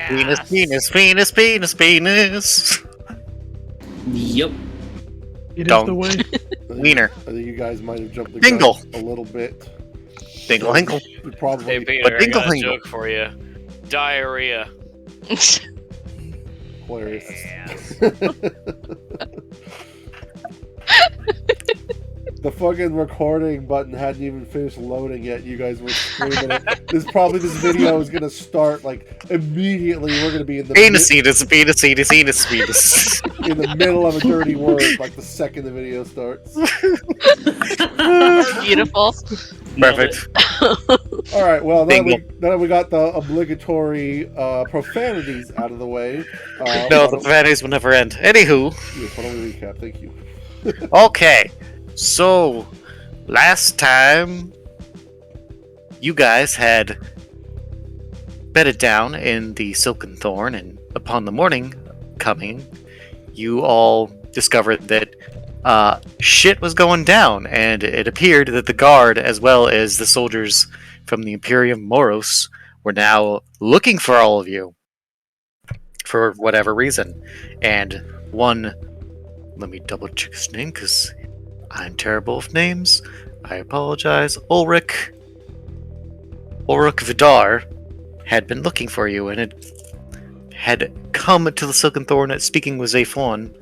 Penis, penis, penis, penis, penis. Yep. It is Don't. the way. Wiener. I think you guys might have jumped the Dingle. gun a little bit. Dingle hinkle. You probably Hey Peter, I Dingle got a Hingle. joke for you. Diarrhea. hilarious. The fucking recording button hadn't even finished loading yet. You guys were screaming it. This video is gonna start like immediately. We're gonna be in the Penis, penis, penis, penis, penis, penis. in the middle of a dirty word like the second the video starts. Beautiful. Perfect. All right. Well, now Bingo. that we got the obligatory profanities out of the way. No, the profanities will never end. Anywho. Yes, why don't we recap? Thank you. Okay. So, last time, you guys had bedded down in the Silken Thorn, and upon the morning coming, you all discovered that shit was going down, and it appeared that the guard, as well as the soldiers from the Imperium Moros, were now looking for all of you for whatever reason. And one, let me double check his name because I'm terrible with names. I apologize. Ulrich Vidar had been looking for you, and had come to the Silken Thorn speaking with Zafon,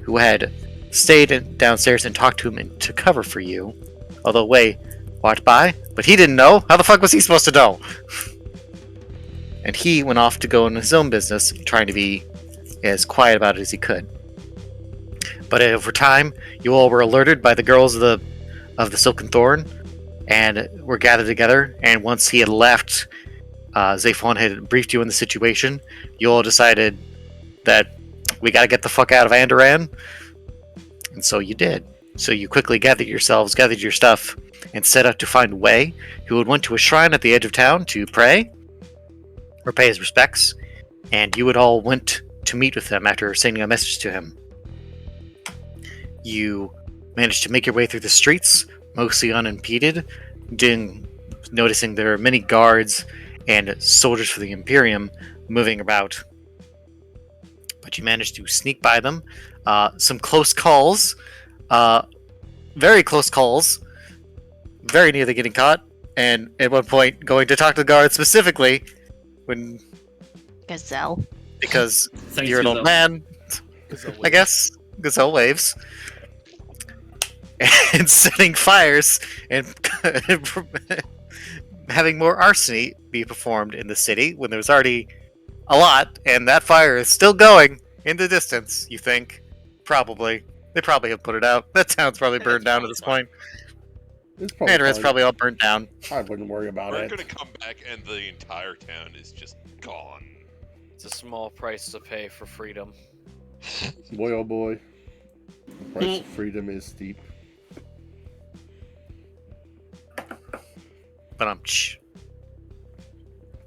who had stayed downstairs and talked to him into cover for you. Although Wei walked by, but he didn't know. How the fuck was he supposed to know? And he went off to go in his own business, trying to be as quiet about it as he could. But over time, you all were alerted by the girls of the Silken Thorn, and were gathered together. And once he had left, Zafon had briefed you on the situation. You all decided that we got to get the fuck out of Andoran, and so you did. So you quickly gathered your stuff, and set out to find Wei, who had went to a shrine at the edge of town to pray or pay his respects. And you had all went to meet with him after sending a message to him. You managed to make your way through the streets, mostly unimpeded, noticing there are many guards and soldiers for the Imperium moving about. But you managed to sneak by them. Some close calls, very close calls, very nearly getting caught, and at one point going to talk to the guards specifically when... Gazelle. Because Thanks, you're an old man, I guess. Gazelle waves. And setting fires and having more arsony be performed in the city when there's already a lot, and that fire is still going in the distance, you think. Probably. They probably have put it out. That town's probably burned down at this point. It's probably Mandarin's fine. probably all burnt down. I wouldn't worry about We're it. gonna come back and the entire town is just gone. It's a small price to pay for freedom. Boy, oh boy. The price of freedom is steep.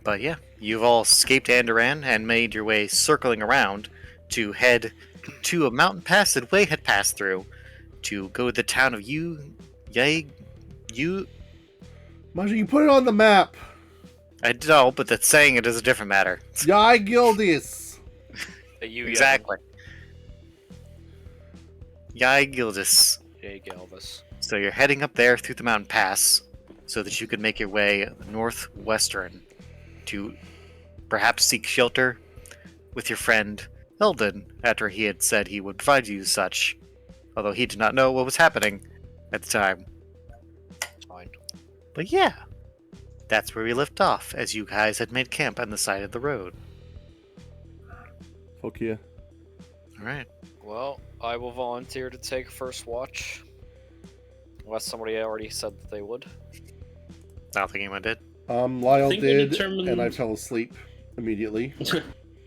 But yeah, you've all escaped Andoran and made your way circling around to head to a mountain pass that Wei had passed through to go to the town of Imagine you put it on the map. I know, but that saying it is a different matter. Yai Gildius. Exactly. Yai Gildis. Jay Galvis. So you're heading up there through the mountain pass so that you could make your way northwestern to perhaps seek shelter with your friend Eldon after he had said he would provide you such, although he did not know what was happening at the time. It's fine. But yeah, that's where we left off, as you guys had made camp on the side of the road. Fuck yeah. Alright. Well, I will volunteer to take first watch. Unless somebody already said that they would. I don't think anyone did. Lyle think we did, determined- and I fell asleep immediately.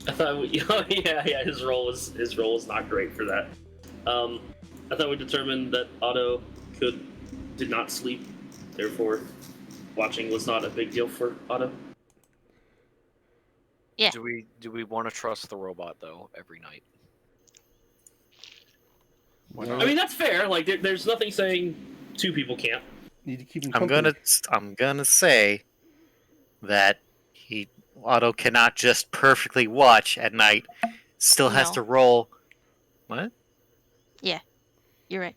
I thought yeah, his role was not great for that. I thought we determined that Otto did not sleep, therefore watching was not a big deal for Otto. Yeah. Do we want to trust the robot though every night? Why not? I mean that's fair. Like there's nothing saying two people can't. Need to keep him I'm company. gonna say that Otto cannot just perfectly watch at night. Still has No. to roll. What? You're right.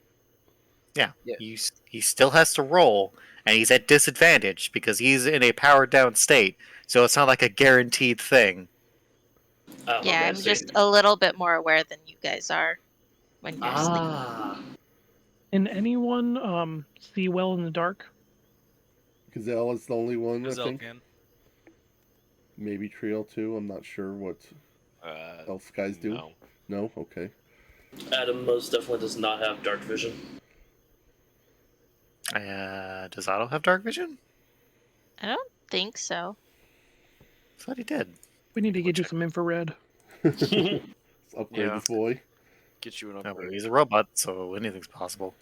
Yeah. Yeah. He still has to roll, and he's at disadvantage because he's in a powered down state. So it's not like a guaranteed thing. Oh, Yeah, okay, I'm so- just a little bit more aware than you guys are when you're sleeping. Ah. Can anyone see well in the dark? Gazelle is the only one, I Gazelle think. can. Maybe Trio too. I'm not sure what else guys do. No. No? Okay. Adam most definitely does not have dark vision. Does Otto have dark vision? I don't think so. I thought he did. We need to get you some infrared. Let's upgrade Yeah. this boy. Get you an No, but upgrade. he's a robot, so anything's possible.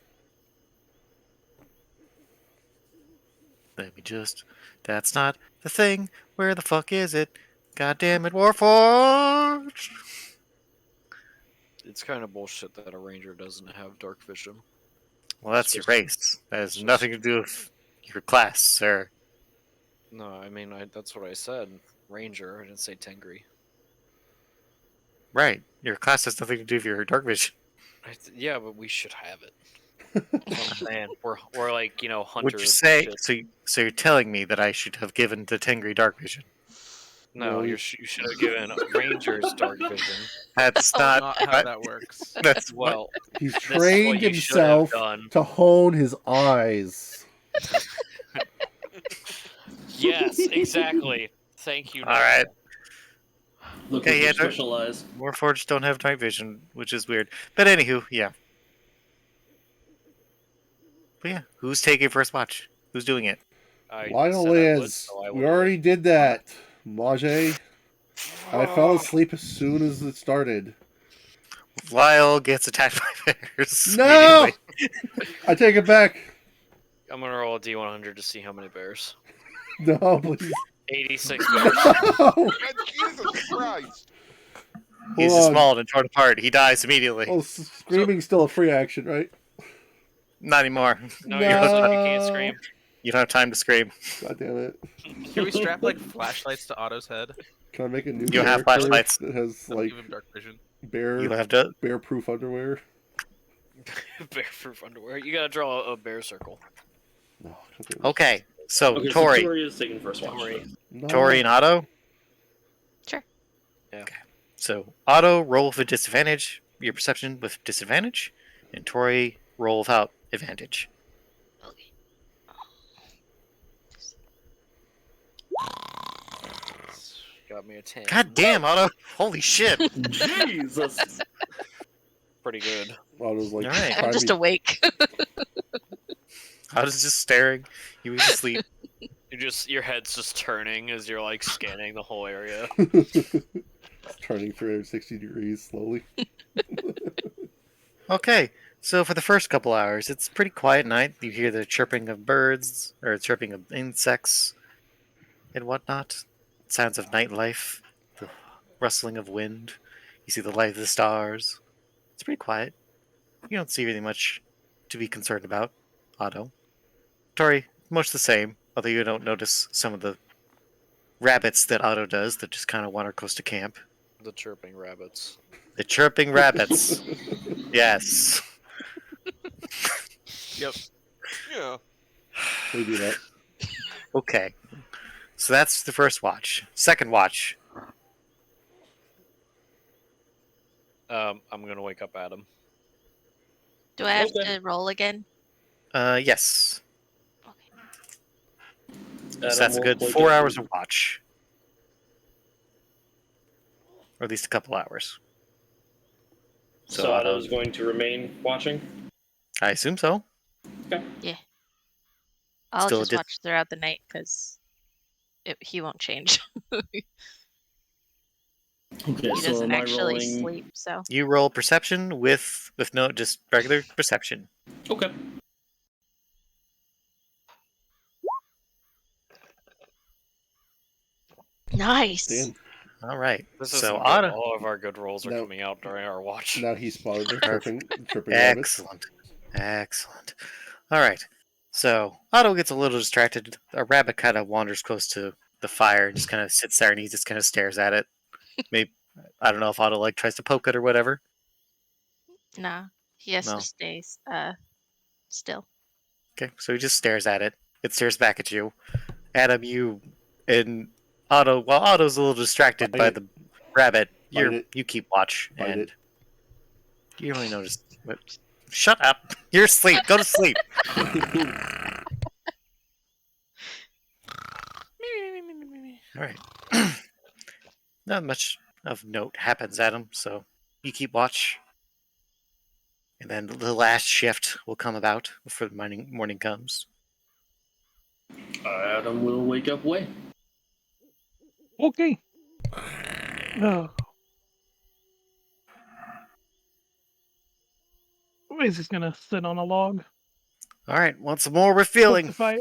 Let me just... That's not the thing. Where the fuck is it? God damn it, Warforged! It's kind of bullshit that a ranger doesn't have dark vision. Well, that's your race. That has nothing to do with your class, sir. No, I mean that's what I said. Ranger. I didn't say Tengri. Right. Your class has nothing to do with your dark vision. Yeah, but we should have it. Oh, man, we're like hunters. Would you say... and So, shit. so you're telling me that I should have given the Tengri dark vision? No, No, you should have given rangers dark vision. That's Not not... how that works. That's Well, He's this is what trained you should have himself done. to hone his eyes. Yes, exactly. Thank you. All right. Look Okay, at yeah, your dark- special eyes. Warforged don't have night vision, which is weird. But anywho, yeah. But yeah, who's taking first watch? Who's doing it? I Lionel said I would, is. so I We will. already did that. Mage. I fell asleep as soon as it started. Lyle gets attacked by bears. No! immediately. I take it back. I'm gonna roll a D100 to see how many bears. No, please. 86 bears. No! God, Jesus Christ! He's Hold on. mauled and torn apart. He dies immediately. Oh, screaming's still a free action, right? Not anymore. No, you're asleep. You can't scream. You don't have time to scream. God damn it. Can we strap like flashlights to Otto's head? Can I make a new You have character flashlights. that has That'll like give him dark vision. You bear have to. proof underwear? Bear-proof underwear. You gotta draw a bear circle. No, God damn it. Okay, so Okay, Tori, so Tori is taking first watch. Tori. No. Tori and Otto. Sure. Yeah. Okay. So Otto roll with disadvantage. Your perception with disadvantage, and Tori roll without advantage. Okay. Got me a 10. God damn, Otto! Holy shit! Jesus. Pretty good. Otto's like, Alright. I'm just awake. Otto's just staring. He was asleep. Your head's just turning as you're like scanning the whole area. turning 360 degrees slowly. Okay, so for the first couple hours, it's pretty quiet night. You hear the chirping of birds, or chirping of insects, and whatnot. Sounds of nightlife, the rustling of wind. You see the light of the stars. It's pretty quiet. You don't see really much to be concerned about, Otto. Tori, much the same, although you don't notice some of the rabbits that Otto does that just kind of wander close to camp. The chirping rabbits. The chirping rabbits. Yes. Yep. Yeah. We do that. Okay. So that's the first watch. Second watch. I'm gonna wake up Adam. Do I have Okay. to roll again? Yes. Okay. So Adam that's a will good wake 4 up. hours of watch. Or at least a couple hours. So Otto's going to remain watching. I assume so. I'll Still just dis- watch throughout the night because he won't change. Okay, He so doesn't am I actually rolling? sleep, so. You roll perception with no, just regular perception. Okay. Nice. Dan, All right. This is So good. Otto. All of our good rolls are No. coming out during our watch. now he spotted the chirping rabbits. Excellent. Excellent. All right. So Otto gets a little distracted. A rabbit kind of wanders close to the fire and just kind of sits there and he just kind of stares at it. Maybe I don't know if Otto like tries to poke it or whatever. Nah, he has No. to stay still. Okay, so he just stares at it. It stares back at you. Adam, you and Otto. While Otto's a little distracted Bite by it. the rabbit, Bite you keep watch Bite and it. you only notice. What? Shut up! You're asleep. Go to sleep. All right. Not much of note happens, Adam. So you keep watch, and then the last shift will come about before the morning comes. Adam will wake up way. Okay. Oh. Is this gonna sit on a log? All right. Want some more Poke refueling? the fire.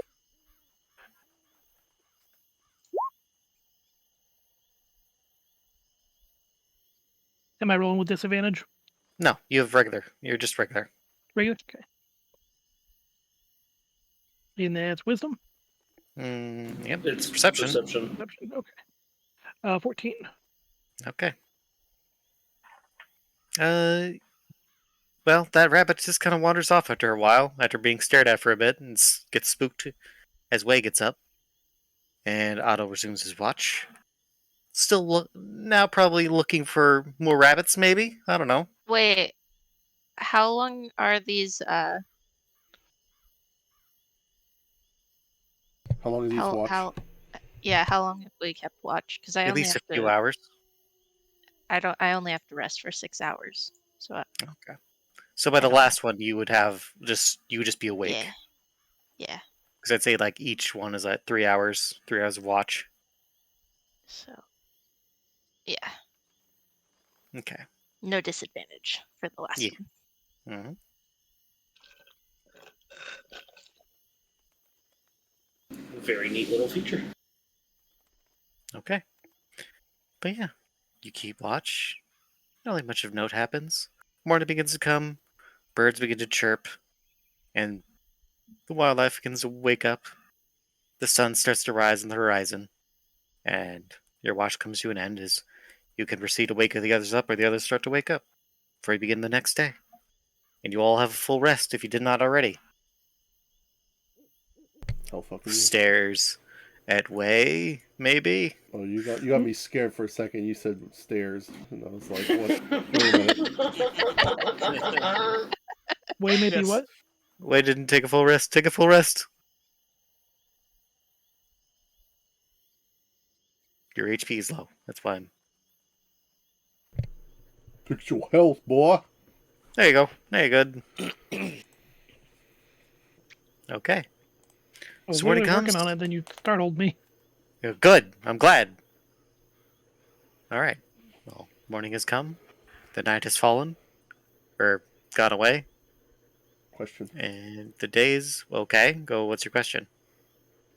Am I rolling with disadvantage? No, you have regular. You're just regular. Regular? Okay. And that's wisdom? Yep. It's Perception. Perception. Okay. 14. Okay. Well, that rabbit just kind of wanders off after a while, after being stared at for a bit, and gets spooked as Way gets up. And Otto resumes his watch. Still now probably looking for more rabbits, maybe? I don't know. Wait, how long are these? How long is each watch? How long have we kept watch? Because I At only least a have few to. hours. I only have to rest for 6 hours. So Okay. So by I the don't last one, you would just be awake. yeah, yeah. Because I'd say like each one is at 3 hours, 3 hours of watch. So yeah, Okay. no disadvantage for the last Yeah. one. hmm Very neat little feature. Okay. But yeah, you keep watch. Not really much of note happens. Morning begins to come. Birds begin to chirp. And the wildlife begins to wake up. The sun starts to rise on the horizon. And your watch comes to an end as you can proceed to wake the others up or the others start to wake up before you begin the next day. And you all have a full rest if you did not already. Oh fucking yeah. Stares at Way, maybe? Oh, you got me scared for a second. You said stairs, and I was like, what? Wait a minute. Way maybe Yes. what? Way didn't take a full rest. Take a full rest. Your HP is low. That's fine. Fix your health, boy. There you go. There you good. Okay. I was So when it literally working comes- on it, then you startled me. Good. I'm glad. All right. Well, morning has come. The night has fallen. Or gone away. Question: And the days. Okay. Go. What's your question?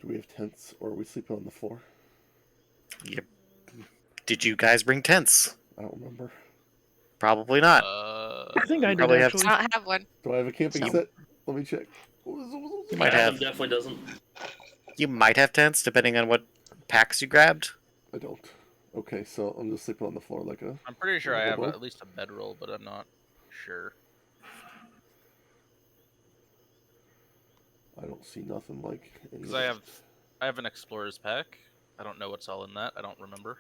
do we have tents, or are we sleeping on the floor? Did you guys bring tents? I don't remember. Probably not. I think I did probably have actually. I don't have one. Do I have a camping So- set? Let me check. You might Adam have. definitely doesn't. You might have tents, depending on what packs you grabbed. I don't. Okay, so I'm just sleeping on the floor like a. I'm pretty sure I have Well. at least a bedroll, but I'm not sure. I don't see nothing like. any Because of I that. have an explorer's pack. I don't know what's all in that. I don't remember.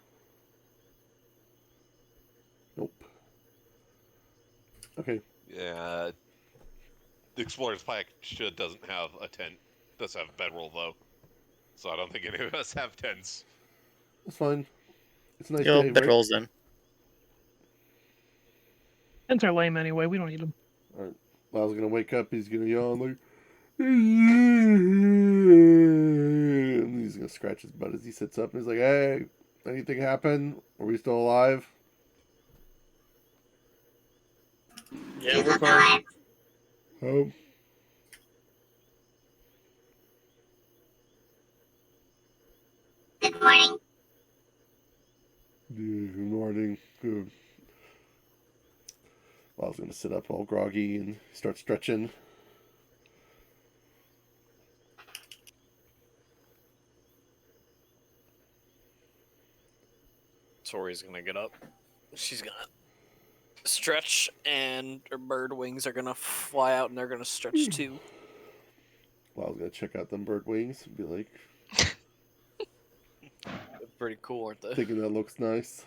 Nope. Okay. Yeah. The Explorer's Pack doesn't have a tent. Does have a bedroll though, so I don't think any of us have tents. That's fine. It's a nice You'll day, bed right? rolls then. Tents are lame anyway. We don't need them. Alright. Lyle's gonna wake up. He's gonna yawn like. And he's gonna scratch his butt as he sits up. And he's like, "Hey, anything happen? Are we still alive?" Yeah, we're fine. Oh. Good morning. Good morning. Good. Lyle's gonna sit up all groggy and start stretching. Tori's gonna get up. She's gonna stretch, and her bird wings are gonna fly out, and they're gonna stretch too. Well, I was gonna check out them bird wings and be like, They're pretty cool, aren't they? thinking that looks nice.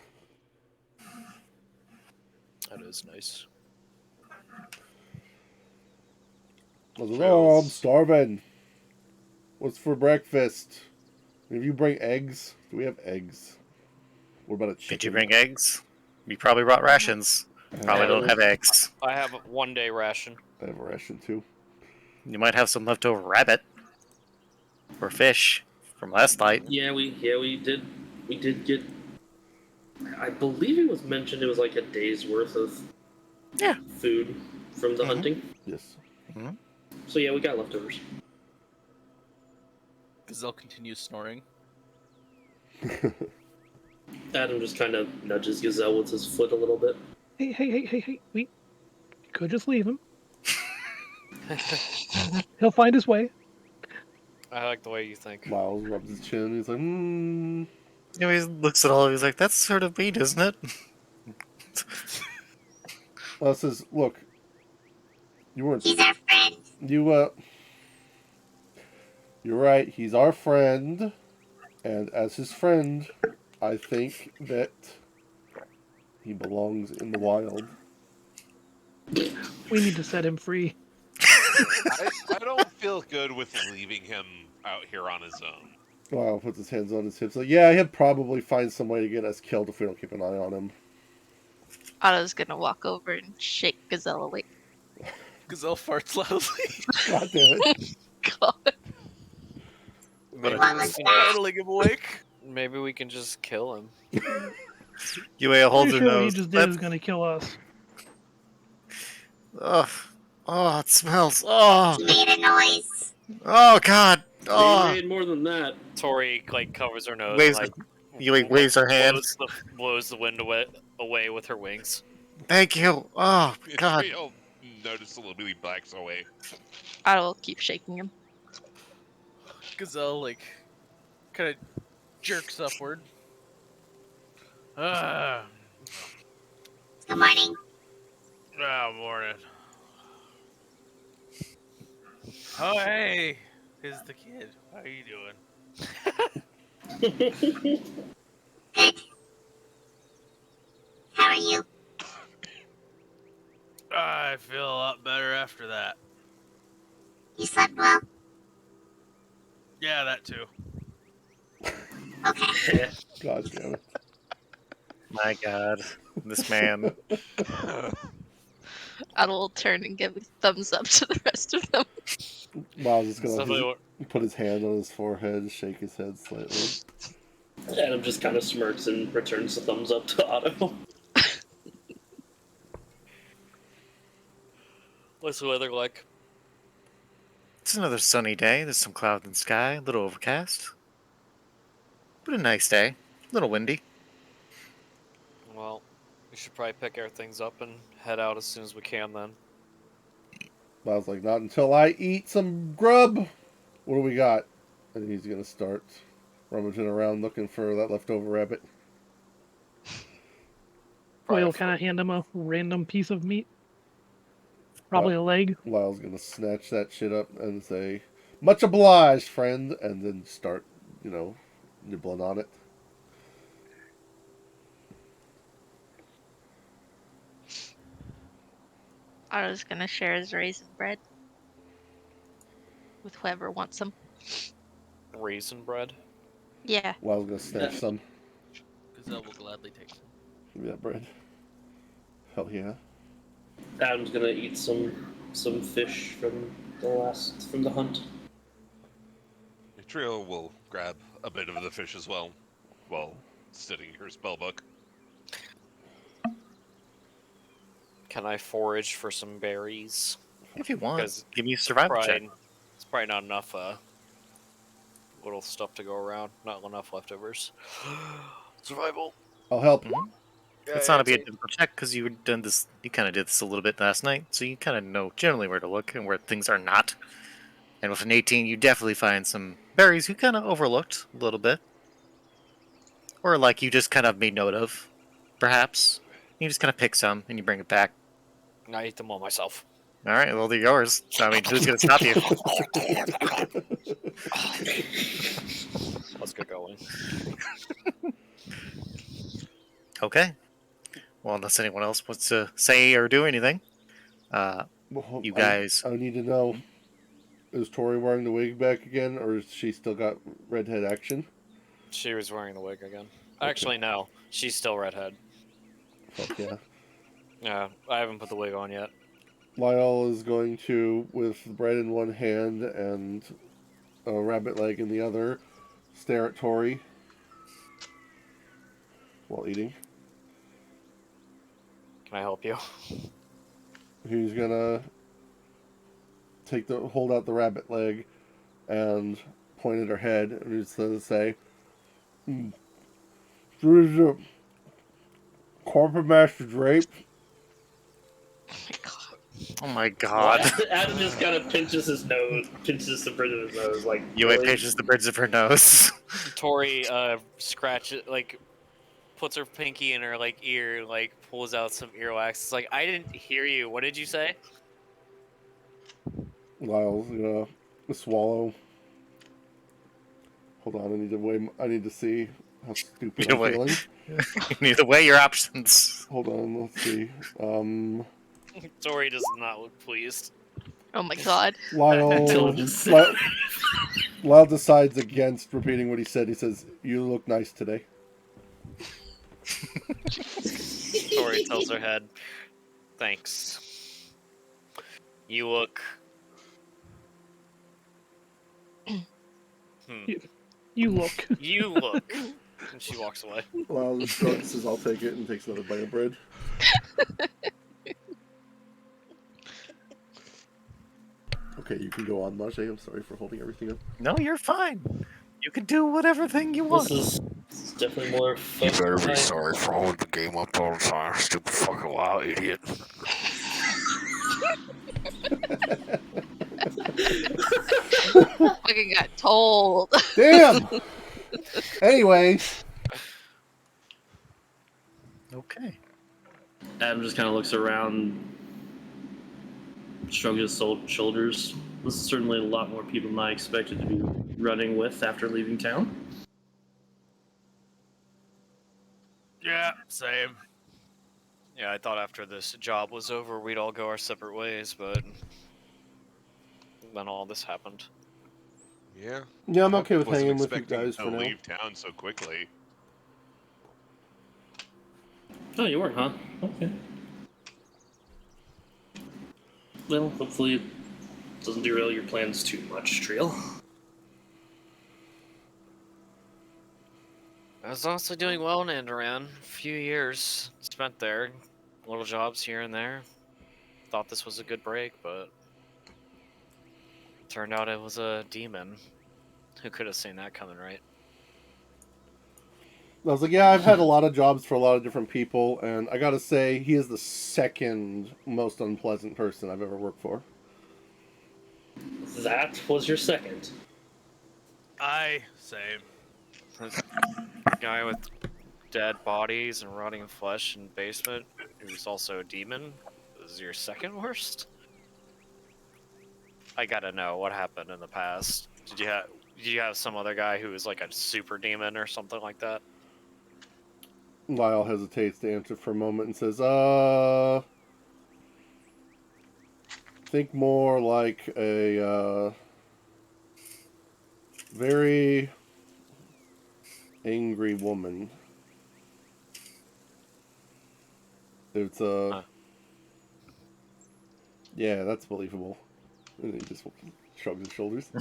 That is nice. I was like, oh, I'm starving. What's for breakfast? If you bring eggs, do we have eggs? What about a chicken? Did you bring eggs? You probably brought rations. Probably don't have eggs. I have a 1-day ration. I have a ration too. You might have some leftover rabbit or fish from last night. Yeah, we did get. I believe it was mentioned it was like a day's worth of food from the hunting. Yes. So yeah, we got leftovers. Gazelle continues snoring. Adam just kind of nudges Gazelle with his foot a little bit. Hey, we could just leave him. He'll find his way. I like the way you think. Miles rubs his chin. He's like, You know, he looks at all of you, he's like, that's sort of mean, isn't it? Miles says, look, you weren't. He's our friend. You're right. He's our friend, and as his friend, I think that he belongs in the wild. We need to set him free. I don't feel good with leaving him out here on his own. Miles puts his hands on his hips. Like, yeah, he'll probably find some way to get us killed if we don't keep an eye on him. Otto's gonna walk over and shake Gazelle awake. Gazelle farts loudly. God damn it. God. Maybe What we was can that? startling him awake. Maybe we can just kill him. Yue holds Pretty her sure what he nose. just did is gonna kill us. Oh, it smells. Oh, He made a noise. oh, God. They Oh, made more than that. Tori like covers her nose. waves, and, Yue waves her hand. blows the wind away with her wings. Thank you. Oh, God. Trio noticeably backs away. Otto will keep shaking him. Gazelle like kind of jerks upward. Good morning. Morning. Oh hey, here's the kid. How are you doing? Good. How are you? I feel a lot better after that. You slept well? Yeah, that too. Okay. God damn it. My God. This man. Otto will turn and give a thumbs up to the rest of them. Miles is gonna Somebody- put his hand on his forehead, shake his head slightly. Adam just kind of smirks and returns the thumbs up to Otto. What's the weather like? It's another sunny day. There's some clouds in the sky, a little overcast. But a nice day. A little windy. Well, we should probably pick our things up and head out as soon as we can then. Miles like, not until I eat some grub. What do we got? And he's gonna start rummaging around looking for that leftover rabbit. We'll kind of hand him a random piece of meat. Probably a leg. Lyle's gonna snatch that shit up and say, "Much obliged, friend," and then start, nibbling on it. Otto's gonna share his raisin bread with whoever wants some. Raisin bread? Yeah. Lyle's gonna snatch some. Gazelle will gladly take some. Give me that bread. Hell yeah. Adam's gonna eat some fish from the hunt. Trio will grab a bit of the fish as well, while studying her spellbook. Can I forage for some berries? If you want. Because Give me a survival check. It's probably not enough little stuff to go around. Not enough leftovers. Survival. I'll help. It's not a big difficult check because you kind of did this a little bit last night, so you kind of know generally where to look and where things are not. And with an 18, you definitely find some berries you kind of overlooked a little bit. Or like you just kind of made note of, perhaps. You just kind of pick some and you bring it back. And I eat them all myself. All right, well, they're yours. I mean, who's going to stop you? Let's get going. Okay. Well, unless anyone else wants to say or do anything, Well, you guys. I need to know: is Tori wearing the wig back again, or has she still got redhead action? She was wearing the wig again. Actually, no. She's still redhead. Fuck yeah. Yeah, I haven't put the wig on yet. Lyle is going to, with bread in one hand and a rabbit leg in the other, stare at Tori while eating. Can I help you? He's gonna hold out the rabbit leg and point at her head, and he's gonna say, "There's a Corporate Master Drape." Oh my god. Adam just kind of pinches his nose, pinches the bridge of his nose, like. Yue pinches the bridge of her nose. Tori scratches, like, puts her pinky in her ear, pulls out some earwax. It's like, I didn't hear you. What did you say? Lyle's gonna swallow. Hold on, I need to see how stupid I'm feeling. You need to weigh your options. Hold on, let's see. Tori does not look pleased. Oh my god. Lyle decides against repeating what he said. He says, "You look nice today." Tori tells her head, "Thanks. You look." You look. You look. And she walks away. Lyle says, "I'll take it," and takes another bite of bread. Okay, you can go on, Majay. I'm sorry for holding everything up. No, you're fine. You can do whatever thing you want. This is definitely more fun. You better be sorry for holding the game up all the time, stupid fucking wild idiot. Fucking got told. Damn! Anyway. Okay. Adam just kind of looks around, shrugs his shoulders. This is certainly a lot more people than I expected to be running with after leaving town. Yeah, same. Yeah, I thought after this job was over, we'd all go our separate ways, but then all this happened. Yeah. Yeah, I'm okay with Wasn't hanging with you expecting guys to for now. leave town so quickly. Oh, you weren't, huh? Okay. Well, hopefully it doesn't derail your plans too much, Triel. I was honestly doing well in Andoran. A few years spent there, little jobs here and there. Thought this was a good break, but turned out it was a demon. Who could have seen that coming, right? I was like, yeah, I've had a lot of jobs for a lot of different people, and I gotta say, he is the second most unpleasant person I've ever worked for. That was your second. Same. This guy with dead bodies and rotting flesh in the basement, who's also a demon, is your second worst? I gotta know what happened in the past. Did you have some other guy who was like a super demon or something like that? Lyle hesitates to answer for a moment and says, think more like a, very angry woman. It's, yeah, that's believable. And he just shrugs his shoulders.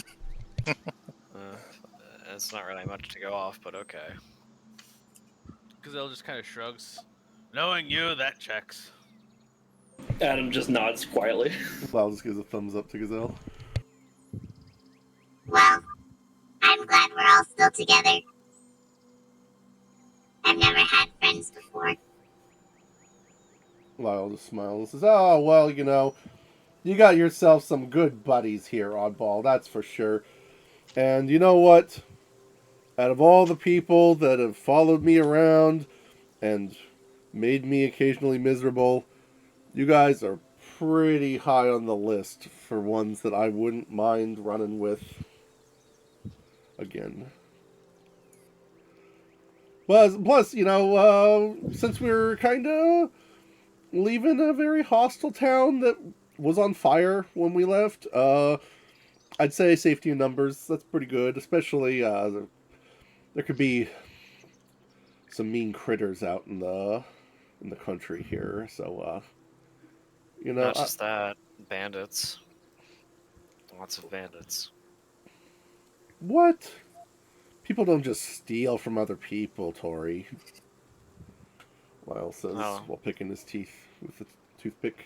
It's not really much to go off, but okay. Gazelle just kind of shrugs. Knowing you, that checks. Adam just nods quietly. Lyle just gives a thumbs up to Gazelle. Well, I'm glad we're all still together. I've never had friends before. Lyle just smiles and says, "Oh, well, you know, you got yourself some good buddies here, Oddball, that's for sure. And you know what? out of all the people that have followed me around and made me occasionally miserable, you guys are pretty high on the list for ones that I wouldn't mind running with again. Plus, since we're kind of leaving a very hostile town that was on fire when we left, I'd say safety in numbers, that's pretty good. Especially, there could be some mean critters out in the country here. So, Not just that, bandits. Lots of bandits. What? People don't just steal from other people, Tori. Lyle says while picking his teeth with a toothpick.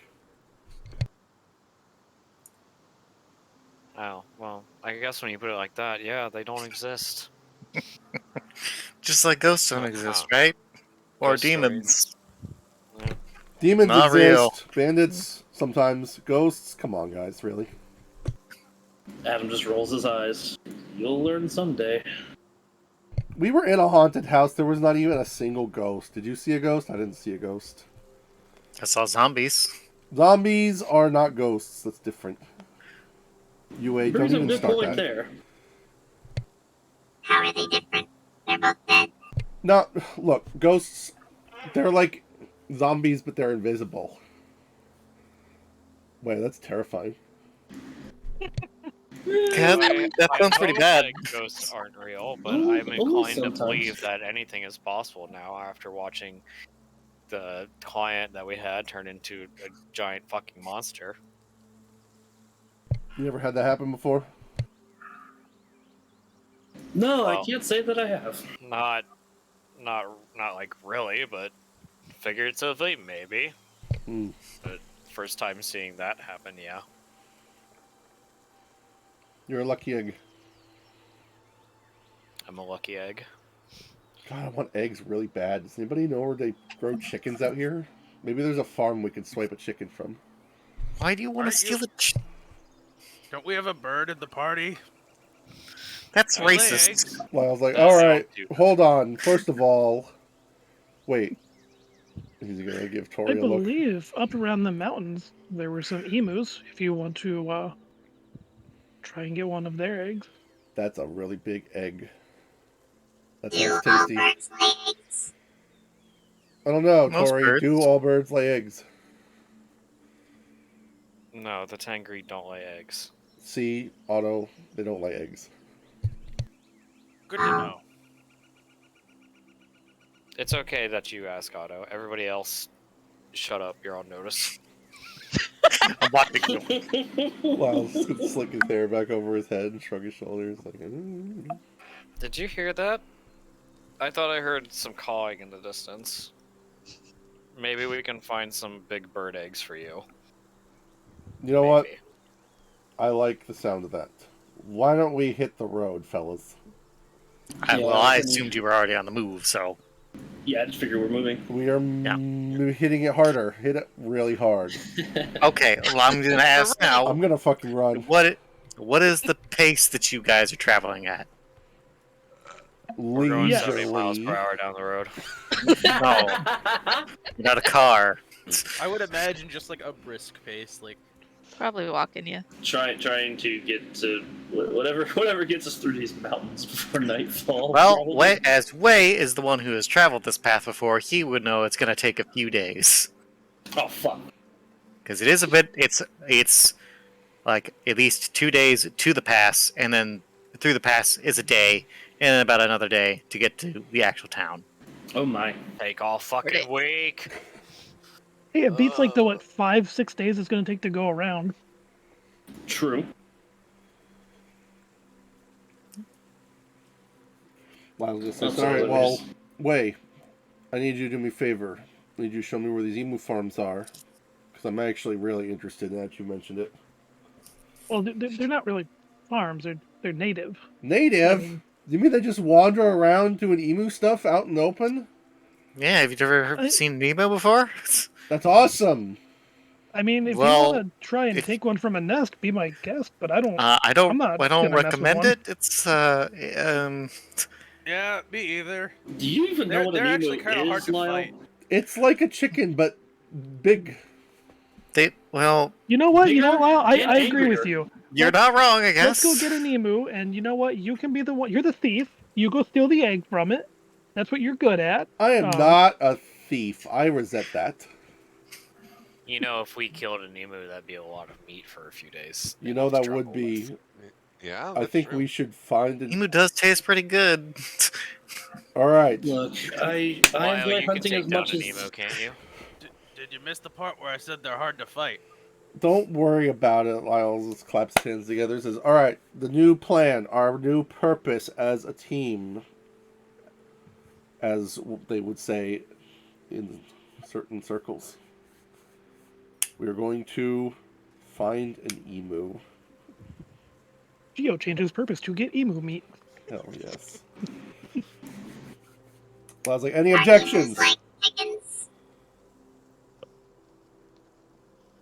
Oh, well, I guess when you put it like that, yeah, they don't exist. Just like ghosts don't exist, right? Or Ghost demons. Yeah. Demons Not exist. real. Bandits sometimes. Ghosts. Come on, guys. Really? Adam just rolls his eyes. You'll learn someday. We were in a haunted house. There was not even a single ghost. Did you see a ghost? I didn't see a ghost. I saw zombies. Zombies are not ghosts. That's different. UA, don't Brings up even good start point that. there. How are they different? They're both dead. No, look, ghosts, they're like zombies, but they're invisible. Wait, that's terrifying. That sounds pretty I know bad. that ghosts aren't real, but Ooh, I'm inclined to sometimes. believe that anything is possible now after watching the client that we had turn into a giant fucking monster. You ever had that happen before? No, I Well, can't say that I have. Not like really, but figuratively, maybe. Hmm. But first time seeing that happen, yeah. You're a lucky egg. I'm a lucky egg. God, I want eggs really bad. Does anybody know where they grow chickens out here? Maybe there's a farm we could swipe a chicken from. Why do you want to steal the? Don't we have a bird at the party? That's I lay racist. eggs. Well, I was like, That's all right, all hold on. First of all, wait. He's gonna give I Tori a look. believe up around the mountains there were some emus. If you want to try and get one of their eggs. That's a really big egg. That Do sounds all tasty. birds lay eggs? I don't know, Most Tori. birds. Do all birds lay eggs? No, the tangri don't lay eggs. See, Otto, they don't lay eggs. Good to know. It's okay that you ask, Otto. Everybody else, shut up. You're on notice. I'm watching you. Lyle's just gonna slick his hair back over his head and shrug his shoulders like. Did you hear that? I thought I heard some cawing in the distance. Maybe we can find some big bird eggs for you. You know what? Maybe. I like the sound of that. Why don't we hit the road, fellas? I assumed you were already on the move, so. Yeah, I just figured we're moving. We are hitting it harder. Hit it really hard. Okay, well, I'm gonna ask now. I'm gonna fucking run. What is the pace that you guys are traveling at? We're going Yeah. 70 miles per Leisurely. hour down the road. No, not a car. I would imagine just like a brisk pace, like Probably walking you. Trying to get to whatever gets us through these mountains before nightfall. Well, probably. Way is the one who has traveled this path before. He would know it's gonna take a few days. Oh fuck. Because it is a bit. It's like at least 2 days to the pass, and then through the pass is a day, and then about another day to get to the actual town. Oh my. Take all fucking week. Hey, it beats like the 5-6 days it's going to take to go around. True. Lyle just says, That's all right, all well, it is. Way, I need you to do me a favor. I need you to show me where these emu farms are. Because I'm actually really interested in that you mentioned it. Well, they're not really farms. They're native. Native? You mean they just wander around doing emu stuff out in the open? Yeah, have you ever seen Nemo before? That's awesome. I mean, if Well, you want to try and take one from a nest, be my guest. But I don't. I I'm don't not gonna mess with recommend one. it. It's Yeah, me either. Do you even know what an They're emu actually kind of hard is, to Lyle? fight. It's like a chicken, but big. Well, You know what? Bigger Lyle, I and agree with angrier. you. you're not wrong, I Let's guess. go get an emu, and you know what? You can be the one. You're the thief. You go steal the egg from it. That's what you're good at. I am not a thief. I resent that. You know, if we killed an emu, that'd be a lot of meat for a few days. You know that would be. Yeah, I that's think true. we should find an. Emu does taste pretty good. All right. Look, I Lyle, enjoy you can hunting take as down much an as. emu, can't you? Did you miss the part where I said they're hard to fight? Don't worry about it. Lyle just claps his hands together and says, all right, the new plan, our new purpose as a team, as they would say in certain circles. We are going to find an emu. Geo changed his purpose to get emu meat. Hell yes. I was like, any objections? Like chickens.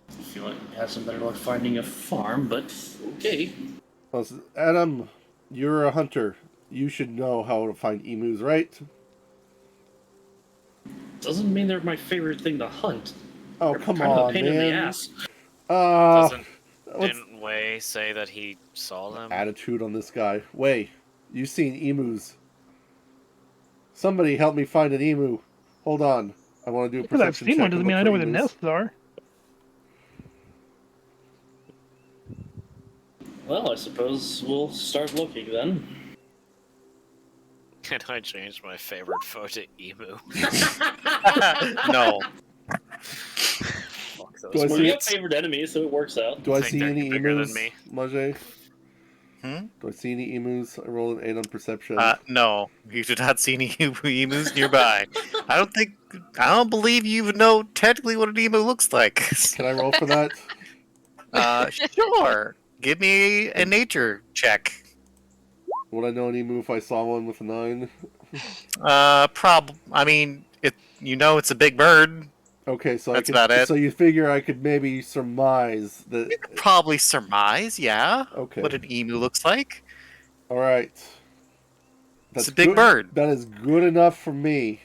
I feel like I have some better luck finding a farm, but okay. I said, Adam, you're a hunter. You should know how to find emus, right? Doesn't mean they're my favorite thing to hunt. Oh, They're come kind of a on, pain in the man. ass. What's Didn't Wei say that he saw them? attitude on this guy? Wei, you've seen emus. Somebody help me find an emu. Hold on. I want to do a Because I've perception seen check one and doesn't look mean I for know where the emus. nests are. Well, I suppose we'll start looking then. Can I change my favorite foe to emu? No. Fuck those Do I Well, see we it? have favorite enemies, so it works out. Do I think see they're any bigger than emus, me. Majay? Hmm? Do I see any emus? I rolled an 8 on perception. No, you do not see any emus nearby. I don't believe you even know technically what an emu looks like. Can I roll for that? Sure. Give me a nature check. Would I know an emu if I saw one with a 9? I mean, it's a big bird. Okay, so That's about it. So you figure I could maybe surmise that. You could probably surmise, yeah, Okay. what an emu looks like. All right. It's a big good. bird. That is good enough for me.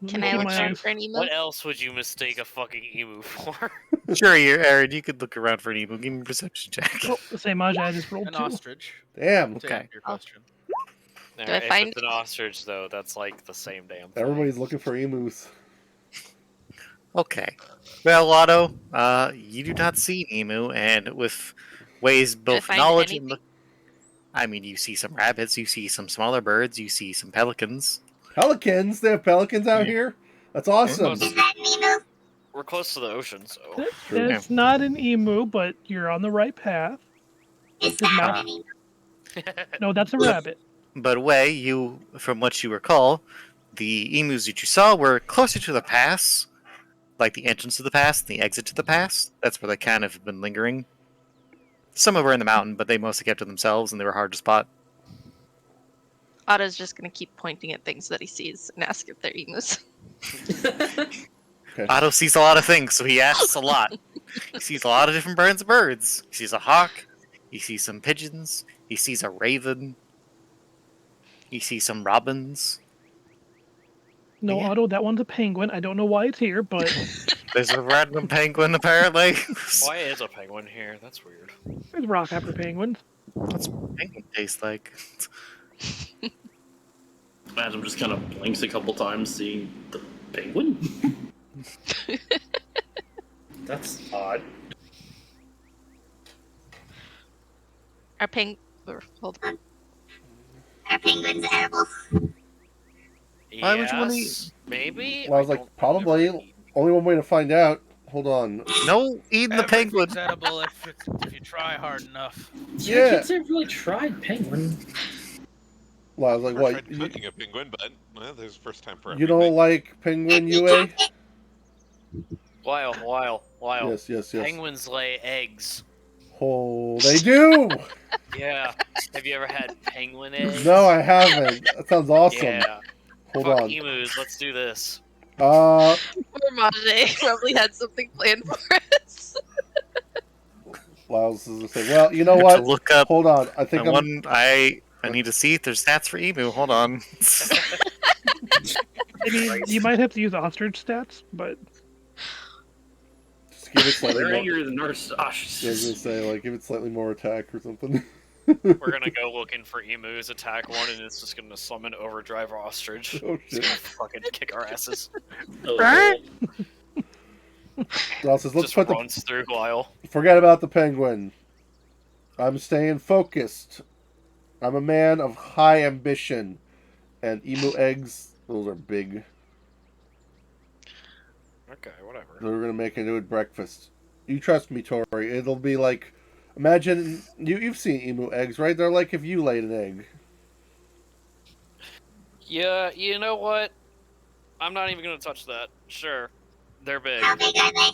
Can Keep I look my around eyes- for an emu? What else would you mistake a fucking emu for? Sure, Aaron, you could look around for an emu. Give me a perception check. Oh, the same Maj I just rolled An 2. ostrich. Damn. To Okay. answer your question. I If find- it's an ostrich, though, that's like the same damn thing. Everybody's looking for emus. Okay. Well, Otto, you do not see an emu, and with Wei's both find knowledge and anything? I mean, you see some rabbits, you see some smaller birds, you see some pelicans. Pelicans? They have pelicans out Yeah. here? That's awesome. Is that an emu? We're close to the ocean, so. True. It's not an emu, but you're on the right path. Is His that mouth- an emu? No, that's a rabbit. But Wei, from what you recall, the emus that you saw were closer to the pass, like the entrance to the pass, the exit to the pass. That's where they kind of have been lingering. Some of them were in the mountain, but they mostly kept to themselves, and they were hard to spot. Otto's just gonna keep pointing at things that he sees and ask if they're emus. Okay. Otto sees a lot of things, so he asks a lot. He sees a lot of different birds. He sees a hawk. He sees some pigeons. He sees a raven. He sees some robins. No, Yeah. Otto, that one's a penguin. I don't know why it's here, but There's a random penguin, apparently. Why is a penguin here? That's weird. there's rock pepper penguins. What's penguin taste like? Adam just kind of blinks a couple times, seeing the penguin. That's odd. Our hold on. Are penguins edible? Why would you wanna Yes, maybe? Well, I was like, don't probably. remember eating. Only one way to find out. Hold on. No, eating the penguin. Everything's edible if you try hard enough. Yeah, I Yeah. can't say I've really tried penguin. Well, I was like, Never what? tried cooking a penguin, but well, there's first time for You don't everything. like penguin, UA? Lyle. Yes, yes, yes. Penguins lay eggs. Oh, they do! Yeah. Have you ever had penguin eggs? No, I haven't. That sounds awesome. Yeah. Hold Fuck on. emus, let's do this. Poor Maj probably had something planned for us. Well, I was gonna say, well, you know To what? look up Hold on. I think the one I need to see if there's stats for emu. Hold on. I mean, you might have to use ostrich stats, but Just give it slightly They're more. angrier than Yeah, I was gonna ostriches. say, like, give it slightly more attack or something. We're gonna go looking for emus, attack one, and it's just gonna summon Overdrive Ostrich. Oh It's gonna shit. fucking kick our asses. Oh, no. Well, says, let's Just put the runs through Guile. forget about the penguin. I'm staying focused. I'm a man of high ambition. And emu eggs, those are big. Okay, whatever. We're gonna make into a breakfast. You trust me, Tori. It'll be like, imagine you've seen emu eggs, right? They're like if you laid an egg. Yeah, you know what? I'm not even gonna touch that. Sure. They're big. How big are they?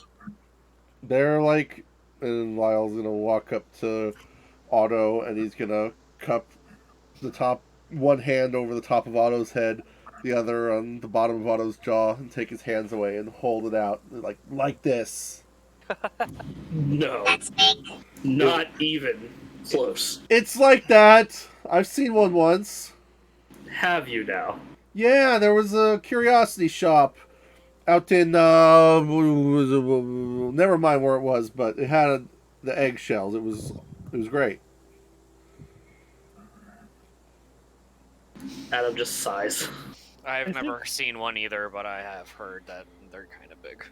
They're like, and Lyle's gonna walk up to Otto, and he's gonna cup the top, one hand over the top of Otto's head, the other on the bottom of Otto's jaw, and take his hands away and hold it out like this. No, That's big. not even close. It's like that. I've seen one once. Have you now? Yeah, there was a curiosity shop out in never mind where it was, but it had the eggshells. It was great. Adam just sighs. I've I never seen one either, but I have heard that they're kind of big.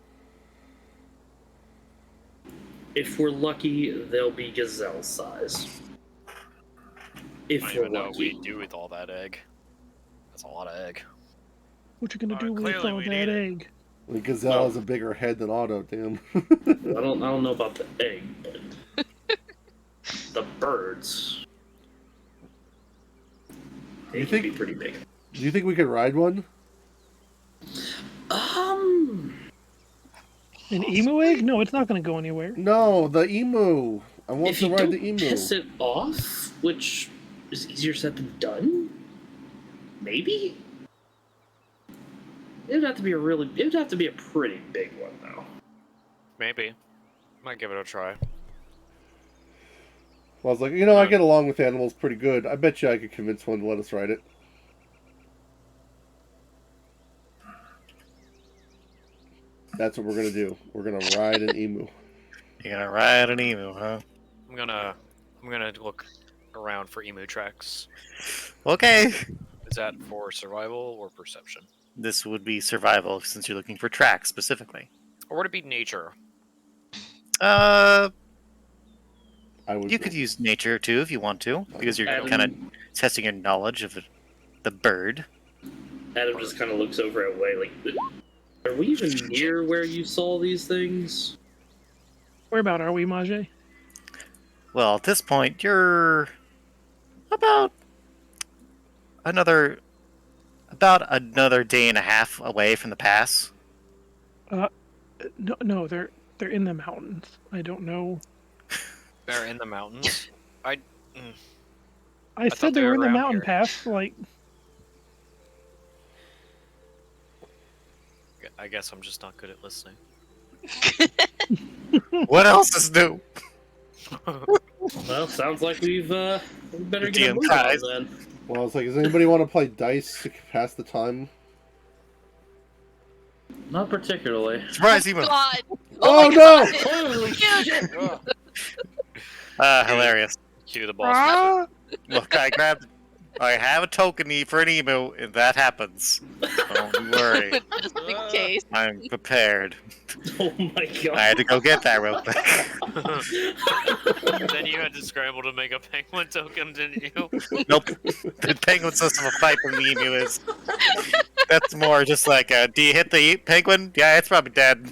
If we're lucky, they'll be gazelle size. If I don't we're even know what lucky. we do with all that egg. That's a lot of egg. what you gonna do with clearly all we that need it. egg? The gazelle has a bigger head than Otto. Damn. I don't know about the egg, but the birds. They You can think- be pretty big. Do you think we could ride one? An emu egg? No, it's not gonna go anywhere. No, the emu. I want If to you ride don't the emu. piss it off, which is easier said than done, maybe. It'd have to be a pretty big one though. Maybe. Might give it a try. Well, I was like, I get along with animals pretty good. I bet you I could convince one to let us ride it. That's what we're gonna do. We're gonna ride an emu. You're gonna ride an emu, huh? I'm gonna look around for emu tracks. Okay. Is that for survival or perception? This would be survival since you're looking for tracks specifically. Or would it be nature? I would. You could use nature too if you want to, because you're Adam- kind of testing your knowledge of the bird. Adam just kind of looks over at Way like, are we even near where you saw these things? Where about are we, Mage? Well, at this point, you're about another day and a half away from the pass. No, they're in the mountains. I don't know. They're in the mountains. I thought said they they were were in the around mountain here. pass. Like, I guess I'm just not good at listening. What else is new? Well, sounds like we better The get a DM move cries. on then. Well, it's like, does anybody want to play dice to pass the time? Not particularly. Surprise, emu! God. Oh, my no! God. Holy shit! Hilarious. Cue the boss. Look, I have a token for an emu, and that happens. Don't worry. Just in case. I'm prepared. Oh my god. I had to go get that real quick. Then you had to scramble to make a penguin token, didn't you? Nope. The penguin system of fight from the emu is... That's more just like, do you hit the penguin? Yeah, it's probably dead.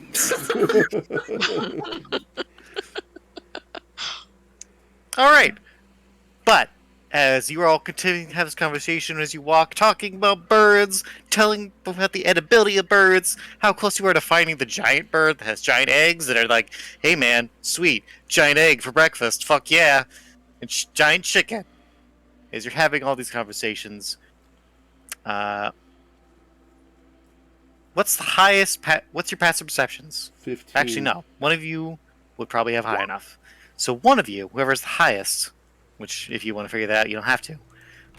Alright. But, as you are all continuing to have this conversation as you walk, talking about birds, telling about the edibility of birds, how close you are to finding the giant bird that has giant eggs that are like, hey man, sweet, giant egg for breakfast, fuck yeah, and giant chicken. As you're having all these conversations, what's the highest, what's your passive perceptions? 15. Actually, no. One of you would probably have high enough. So one of you, whoever's the highest, which if you want to figure that out, you don't have to.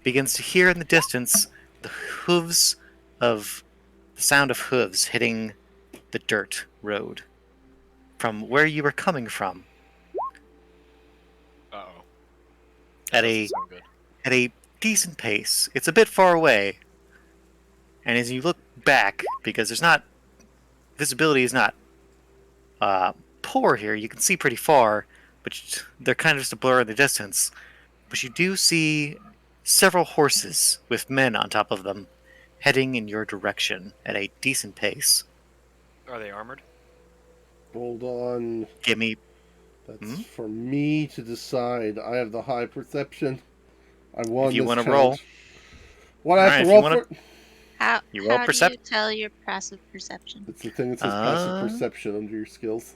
begins to hear in the distance the sound of hooves hitting the dirt road from where you were coming from Uh-oh. at That doesn't a sound good. at a decent pace. It's a bit far away, and as you look back, because visibility is not poor here, you can see pretty far, but they're kind of just a blur in the distance. But you do see several horses with men on top of them heading in your direction at a decent pace. Are they armored? Hold on. Give me. That's for me to decide. I have the high perception. I won If you this want to challenge. roll. What I have Alright, to if roll you wanna- for? How, You roll how do percep- you tell your passive perception? It's the thing that says passive Uh. perception under your skills.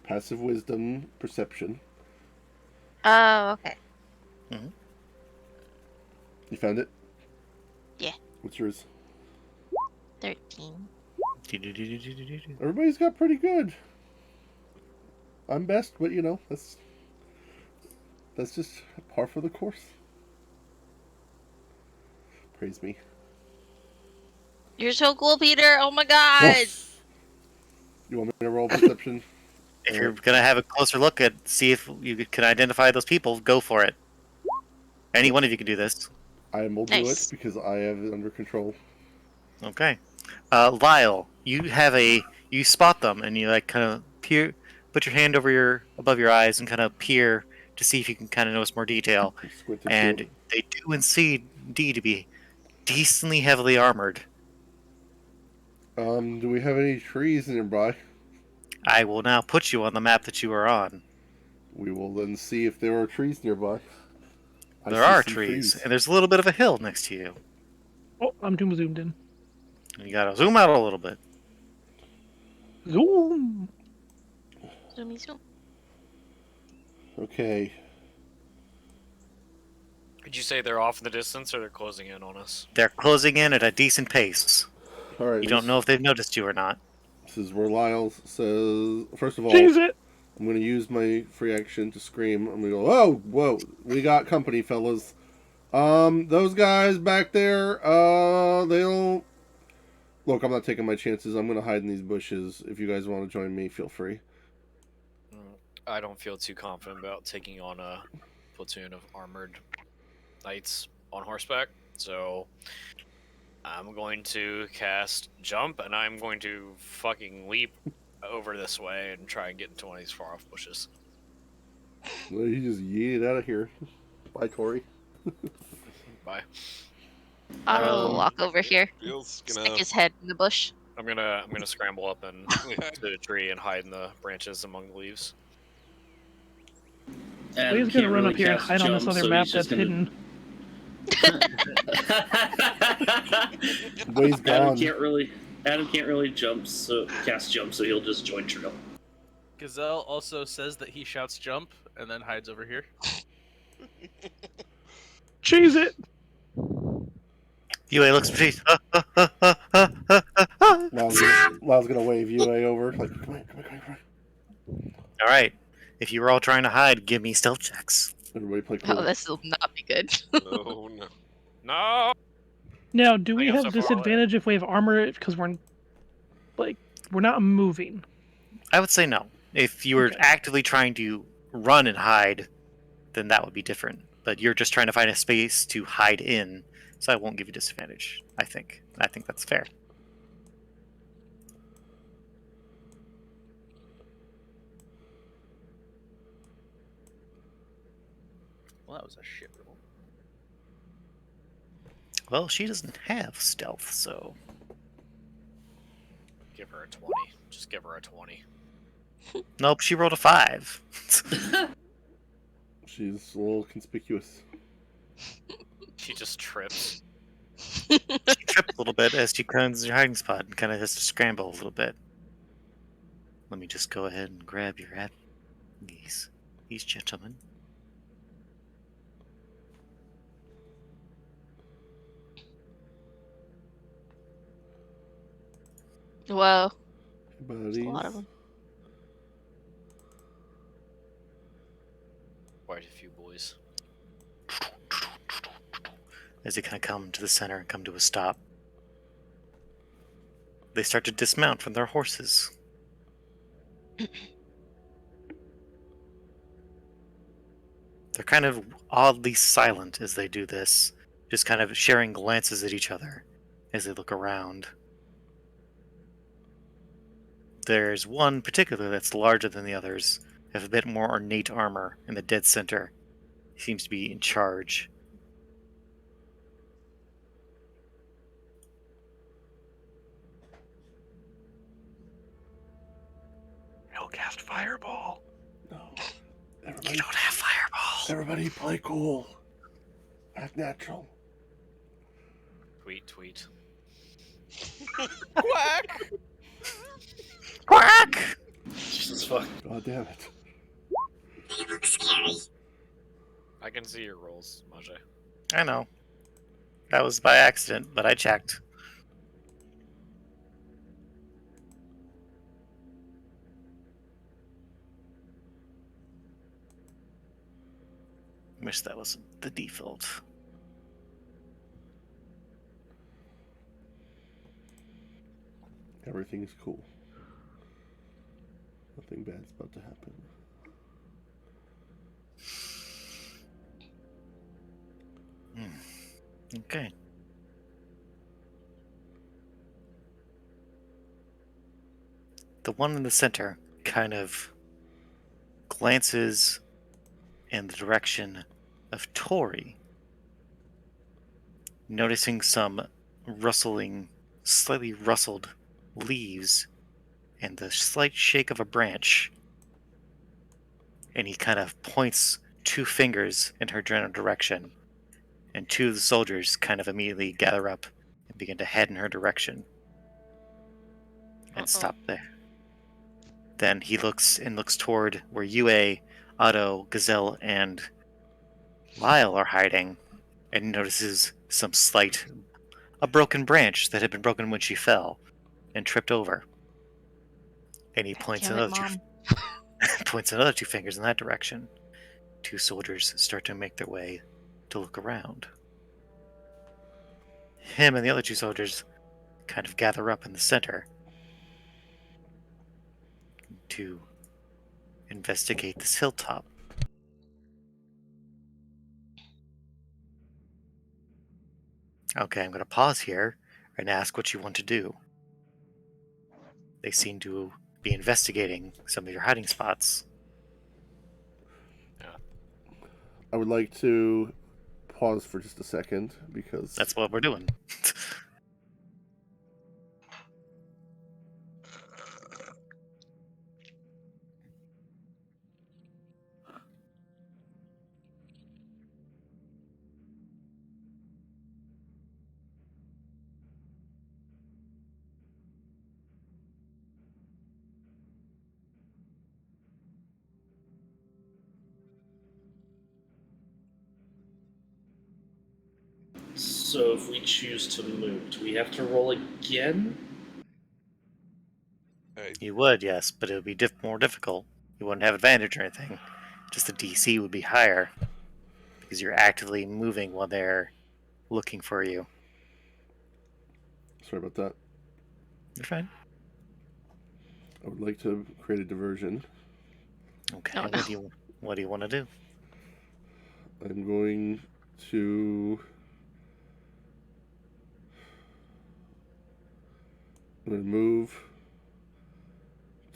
Passive wisdom perception. Oh, okay. You found it? Yeah. What's yours? 13. Everybody's got pretty good. I'm best, but you know, that's just par for the course. Praise me. You're so cool, Peter. Oh my god. You want me to roll perception? If you're gonna have a closer look at, see if you can identify those people, go for it. Any one of you can do this. I will do it Nice. because I have it under control. Okay. Lyle, you spot them and you like kind of peer, put your hand above your eyes and kind of peer to see if you can kind of notice more detail. Squint and And shoot. they do indeed to be decently heavily armored. Do we have any trees nearby? I will now put you on the map that you are on. We will then see if there are trees nearby. I There see are some trees, and there's a little bit of a hill next to you. Oh, I'm zoomed in. And you gotta zoom out a little bit. Zoom. Zoomy zoom. Okay. Did you say they're off in the distance or they're closing in on us? They're closing in at a decent pace. All right. You don't know if they've noticed you or not. This is where Lyle says, first of all, Cheese it. I'm going to use my free action to scream. I'm going to go, oh, whoa, we got company, fellas. Those guys back there, they don't... Look, I'm not taking my chances. I'm going to hide in these bushes. If you guys want to join me, feel free. I don't feel too confident about taking on a platoon of armored knights on horseback, so I'm going to cast jump and I'm going to fucking leap over this way and try and get into one of these far off bushes. Well, you just yeeted out of here. Bye, Tori. Bye. I'll walk over here. Feels Stick his head in the bush. I'm gonna scramble up and to the tree and hide in the branches among the leaves. He's gonna run up here and hide on this other map that's hidden. Way's gone. Adam can't really cast jump, so he'll just join trail. Gazelle also says that he shouts jump and then hides over here. Cheese it. UA looks pretty. Lyle's gonna wave UA over. Like, come on. All right. If you were all trying to hide, give me stealth checks. Everybody play cool. Oh, this will not be good. Oh no. No. Now, do we I am have so far away. disadvantage if we have armor because we're not moving? I would say no. If you were Okay. actively trying to run and hide, then that would be different. But you're just trying to find a space to hide in, so I won't give you disadvantage. I think that's fair. Well, that was a shit roll. Well, she doesn't have stealth, so Give her a 20. Just give her a 20. nope. She rolled a 5. She's a little conspicuous. She just trips. She tripped a little bit as she comes to your hiding spot and kind of has to scramble a little bit. Let me just go ahead and grab your these gentlemen. Whoa. Buddies. There's a lot of them. Quite a few boys. as they kind of come to the center and come to a stop. They start to dismount from their horses. They're kind of oddly silent as they do this, just kind of sharing glances at each other as they look around. There's one particular that's larger than the others, have a bit more ornate armor in the dead center. He seems to be in charge. He'll cast Fireball. No. You Everybody, don't have fireball. everybody play cool. Act natural. Tweet. Quack! Quack! Jesus fuck. God damn it. I can see your rolls, Majay. I know. That was by accident, but I checked. Wish that was the default. Everything's cool. Nothing bad's about to happen. Okay. The one in the center kind of glances in the direction of Tori, noticing some rustling, slightly rustled leaves and the slight shake of a branch. And he kind of points 2 fingers in her general direction, and 2 of the soldiers kind of immediately gather up and begin to head in her direction and stop there. Then he looks toward where Yue, Otto, Gazelle, and Lyle are hiding, and notices a broken branch that had been broken when she fell and tripped over. And he points Damn it, another Mom. points another 2 fingers in that direction. 2 soldiers start to make their way to look around. Him and the other 2 soldiers kind of gather up in the center to investigate this hilltop. Okay, I'm going to pause here and ask what you want to do. They seem to be investigating some of your hiding spots. I would like to pause for just a second because That's what we're doing. So if we choose to move, do we have to roll again? You would, yes, but it would be more difficult. You wouldn't have advantage or anything. Just the DC would be higher because you're actively moving while they're looking for you. sorry about that. You're fine. I would like to create a diversion. Okay. Oh, no. What do you want to do? I'm going to move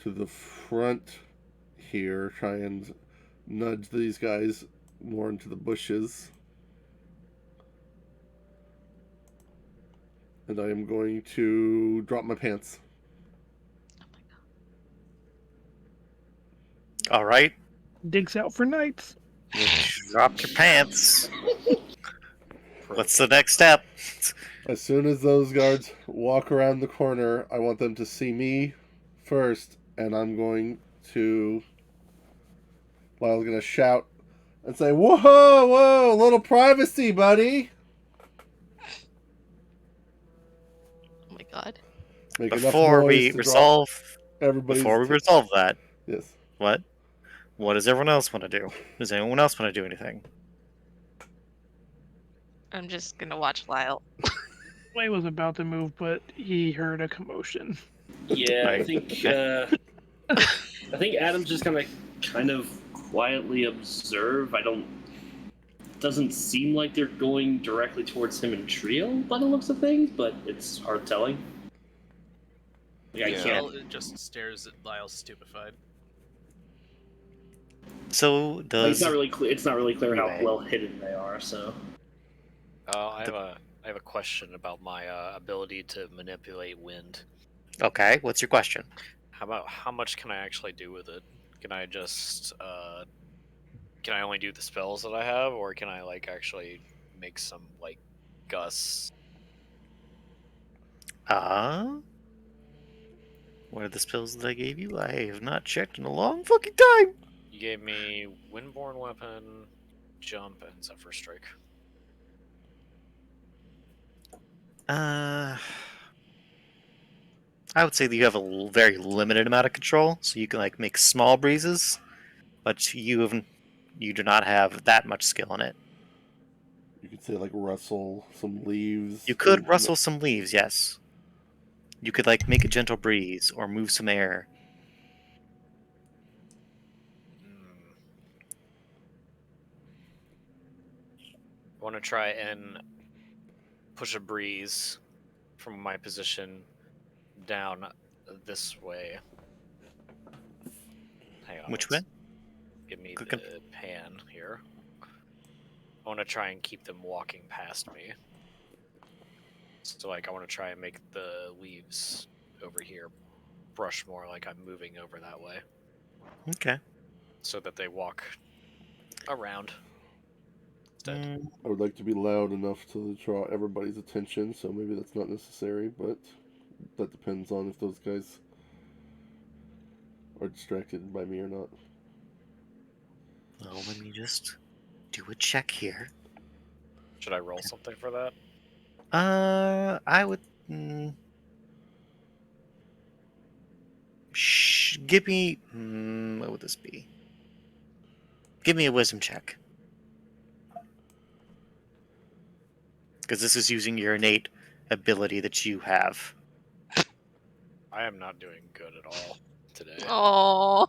to the front here, try and nudge these guys more into the bushes. And I am going to drop my pants. All right. Digs out for knights. You drop your pants. What's the next step? As soon as those guards walk around the corner, I want them to see me first, and I'm going to... Lyle's going to shout and say, "Whoa, whoa, a little privacy, buddy!" Oh my god. Make enough Before noise we to resolve, draw everybody's that, Yes. what does everyone else want to do? Does anyone else want to do anything? I'm just gonna watch Lyle. Clay was about to move, but he heard a commotion. Yeah, I Right. think Adam's just gonna kind of quietly observe. Doesn't seem like they're going directly towards him and Trio by the looks of things, but it's hard telling. Like, I Yeah. can't. Well, it just stares at Lyle stupefied. So Like, does it's not really clear. It's not really clear how Anyway. well hidden they are. So I have a question about my ability to manipulate wind. Okay, what's your question? How much can I actually do with it? Can I just can I only do the spells that I have, or can I like actually make some like gusts? What are the spells that I gave you? I have not checked in a long fucking time. You gave me Windborne Weapon, Jump, and Zephyr Strike. I would say that you have a very limited amount of control, so you can like make small breezes, but you do not have that much skill in it. You could say like rustle some leaves. You could rustle some leaves, yes. You could like make a gentle breeze or move some air. I want to try and push a breeze from my position down this way. Hang on. Which let's way? Give me Click the pan here. I want to try and keep them walking past me. So, like, I want to try and make the leaves over here brush more like I'm moving over that way. Okay. So that they walk around instead. I would like to be loud enough to draw everybody's attention, so maybe that's not necessary, but that depends on if those guys are distracted by me or not. Well, let me just do a check here. Should I roll something for that? I would. Give me. What would this be? Give me a wisdom check. Because this is using your innate ability that you have. I am not doing good at all today. Oh.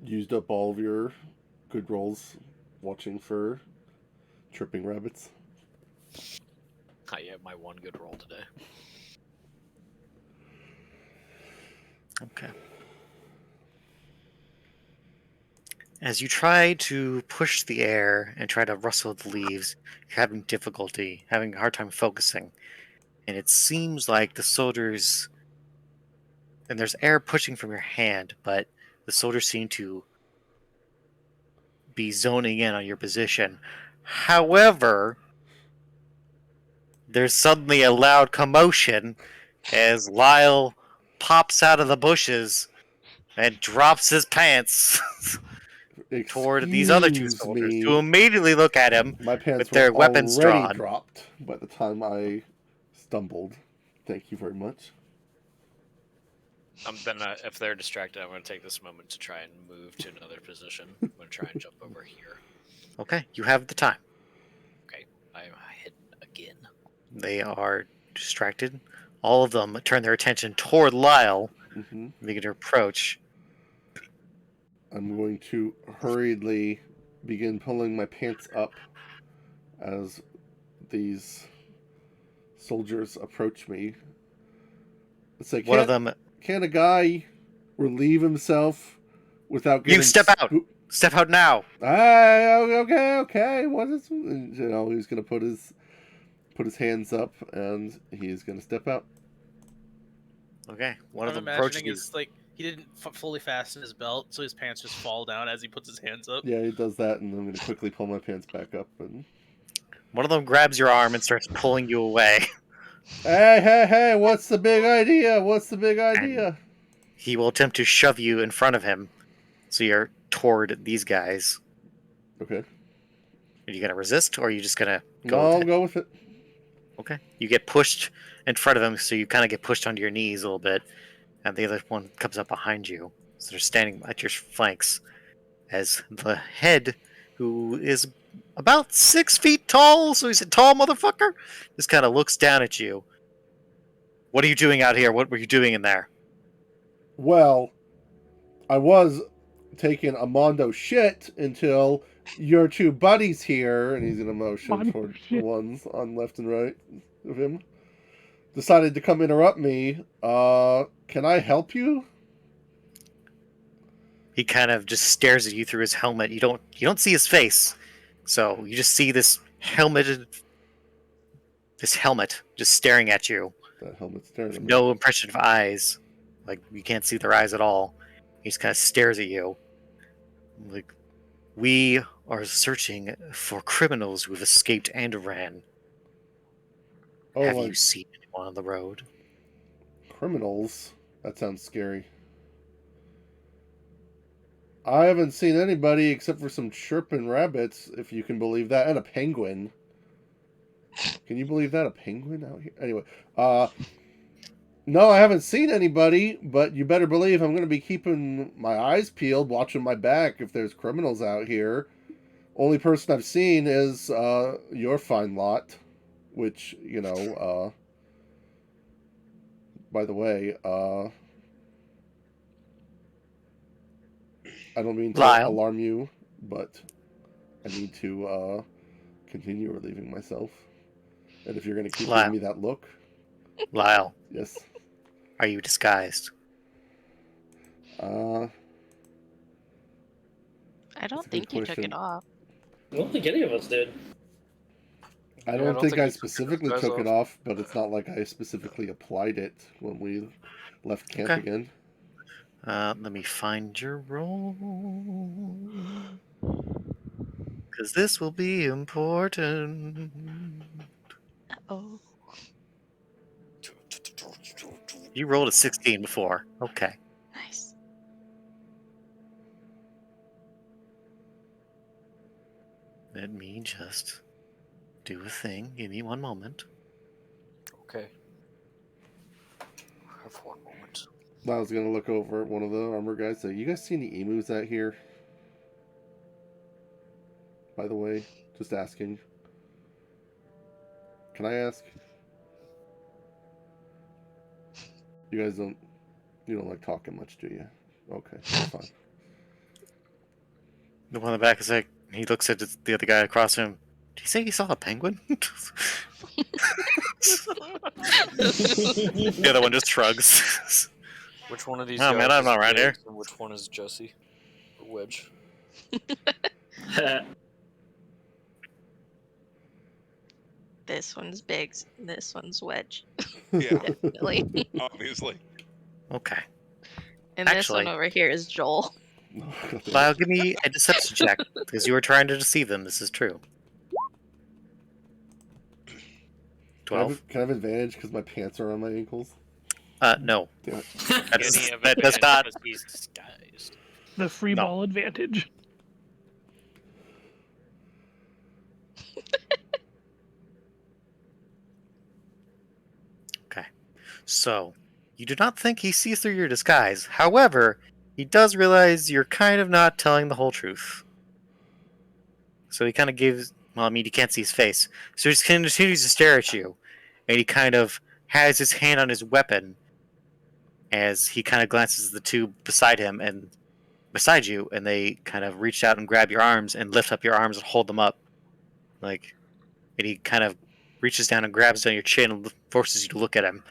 Used up all of your good rolls watching for tripping rabbits. I have my one good roll today. Okay. As you try to push the air and try to rustle the leaves, you're having difficulty, having a hard time focusing. And it seems like the soldiers. And there's air pushing from your hand, but the soldiers seem to be zoning in on your position. However, there's suddenly a loud commotion as Lyle pops out of the bushes and drops his pants toward these other two Excuse soldiers, me. who immediately look at him My pants with were their weapons already drawn. dropped by the time I stumbled. Thank you very much. Then if they're distracted, I'm going to take this moment to try and move to another position. I'm going to try and jump over here. Okay, you have the time. Okay, I'm hidden again. They are distracted. All of them turn their attention toward Lyle, begin to approach. I'm going to hurriedly begin pulling my pants up as these soldiers approach me. It's like, One of them. can a guy relieve himself without getting... You step out! Step out now! Okay. What is... You know, he's going to put his hands up, and he's going to step out. Okay, one of I'm them approaches imagining you. it's like he didn't fully fasten his belt, so his pants just fall down as he puts his hands up. Yeah, he does that, and I'm going to quickly pull my pants back up. And One of them grabs your arm and starts pulling you away. Hey, what's the big idea? And he will attempt to shove you in front of him, so you're toward these guys. Okay. Are you going to resist, or are you just going to go No, with I'll it? go with it. Okay. You get pushed in front of him, so you kind of get pushed onto your knees a little bit, and the other one comes up behind you. So they're standing at your flanks as the head, who is about 6 feet tall, so he's a tall motherfucker, just kind of looks down at you. What are you doing out here? What were you doing in there? Well, I was taking a Mondo shit until your two buddies here, and he's in a motion Mondo toward the shit. ones on left and right of him, decided to come interrupt me. Can I help you? He kind of just stares at you through his helmet. You don't see his face, so you just see this helmet just staring at you. That helmet's staring at me. No impression of eyes. Like, you can't see their eyes at all. He just kind of stares at you. Like, we are searching for criminals who have escaped Anderan. Oh, Have like you seen anyone on the road? criminals? That sounds scary. I haven't seen anybody except for some chirping rabbits, if you can believe that, and a penguin. Can you believe that? A penguin out here? Anyway, no, I haven't seen anybody, but you better believe I'm going to be keeping my eyes peeled, watching my back if there's criminals out here. Only person I've seen is your fine lot, which, by the way, I don't mean to Lyle. alarm you, but I need to continue relieving myself. And if you're going to keep Lyle. giving me that look, Lyle, yes. are you disguised? I That's don't a good think you took question. it off. I don't think any of us did. I don't think I you took specifically your took it disguise off, but it's not like I specifically applied it when we left camp Okay. again. Let me find your roll. Because this will be important. Oh, You rolled a 16 before. Okay. nice. Let me just do a thing. Give me one moment. Okay. Have one moment. I was going to look over at one of the armor guys. So, you guys see any emus out here? By the way, just asking. Can I ask? You guys don't like talking much, do you? Okay, that's fine. The one in the back is like, he looks at the other guy across from him. Did he say he saw a penguin? The other one just shrugs. Which one of these Oh, guys man, I'm is not right here. Biggs and which one is Jesse? Or Wedge? This one's Biggs. This one's Wedge. Yeah, Definitely. obviously. Okay. And this Actually- one over here is Joel. Lyle, give me a deception check. Because you were trying to deceive them. This is true. 12? Can I have advantage because my pants are on my ankles? No. Damn it. That does not. He's disguised. The free No. ball advantage. Okay. So, you do not think he sees through your disguise. However, he does realize you're kind of not telling the whole truth. So he kind of gives... Well, I mean, you can't see his face. So he just continues to stare at you. And he kind of has his hand on his weapon as he kind of glances at the two beside him and beside you, and they kind of reach out and grab your arms and lift up your arms and hold them up. Like, and he kind of reaches down and grabs down your chin and forces you to look at him.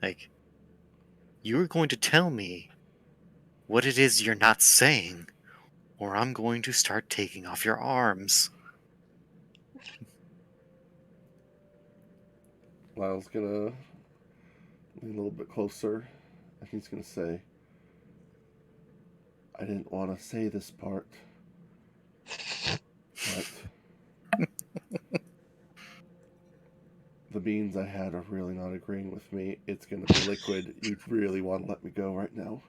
Like, you're going to tell me what it is you're not saying, or I'm going to start taking off your arms. Lyle's gonna lean a little bit closer, and he's gonna say, I didn't want to say this part, but the beans I had are really not agreeing with me. It's gonna be liquid. You really want to let me go right now?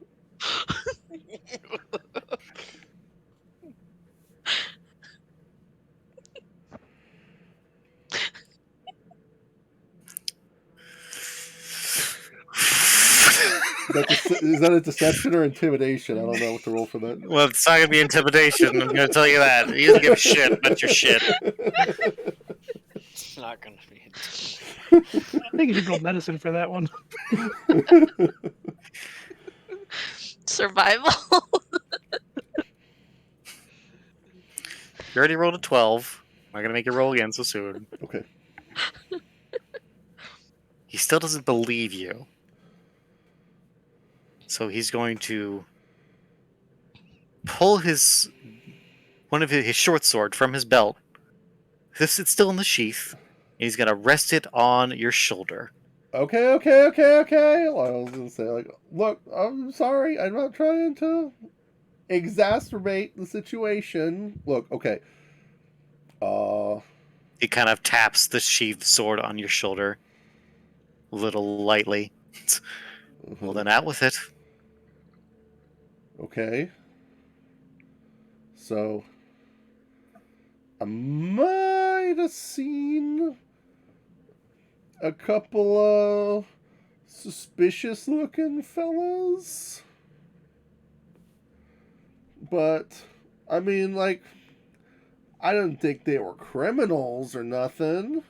Is that a deception or intimidation? I don't know what to roll for that. Well, it's not gonna be intimidation. I'm gonna tell you that. He doesn't give a shit about your shit. It's not gonna be intimidating. I think you should roll medicine for that one. Survival. You already rolled a 12. I'm not gonna make you roll again so soon. Okay. He still doesn't believe you. So he's going to pull one of his short sword from his belt. This is still in the sheath. And he's gonna rest it on your shoulder. Okay. Well, I was gonna say, like, look, I'm sorry. I'm not trying to exacerbate the situation. Look, okay. He kind of taps the sheathed sword on your shoulder a little lightly. Well, then out with it. Okay. So, I might have seen a couple of suspicious looking fellas. But, I mean, like, I didn't think they were criminals or nothing.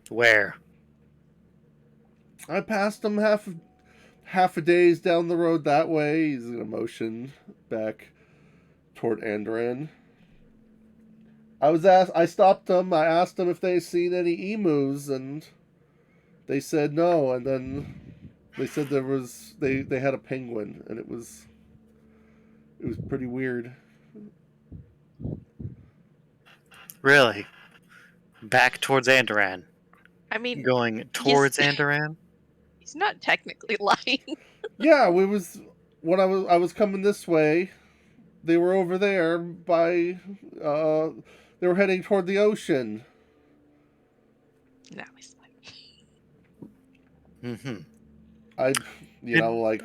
Where? I passed them half a days down the road that way. He's gonna motion back toward Andran. I stopped them. I asked them if they seen any emus, and they said no. And then they said they had a penguin, and it was pretty weird. Really? Back towards Andoran. I mean, Going towards Andoran? he's not technically lying. Yeah, when I was coming this way. They were over there by. They were heading toward the ocean. No, he's lying. Mm-hmm.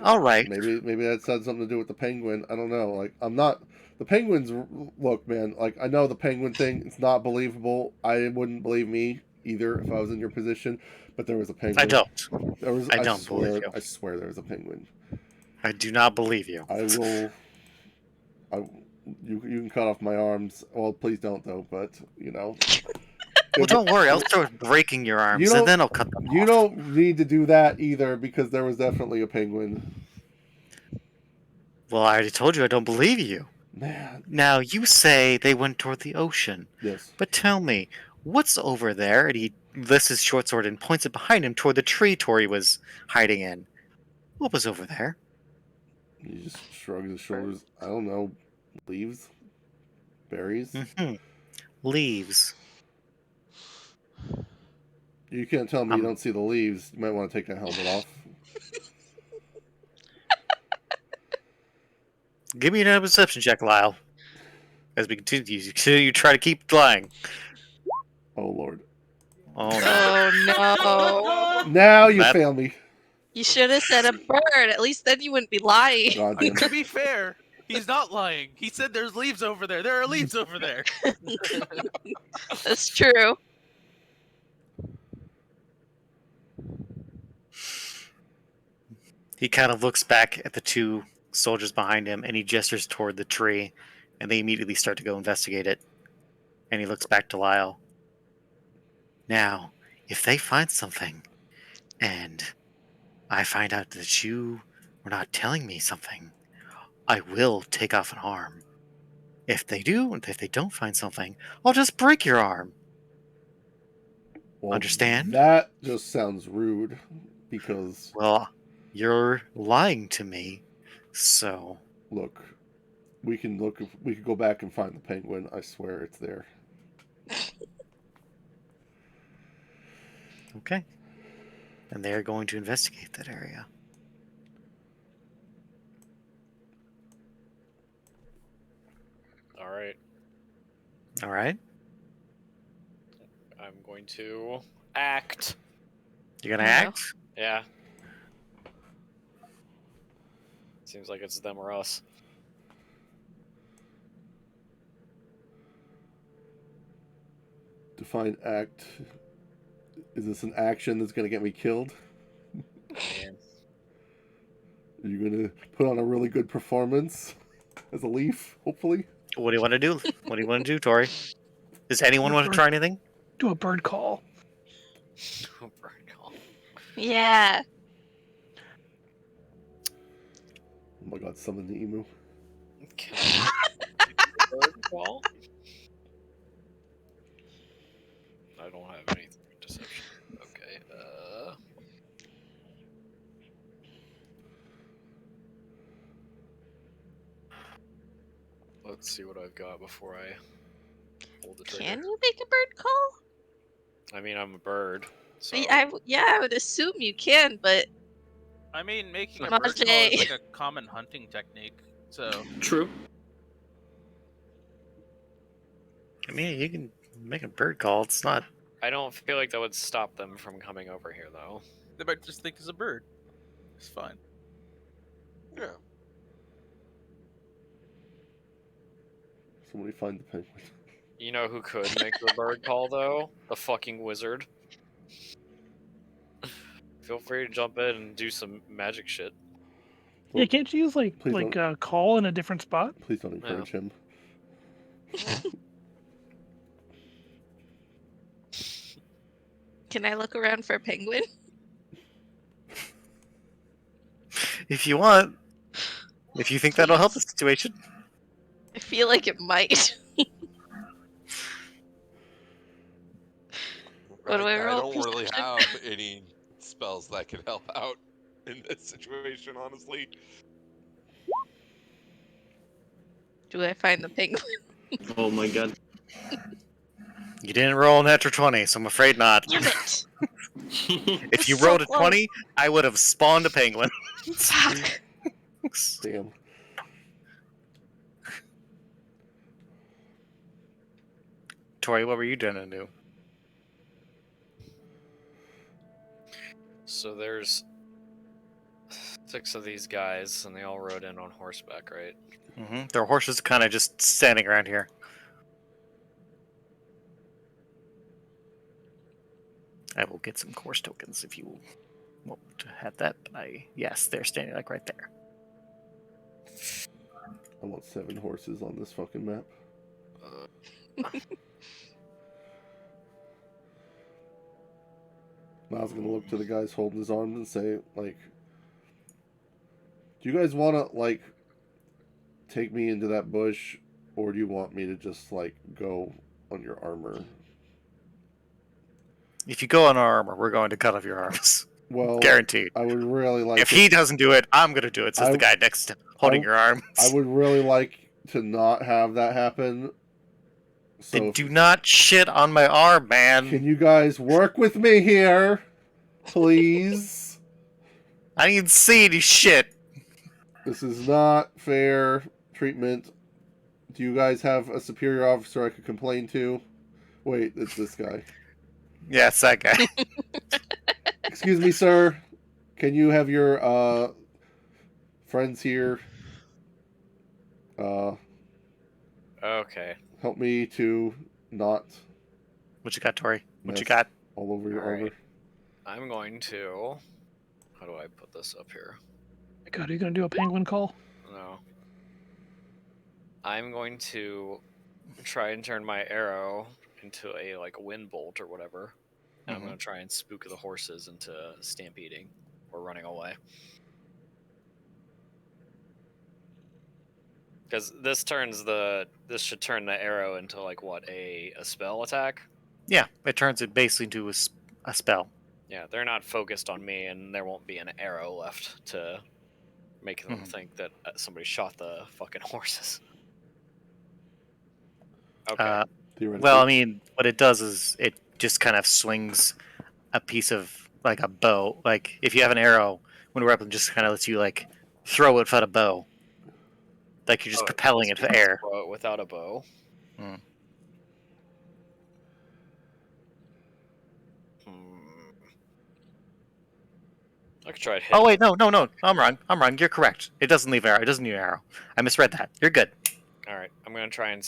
All right. Maybe that had something to do with the penguin. I don't know. Like, I'm not. The penguins. Look, man. Like, I know the penguin thing. It's not believable. I wouldn't believe me either if I was in your position. But there was a penguin. I don't. I don't swear, believe you. I swear there was a penguin. I do not believe you. I will. You can cut off my arms. Well, please don't though. But Well, don't worry. I'll start breaking your arms, and then I'll cut them You off. don't need to do that either, because there was definitely a penguin. Well, I already told you I don't believe you. Man. Now, you say they went toward the ocean. Yes. But tell me, what's over there? And he lifts his short sword and points it behind him toward the tree Tori was hiding in. What was over there? He just shrugs his shoulders. I don't know. Leaves? Berries? Mm-hmm. Leaves. You can't tell me you don't see the leaves. You might want to take that helmet off. Give me another perception check, Lyle. As we continue to try to keep lying. Oh, Lord. Oh, no. Oh no! Now you fail me. You should have said a bird. At least then you wouldn't be lying. God damn To it. be fair, he's not lying. He said there's leaves over there. There are leaves over there. That's true. He kind of looks back at the two soldiers behind him, and he gestures toward the tree, and they immediately start to go investigate it. And he looks back to Lyle. Now, if they find something, and I find out that you were not telling me something, I will take off an arm. If they do, and if they don't find something, I'll just break your arm. Well, Understand? That just sounds rude, because... Well, you're lying to me, so... Look, we can go back and find the penguin. I swear it's there. Okay. And they're going to investigate that area. Alright. Alright? I'm going to act. You're gonna No. act? Yeah. Seems like it's them or us. Define act. Is this an action that's going to get me killed? Man. Are you gonna put on a really good performance as a leaf, hopefully? What do you want to do? What do you want to do, Tori? Does anyone want to try anything? Do a bird call. Bird call. Yeah. Oh my god, summon the emu. Can I do the bird call? I don't have anything in deception. Okay. Let's see what I've got before I pull the trigger. Can you make a bird call? I mean, I'm a bird, so I would assume you can, but I mean, making a Mage. bird call is like a common hunting technique. So True. I mean, you can make a bird call. It's not. I don't feel like that would stop them from coming over here, though. they might just think it's a bird. It's fine. Yeah. Somebody find the penguin. You know who could make the bird call, though? The fucking wizard. Feel free to jump in and do some magic shit. Yeah, can't you use like Please a call in a different spot? Please don't encourage him. Can I look around for a penguin? If you want. If you think that'll help the situation. I feel like it might. What do I roll? don't really Perception? have any spells that can help out in this situation, honestly. Do I find the penguin? Oh my god. You didn't roll a natural 20, so I'm afraid not. Damn it! If you So rolled a close. 20, I would have spawned a penguin. Fuck. Damn. Tori, what were you gonna do? So there's 6 of these guys, and they all rode in on horseback, right? Mm-hmm. Their horses kind of just standing around here. I will get some course tokens if you want to have that. But yes, they're standing like right there. I want 7 horses on this fucking map. Miles gonna look to the guys holding his arms and say, like, do you guys want to, like, take me into that bush, or do you want me to just, like, go on your armor? If you go on our armor, we're going to cut off your arms. Well, Guaranteed. I would really like If he doesn't do it, I'm going to do it, says I- the guy next to holding your arms. I would really like to not have that happen. So Then do not shit on my arm, man. can you guys work with me here, please? I didn't see any shit. This is not fair treatment. Do you guys have a superior officer I could complain to? Wait, it's this guy. Yeah, it's that guy. Excuse me, sir. Can you have your friends here Okay. help me to not What you got, Tori? What you mess got? all over your Alright. armor? I'm going to... How do I put this up here? God, are you gonna do a penguin call? No. I'm going to try and turn my arrow into a, like, wind bolt or whatever. And I'm going to try and spook the horses into stampeding or running away. Because this should turn the arrow into, like, what, a spell attack? Yeah, it turns it basically into a spell. Yeah, they're not focused on me, and there won't be an arrow left to make them think that somebody shot the fucking horses. Okay. Well, I mean, what it does is it just kind of swings a piece of, like, a bow. Like, if you have an arrow, when we're up, it just kind of lets you, like, throw it without a bow. Like you're just propelling it to the air. Without a bow. Mm. I could try it. Oh wait, no, I'm wrong. You're correct. It doesn't leave arrow. It doesn't need an arrow. I misread that. You're good. All right, I'm gonna try and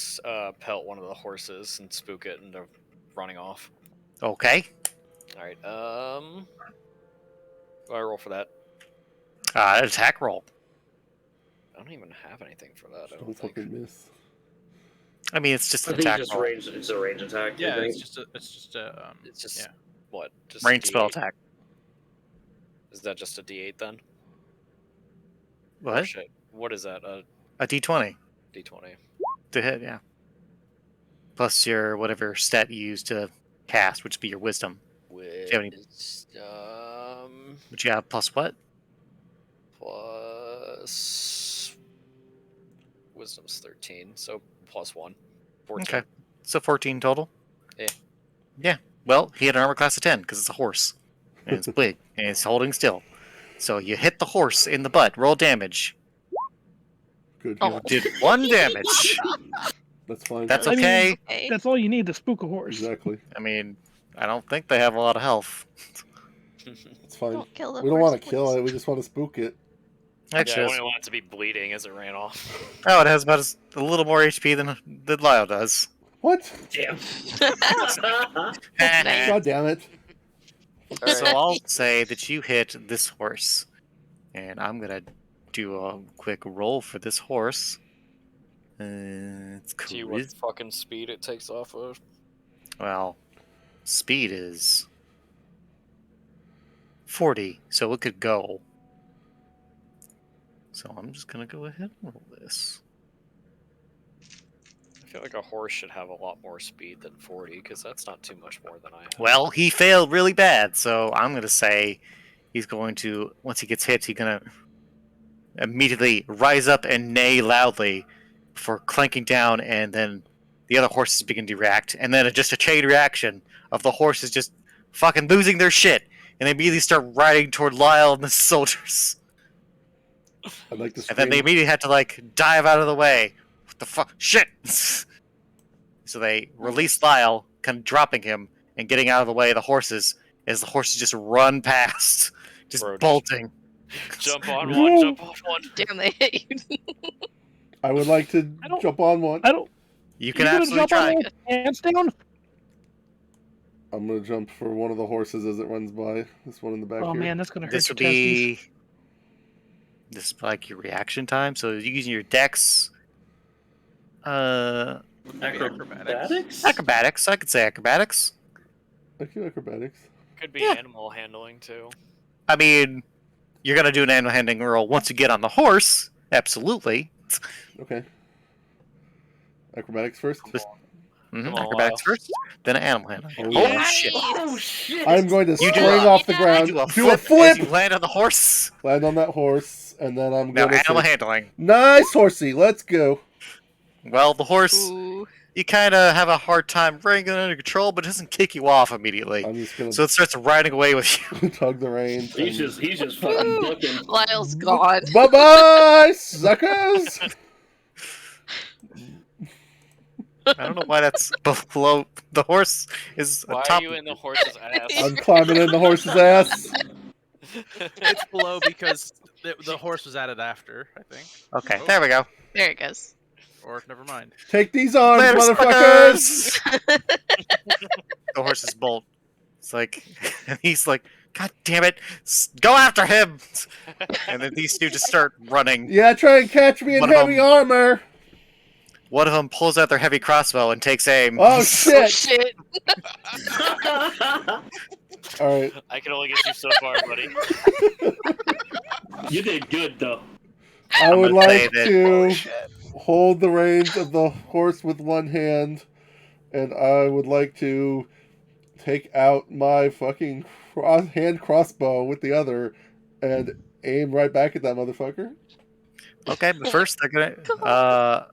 pelt one of the horses and spook it into running off. Okay. All right. Do I roll for that? Attack roll. I don't even have anything for that. I Don't don't think. fucking miss. I mean, it's just I an think attack it's just roll. range. It's a range attack. I Yeah, think. it's just a It's just yeah. what? Just Range a spell D8? attack. Is that just a D8 then? Oh, What? shit. What is that? A A D20 D20. to hit, yeah. Plus your whatever stat you use to cast, which would be your wisdom. With you have any- Which you have plus what? plus wisdom's 13, so plus 1. 14. Okay. So 14 total? Yeah. Yeah. Well, he had an armor class of 10 because it's a horse. And it's big. And it's holding still. So you hit the horse in the butt. Roll damage. Good. Oh. You did 1 damage. That's fine. That's I mean, okay. Okay. That's all you need to spook a horse. Exactly. I mean, I don't think they have a lot of health. It's fine. Don't kill the We don't horse, want to kill please. it. We just want to spook it. Yeah, Actually, I it's- only want it to be bleeding as it ran off. oh, it has about a little more HP than Lyle does. What? Damn. Nice. God damn it. So I'll say that you hit this horse. And I'm going to do a quick roll for this horse. It's See what charisma. fucking speed it takes off of. Well, speed is 40, so it could go. So I'm just going to go ahead and roll this. I feel like a horse should have a lot more speed than 40, because that's not too much more than I have. Well, he failed really bad, so I'm going to say he's going to, once he gets hit, he's going to immediately rise up and neigh loudly before clanking down, and then the other horses begin to react. And then just a chain reaction of the horses just fucking losing their shit, and they immediately start riding toward Lyle and the soldiers. I'd like to And then they scream. immediately had to, like, dive out of the way. What the fuck? Shit! So they release Lyle, kind of dropping him and getting out of the way of the horses as the horses just run past, just Bro, bolting. Jump on No. one, jump on one. Damn, they hit you. I would like to I don't- jump on one. I don't. You You can gonna absolutely jump on try. all hands down? I'm gonna jump for one of the horses as it runs by. This one in the back Oh here. man, that's gonna hurt This your would be. This is like your reaction time. So you're using your dex. Acrobatics? Acrobatics. I could say acrobatics. Thank you, acrobatics. Could be Yeah. animal handling too. I mean, you're gonna do an animal handling roll once you get on the horse. Absolutely. Okay. Acrobatics first. Mm-hmm. Come on, Acrobatics Lyle. first, then animal handling. Oh, Holy yeah. shit! Oh shit! I'm going to You do spring a- off the Yeah. ground, Do a do a flip as you flip, land on the horse. land on that horse, and then I'm Now gonna animal say, handling. nice horsey, let's go. Well, the horse, Ooh. you kind of have a hard time bringing it under control, but it doesn't kick you off immediately. I'm just gonna So it starts riding away with you. tug the reins. He's just fucking booking. Lyle's gone. Bye bye, suckers. I don't know why that's below. The horse is Why atop. are you in the horse's ass? I'm climbing in the horse's ass. It's below because the horse was added after, I think. Okay, there we go. There it goes. Or never mind. Take these arms, Later, motherfuckers. suckers! The horse's bolt. It's like, he's like, God damn it, go after him! And then these two just start running. Yeah, try and catch me in One of heavy them- armor. One of them pulls out their heavy crossbow and takes aim. Oh Oh shit! shit. All right, I can only get you so far, buddy. You did good though. I I'm would gonna say like that- to hold the reins of the horse with one hand, and I would like to take out my fucking hand crossbow with the other and aim right back at that motherfucker. Okay, but first they're gonna.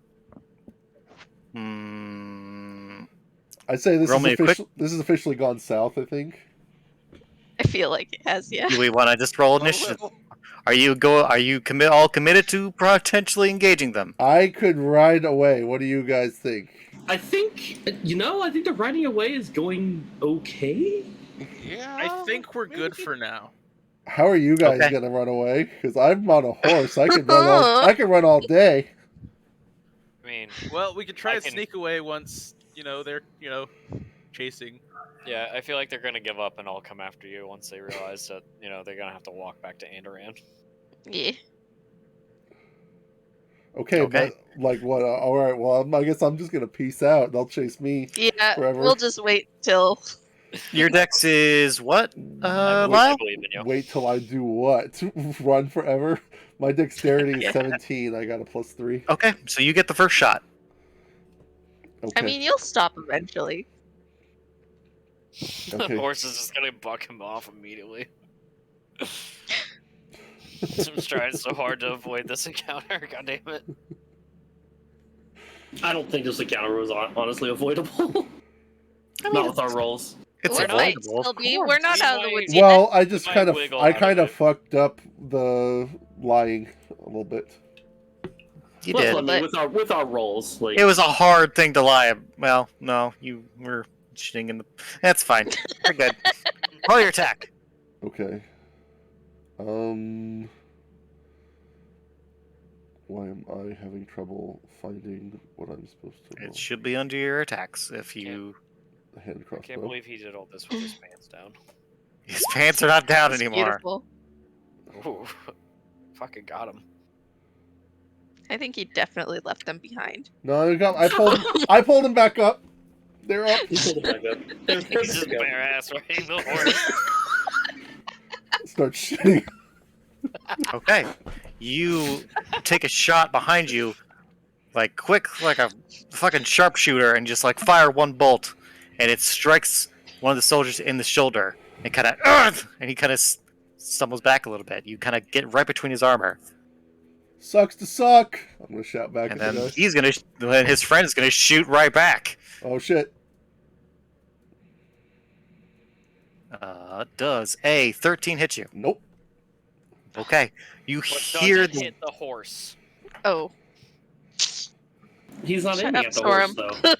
I'd say this Roll is me a quick- this is officially gone south. I think. I feel like it has, yeah. Do we want to just roll initiative? Are you all committed to potentially engaging them? I could ride away. What do you guys think? I think I think the riding away is going okay. Yeah. I think we're good for now. How are you guys Okay. gonna run away? Because I'm on a horse. I can run all. I can run all day. I mean, Well, we could try I to can- sneak away once they're chasing. Yeah, I feel like they're gonna give up and all come after you once they realize that they're gonna have to walk back to Andoran. Yeah. Okay, Okay. but like what? All right. Well, I guess I'm just gonna peace out. They'll chase me Yeah, forever. we'll just wait till. Your dex is what, I Lyle? believe in you. Wait till I do what? Run forever? My dexterity is Yeah. 17. I got a +3. Okay, so you get the first shot. Okay. I mean, you'll stop eventually. The Okay. horse is just gonna buck him off immediately. I'm trying so hard to avoid this encounter. God damn it! I don't think this encounter was honestly avoidable. I mean, Not with our rolls. It's We might avoidable. still of be. course. We're not We out of the might- woods yet. Well, I just might kind of, wiggle I out of kind of it. fucked up the lying a little bit. You Well, did. I mean, with our rolls, like It was a hard thing to lie. Well, no, you were shitting in the. That's fine. You're good. Roll your attack. Okay. Why am I having trouble finding what I'm supposed to roll? It should be under your attacks if you. The hand I crossbow. can't believe he did all this with his pants down. His pants are not down It's anymore. beautiful. Ooh, fucking got him. I think he definitely left them behind. No, I pulled him back up. They're up. he pulled it back up. They're He's just back up. bare ass riding the horse. Start shitting. Okay. You take a shot behind you, like quick, like a fucking sharpshooter, and just like fire one bolt, and it strikes one of the soldiers in the shoulder, and kind of, and he kind of stumbles back a little bit. You kind of get right between his armor, Sucks to suck. I'm gonna shout back and at the then guy. then his friend is gonna shoot right back. Oh shit. Does a 13 hit you? Nope. Okay. You But hear doesn't the hit the horse. Oh, He's not Shut aiming up, at the horse, Sorum. though.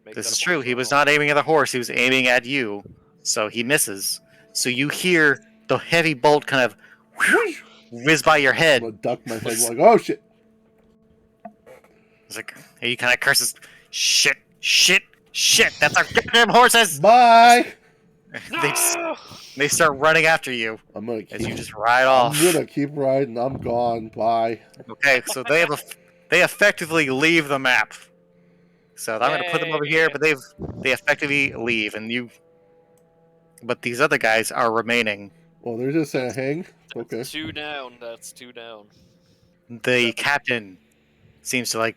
Make This that is a true. horse He was roll. not aiming at the horse. He was aiming at you. So he misses. So you hear the heavy bolt kind of whiz by your I'm head. gonna duck my head like, oh shit. It's like, and he kind of curses, shit, shit, shit. That's our goddamn horses. Bye. They start running after you I'm gonna as you keep. just ride off. I'm gonna keep riding. I'm gone. Bye. Okay, so they effectively leave the map. So I'm gonna put them over here, but they effectively leave, and you. But these other guys are remaining. Well, they're just saying hang. Okay. That's 2 down. That's 2 down. The captain seems to like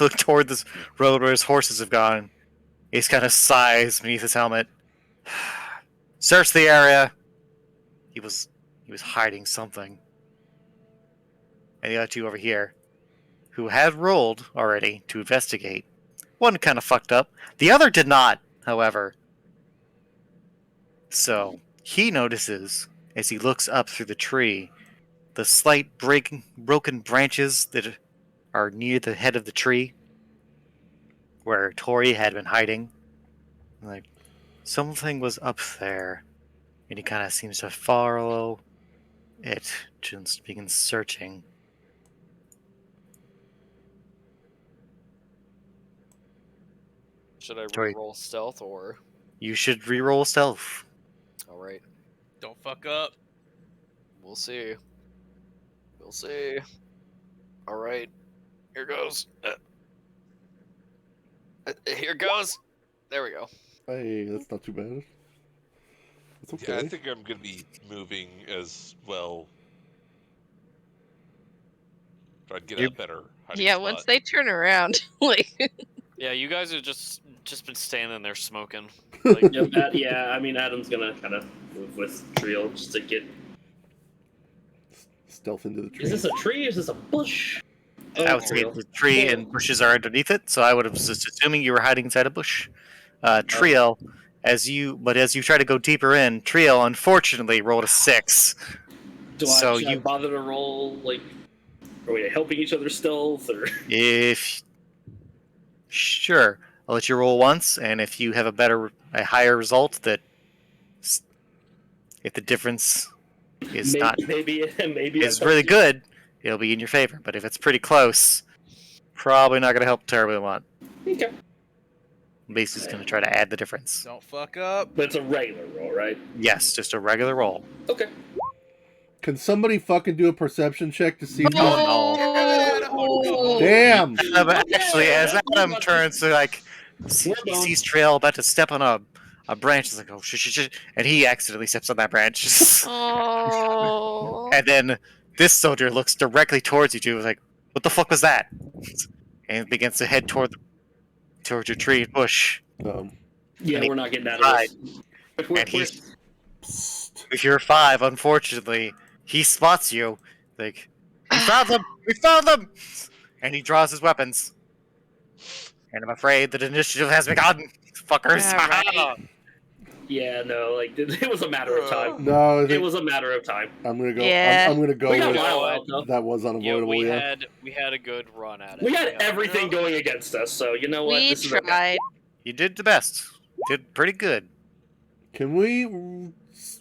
look toward this road where his horses have gone. He's kind of sighs beneath his helmet. Search the area. He was hiding something. And the other two over here, who had rolled already to investigate, one kind of fucked up. The other did not, however. So he notices as he looks up through the tree, the slight broken branches that are near the head of the tree, where Tori had been hiding. Like, something was up there, and he kind of seems to follow it, just begins searching. Should I Sorry. roll stealth or? You should reroll stealth. All right, Don't fuck up. we'll see. We'll see. All right, here goes. Here goes. There we go. Hey, that's not too bad. It's okay. Yeah, I think I'm gonna be moving as well. Try to get a better hiding yeah. spot. Once they turn around, like Yeah, you guys have just been standing there smoking. Yeah, I mean, Adam's gonna kind of move with Trio just to get. Stealth into the tree. Is this a tree? Is this a bush? I would say the tree and bushes are underneath it, so I would have just assuming you were hiding inside a bush. Trio, as you try to go deeper in, Trio unfortunately rolled a 6. Do So should I you- bother to roll, like, are we helping each other stealth, or? If sure, I'll let you roll once, and if you have a higher result, if the difference is maybe is really good, it'll be in your favor. But if it's pretty close, probably not going to help terribly a lot. Okay. Basically, it's going to try to add the difference. Don't fuck up. But it's a regular roll, right? Yes, just a regular roll. Okay. Can somebody fucking do a perception check to see? Oh, Damn! Actually, as Adam turns to he sees Trail about to step on a branch, he's like, oh shit, and he accidentally steps on that branch. Oh. And then this soldier looks directly towards you two, like, what the fuck was that? And begins to head towards your tree bush. Yeah, we're not getting out of this. And if you're 5, unfortunately, he spots you. Like, we found them! We found them! And he draws his weapons. And I'm afraid that initiative has begun, fuckers. Alright. Yeah, no, like it was a matter of time. No, It was a matter of time. I'm gonna go. Yeah. I'm gonna go We got with Lyle out, though. that was unavoidable. we Yeah. had a good run at it. We had Yeah. everything going against us, so you know what? We This is okay. tried. You did the best. Did pretty good. Can we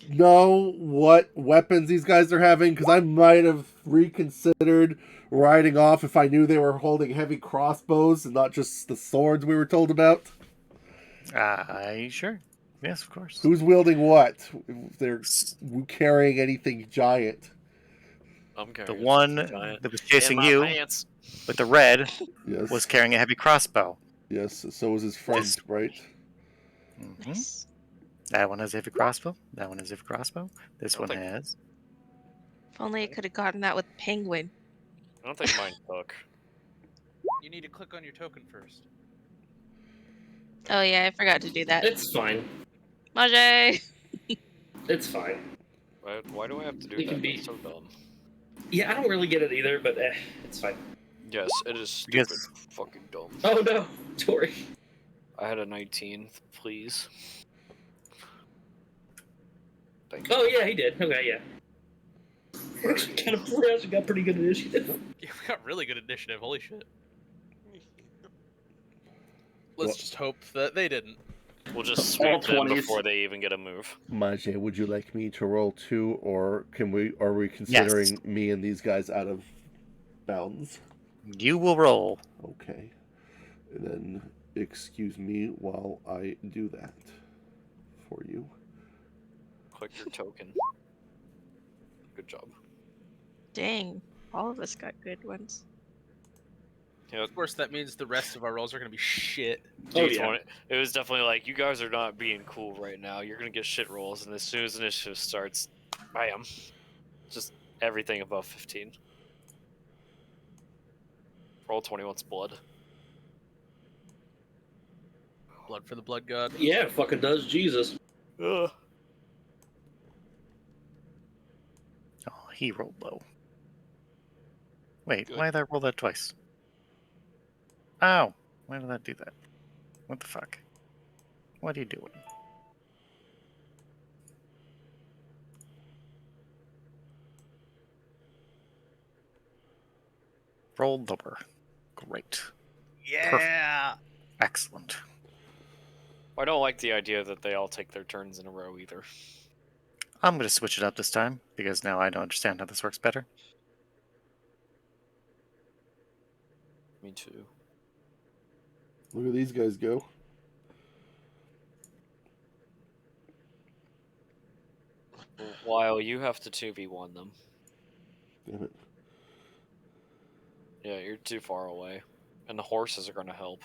know what weapons these guys are having? Because I might have reconsidered riding off if I knew they were holding heavy crossbows and not just the swords we were told about. Sure. Yes, of course. Who's wielding what? If they're carrying anything giant. I'm The carrying one giant that was in chasing my you pants. with the red Yes. was carrying a heavy crossbow. Yes. So was his friend, Yes. right? Mhm. Nice. That one has a heavy crossbow. That one has a heavy crossbow. This I'll one take- has. If only I could have gotten that with Penguin. I don't think mine took. You need to click on your token first. Oh yeah, I forgot to do that. It's fine. Majay! It's fine. Why do I have to do It that? can be- That's so dumb. Yeah, I don't really get it either, but it's fine. Yes, it is stupid. Because- Fucking dumb. Oh no, Tori. I had a 19, please. Thank you. Oh yeah, he did. Okay, yeah. We actually got pretty good initiative. Yeah, we got really good initiative. Holy shit. Let's Well- just hope that they didn't. We'll just All sweep them 20s. before they even get a move. Majay, would you like me to roll 2, or are we considering me and these guys out of bounds? You will roll. Okay. And then excuse me while I do that for you. Click your token. Good job. Dang. All of us got good ones. Yeah, Of course, that means the rest of our rolls are gonna be shit. Oh, geez, yeah. It was definitely like, you guys are not being cool right now. You're gonna get shit rolls, and as soon as initiative starts, bam. Just everything above 15. Roll 21's blood. Blood for the blood god. Yeah, it fucking does. Jesus. Ugh. Oh, he rolled low. Wait, Good. why did I roll that twice? Ow! Why did that do that? What the fuck? What are you doing? Roll lower. Great. Yeah. Excellent. I don't like the idea that they all take their turns in a row either. I'm going to switch it up this time, because now I don't understand how this works better. Me too. Look at these guys go. While you have to 2v1 them. Damn it. Yeah, you're too far away. And the horses are gonna help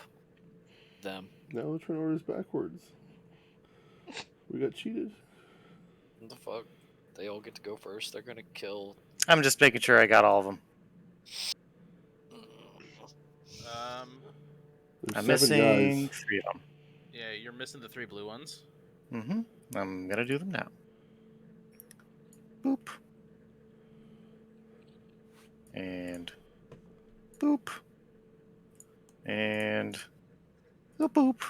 them. Now let's turn orders backwards. We got cheated. What the fuck? They all get to go first. They're gonna kill. I'm just making sure I got all of them. There's I'm 7 missing guys. 3 of them. Yeah, you're missing the 3 blue ones. Mm-hmm. I'm going to do them now. Boop. And boop. And boop boop.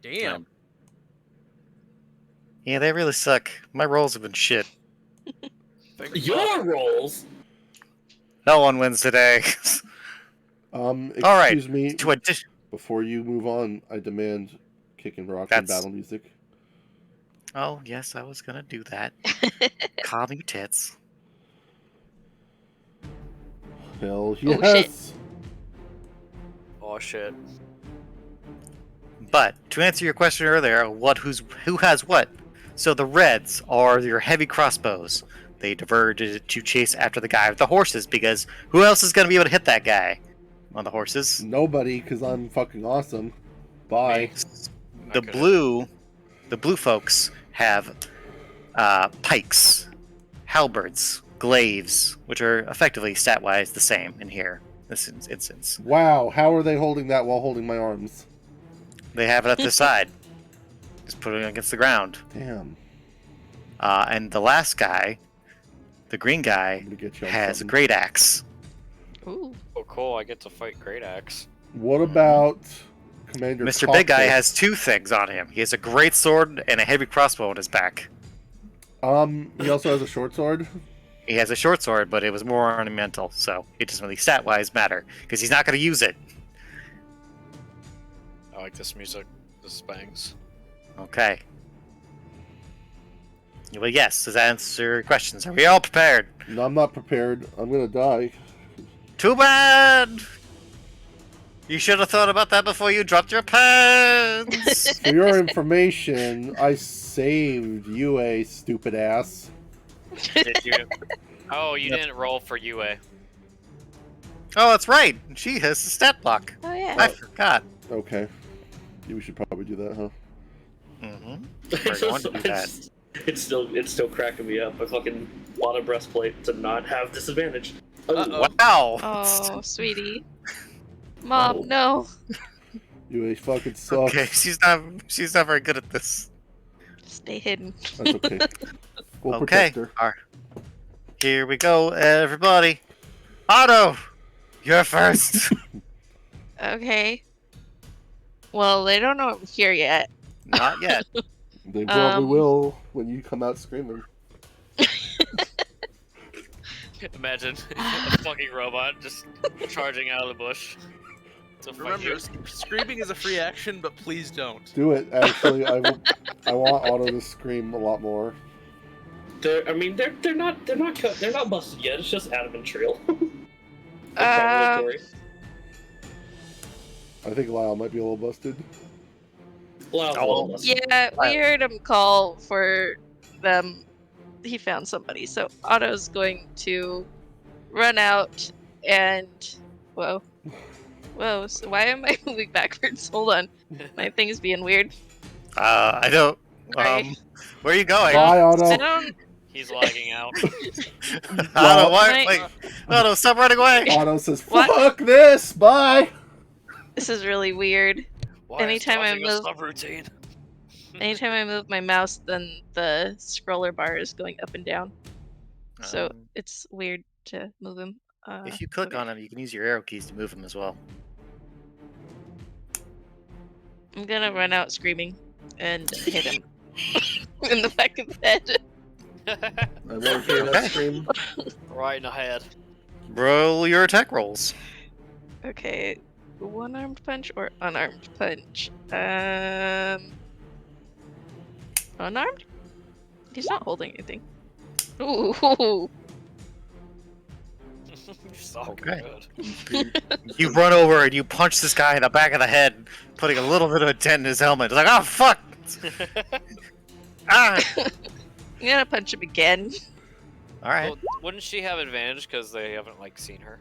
Damn. Yeah, they really suck. My rolls have been shit. Your rolls. No one wins today. All right. Excuse me. To addition, Before you move on, I demand kick and rock and That's- battle music. oh yes, I was gonna do that. Calm your tits. Hell shit. yes. Oh shit. But to answer your question earlier, who has what? So the reds are your heavy crossbows. They diverted to chase after the guy with the horses because who else is going to be able to hit that guy on the horses? Nobody, because I'm fucking awesome. Bye. Me. The blue folks have pikes, halberds, glaives, which are effectively stat-wise the same in here. This instance, Wow, how are they holding that while holding my arms? they have it at their side, just putting it against the ground. Damn. And the last guy, the green guy, I'm gonna get you on has a something. great axe. Ooh. Oh, cool! I get to fight Great Axe. What about Commander Mr. Big Guy Cockpit? has two things on him. He has a great sword and a heavy crossbow on his back. He also has a short sword. He has a short sword, but it was more ornamental, so it doesn't really stat-wise matter because he's not going to use it. I like this music. This bangs. Okay. Well, yes. Does that answer your questions? Are we all prepared? No, I'm not prepared. I'm gonna die. Too bad. You should have thought about that before you dropped your pants. For your information, I saved you, stupid ass. Did you? Oh, you didn't roll for UA. Oh, that's right. She has a stat block. Oh yeah. I forgot. Okay. Yeah, we should probably do that, huh? Mm-hmm. We're going to do that. It's still cracking me up. I fucking bought a breastplate to not have disadvantage. Uh-oh. Wow. Oh, sweetie. Mom, no. You fucking sucks. Okay, she's not very good at this. Stay hidden. That's okay. We'll Okay. protect her. All right. Here we go, everybody. Otto, you're first. Okay. Well, they don't know I'm here yet. Not yet. They probably Um, will when you come out screaming. Imagine a fucking robot just charging out of the bush. To fight Remember, you. screaming is a free action, but please don't. Do it. Actually, I want Otto to scream a lot more. They're not busted yet. It's just Adam and Trill. Um, I think Lyle might be a little busted. Yeah, we heard him call for them. He found somebody, so Otto's going to run out and whoa. So why am I moving backwards? Hold on, my thing's being weird. I don't. Sorry. Where are you going? Bye, Otto. I don't. He's lagging out. Otto, why? Right. Wait. Otto, stop running away. Otto says, What? "Fuck this, bye." This is really weird. Why Anytime I is causing move- a subroutine? Anytime I move my mouse, then the scroller bar is going up and down. So Um, it's weird to move him. if you click okay. on him, you can use your arrow keys to move him as well. I'm gonna run out screaming and hit him in the back of the head. I won't hear Okay. that scream. Right in the head. Roll your attack rolls. Okay, one-armed punch or unarmed punch? Unarmed? He's not holding anything. Ooh. So Okay. good. You run over and you punch this guy in the back of the head, putting a little bit of a dent in his helmet. It's like, oh fuck! Ah! I'm gonna punch him again. All right. Well, wouldn't she have advantage because they haven't like seen her?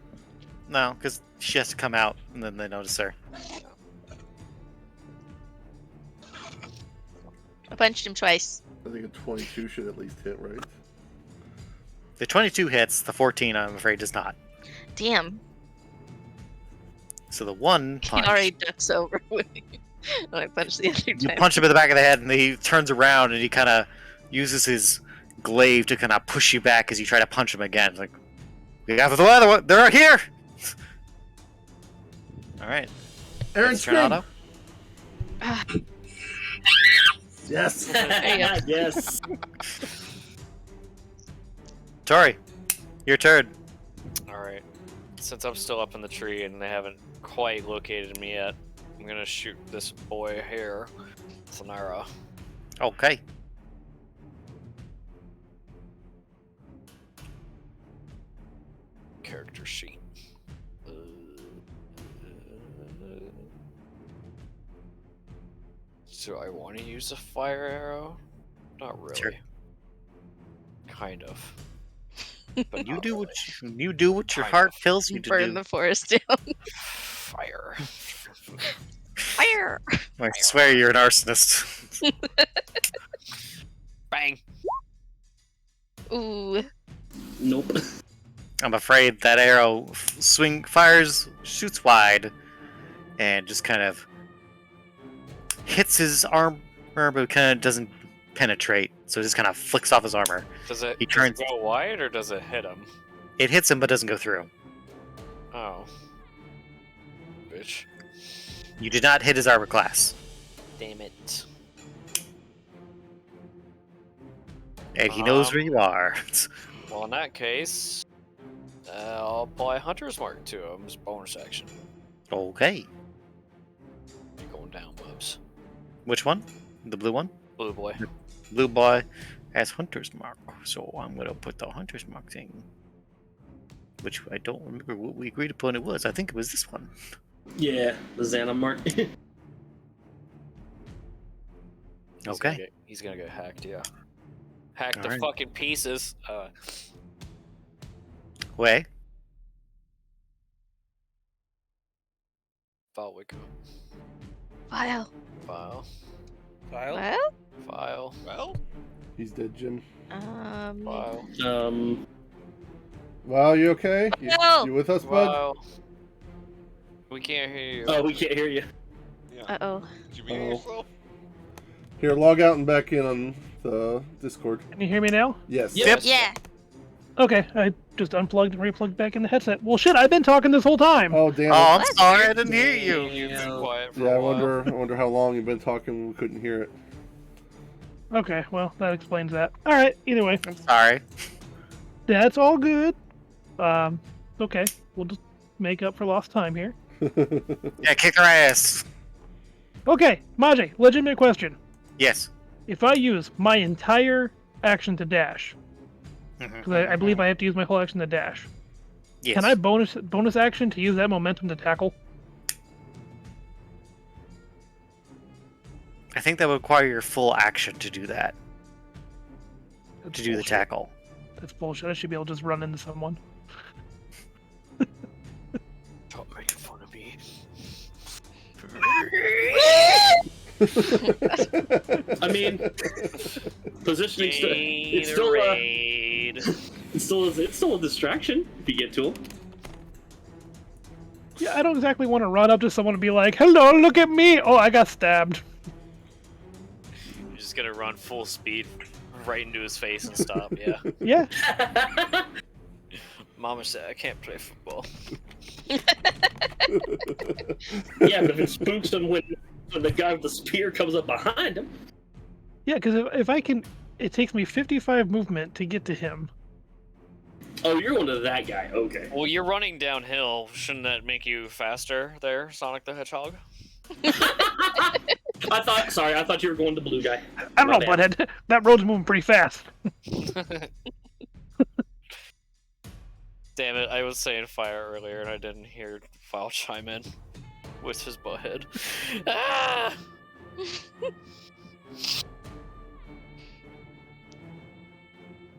No, because she has to come out and then they notice her. I punched him twice. I think a 22 should at least hit, right? The 22 hits, the 14, I'm afraid, does not. Damn. So the one He punch, already ducks over when I punch the other you time. punch him in the back of the head, and he turns around and he kind of uses his glaive to kind of push you back as you try to punch him again. It's like, we got the other one. They're here. All right. Aaron, Let's turn scream! Otto. Ah, Yes. There you go. Yes. Tori, your turn. Alright. Since I'm still up in the tree and they haven't quite located me yet, I'm gonna shoot this boy here. It's an arrow. Okay. Character sheet. Do I want to use a fire arrow? Not really. Sure. Kind of. But you not do really. you do what your Kind heart of. tells you to Burn do. the forest down. Fire. Fire! I swear you're an arsonist. Bang. Ooh. Nope. I'm afraid that arrow fires, shoots wide, and just kind of hits his arm, but kind of doesn't penetrate. So it just kind of flicks off his armor. Does it, He does turns- it go wide or does it hit him? It hits him, but doesn't go through. Oh. Bitch. You did not hit his armor class, Damn it. and he knows Um, where you are. Well, in that case, I'll apply Hunter's Mark to him as bonus action. Okay. You're going down, Bubs. Which one? The blue one? Blue boy. Blue boy has Hunter's Mark, so I'm gonna put the Hunter's Mark thing. Which I don't remember what we agreed upon it was. I think it was this one. Yeah, the Xana mark. Okay. He's gonna get hacked, yeah. Hacked to Alright. fucking pieces. Way. File wake up. File. File. File? Well? File. Well, He's dead, Jin. File. Wow, you okay? No. You with us, bud? File. We can't hear you. Oh, we can't hear you. yeah. Uh-oh. Did you mute Oh. yourself? Here, log out and back in on the Discord. Can you hear me now? Yes. Yep. Yeah. Okay, I just unplugged and replugged back in the headset. Well, shit, I've been talking this whole time. Oh, damn Oh, it. I'm sorry, I didn't hear you. You've been quiet for Yeah, I a while. wonder how long you've been talking and we couldn't hear it. Okay, well, that explains that. All right, either way, I'm sorry. that's all good. Okay, we'll just make up for lost time here. Yeah, kick her ass. Okay, Majay, legitimate question. Yes. If I use my entire action to dash, Mhm. because I believe I have to use my whole action to dash, Yes. can I bonus action to use that momentum to tackle? I think that would require your full action to do that. That's To do the bullshit. tackle. That's bullshit. I should be able to just run into someone. Don't make fun of me. I mean, positioning it's still it's still a distraction if you get to him. Yeah, I don't exactly want to run up to someone and be like, "Hello, look at me!" Oh, I got stabbed. You're just gonna run full speed right into his face and stop, yeah. Yeah, Mama said I can't play football. Yeah, but if it spooks him when the guy with the spear comes up behind him. yeah, because if I can, it takes me 55 movement to get to him. Oh, you're going to that guy. Okay. Well, you're running downhill. Shouldn't that make you faster there, Sonic the Hedgehog? I thought you were going to blue guy. I don't My know, bad. butthead. That road's moving pretty fast. Damn it, I was saying fire earlier and I didn't hear File chime in with his butthead. Ah!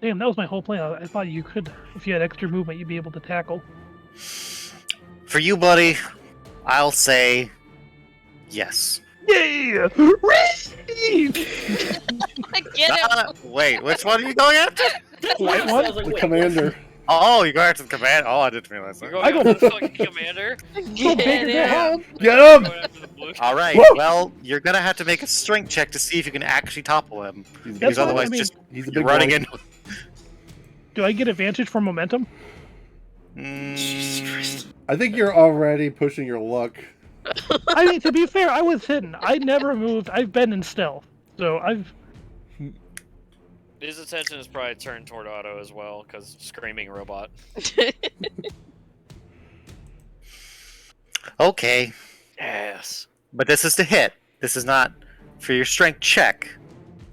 Damn, that was my whole plan. I thought you could, if you had extra movement, you'd be able to tackle. For you, buddy, I'll say yes. Yeah! Get him! Wait, which one are you going after? White I one? was like, The wait, commander. Oh, you're going after the command. Oh, I didn't realize You're that. going I after the fucking commander? Go big or go him! home. Get him! Going after the blue? All right. Whoa! Well, you're gonna have to make a strength check to see if you can actually topple him. He's Because fine, otherwise, I mean, just He's a you're big running boy. into. Do I get advantage for momentum? Jesus Christ. I think you're already pushing your luck. I mean, to be fair, I was hidden. I never moved. I've been in stealth. So I've... His attention is probably turned toward Otto as well, because screaming robot. Okay, Yes. but this is to hit. This is not for your strength check.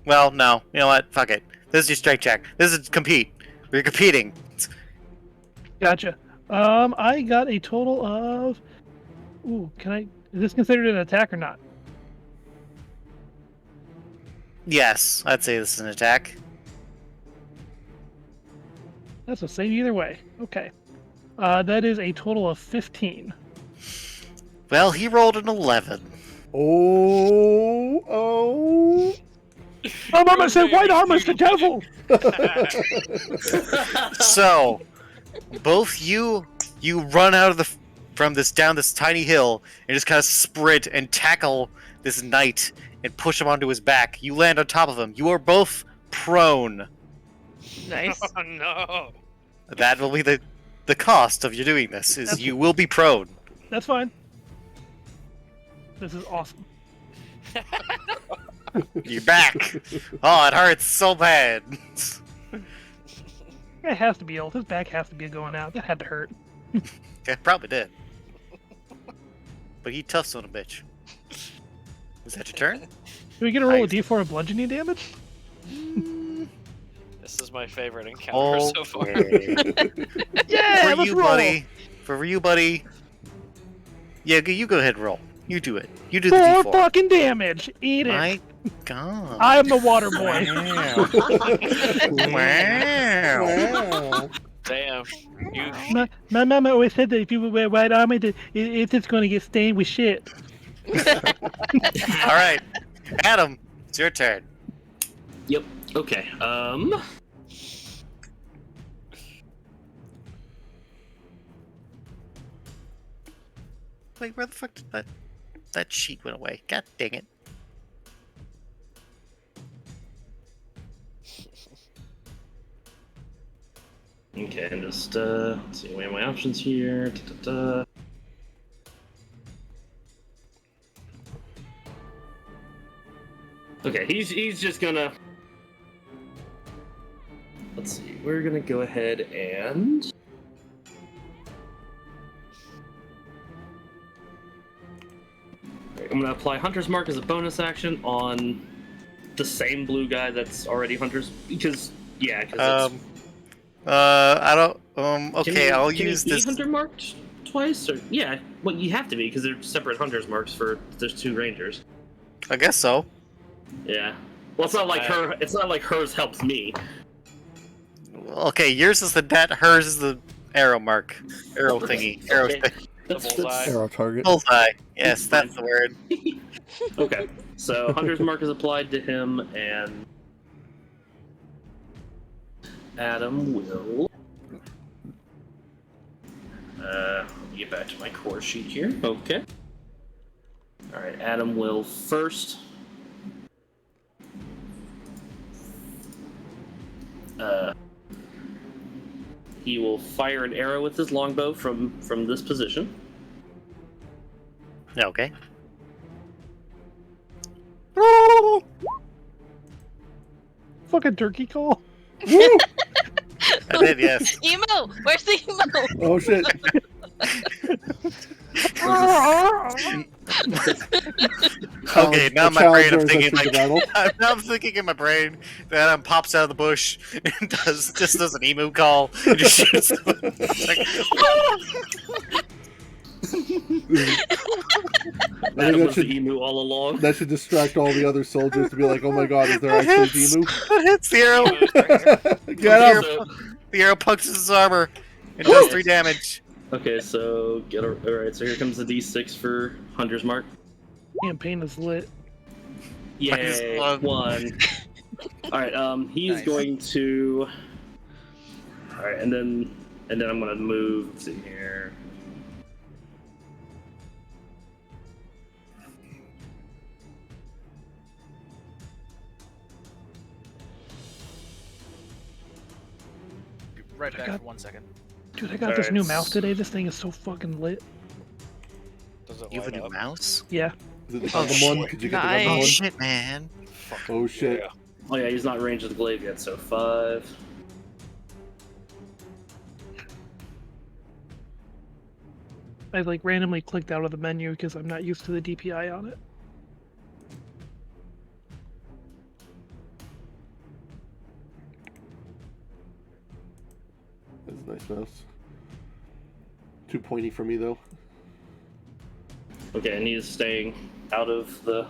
Well, no. You know what? Fuck it. This is your strength check. This is compete. We're competing. Gotcha. I got a total of... Ooh, can I... Is this considered an attack or not? Yes, I'd say this is an attack. That's the same either way. Okay. That is a total of 15. Well, he rolled an 11. Oh. My mama said white armor's the devil! So, both you run out of from this down this tiny hill and just kind of sprint and tackle this knight and push him onto his back. You land on top of him. You are both prone. Nice. Oh no! That will be the cost of you doing this. Is That's- you will be prone. That's fine. This is awesome. You're back. Oh, it hurts so bad. It has to be old. His back has to be going out. That had to hurt. Yeah, probably did. But he tough son of a bitch. Is that your turn? Do we get a roll Nice. of D4 of bludgeoning damage? This is my favorite encounter so far. Yeah, For let's you, roll. buddy. For you, buddy. Yeah, you go ahead and roll. You do it. You do the 4 D4. fucking damage. Eat it. My God. I am the water boy. Wow. Wow. Damn. You My mama always said that if you wear white armor, it's just going to get stained with shit. All right, Adam, it's your turn. Yep. Okay. Wait, where the fuck did that sheet went away? God dang it. Okay, and just let's see, weigh my options here. Da-da-da. Okay, he's just gonna. Let's see. We're gonna go ahead and. Alright, I'm gonna apply Hunter's Mark as a bonus action on the same blue guy that's already Hunter's because yeah, because I don't. Okay, I'll can use he be this. Hunter marked twice, or yeah? Well, you have to be because they're separate Hunter's marks for there's 2 Rangers. I guess so. Yeah. Well, it's not like her. It's not like hers helps me. Okay, yours is the net, hers is the arrow mark, arrow thingy, arrow Okay. thing. bullseye. Arrow target. Bullseye. Yes, that's the word. Okay. So Hunter's mark is applied to him, and Adam will. Let me get back to my core sheet here. Okay. All right. Adam will first. He will fire an arrow with his longbow from this position. Okay. Fucking turkey call. Woo! I did, yes. Emo! Where's the emo? Oh shit. Okay, now in my brain I'm thinking like battle. now I'm thinking in my brain that Adam pops out of the bush and does an emu call and just shoots them. It's like, Adam that was the should- emu all along. That should distract all the other soldiers to be like, oh my god, is there actually a Emu? that hits the arrow. Get up! So, The arrow punctures his armor and does 3 damage. okay, so alright, so here comes the D6 for Hunter's Mark. Campaign is lit. Yay, Nice. 1. Alright, he's Nice. going to. Alright, and then I'm gonna move. Let's see here. Be right back for 1 second. Dude, I got this new Alright. mouse today. This thing is so fucking lit. Does it You have a light new up? mouse? Yeah. Is it the Oh, Gundam one? shit. Could you get Nice. the Oh Gundam one? shit, man. Oh shit. Yeah. Oh yeah, he's not in range of the glaive yet, so 5. I like randomly clicked out of the menu because I'm not used to the DPI on it. That's a nice mouse. Too pointy for me though. Okay, and he is staying out of the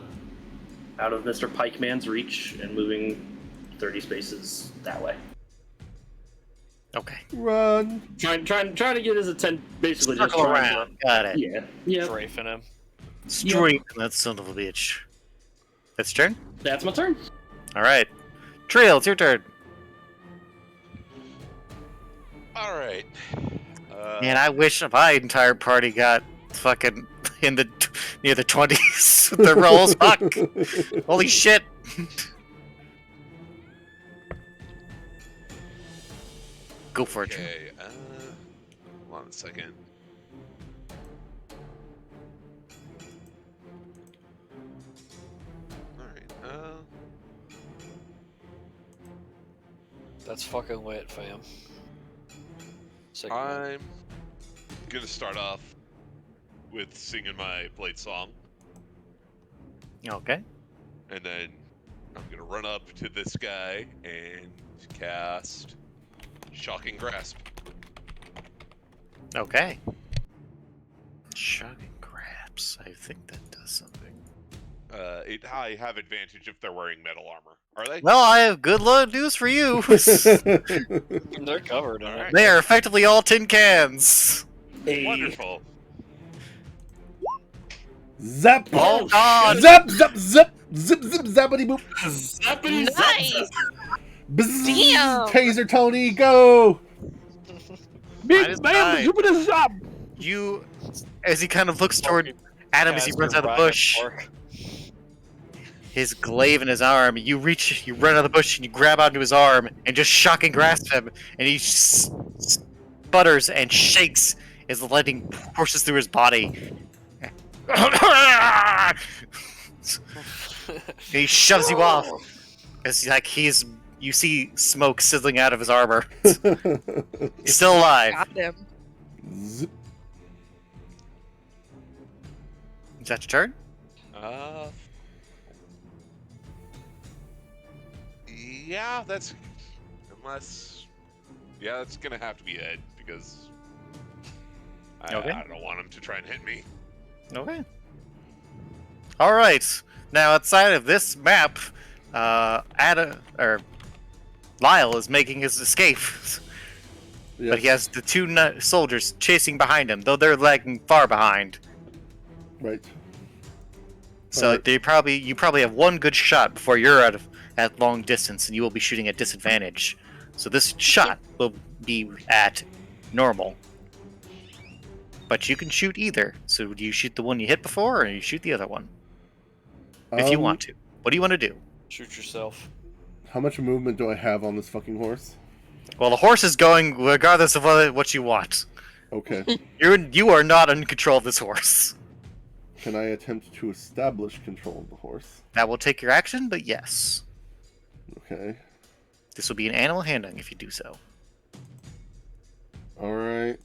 out of Mr. Pikeman's reach and moving 30 spaces that way. Okay. Run. Trying to get his attention, basically just Circle trying around. Got it. to. Yeah. Strafing him. Straight that son of a bitch. That's your turn? That's my turn. Alright. Trail, it's your turn. All right. Man, I wish my entire party got fucking in the near the 20s with the rolls. Fuck. Holy shit. Go for it. Okay. Hold on a second. All right. That's fucking lit, fam. Sick. I'm gonna start off with singing my blade song, Okay. and then I'm gonna run up to this guy and cast Shocking Grasp. Okay. Shocking grabs. I think that does something. I have advantage if they're wearing metal armor. Are they? Well, I have good news for you. They're covered in it. They are effectively all tin cans. Wonderful. Zap. Oh god. Zap, zap, zap, zip, zip, zappity boop. Nice. Bzz, Damn. Taser Tony, go. Big Minus bam, nine. Jupiter zap. You, as he kind of looks toward Adam as he runs out of the bush, his glaive in his arm, you run out of the bush and you grab onto his arm and just shocking grasp him, and he sputters and shakes as the lightning courses through his body. He shoves you off as you see smoke sizzling out of his armor. He's still alive. Got him. Zip. Is that your turn? Yeah, that's that's gonna have to be Ed because Okay. I don't want him to try and hit me. Okay. All right. Now, outside of this map, Lyle is making his escape, Yes. but he has the two soldiers chasing behind him, though they're lagging far behind. Right. So Alright. you probably have one good shot before you're at long distance, and you will be shooting at disadvantage. So this shot will be at normal. But you can shoot either. So do you shoot the one you hit before, or you shoot the other one? If you want to. What do you want to do? Shoot yourself. How much movement do I have on this fucking horse? Well, the horse is going regardless of what you want. Okay. You are not in control of this horse. Can I attempt to establish control of the horse? That will take your action, but yes. Okay. This will be an animal handling if you do so. Alright.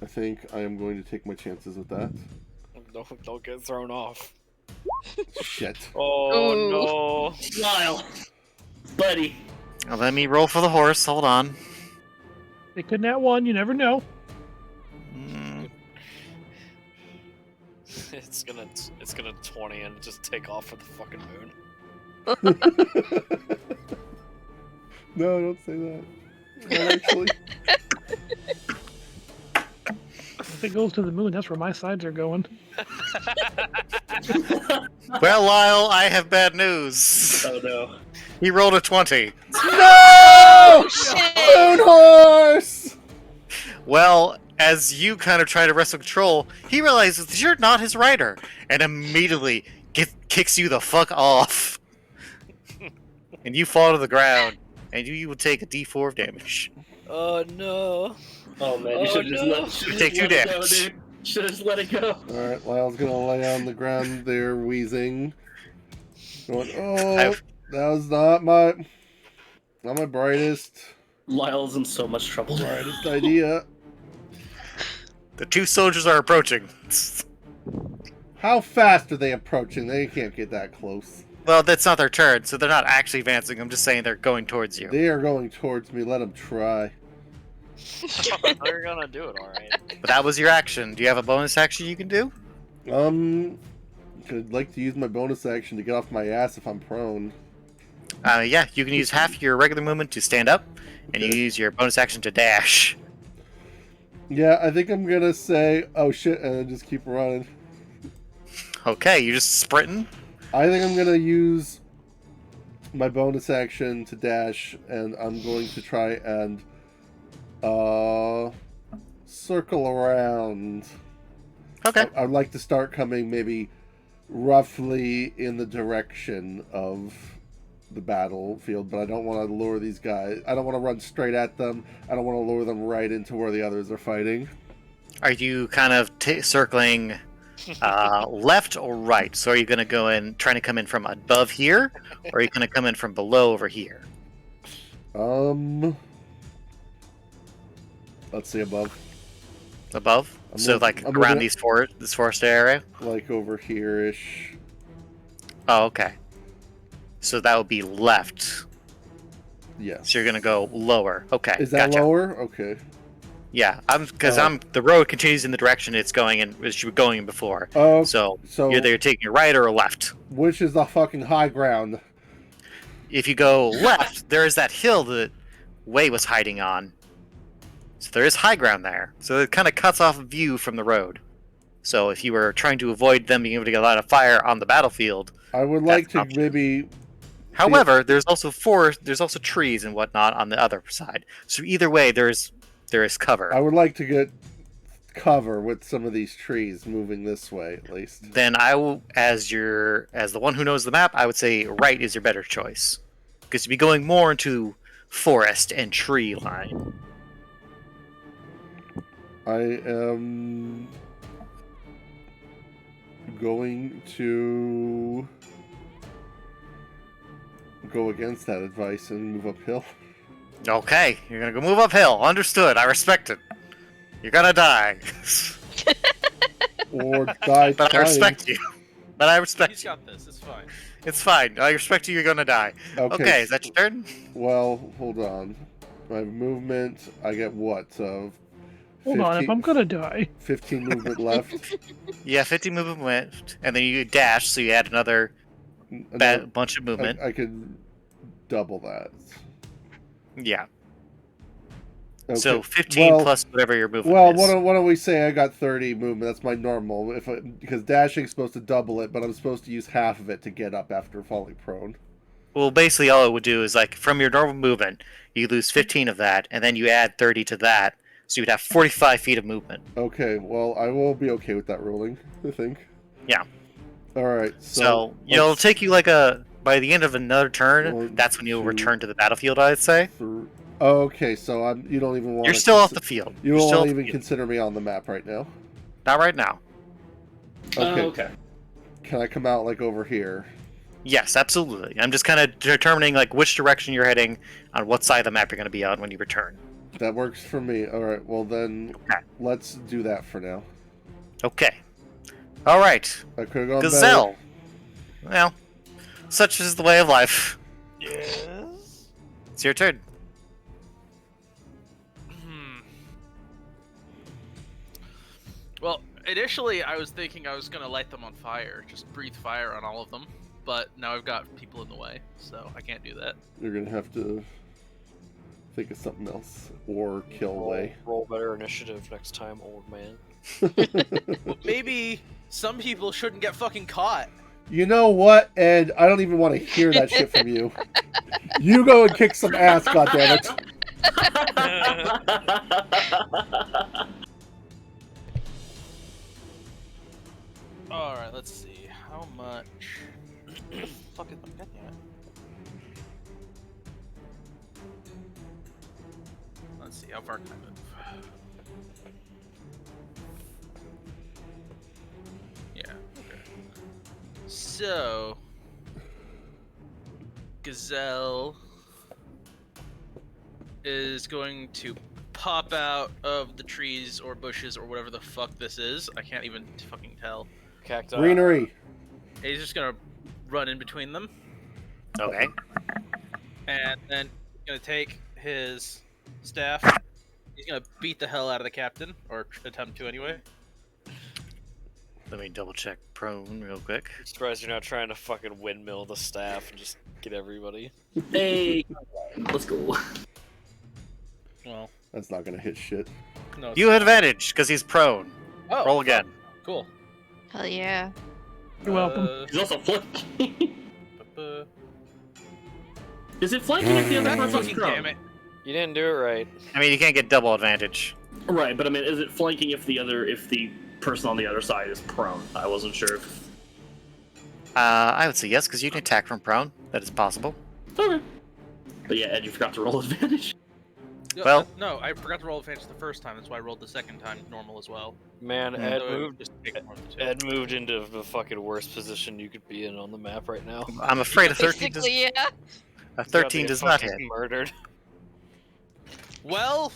I think I am going to take my chances with that. Don't get thrown off. Shit. Oh no. Lyle, buddy. Now let me roll for the horse. Hold on. They couldn't at one, you never know. Mm, It's gonna 20 and just take off for the fucking moon. No, don't say that. Not actually. If it goes to the moon, that's where my sides are going. Well, Lyle, I have bad news. Oh no. He rolled a 20. No! Shit. Moon horse! Well, as you kind of try to wrestle control, he realizes that you're not his rider, and immediately kicks you the fuck off. And you fall to the ground, and you will take a d4 of damage. Oh no. Oh man, you should no. just You take 2 let it go, damage. dude. Should have just let it go. Alright, Lyle's gonna lay on the ground there, wheezing. Going, oh, that was not my brightest Lyle's in so much trouble. brightest idea. The two soldiers are approaching. How fast are they approaching? They can't get that close. Well, that's not their turn, so they're not actually advancing. I'm just saying they're going towards you. They are going towards me. Let them try. They're gonna do it alright. But that was your action. Do you have a bonus action you can do? I'd like to use my bonus action to get off my ass if I'm prone. Yeah, you can use half your regular movement to stand up, and you Okay. use your bonus action to dash. Yeah, I think I'm gonna say, oh shit, and then just keep running. Okay, you're just sprinting. I think I'm gonna use my bonus action to dash, and I'm going to try and circle around. Okay. I'd like to start coming maybe roughly in the direction of the battlefield, but I don't want to lure these guys. I don't want to run straight at them. I don't want to lure them right into where the others are fighting. Are you kind of circling left or right? So are you going to go in, trying to come in from above here, or are you going to come in from below over here? Let's see, above. Above? So like I'm around looking this forest area? like over here-ish. Oh, okay. So that would be left. Yes. So you're going to go lower. Okay. Is that gotcha. lower? Okay. Yeah, the road continues in the direction it's going in, as you were going in before. Oh, So so you're either taking a right or a left. which is the fucking high ground? If you go left, there is that hill that Wei was hiding on. So there is high ground there. So it kind of cuts off view from the road. So if you were trying to avoid them being able to get a lot of fire on the battlefield, I would like that's to an option. maybe. However, there's also forest, there's also trees and whatnot on the other side. So either way, there is cover. I would like to get cover with some of these trees moving this way, at least. Then I will, as the one who knows the map, I would say right is your better choice, because you'd be going more into forest and tree line. I am going to go against that advice and move uphill. Okay, you're gonna go move uphill. Understood. I respect it. You're gonna die. Or die But I trying. respect you. But I respect He's you. got this. It's fine. It's fine. I respect you. You're gonna die. Okay, is that your turn? Well, hold on. My movement, I get what? Hold on, if I'm gonna die. 15 movement left. Yeah, 50 movement left, and then you dash, so you add another bunch of movement. I could double that. Yeah. Okay. So 15 plus whatever your movement Well, is. why don't we say I got 30 movement? That's my normal. Because dashing's supposed to double it, but I'm supposed to use half of it to get up after falling prone. Well, basically all it would do is, like, from your normal movement, you lose 15 of that, and then you add 30 to that, so you'd have 45 feet of movement. Okay, well, I will be okay with that ruling, I think. Yeah. Alright, So it'll take you like by the end of another turn, that's when you'll return to the battlefield, I'd say. Okay, so you don't even want You're still off the field. You You're don't still want off to the even field. consider me on the map right now. Not right now. Okay. Okay. Can I come out, like, over here? Yes, absolutely. I'm just kind of determining, like, which direction you're heading on what side of the map you're going to be on when you return. That works for me. Alright, well then, let's do that for now. Okay. All right. I could have gone Gazelle. Well, such is the way of life. Yes. It's your turn. Well, initially I was thinking I was gonna light them on fire, just breathe fire on all of them. But now I've got people in the way, so I can't do that. You're gonna have to think of something else. Or kill Way. Roll better initiative next time, old man. Well, maybe some people shouldn't get fucking caught. You know what, Ed? I don't even want to hear that shit from you. You go and kick some ass, goddammit. Alright, let's see. How much? Fucking goddamn it. Let's see, how far can I move? Yeah, okay. So Gazelle is going to pop out of the trees or bushes or whatever the fuck this is. I can't even fucking tell. Cacti. Greenery. He's just gonna run in between them. Okay. And then he's gonna take his staff. He's gonna beat the hell out of the captain, or attempt to anyway. Let me double check prone real quick. Surprised you're not trying to fucking windmill the staff and just get everybody. Hey, let's go. Well, That's not gonna hit shit. no. You have advantage because he's prone. Oh, Roll again. Cool. Hell yeah. You're welcome. He's also flanking. Uh, Is it flanking if the other person's fucking damn prone? it. You didn't do it right. I mean, you can't get double advantage. Right, but I mean, is it flanking if the person on the other side is prone? I wasn't sure if. I would say yes, because you can attack from prone. That is possible. Okay. But yeah, Ed, you forgot to roll advantage. Yeah, Well- no, I forgot to roll advantage the first time. That's why I rolled the second time normal as well. Man, Hmm. Ed So it would moved. just take more than two. Ed moved into the fucking worst position you could be in on the map right now. I'm afraid a 13 does, Basically, yeah. a 13 does not hit. Murdered. Well,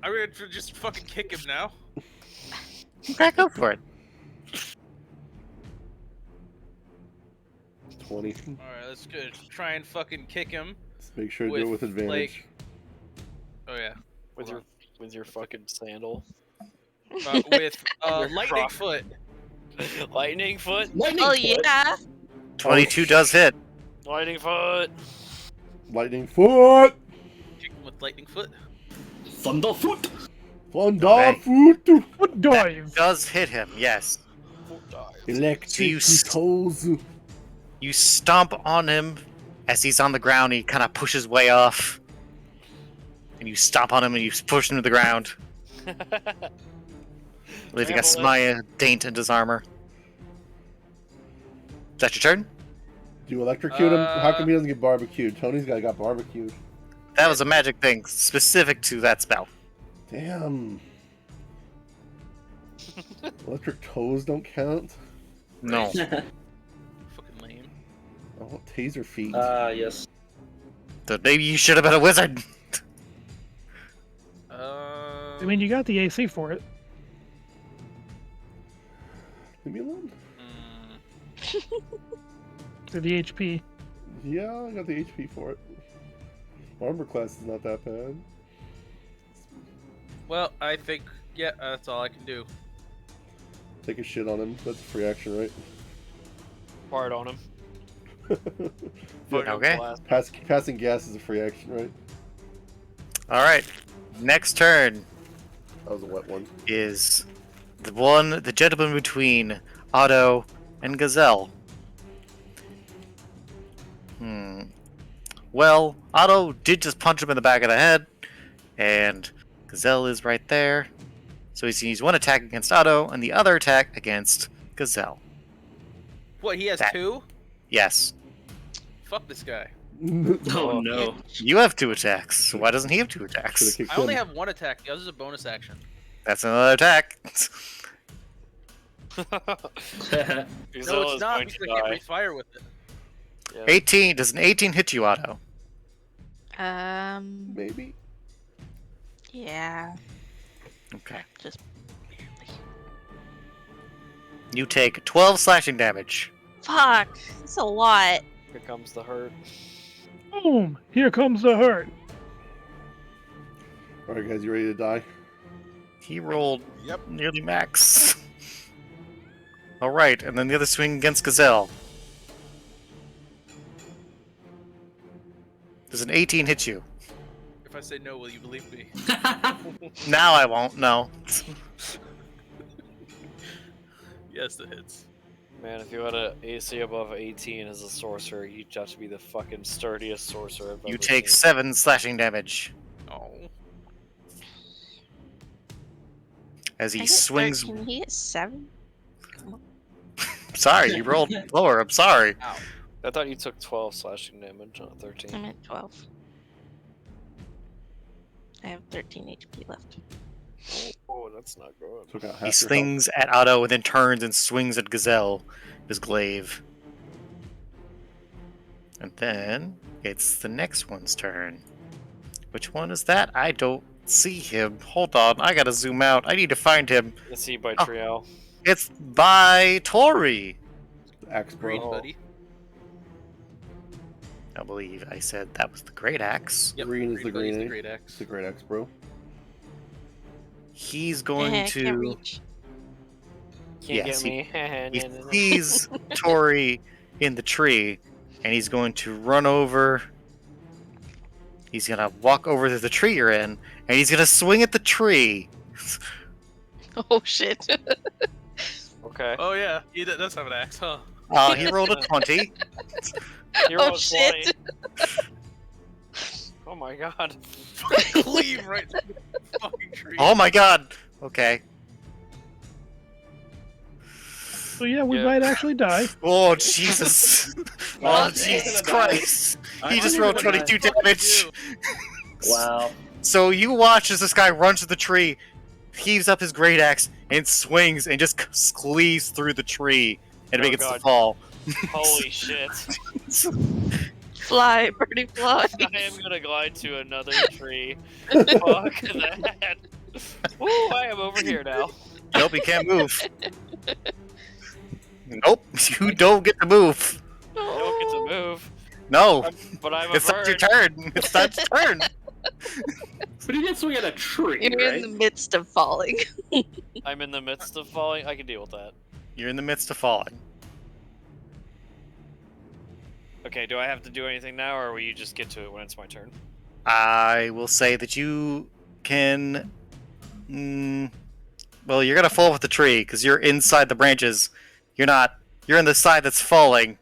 I'm gonna just fucking kick him now. Okay, go for it. 20. Alright, let's go. Try and fucking kick him. Let's make sure to do it with advantage. Like, oh yeah. With your fucking sandal. With Your lightning croc. foot. Lightning foot. Lightning Oh foot. yeah. 22 does hit. Lightning foot. Lightning foot! Kick him with lightning foot. Thunderfoot. Thunder Okay. foot! What dive? Does hit him, yes. Electric you toes. You stomp on him as he's on the ground. He kind of pushes way off. And you stomp on him and you push him to the ground, leaving a Trample Smaya daint into his armor. Is that your turn? Do you electrocute him? How come he doesn't get barbecued? Tony's guy got barbecued. That was a magic thing specific to that spell. Damn. Electric toes don't count? No. Fucking lame. I want taser feet. Yes. So maybe you should have been a wizard. I mean, you got the AC for it. Leave me alone. To the HP. Yeah, I got the HP for it. Armor class is not that bad. Well, I think, yeah, that's all I can do. Take a shit on him. That's a free action, right? Fart on him. Yeah, Okay. passing gas is a free action, right? Alright. Next turn That was a wet one. is the gentleman between Otto and Gazelle. Well, Otto did just punch him in the back of the head, and Gazelle is right there. So he's used one attack against Otto and the other attack against Gazelle. What, he has That- two? Yes. Fuck this guy. Oh no. You have 2 attacks, so why doesn't he have 2 attacks? Should've kicked I only him. have one attack. The other's a bonus action. That's another attack. No, Gazelle it's is not going because I to can't die. breathe fire with it. Yeah. 18. Does an 18 hit you, Otto? Maybe. Yeah. Okay. Just You take 12 slashing damage. fuck. That's a lot. Here comes the hurt. Boom! Here comes the hurt. Alright, guys, you ready to die? He rolled Yep. nearly max. Alright, and then the other swing against Gazelle. Does an 18 hit you? If I say no, will you believe me? Now I won't, no. Yes, it hits. Man, if you had a AC above 18 as a sorcerer, you'd have to be the fucking sturdiest sorcerer I've You ever take seen. 7 slashing damage Oh. as I he hit swings. 13, he hit 7. Sorry, you rolled lower, I'm sorry. Ow. I thought you took 12 slashing damage, not I'm 13. at 12. I have 13 HP left. Oh, that's not good. Took out half He your slings at Otto and then turns and swings at Gazelle, his glaive. And then it's the next one's turn. Which one is that? I don't see him. Hold on, I gotta zoom out. I need to find him. Let's see by Oh. Trial. It's by Tori. health. Axe bro. Green, buddy. I believe I said that was the great axe. Yep, Green is the buddy's green the egg. great It's axe. the great axe, bro. He's going I can't to. reach. Can't Yes, get me. he sees Tori in the tree, and he's going to run over. He's gonna walk over to the tree you're in, and he's gonna swing at the tree. Oh shit. Okay. Oh yeah, he does have an axe, huh? He rolled a 20. He Oh, rolled shit. 20. Oh my god. Cleave right through the fucking tree. Oh my god! Okay. So yeah, we Yeah. might actually die. Oh, Jesus. Wow. Oh, Jesus Christ. He just I'm rolled gonna die. 22 damage. Wow. So you watch as this guy runs to the tree, heaves up his great axe, and swings and just cleaves through the tree and Oh, begins to God. fall. Holy shit. Fly, birdie fly. I am gonna glide to another tree. Fuck that. Woo, I am over here now. Nope, he can't move. Nope, you don't get to move. I don't get to move. No, But I'm a it's not your bird. turn. It's not your turn. But he did swing at a tree, You're right? in the midst of falling. I'm in the midst of falling. I can deal with that. You're in the midst of falling. Okay, do I have to do anything now, or will you just get to it when it's my turn? I will say that you can. Well, you're gonna fall with the tree because you're inside the branches. You're not. You're in the side that's falling.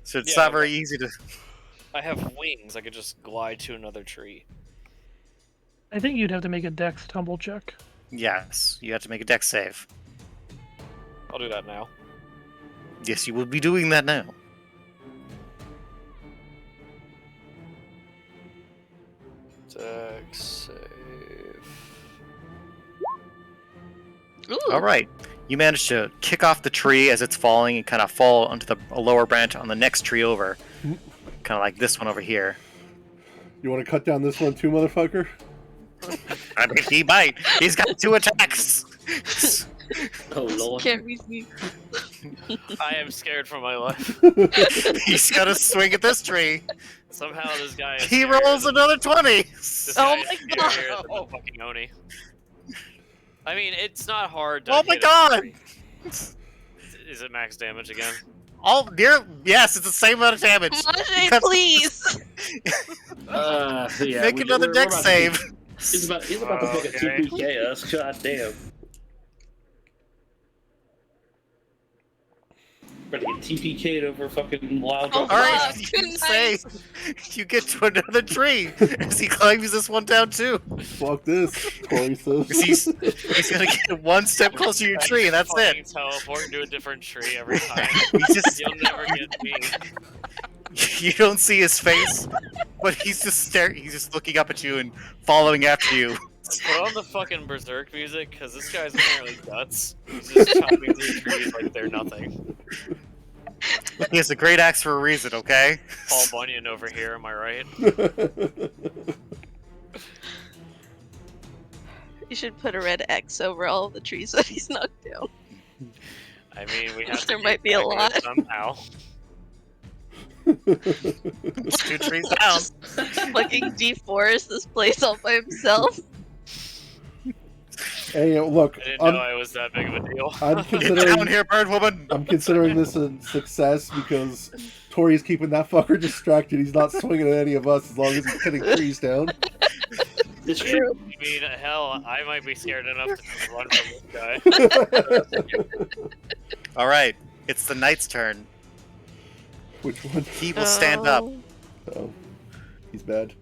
So it's Yeah, not very easy to. I have wings. I could just glide to another tree. I think you'd have to make a dex tumble check. Yes, you have to make a dex save. I'll do that now. Yes, you will be doing that now. Dex save. Ooh. All right. You manage to kick off the tree as it's falling and kind of fall onto the a lower branch on the next tree over. Kind of like this one over here. You want to cut down this one too, motherfucker? I mean, he might. He's got 2 attacks. Oh lord. Can't reach me. I am scared for my life. He's gonna swing at this tree. Somehow this guy is He scarier rolls than- another 20. This Oh guy my is God. scarier than the fucking Oni. I mean, it's not hard to Oh my hit a god! tree. Is it max damage again? Yes, it's the same amount of damage. Maje, please. Yeah. Make another we're dex about to- save. He's about to fucking Okay. TPK us. God damn. We're gonna get TPK'd over fucking wild. Oh, All right, fuck, you good say night. you get to another tree as he climbs this one down too. Fuck this, Tori says. He's gonna get one step closer to your tree, and that's Fucking it. teleport to a different tree every time. He just You'll never get me. you don't see his face, but he's just staring. He's just looking up at you and following after you. Put on the fucking berserk music, because this guy's apparently guts. He's just chopping through trees like they're nothing. He has a great axe for a reason, okay? Paul Bunyan over here, am I right? You should put a red X over all of the trees that he's knocked down. I mean, we have to There keep might be a track of it lot. somehow. It's 2 trees down. Fucking deforest this place all by himself. Hey, look, I didn't know I was that big of a deal. I'm Get considering down here, bird woman. I'm considering this a success because Tori's keeping that fucker distracted. He's not swinging at any of us as long as he's cutting trees down. It's true. I mean, hell, I might be scared enough to just run from this guy. All right, it's the knight's turn. Which one? He will stand up. Oh. Oh, he's bad.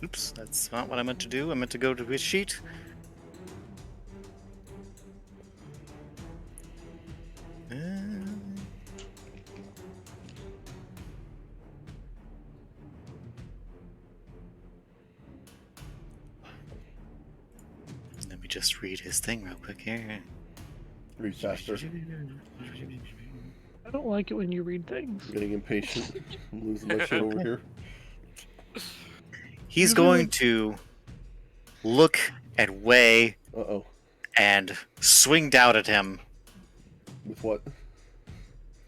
Oops, that's not what I meant to do. I meant to go to his sheet. Let me just read his thing real quick here. Read faster. I don't like it when you read things. I'm getting impatient. I'm losing my shit over here. He's going to look at Wei Uh-oh. and swing down at him With what?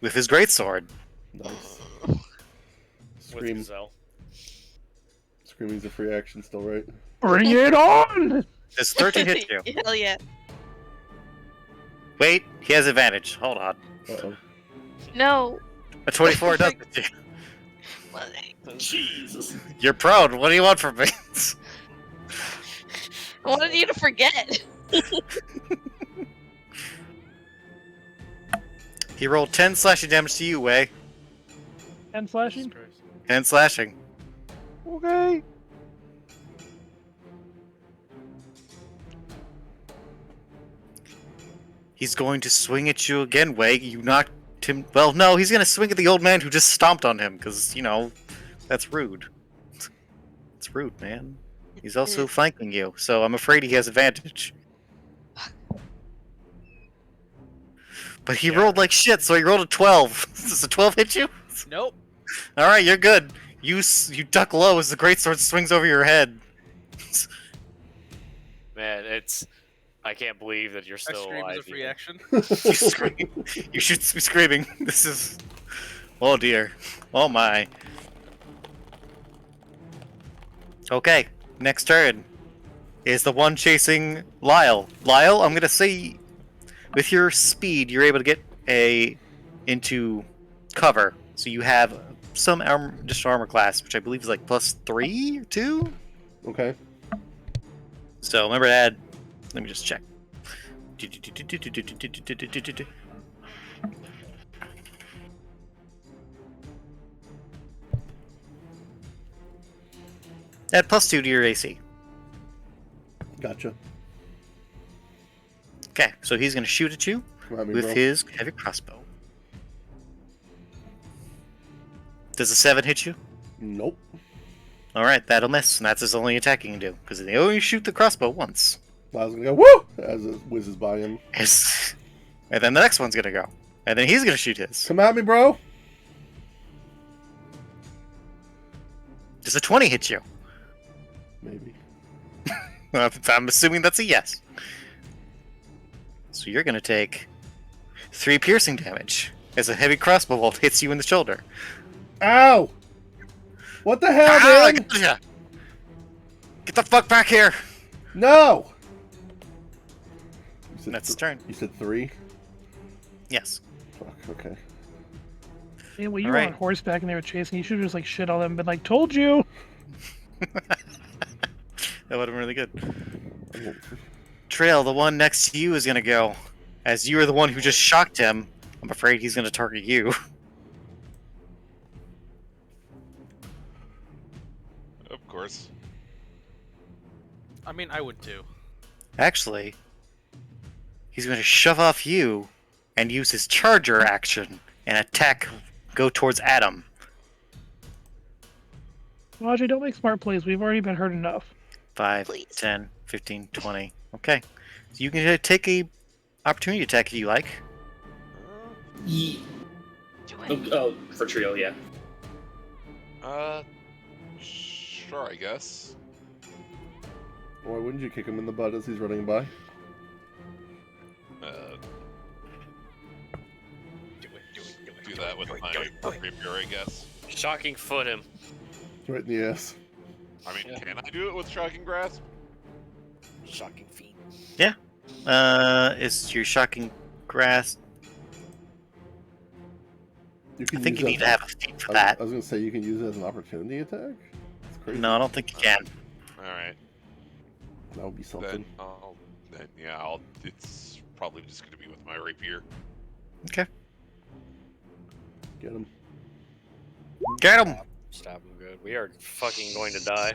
with his greatsword. Nice. With Scream, Gazelle. Screaming's a free action still, right? Bring it on! Does 13 hit you? Hell yeah. Wait, he has advantage. Hold on. Uh-oh. No. A 24 does hit you. Jesus. You're prone. What do you want from me? I wanted you to forget. He rolled 10 slashing damage to you, Wei. 10 slashing? 10 slashing. Okay. He's going to swing at you again, Wei. You knocked him. Well, no, he's going to swing at the old man who just stomped on him, because, you know, that's rude. It's rude, man. He's also flanking you, so I'm afraid he has advantage. But he rolled like shit, so he rolled a 12. Does a 12 hit you? Nope. Alright, you're good. You duck low as the greatsword swings over your head. Man, it's. I can't believe that you're I still scream alive. as a free even. action. You scream. You should be screaming. This is. Oh dear. Oh my. Okay, next turn is the one chasing Lyle. Lyle, I'm gonna say, with your speed, you're able to get into cover. So you have some additional armor class, which I believe is like +3 or 2. Okay. So remember to add. Let me just check. Add +2 to your AC. Gotcha. Okay, so he's gonna shoot at you Come at me, with bro. his heavy crossbow. Does a 7 hit you? Nope. Alright, that'll miss, and that's his only attack you can do, because they only shoot the crossbow once. I was gonna go, woo! As it whizzes by him. Yes. And then the next one's gonna go. And then he's gonna shoot his. Come at me, bro! Does a 20 hit you? Maybe. I'm assuming that's a yes. So you're gonna take 3 piercing damage as a heavy crossbow bolt hits you in the shoulder. Ow! What the hell, Ah, man? gotcha! Get the fuck back here! No! You said That's his turn. You said 3? Yes. Fuck, okay. Yeah, well, you were Alright. on horseback and they were chasing. You should have just like shit on them and been like, told you! That would have been really good. Trail, the one next to you is gonna go. As you are the one who just shocked him, I'm afraid he's gonna target you. Of course. I mean, I would too. Actually, he's going to shove off you and use his charger action and attack, go towards Adam. Rajay, don't make smart plays. We've already been hurt enough. 5, Please. 10, 15, 20. Okay. So you can take a opportunity attack if you like. Ye- Do it. oh, for trio, yeah. Sure, I guess. Why wouldn't you kick him in the butt as he's running by? Do that with my rapier, I guess. Shocking foot him. Right in the ass. I mean, can I do it with shocking grasp? Shocking feet. Is your shocking grasp? You I can think use you that need to have a feat for I that. was gonna say you can use it as an opportunity attack? That's crazy. No, I don't think you can. Alright. That would be something. It's probably just gonna be with my rapier. Okay. Get him. Get him! Stab him good. We are fucking going to die.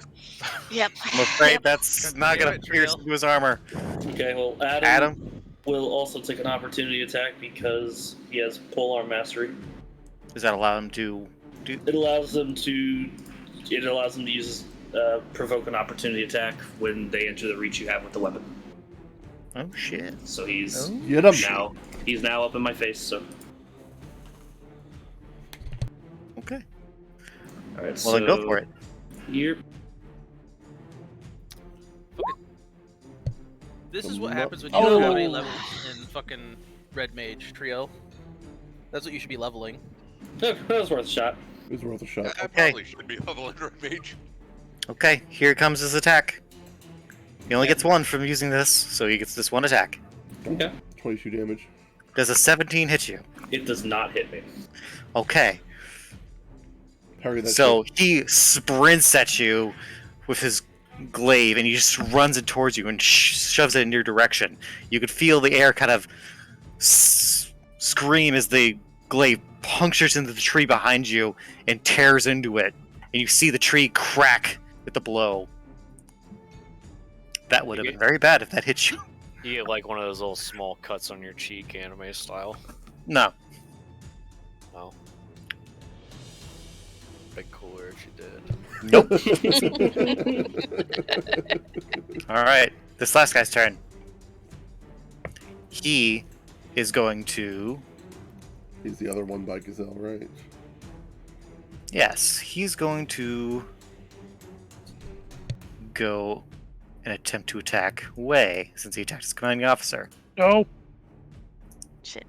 Yep. I'm afraid that's not Damn going it, to pierce Trail. into his armor. Okay, well, Adam will also take an opportunity attack because he has polearm mastery. Does that allow him to do? It allows them to use provoke an opportunity attack when they enter the reach you have with the weapon. Oh shit! So he's Get him! he's now up in my face. So Okay. all right, Well, then go for it. Here, This is what happens when you Oh. don't have any levels in fucking Red Mage Trio. That's what you should be leveling. that was worth a shot. It was worth a shot. I Okay. probably should be leveling red mage. Okay, here comes his attack. He only gets one from using this, so he gets this one attack. Okay. 22 damage. Does a 17 hit you? It does not hit me. Okay. Parry that So he sprints at you with his glaive, and he just runs it towards you and shoves it in your direction. You could feel the air kind of scream as the glaive punctures into the tree behind you and tears into it. And you see the tree crack with the blow. That would have been very bad if that hit you. You get like one of those little small cuts on your cheek, anime style. No. Oh. Been cooler if you did. Nope. Alright, this last guy's turn. He is going to... He's the other one by Gazelle, right? Yes, he's going to go and attempt to attack Wei, since he attacked his commanding officer. No. Shit.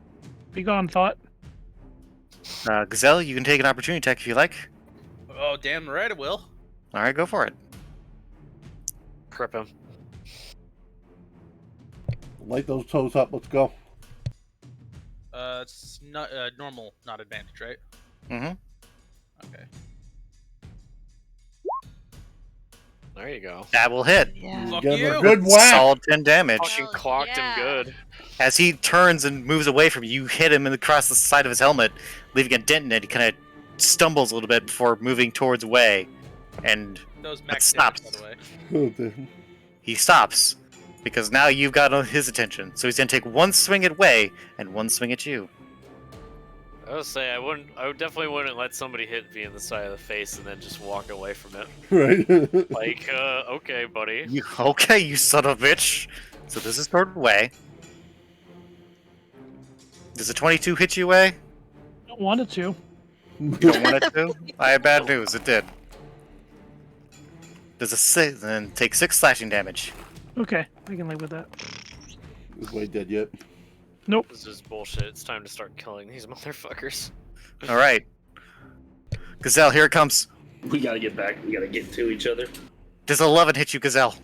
Be gone, thought. Gazelle, you can take an opportunity attack if you like. Oh, damn right I will. Alright, go for it. Crip him. Light those toes up, let's go. It's not normal, not advantage, right? Mm-hmm. Okay. There you go. That will hit. Yeah. Fuck Give him you. a good whack! Solid 10 damage. Fucking Hell clocked yeah. him good. As he turns and moves away from you, you hit him across the side of his helmet, leaving a dent in it. He kind of stumbles a little bit before moving towards Wei, and That was That max damage, stops. by the way. Oh, damn. he stops because now you've got his attention. So he's gonna take one swing at Wei and one swing at you. I would say I definitely wouldn't let somebody hit me in the side of the face and then just walk away from it. Right? Like, okay, buddy. Okay, you son of a bitch. So this is toward Wei. Does a 22 hit you, Wei? Don't want it to. You don't want it to? I have bad news. It did. Does a 6 then take 6 slashing damage? Okay, I can live with that. Is Wade dead yet? Nope. This is bullshit. It's time to start killing these motherfuckers. All right, Gazelle, here it comes. We gotta get back. We gotta get to each other. Does 11 hit you, Gazelle?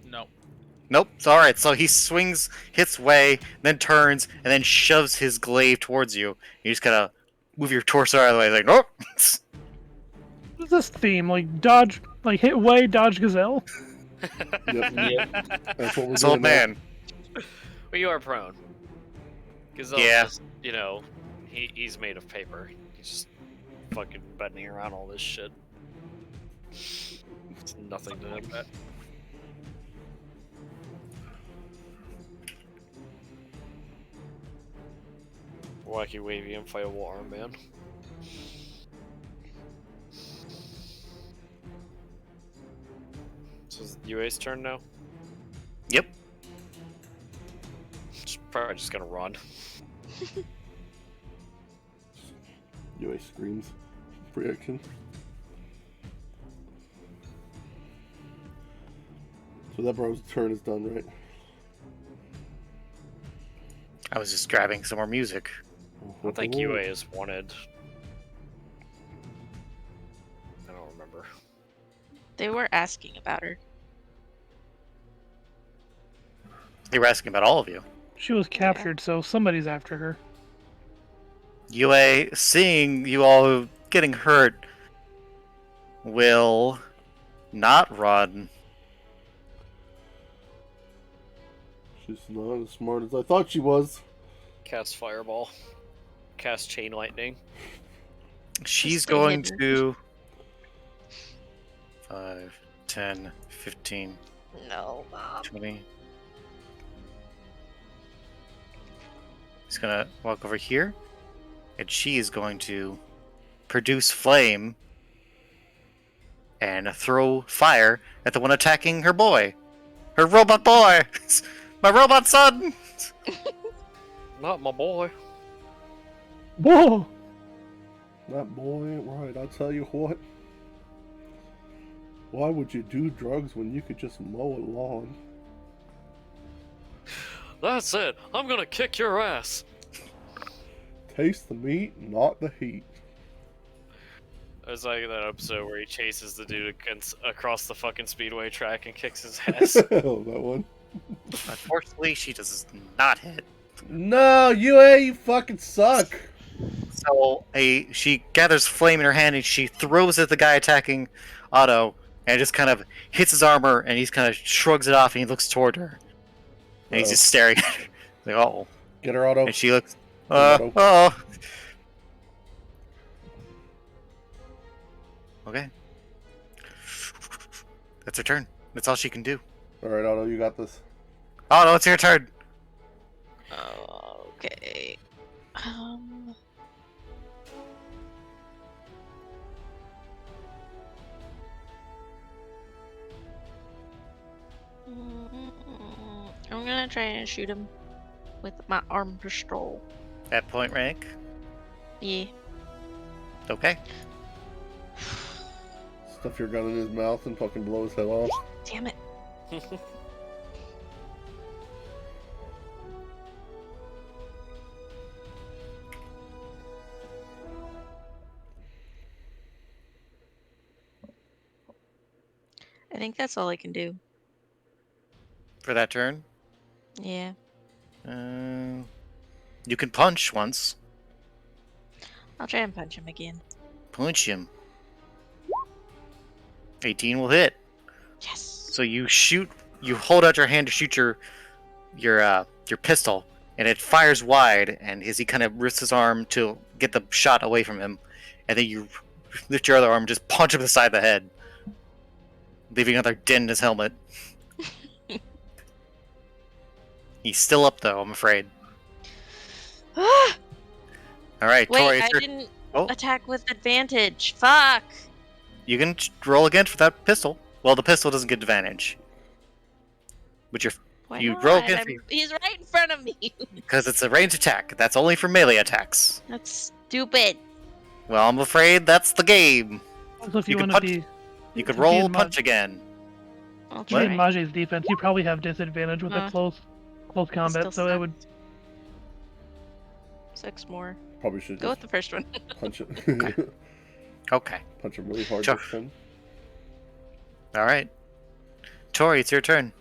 No. Nope. It's all right. So he swings, hits Wei, then turns, and then shoves his glaive towards you. You just kind of move your torso out of the way, like, nope. What's this theme? Like dodge, like hit Way, dodge Gazelle? Yep. Yep. That's what we're This doing old man. Well, you are prone. Gazelle's Yeah. just, you know, he's made of paper. He's just fucking bending around all this shit. It's nothing to him. Wacky wavy inflatable armband. So it's UA's turn now? Yep. She's probably just gonna run. UA screams. Reaction. So that bro's turn is done, right? I was just grabbing some more music. I think UA is wanted. I don't remember. They were asking about her. They were asking about all of you. She was captured, so somebody's after her. UA, seeing you all getting hurt, will not run. She's not as smart as I thought she was. Cast Fireball. Cast Chain Lightning. She's stay going hidden. to 5, 10, 15, No, Mom. 20. He's gonna walk over here, and she is going to produce flame and throw fire at the one attacking her boy. Her robot boy! My robot son! Not my boy. Whoa! That boy ain't right, I'll tell you what. Why would you do drugs when you could just mow a lawn? That's it. I'm gonna kick your ass. Taste the meat, not the heat. It's like that episode where he chases the dude across the fucking speedway track and kicks his ass. Oh, that one. Unfortunately, she does not hit. No, you fucking suck. So she gathers flame in her hand and she throws at the guy attacking Otto, and it just kind of hits his armor, and he kind of shrugs it off, and he looks toward her, and he's just staring at her. Like, oh. Get her, Otto. And she looks, Otto. oh. Okay. That's her turn. That's all she can do. All right, Otto, you got this. Otto, it's your turn. Okay. I'm gonna try and shoot him with my arm pistol. At point rank. Yeah. Okay. Stuff your gun in his mouth and fucking blow his head off. Damn it. I think that's all I can do. For that turn. Yeah. You can punch once. I'll try and punch him again. Punch him. 18 will hit. Yes. So you shoot. You hold out your hand to shoot your pistol, and it fires wide. And as he kind of wrists his arm to get the shot away from him, and then you lift your other arm, and just punch him in the side of the head, leaving another dent in his helmet. He's still up though, I'm afraid. All right, Wait, Tori, I it's your... didn't Oh. attack with advantage. Fuck. You can roll again for that pistol. Well, the pistol doesn't get advantage. But Why you not? roll again He's right in front of me. because it's a ranged attack. That's only for melee attacks. That's stupid. Well, I'm afraid that's the game. Also, if You you, can want punch- to be You could To be roll in punch again. I'll to be try. in Maji's defense, you probably have disadvantage with Huh. a close combat, Still so it would. 6 more. Probably should Go with just the first one. punch it. Okay. Punch him really hard Sure. this time. All right. Tori, it's your turn.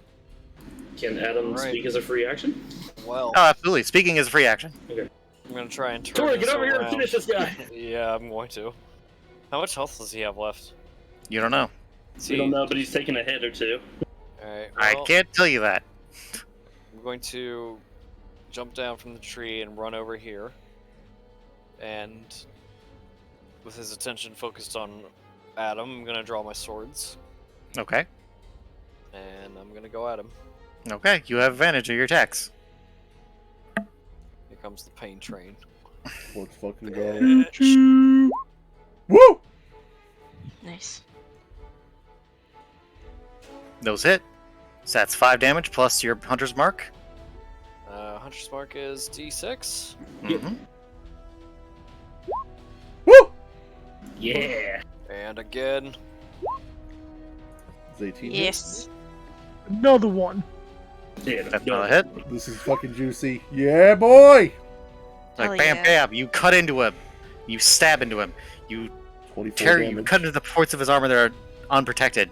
Can Adam Right. speak as a free action? Well, Oh, absolutely. Speaking is a free action. I'm gonna try and turn Tori, this get over here and around. finish this guy. Yeah, I'm going to. How much health does he have left? You don't know. We don't know, but he's taking a hit or two. Alright, I well, can't tell you that. I'm going to jump down from the tree and run over here. And with his attention focused on Adam, I'm gonna draw my swords. Okay. And I'm gonna go at him. Okay. You have advantage of your attacks. Here comes the pain train. Let's fucking go. Woo! Nice. Those hit. So that's 5 damage plus your hunter's mark. Hunter's mark is D6. Yep. Mm-hmm. Woo! Yeah. And again. It's 18. Yes. Another one. Yeah, That's no. not a hit. This is fucking juicy. Yeah, boy! Like Hell bam, yeah. bam. You cut into him. You stab into him. You 24 tear. You damage. cut into the parts of his armor that are unprotected,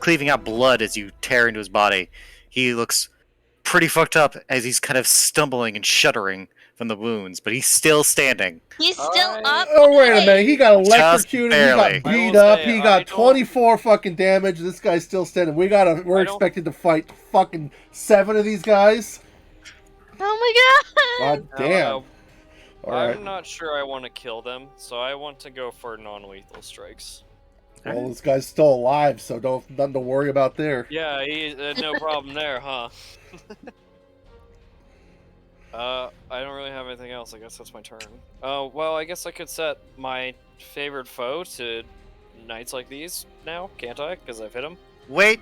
cleaving out blood as you tear into his body. He looks pretty fucked up as he's kind of stumbling and shuddering from the wounds, but he's still standing. He's still Alright. up. Oh, wait a minute. He got electrocuted. He barely. got I beat will up. say, He I got don't- 24 fucking damage. This guy's still standing. We're I don't- expected to fight fucking 7 of these guys. Oh my god. God damn. I'm Alright. not sure I want to kill them, so I want to go for non-lethal strikes. Well, this guy's still alive, so nothing to worry about there. Yeah, no problem there, huh? I don't really have anything else. I guess that's my turn. Oh, well, I guess I could set my favorite foe to nights like these now, can't I? Because I've hit him. Wait.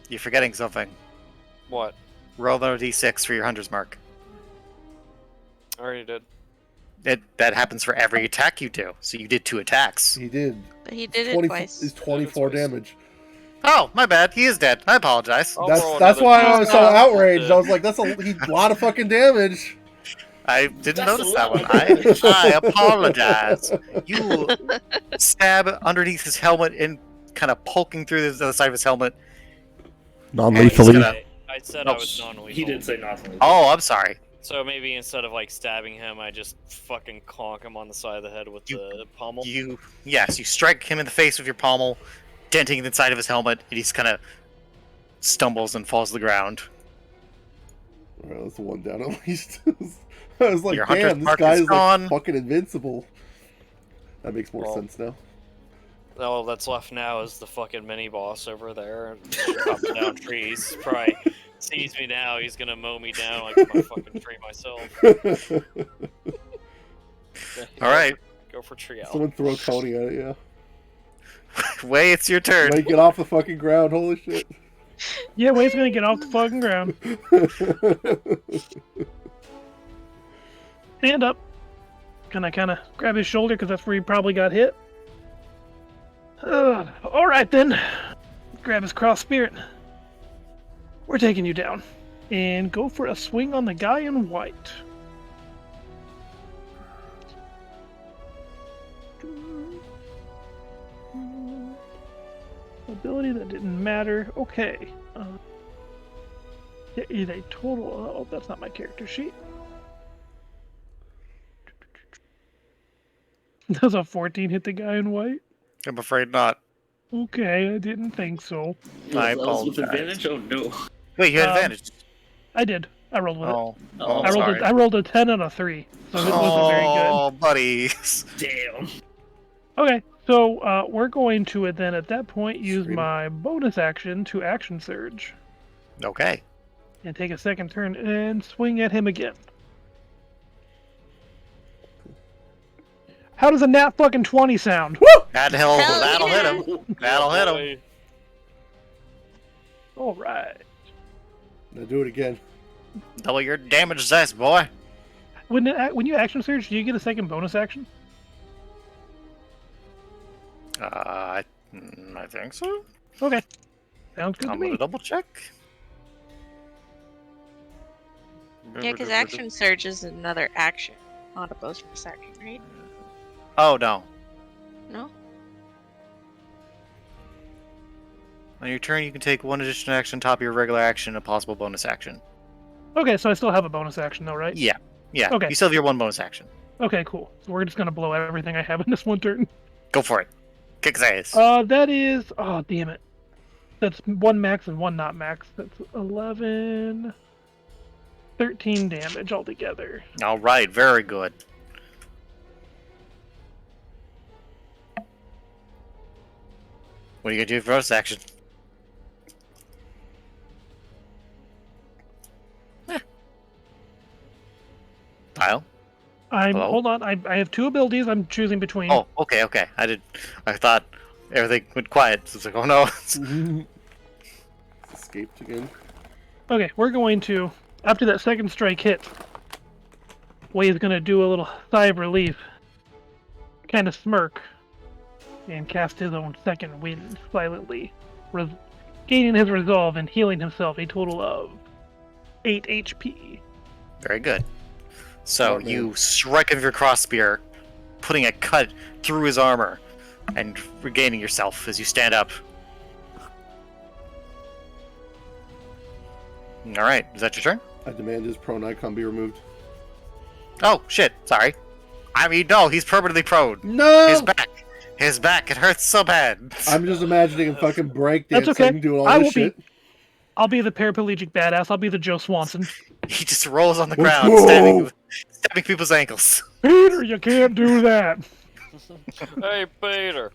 You're forgetting something. What? Roll another d6 for your hunter's mark. I already did. That happens for every attack you do. So you did 2 attacks. He did. But he did it 20, twice. Is 24 twice. damage. Oh, my bad. He is dead. I apologize. I'll That's roll that's another why I was so d6. outraged. I was like, that's a lot of fucking damage. I didn't That's notice a that lot. one. I apologize. You stab underneath his helmet and kind of poking through the other side of his helmet. Non-lethally. gonna- I said No, I was non-lethal. He did say nothing. Oh, I'm sorry. So maybe instead of like stabbing him, I just fucking conk him on the side of the head with the pommel. You strike him in the face with your pommel, denting the inside of his helmet, and he's kind of stumbles and falls to the ground. Alright, that's the one down at least. I was like, Your hunter's damn, this mark guy is is gone. like fucking invincible. That makes more Well, sense now. All that's left now is the fucking mini boss over there, chopping down trees. Probably sees me now, he's gonna mow me down like I'm a fucking tree myself. All right, Go for tree out. Someone throw Tony at it, yeah. Way, it's your turn. Wait, get off the fucking ground, holy shit. Yeah, Wade's gonna get off the fucking ground. Stand up. Can I kind of grab his shoulder because that's where he probably got hit? All right then. Grab his cross spirit. We're taking you down. And go for a swing on the guy in white. Ability that didn't matter. Okay. Is a total. Oh, that's not my character sheet. Does a 14 hit the guy in white? I'm afraid not. Okay, I didn't think so. I That was with apologize. advantage? Oh no. Wait, you had advantage. I did. I rolled with it. Oh, Oh, I rolled. sorry. I rolled a 10 and a 3, so it wasn't very good. Oh, buddies. Damn. Okay, so we're going to then at that point use Scream. my bonus action to action surge Okay. and take a second turn and swing at him again. How does a nat fucking 20 sound? Woo! That'll Hell hit yeah. him. That'll hit him. All right. Now do it again. Double your damage dice, boy. When you action surge, do you get a second bonus action? I think so. Okay, sounds good I'm to me. gonna double check. Yeah, because action surge is another action, not a bonus action, right? Oh no. No? On your turn, you can take one additional action on top of your regular action, a possible bonus action. Okay, so I still have a bonus action though, right? Yeah. Yeah. Okay. You still have your one bonus action. Okay, cool. So we're just gonna blow everything I have in this one turn. Go for it. Kick his ass. That is. Oh, damn it. That's one max and one not max. That's 11, 13 damage altogether. All right. Very good. What are you gonna do for bonus action? Kyle? Hello? Hold on. I have two abilities. I'm choosing between. Oh, okay. I thought everything went quiet. So it's like, oh no. Escaped again. Okay, we're going to after that second strike hit. Wade's gonna do a little sigh of relief, kind of smirk, and cast his own second wind silently, gaining his resolve and healing himself a total of 8 HP. Very good. So Oh, man. you strike him with your cross spear, putting a cut through his armor, and regaining yourself as you stand up. All right, is that your turn? I demand his prone icon be removed. Oh shit! Sorry. I mean, no, he's permanently prone. No! His back, it hurts so bad. I'm just imagining him fucking breakdancing, That's okay. doing all I this will shit. I'll be the paraplegic badass. I'll be the Joe Swanson. He just rolls on the ground, Whoa! stabbing people's ankles. Peter, you can't do that. Hey, Peter.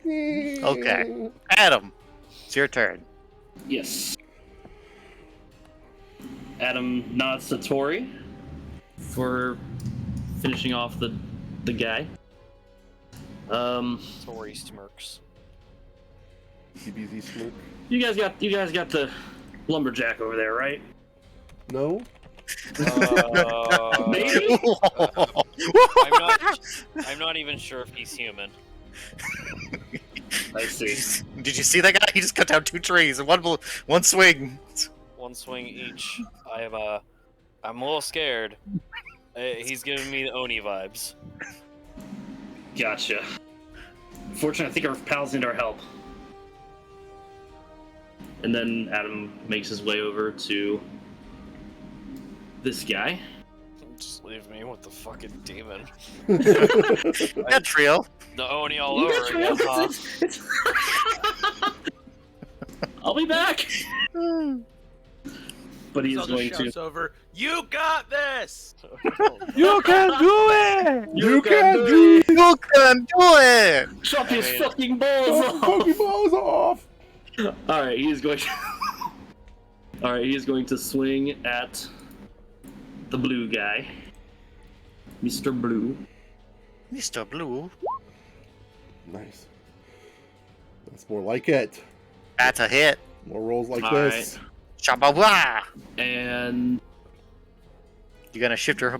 Okay. Adam, it's your turn. Yes. Adam nods to Tori for finishing off the guy. Tori smirks. CBZ smoke. You guys got the lumberjack over there, right? No? Maybe? I'm not even sure if he's human. I see. Did you see that guy? He just cut down 2 trees in one swing. One swing each. I I'm a little scared. He's giving me the Oni vibes. Gotcha. Fortunately, I think our pals need our help. And then Adam makes his way over to this guy. Just leave me with the fucking demon. That trio. The Oni all You over got again, huh? I'll be back. But he's Zelda going to. shouts over, "You got this!" You can do it! You can do it! You can do it! Chop his mean- fucking balls off. Fucking balls off! Alright, he is going to. Alright, he is going to swing at the blue guy. Mr. Blue. Mr. Blue. Nice. That's more like it. That's a hit. More rolls like All this. Shabba-wah! And You gonna shift your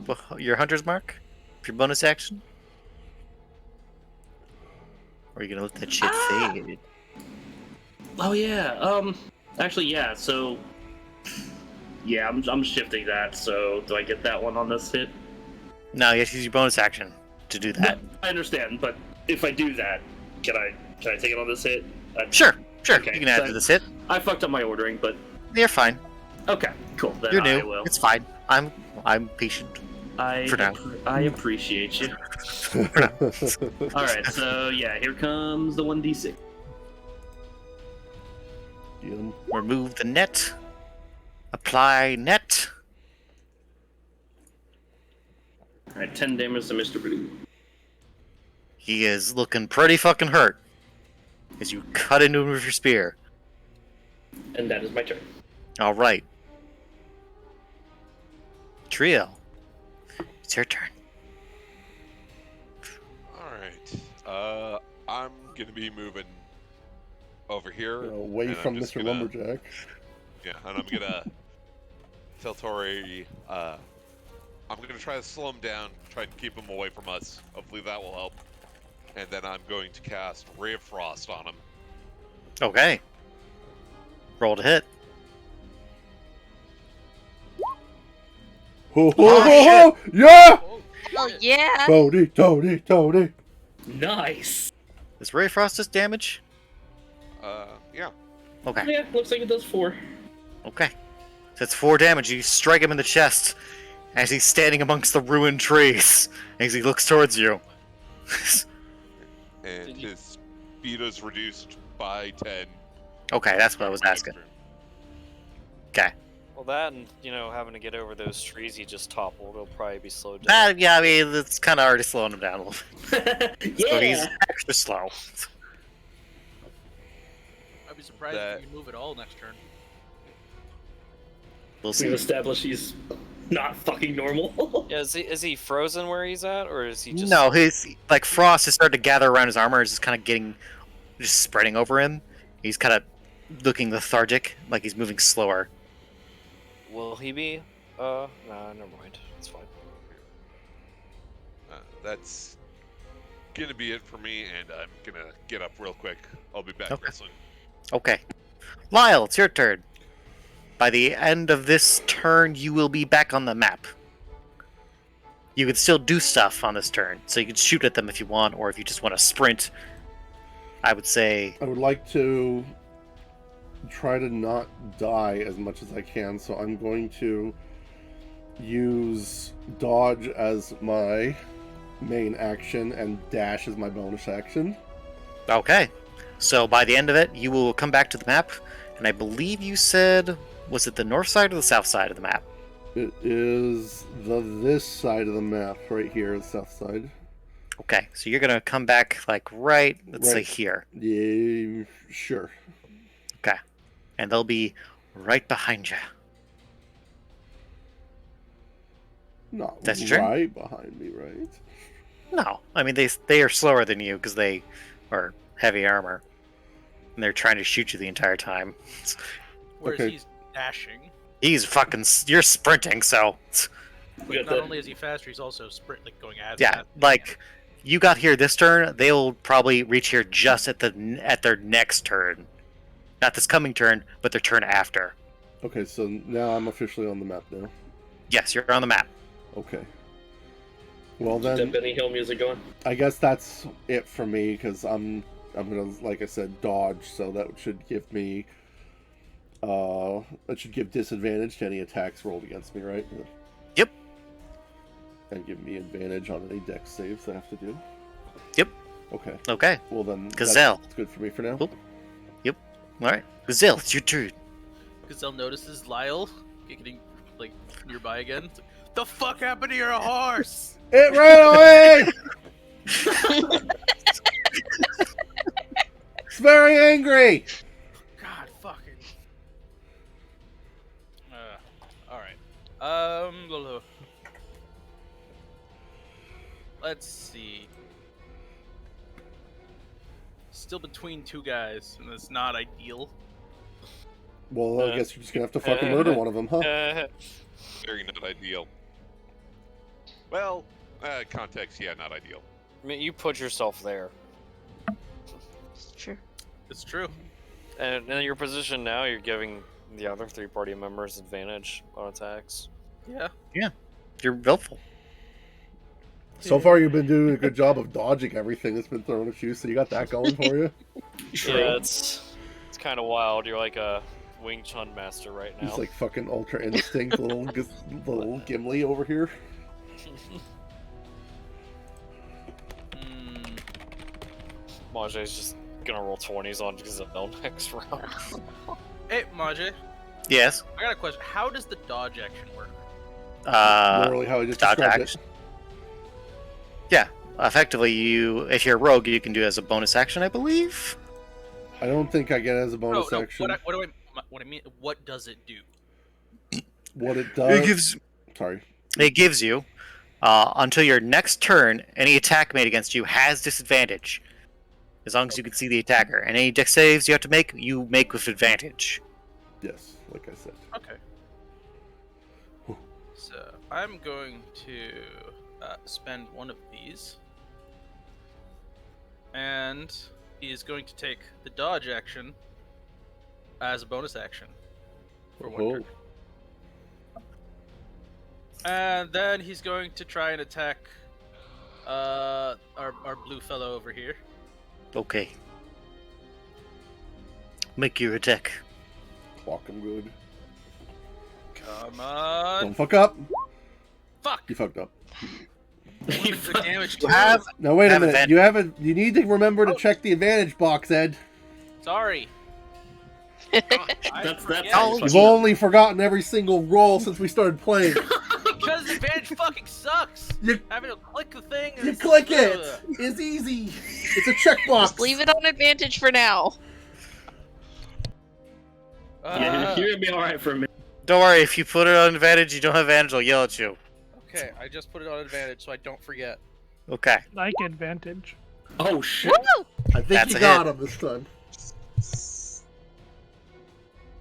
hunter's mark? For your bonus action? Or are you gonna let that shit fade? oh yeah, actually yeah. So yeah, I'm shifting that. So do I get that one on this hit? No, you have to use your bonus action to do that. I understand, but if I do that, can I take it on this hit? Sure. Okay, You can add so- to this hit. I fucked up my ordering, but You're fine. okay, cool. Then You're I new. will. It's fine. I'm patient. For now. I appreciate you. All right, so yeah, here comes the 1d6. Get 'em. Remove the net. Apply net. All right, 10 damage to Mr. Blue. He is looking pretty fucking hurt as you cut into him with your spear. And that is my turn. All right. Trio. It's your turn. Alright. I'm gonna be moving over here. Away and I'm from just Mr. gonna- Lumberjack. Yeah, and I'm gonna tell Tori, I'm gonna try to slow him down, try and keep him away from us. Hopefully that will help. And then I'm going to cast Ray of Frost on him. Okay. Roll to hit. Ho ho Oh, ho ho! Yeah! Oh yeah. Tony. Nice. Does Ray Frost does damage? Yeah. Okay. Yeah, looks like it does 4. Okay. So that's 4 damage. You strike him in the chest as he's standing amongst the ruined trees as he looks towards you. And his speed is reduced by 10. Okay, that's what I was asking. Okay. Well, that and, having to get over those trees he just toppled, he'll probably be slowed down. Yeah, I mean, it's kind of already slowing him down a little bit. Yeah. So he's extra slow. I'd be surprised That- if you move at all next turn. We'll We've see. established he's not fucking normal. Yeah, is he frozen where he's at, or is he just... No, his like frost is starting to gather around his armor. It's just kind of just spreading over him. He's kind of looking lethargic, like he's moving slower. Will he be? Nah, never mind. It's fine. That's gonna be it for me, and I'm gonna get up real quick. I'll be back Okay. real soon. Okay. Lyle, it's your turn. By the end of this turn, you will be back on the map. You can still do stuff on this turn, so you can shoot at them if you want, or if you just want to sprint. I would say, I would like to try to not die as much as I can, so I'm going to use dodge as my main action and dash as my bonus action. okay. So by the end of it, you will come back to the map, and I believe you said, was it the north side or the south side of the map? It is this side of the map, right here, the south side. Okay, so you're gonna come back like let's say Right. here, Yeah, sure. and they'll be right behind you. Not That's your turn? right behind me, right? No, I mean they are slower than you because they are heavy armor, and they're trying to shoot you the entire time. Whereas Okay. he's dashing. He's fucking. You're sprinting, so We got Not the only is he faster, he's also going as yeah. fast. Like you got here this turn, they'll probably reach here just at their next turn, not this coming turn, but their turn after. Okay, so now I'm officially on the map now. Yes, you're on the map. Okay. Well Keep that then, Benny Hill music going. I guess that's it for me because I'm gonna, like I said, dodge. So that should give me that should give disadvantage to any attacks rolled against me, right? Yep. And give me advantage on any dex saves I have to do. Yep. Okay. Okay. Well then, Gazelle. that's good for me for now. Cool. Yep. All right. Gazelle, it's your turn. Gazelle notices Lyle getting like nearby again. It's like, the fuck happened to your horse? It ran away. It's very angry. God fucking. All right. Blah, blah. Let's see. Still between two guys, and that's not ideal. Well, I guess you're just gonna have to fucking murder one of them, huh? Very not ideal. Well, context, yeah, not ideal. I mean, you put yourself there. True. It's true. And in your position now, you're giving the other 3 party members advantage on attacks. Yeah. You're helpful. So far, you've been doing a good job of dodging everything that's been thrown at you, so you got that going for you. Yeah, it's kind of wild. You're like a Wing Chun master right now. He's like fucking Ultra Instinct, little Gimli over here. Majay's just gonna roll 20s on Gazelle next round. Hey, Majay, Yes. I got a question. How does the dodge action work? Literally how I just Dodge described action. Yeah. Effectively, if you're a rogue, you can do it as a bonus action, I believe. it. I don't think I get it as a bonus no. action. What I mean? What does it do? What it does. Sorry. It gives you until your next turn, any attack made against you has disadvantage, as long as you can see the attacker. And any dex saves you have to make, you make with advantage. Yes, like I said. Okay. So I'm going to spend one of these, and he is going to take the dodge action as a bonus action for one turn. And then he's going to try and attack our blue fellow over here. Okay. Make your attack. Clock him good. Come on. Don't fuck up. Fuck. You fucked up. The damage You have. Now wait a Have minute. advantage. You need to remember to check the advantage box, Ed. Sorry. That's Oh, You've only forgotten every single roll since we started playing. Because advantage fucking sucks. You- Having to click the thing. And You it's- click it. It's easy. It's a checkbox. Just leave it on advantage for now. Yeah, you're gonna be alright for a minute. Don't worry, if you put it on advantage, you don't have advantage, I'll yell at you. Okay, I just put it on advantage so I don't forget. Okay. Like advantage. Oh shit! Woo! I think That's you a got hit. him this time.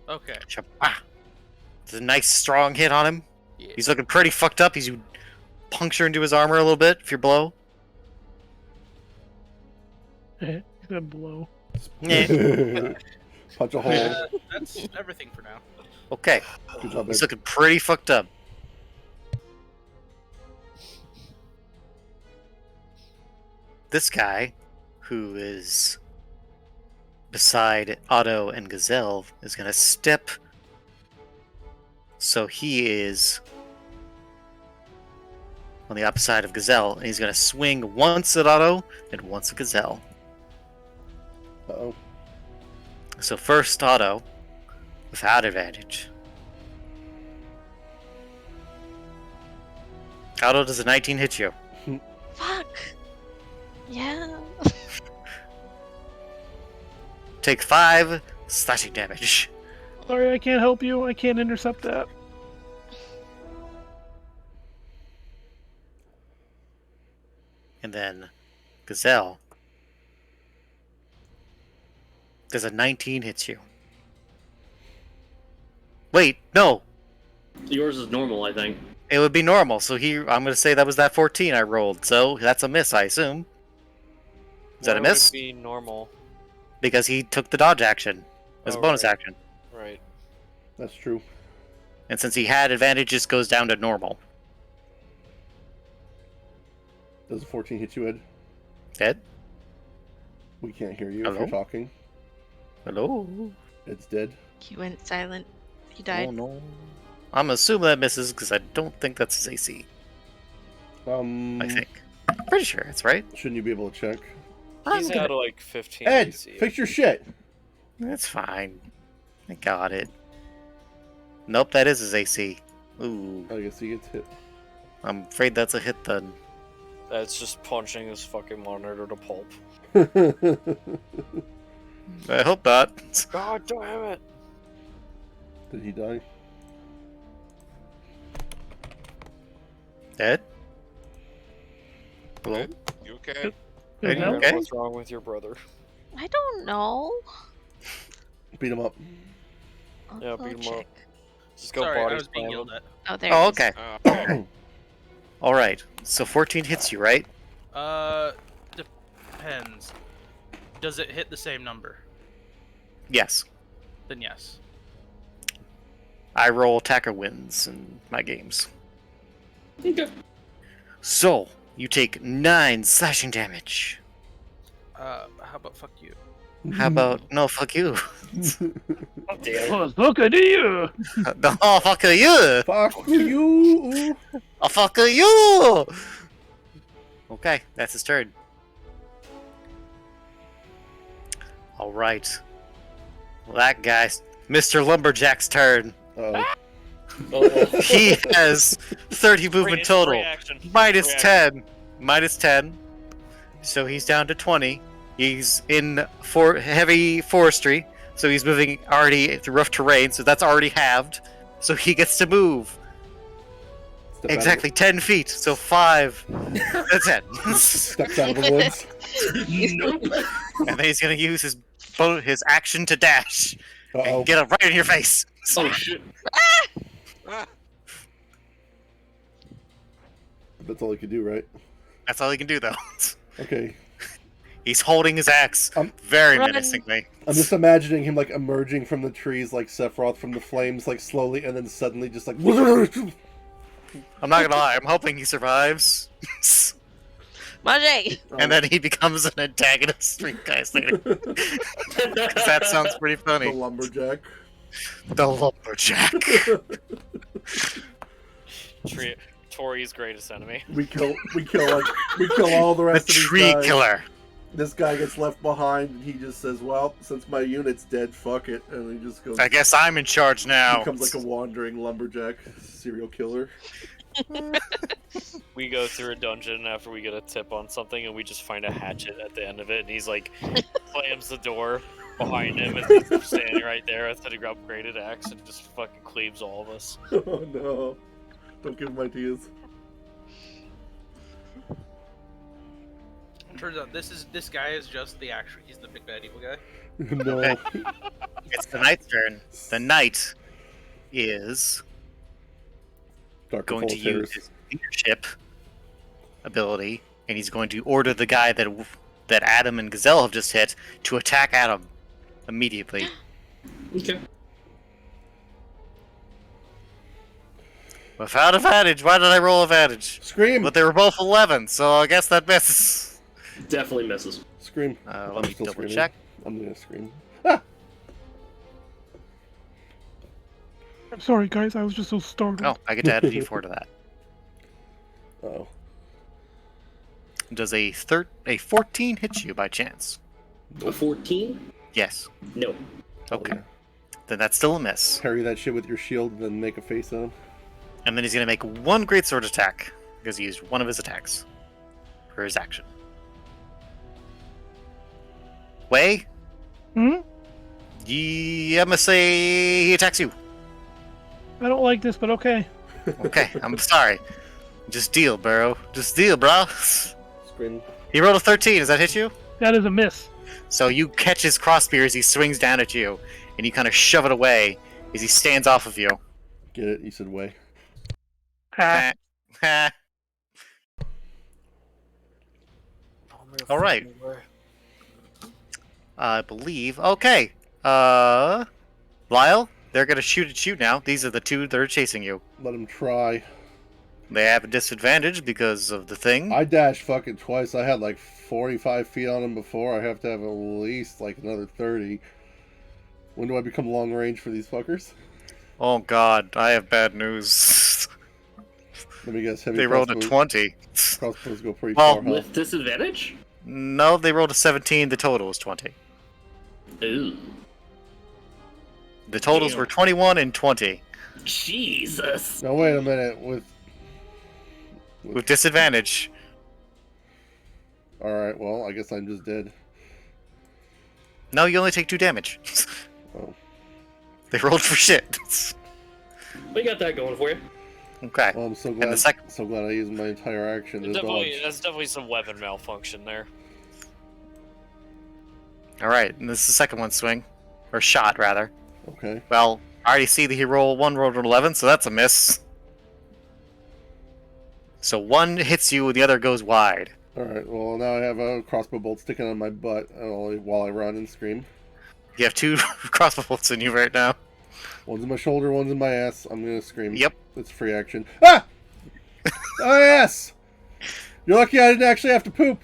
Okay. Ah. It's a nice strong hit on him. Yeah. He's looking pretty fucked up. He's puncture into his armor a little bit if you're below. He's gonna blow. Yeah. Punch a hole. That's everything for now. Okay. Good job, He's Ed. looking pretty fucked up. This guy, who is beside Otto and Gazelle, is going to step. So he is on the opposite side of Gazelle, and he's going to swing once at Otto and once at Gazelle. Uh-oh. So first Otto, without advantage. Otto, does a 19 hit you? Fuck. Yeah. Take 5 slashing damage. Sorry, I can't help you. I can't intercept that. And then Gazelle, does a 19 hits you? Wait, no. Yours is normal, I think. It would be normal. So I'm going to say that was that 14 I rolled. So that's a miss, I assume. Is that a Why would miss? it be normal. Because he took the dodge action as a bonus right. action. Right. That's true. And since he had advantage, just goes down to normal. Does a 14 hit you, Ed? Ed? We can't hear you Hello? if you're talking. Hello? It's dead. He went silent. He Oh died. no. I'm assuming that misses because I don't think that's his AC. I think. Pretty sure it's right. Shouldn't you be able to check? He's I'm at gonna- like 15 Ed, AC. fix your shit. That's fine. I got it. Nope, that is his AC. Ooh, I guess he gets hit. I'm afraid that's a hit then. That's just punching his fucking monitor to pulp. I hope not. God damn it! Did he die? Ed? Hello? Ed, you okay? Are you Is okay? What's wrong with your brother? I don't know. Beat him up. I'll Yeah, go beat him up. check. Just go Sorry, I body was being slam yelled him. at. Oh, there. Oh, it is. okay. Okay. Alright, so 14 hits you, right? Depends. Does it hit the same number? Yes. Then yes. I roll attacker wins in my games. Okay. So, you take 9 slashing damage. How about fuck you? How about, no, fuck you. Oh, look at you! Oh, fuck you! Fuck you! Oh, fuck you! Okay, that's his turn. Alright. Well, that guy's Mr. Lumberjack's turn. Oh, He has 30 movement total. Minus 10. Minus 10. So he's down to 20. He's in heavy forestry. So he's moving already through rough terrain. So that's already halved. So he gets to move. step out Exactly 10 feet. So 5. That's 10. Steps out of the woods. Nope. And then he's going to use his action to dash. Uh-oh. And get him right in your face. Oh shit. Ah, That's all he could do, right? That's all he can do, though. Okay. He's holding his axe very Run. menacingly. I'm just imagining him like emerging from the trees like Sephiroth from the flames, like slowly, and then suddenly just like. I'm not gonna lie, I'm hoping he survives. Maje! And then he becomes an antagonist 3 guys later. 'Cause that sounds pretty The funny. lumberjack. The lumberjack. Tori's greatest enemy. We kill all the The rest of these tree guys. killer. This guy gets left behind, and he just says, "Well, since my unit's dead, fuck it," and he just goes. I guess I'm in charge now. Becomes like a wandering lumberjack serial killer. We go through a dungeon after we get a tip on something, and we just find a hatchet at the end of it, and he's like, slams the door behind him, and he's standing right there with an upgraded axe, and just fucking cleaves all of us. Oh no! Don't give him ideas. Turns out this guy is just he's the big bad evil guy. No. It's the knight's turn. The knight is Dark going to Full of use Terrors. his leadership ability, and he's going to order the guy that Adam and Gazelle have just hit to attack Adam immediately. Okay. Without advantage. Why did I roll advantage? Scream! But they were both 11, so I guess that misses. Definitely misses. Scream! Let I'm me still double screaming. check. I'm gonna scream. I'm sorry, guys. I was just so startled. Oh, I get to add a d4 to that. Oh. Does a 14 hit you by chance? A 14? Yes. No. Okay. yeah. Then that's still a miss. Parry that shit with your shield, and then make a face on him. And then he's going to make 1 greatsword attack, because he used one of his attacks for his action. Way? Hmm? Yeah, I'm going to say he attacks you. I don't like this, but okay. Okay, I'm sorry. Just deal, bro. Just deal, bro. Scream. He rolled a 13. Does that hit you? That is a miss. So you catch his crossbeam as he swings down at you, and you kind of shove it away as he stands off of you. Get it? You said way. Ha. Ha. All right. I believe. Okay. Lyle, They're gonna shoot at you now. These are the two that are chasing you. Let him try. They have a disadvantage because of the thing. I dashed fucking twice. I had like 45 feet on him before. I have to have at least like another 30. When do I become long range for these fuckers? Oh god, I have bad news. Let me guess. Heavy They rolled a crossbows- 20. Crossbows go pretty Well, far, huh? With disadvantage? No, they rolled a 17. The total was 20. Ooh. The totals Damn. were 21 and 20. Jesus. Now wait a minute. With disadvantage. Alright, well, I guess I'm just dead. No, you only take 2 damage. Oh. They rolled for shit. We got that going for you. Okay. Well, I'm so And glad. the So glad I used my entire action to dodge. That's definitely some weapon malfunction there. Alright, and this is the second one swing. Or shot, rather. Okay. Well, I already see that he rolled one rolled an 11, so that's a miss. So one hits you and the other goes wide. Alright, well, now I have a crossbow bolt sticking on my butt while I run and scream. You have 2 crossbow bolts in you right now. One's in my shoulder, one's in my ass. I'm gonna scream. Yep. It's free action. Ah! Oh, yes! You're lucky I didn't actually have to poop.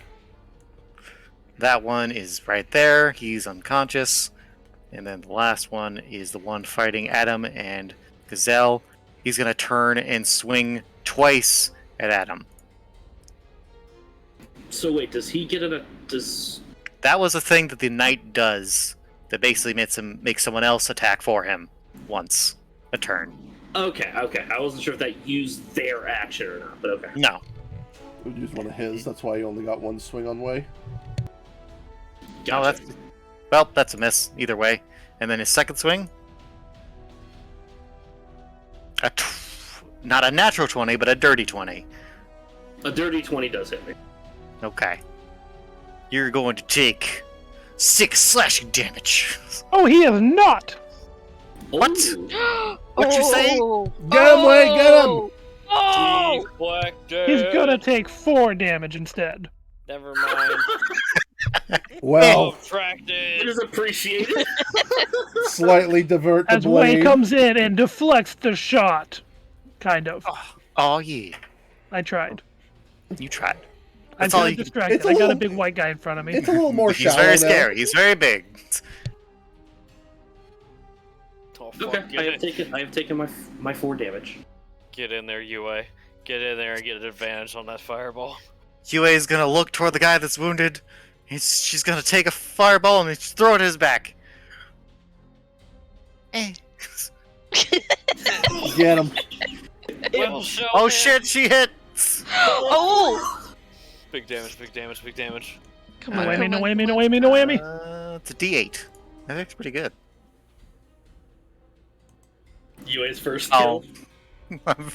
That one is right there. He's unconscious. And then the last one is the one fighting Adam and Gazelle. He's going to turn and swing twice at Adam. So wait, does he get does... That was a thing that the knight does that basically makes someone else attack for him once a turn. Okay. I wasn't sure if that used their action or not, but okay. No. Would use one of his. That's why he only got one swing on way. No, Gotcha. that's a miss either way. And then his second swing. Not a natural 20, but a dirty 20. A dirty 20 does hit me. Okay. You're going to take 6 slashing damage. Oh, he is not! What? Ooh. What'd you say? Get him, Wade, get him! Oh! Deflected. He's gonna take 4 damage instead. Never mind. Well, Subtracted. It is appreciated. slightly divert the As Way blade. comes in and deflects the shot. Kind of. Oh, yeah. I tried. You tried. I That's all got you can- distracted. It's a I got a little- big white guy in front of me. It's a little more He's shallow very now. scary. He's very big. Oh, fuck. Okay, I have taken my 4 damage. Get in there, UA. Get in there and get an advantage on that fireball. Yue is gonna look toward the guy that's wounded. She's gonna take a fireball and throw it at his back. Eh. Get him. Well, show Oh him. shit, she hit! Oh! Big damage, big damage, big damage. Come No on, whammy, come no on, whammy, come no on. whammy, no whammy. It's a D8. That's pretty good. UA's first Oh. kill.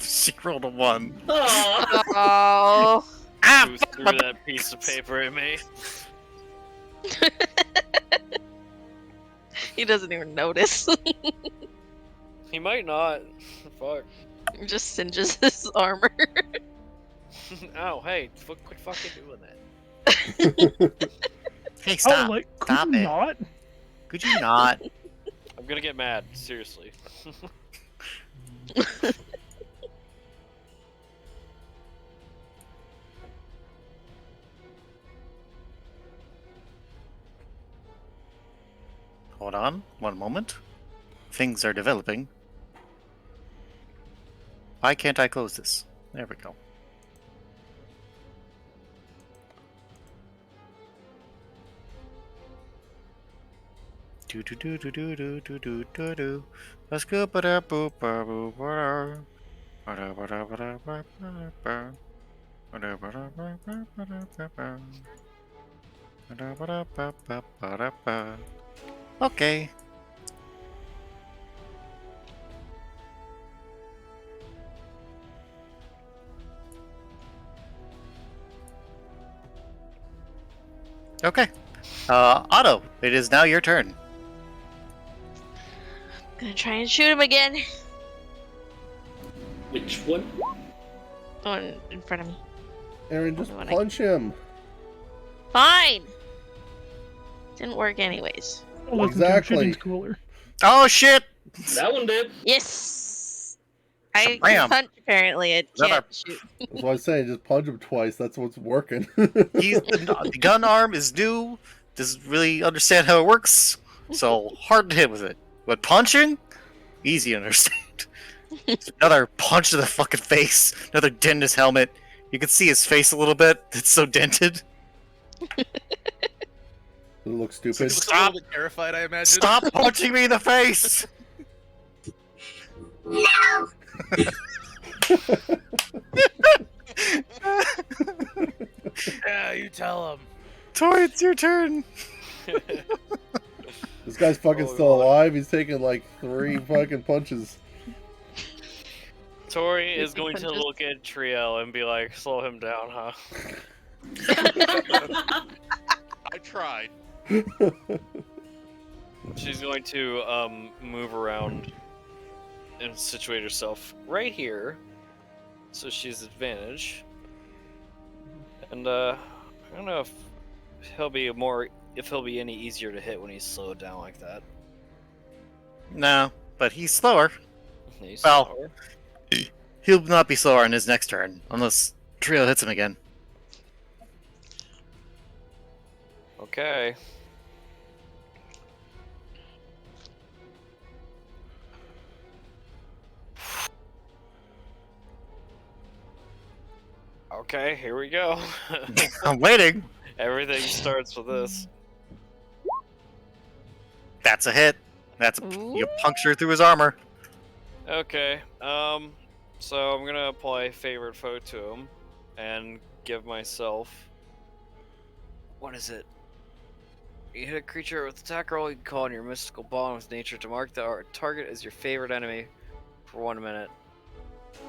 She rolled a 1. Aw. Oh. Ah! Who threw that piece of paper at me? He doesn't even notice. He might not. Fuck. He just singes his armor. Ow, hey, quit fucking doing that. Hey, Oh, stop. like, could Stop you it. not? Could you not? I'm gonna get mad, seriously. Hold on, one moment. Things are developing. Why can't I close this? There we go. Do do do do do do do do do do. Let's go ba da boop ba boop ba da ba da ba da ba da ba ba ba da ba da ba ba ba da ba ba ba da ba da ba ba ba da ba. Okay. Okay. Otto, it is now your turn. Gonna try and shoot him again. Which one? The one in front of me. Aaron, just When I- punch him. Fine. Didn't work anyways. Listen to him, Exactly. shooting's cooler. Oh shit! That one did. Yes! I Shabam! can punch, apparently. I Another- can't shoot. That's why I say just punch him twice. That's what's working. The gun arm is new. Doesn't really understand how it works, so hard to hit with it. But punching, easy to understand. Another punch to the fucking face. Another dent in his helmet. You can see his face a little bit. It's so dented. It looks He stupid. looks a little bit terrified, I imagine. Stop punching me in the face! Yeah, you tell him. Tori, it's your turn. This guy's fucking Oh, still God. alive. He's taking like 3 fucking punches. Tori is Fifty going to punches. look at Triel and be like, slow him down, huh? I tried. She's going to move around and situate herself right here, so she's advantage. And I don't know if he'll be any easier to hit when he's slowed down like that. No, but he's slower. He's Well- slower. He'll not be slower on his next turn, unless Trio hits him again. Okay. Okay, here we go. I'm waiting. Everything starts with this. That's a hit. That's a, you puncture through his armor. Okay, so I'm gonna apply Favorite Foe to him and give myself. What is it? You hit a creature with attack roll, you can call on your mystical bond with nature to mark the target as your favorite enemy for 1 minute.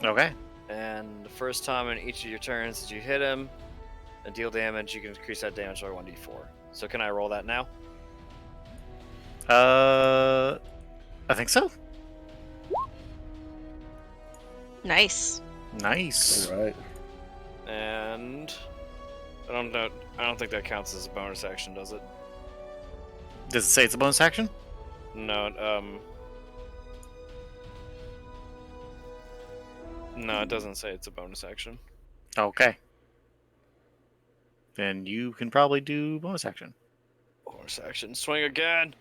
Okay. And the first time in each of your turns that you hit him and deal damage, you can increase that damage by 1d4. So can I roll that now? I think so. Nice. Nice. Alright. And I don't think that counts as a bonus action, does it? Does it say it's a bonus action? No, no, it doesn't say it's a bonus action. Okay. Then you can probably do bonus action. Bonus action. Swing again!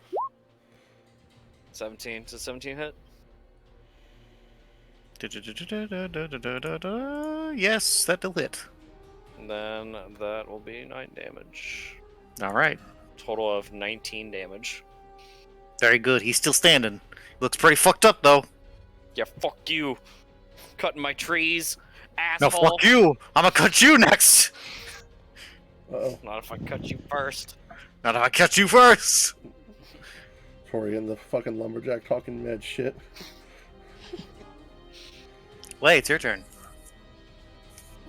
17. Does 17 hit? Yes, that'll hit. And then that will be 9 damage. Alright. Total of 19 damage. Very good. He's still standing. Looks pretty fucked up, though. Yeah, fuck you! Cutting my trees, No, asshole! fuck you! I'm gonna cut you next! Uh-oh. Not if I cut you first. Not if I cut you first! Tori and the fucking lumberjack talking mad shit. Wait, it's your turn.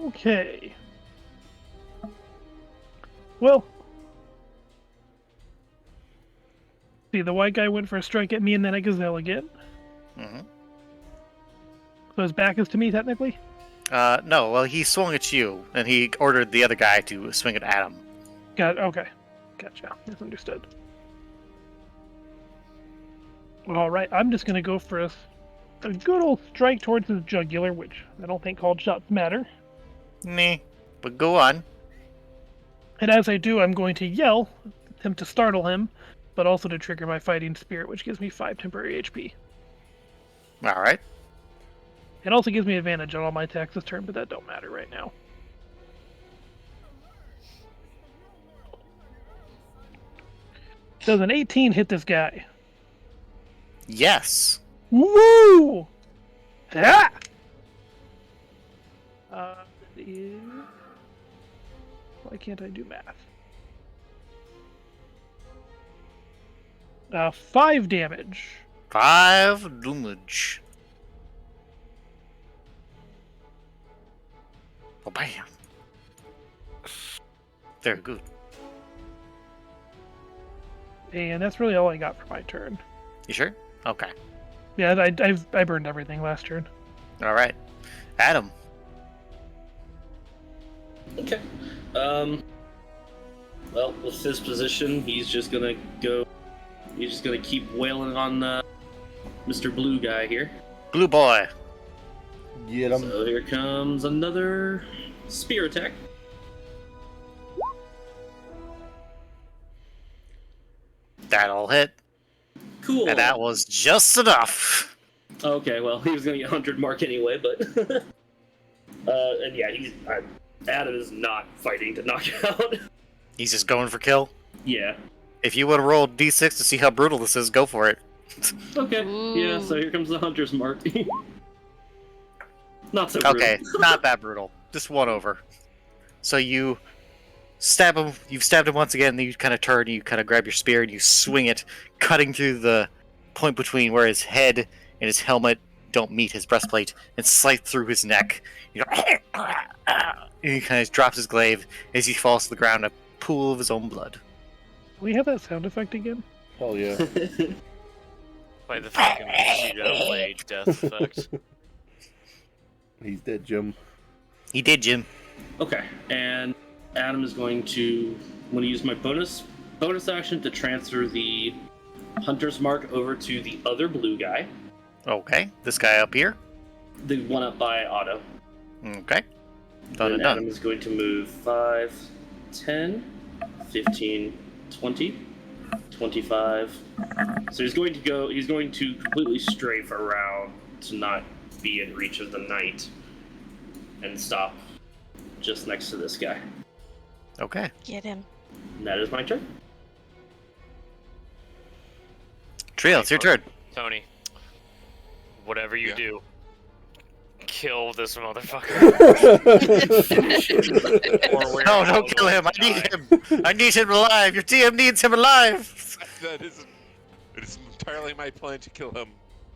Okay. Well. See, the white guy went for a strike at me and then a gazelle again. Mm-hmm. So his back is to me, technically? No, well, he swung at you, and he ordered the other guy to swing at Adam. Got it. Okay. Gotcha. Misunderstood. Alright, I'm just going to go for a good old strike towards his jugular, which I don't think called shots matter. Nah, but go on. And as I do, I'm going to yell, attempt to startle him, but also to trigger my fighting spirit, which gives me 5 temporary HP. Alright. It also gives me advantage on all my attacks this turn, but that don't matter right now. Does an 18 hit this guy? Yes. Woo! Ah! That is... Why can't I do math? 5 damage. 5 damage. Oh, bam. Very good. And that's really all I got for my turn. You sure? Okay. Yeah, I burned everything last turn. Alright. Adam. Okay. Well, with his position, he's just gonna go. He's just gonna keep wailing on Mr. Blue guy here. Blue boy. Get him. So here comes another spear attack. That'll hit. Cool. And that was just enough. Okay, well, he was going to get 100 mark anyway, but... and yeah, Adam is not fighting to knock out. He's just going for kill. Yeah. If you want to roll d6 to see how brutal this is, go for it. Okay. Ooh. Yeah, so here comes the hunter's mark. Not so brutal. Okay, not that brutal. Just one over. So you stab him. You've stabbed him once again. Then you kind of turn. You kind of grab your spear and you swing it, cutting through the point between where his head and his helmet don't meet his breastplate, and slice through his neck. You know, and he kind of drops his glaive as he falls to the ground, a pool of his own blood. We have that sound effect again. Hell yeah. Play the fucking pseudo blade death effect. He's dead, Jim. He did, Jim. Okay, and Adam is going to use my bonus action to transfer the hunter's mark over to the other blue guy, Okay, this guy up here. the one up by Otto. Okay. Done And and done. Adam is going to move 5, 10, 15, 20, 25. So he's going to completely strafe around to not be in reach of the knight and stop just next to this guy. Okay. Get him. And that is my turn. Trio, it's your turn. Tony, whatever you Yeah. do, kill this motherfucker. Or we're No, all don't kill going him. I to need die. him. I need him alive. Your TM needs him alive. That isn't. It is entirely my plan to kill him.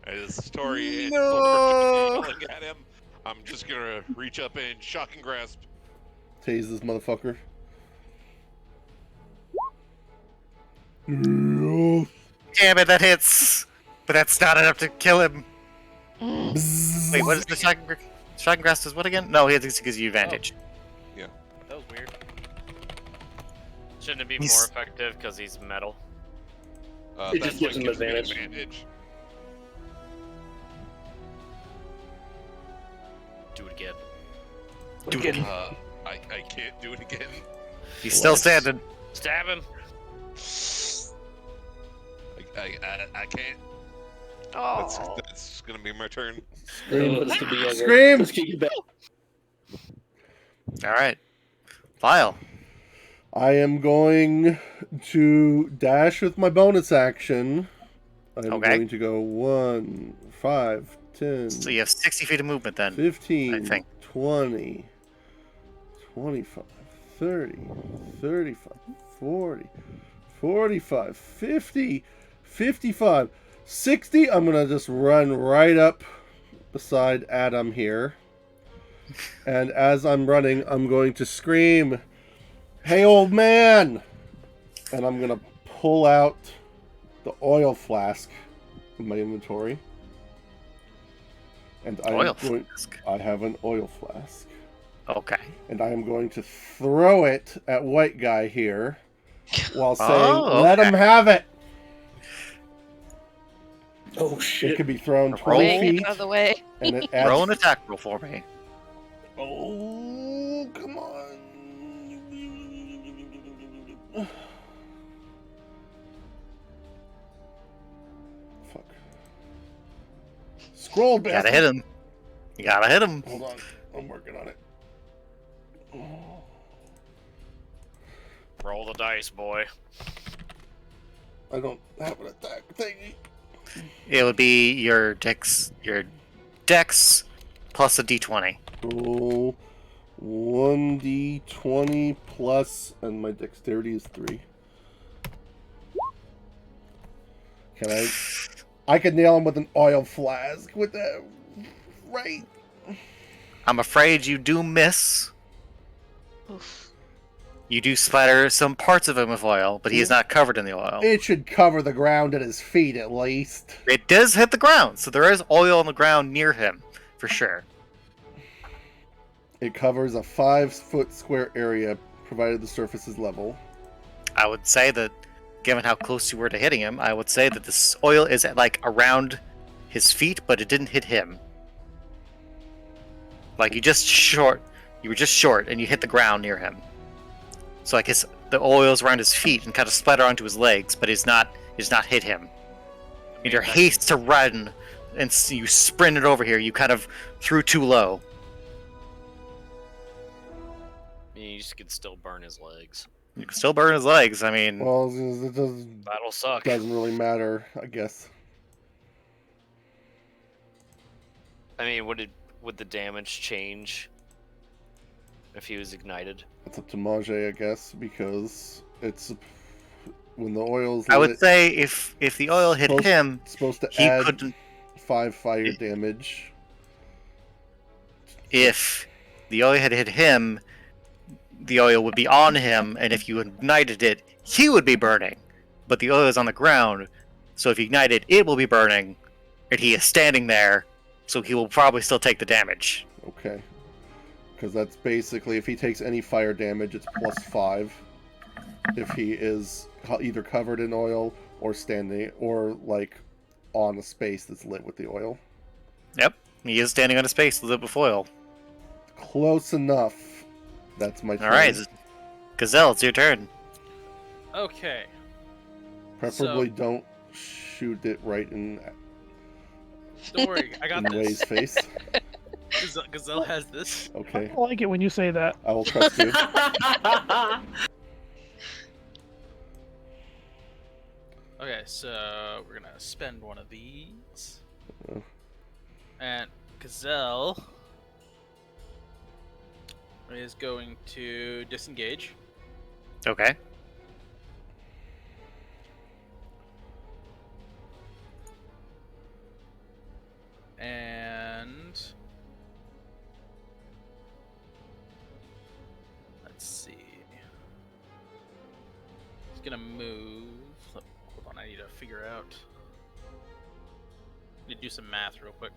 As Story and No. yelling at him, I'm just gonna reach up and shock and grasp. Tase this motherfucker. Damn it, that hits. But that's not enough to kill him. Bzzz. Wait, what is the shocking grasp does what again? No, he gives you advantage. That was weird. Shouldn't it be He's- more effective because he's metal? It That's just gives what him me advantage. Do it again. Do it again. I can't do it again. He's still standing. Stab him. I can't. Oh. That's gonna be my turn. Oh, this could be ugly. Scream! This could get bad. All right. File. I am going to dash with my bonus action. I'm Okay. going to go 1, 5, 10, So you have 60 feet of movement then. 15, I think. 20, 25, 30, 35, 40, 45, 50, 55, 60. I'm going to just run right up beside Adam here. And as I'm running, I'm going to scream, "Hey, old man!" And I'm going to pull out the oil flask in my inventory. And Oil I flask. have an oil flask. Okay. And I am going to throw it at white guy here while saying, Oh, "Let okay. him have it." Oh It shit. could be thrown Roll. 20 Way feet. out of the way. And it adds... Roll an attack roll for me. Oh, come on. Fuck. Scroll, You gotta bastard. hit him. You gotta hit him. Hold on. I'm working on it. Roll the dice, boy. I don't have an attack thingy. It would be your dex plus a d20. Roll 1d20 plus, and my dexterity is 3. Can I could nail him with an oil flask with that, right? I'm afraid you do miss. Oof. You do splatter some parts of him with oil, but he is not covered in the oil. It should cover the ground at his feet at least. It does hit the ground, so there is oil on the ground near him, for sure. It covers a 5-foot square area, provided the surface is level. I would say that, given how close you were to hitting him, I would say that this oil is at like around his feet, but it didn't hit him. Like you were just short, and you hit the ground near him. So like the oil's around his feet and kind of splatter onto his legs, but it's not hit him. In your haste to run, and you sprinted over here, you kind of threw too low. You just could still burn his legs. You can still burn his legs. I mean, Well, it That'll suck. doesn't really matter, I guess. I mean, would the damage change if he was ignited? It's up to Mage, I guess, because it's when the oil's I would lit, say if the oil hit him, it's supposed to he add couldn't. 5 fire damage. If the oil had hit him, the oil would be on him, and if you ignited it, he would be burning. But the oil is on the ground, so if you ignite it, it will be burning, and he is standing there, so he will probably still take the damage. Okay. Because that's basically, if he takes any fire damage, it's +5. If he is either covered in oil or standing, or like on a space that's lit with the oil. Yep, he is standing on a space lit with oil. Close enough. That's my turn. Alright, Gazelle, it's your turn. Okay. Preferably don't shoot it right in Don't worry, I got Way's this. face. Gazelle has this. Okay, I like it when you say that. I will trust you. Okay, so we're gonna spend one of these. Uh-oh. And Gazelle is going to disengage. Okay. And let's see. He's gonna move. Hold on, I need to figure out. Need to do some math real quick.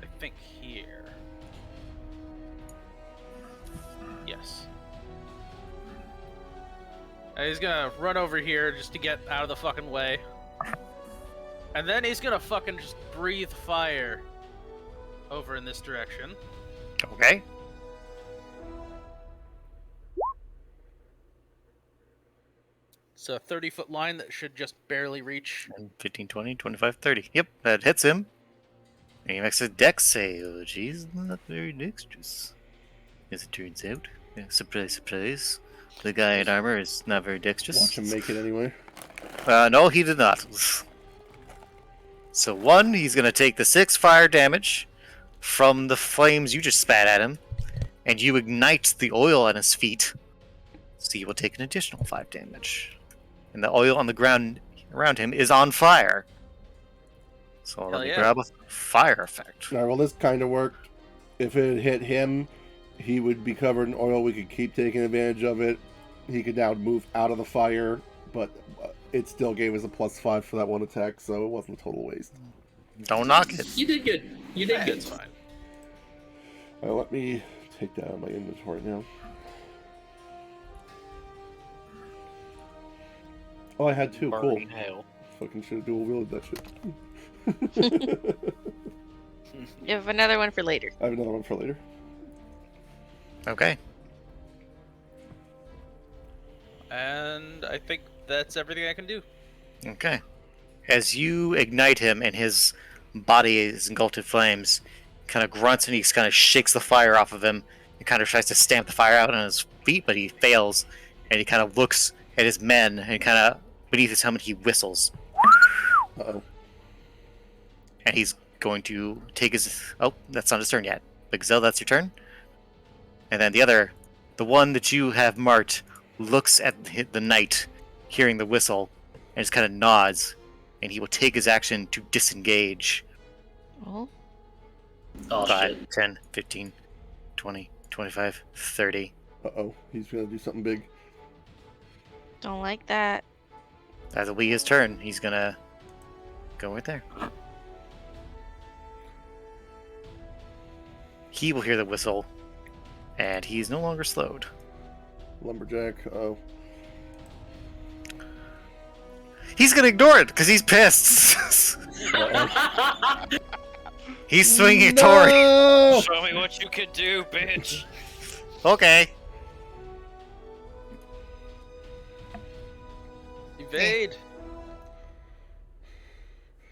I think here. Yes. He's gonna run over here just to get out of the fucking way. And then he's gonna fucking just breathe fire over in this direction. Okay. It's a 30-foot line that should just barely reach. 15, 20, 25, 30. Yep, that hits him. And he makes a dex save. He's not very dexterous, as it turns out. Yeah, surprise, surprise. The guy in armor is not very dexterous. Watch him make it anyway. No, he did not. So one, he's going to take the 6 fire damage from the flames you just spat at him, and you ignite the oil on his feet, so he will take an additional 5 damage. And the oil on the ground around him is on fire. So let me grab a fire effect. Alright, well this kind of worked. If it hit him, he would be covered in oil. We could keep taking advantage of it. He could now move out of the fire, but it still gave us a +5 for that one attack, so it wasn't a total waste. Don't knock it. You did good. You did good. It's fine. Let me take that out of my inventory now. Oh, I had 2. Cool. Burning hail. Fucking should have dual wielded that shit. You have another one for later. I have another one for later. Okay. And I think that's everything I can do. Okay. As you ignite him and his body is engulfed in flames, kind of grunts and he kind of shakes the fire off of him and kind of tries to stamp the fire out on his feet, but he fails. And he kind of looks at his men and kind of beneath his helmet he whistles. Uh-oh. And he's going to take his... Oh, that's not his turn yet. But Gazelle, that's your turn. And then the one that you have marked, looks at the knight, hearing the whistle, and just kind of nods. And he will take his action to disengage. Oh. Oh, 5, shit. 10, 15, 20, 25, 30. Uh-oh. He's gonna do something big. Don't like that. That'll be his turn. He's gonna go right there. He will hear the whistle, and he's no longer slowed. Lumberjack. Oh. He's gonna ignore it because he's pissed. He's swinging toward. No! Show me what you can do, bitch. Okay. Evade.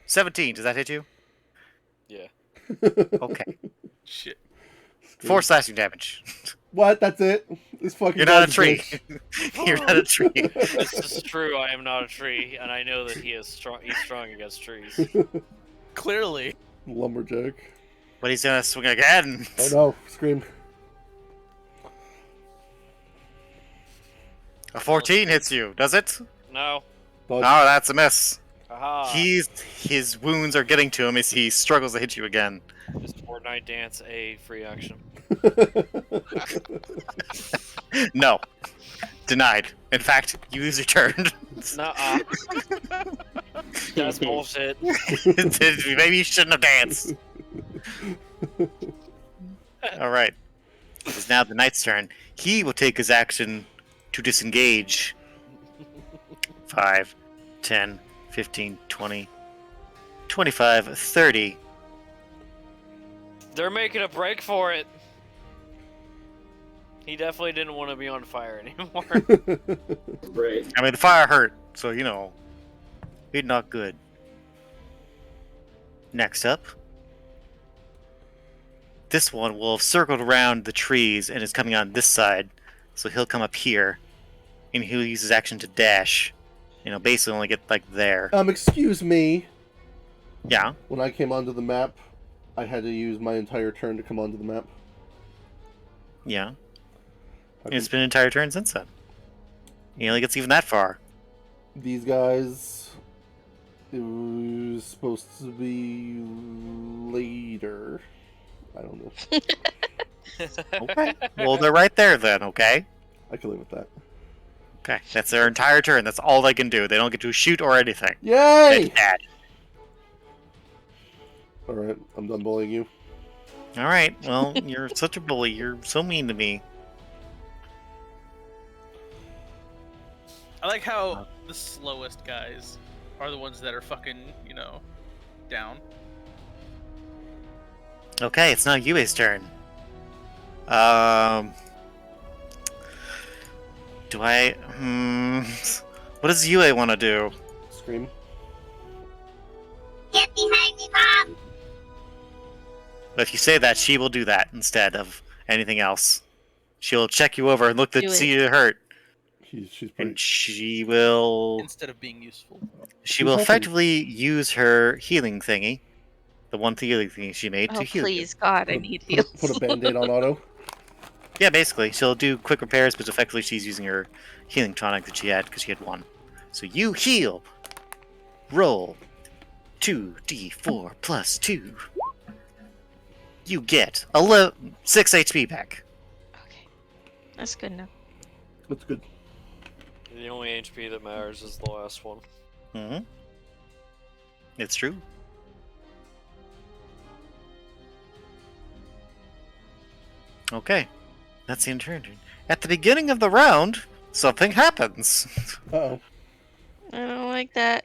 17. Does that hit you? Yeah. Okay. Shit. 4 slashing damage. What? That's it? This fucking You're not a guy's tree. bitch. You're not a tree. This is true. I am not a tree, and I know that he is strong. He's strong against trees. Clearly. Lumberjack. But he's gonna swing again. Oh no! Scream. A 14 hits you, does it? No. Oh, Dodge. that's a miss. Aha. His wounds are getting to him as he struggles to hit you again. Is Fortnite Dance a free action? No. Denied. In fact, you lose your turn. Nuh-uh. That's bullshit. Maybe you shouldn't have danced. Alright. It is now the knight's turn. He will take his action to disengage. 5, 10, 15, 20, 25, 30. They're making a break for it. He definitely didn't want to be on fire anymore. Right. I mean, the fire hurt, so, you know, it's not good. Next up, this one will have circled around the trees and is coming on this side, so he'll come up here, and he'll use his action to dash. You know, basically only get, like, there. Excuse me. Yeah. When I came onto the map, I had to use my entire turn to come onto the map. Yeah. How It's come been an entire turn since then. He only gets even that far. these guys, it was supposed to be later. I don't know. Okay. Well, they're right there then, okay? I can live with that. Okay. That's their entire turn. That's all they can do. They don't get to shoot or anything. Yay! It's bad. Alright, I'm done bullying you. Alright, well, you're such a bully. You're so mean to me. I like how the slowest guys are the ones that are fucking, you know, down. Okay, it's now Yue's turn. Do I... What does Yue want to do? Scream. Get behind me, Mom! If you say that, she will do that instead of anything else. She'll check you over and look to Do see you hurt. She's pretty... And she will... Instead of being useful. She will effectively use her healing thingy. The one healing thingy she made Oh, to heal you. please, God, I need heals. Put a band-aid on Otto. Yeah, basically. She'll do quick repairs, but effectively she's using her healing tonic that she had, because she had one. So you heal. Roll 2d4 plus 2. You get 6 HP back. Okay, that's good enough. That's good. The only HP that matters is the last one. Mm-hmm. It's true. Okay. That's the turn. At the beginning of the round, something happens. Uh-oh. I don't like that.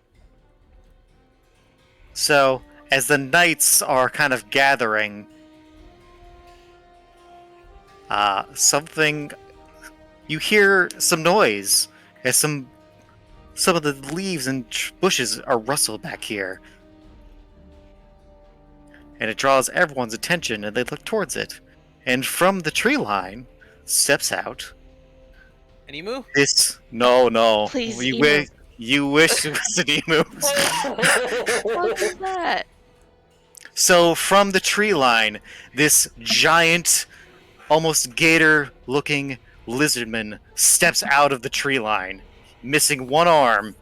So, as the knights are kind of gathering, you hear some noise as some of the leaves and bushes are rustled back here. And it draws everyone's attention, and they look towards it. And from the tree line steps out An emu? this... No. Please, you, emu. you wish it was an emu. What was that? So from the tree line, this giant, almost gator-looking lizardman steps out of the tree line, missing one arm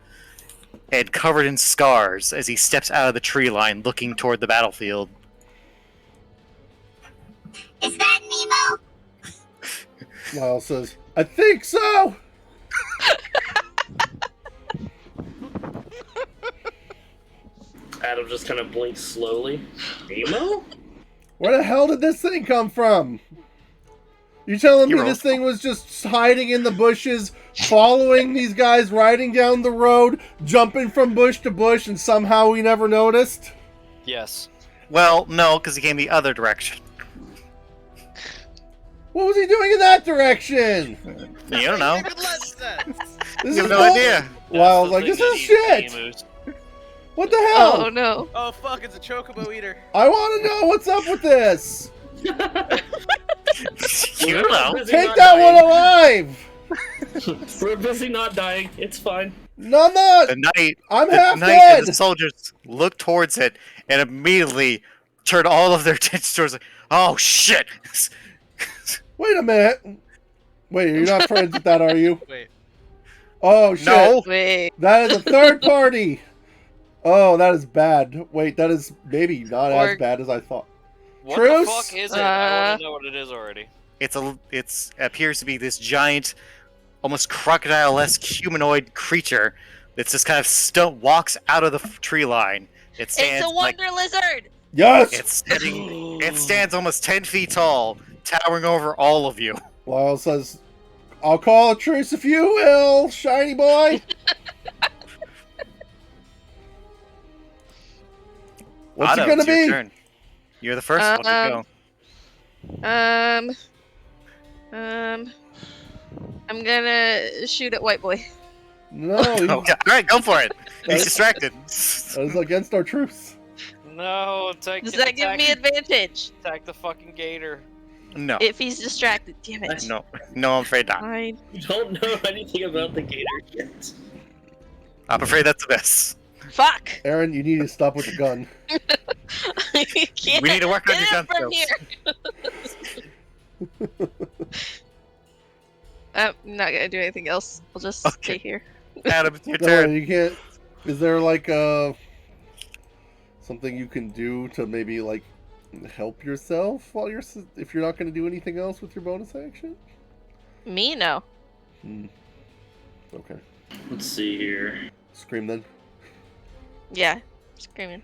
and covered in scars as he steps out of the tree line, looking toward the battlefield. Is that Nemo? Lyle says, I think so! Adam just kind of blinks slowly. Amo? Where the hell did this thing come from? You telling me Hero. this thing was just hiding in the bushes, following these guys riding down the road, jumping from bush to bush, and somehow we never noticed? Yes. Well, no, because he came the other direction. What was he doing in that direction? You don't know. Even less sense. This You is have no bull- idea. Well, I was like, this is shit! What the hell? Oh no. Oh fuck! It's a chocobo eater. I want to know what's up with this! You don't know. Take that one alive! We're busy not dying. It's fine. No, I'm not! The knight, I'm the half knight dead! and the soldiers look towards it and immediately turn all of their attention towards it. Oh shit! Wait a minute. Wait, you're not friends with that, are you? Wait. Oh, shit. No. Wait. That is a third party! Oh, that is bad. Wait, that is maybe not as Or- bad as I thought. What Truce? the fuck is it? I want to know what it is already. It's appears to be this giant, almost crocodile-esque humanoid creature that's just kind of walks out of the tree line. It stands It's a wonder lizard. Yes! it stands almost 10 feet tall, towering over all of you. Lyle says, I'll call a truce if you will, shiny boy. What's Otto, it gonna it's your be? turn. You're the first one to go. I'm gonna shoot at White Boy. No, Okay, all right, go for it. He's distracted. that is against our truce. No, Does that give me advantage? Attack the fucking gator. No, If he's distracted, damn it. no, I'm afraid not. Fine. You don't know anything about the gator yet. I'm afraid that's a miss. Fuck! Aaron, you need to stop with the gun. You can't We need to work on get your up gun from skills. here. I'm not gonna do anything else. I'll just stay here. Adam, it's your No, turn. you can't. Is there like something you can do to maybe like help yourself while if you're not going to do anything else with your bonus action? Me? No. Okay. Let's see here. Scream then. Yeah. Screaming.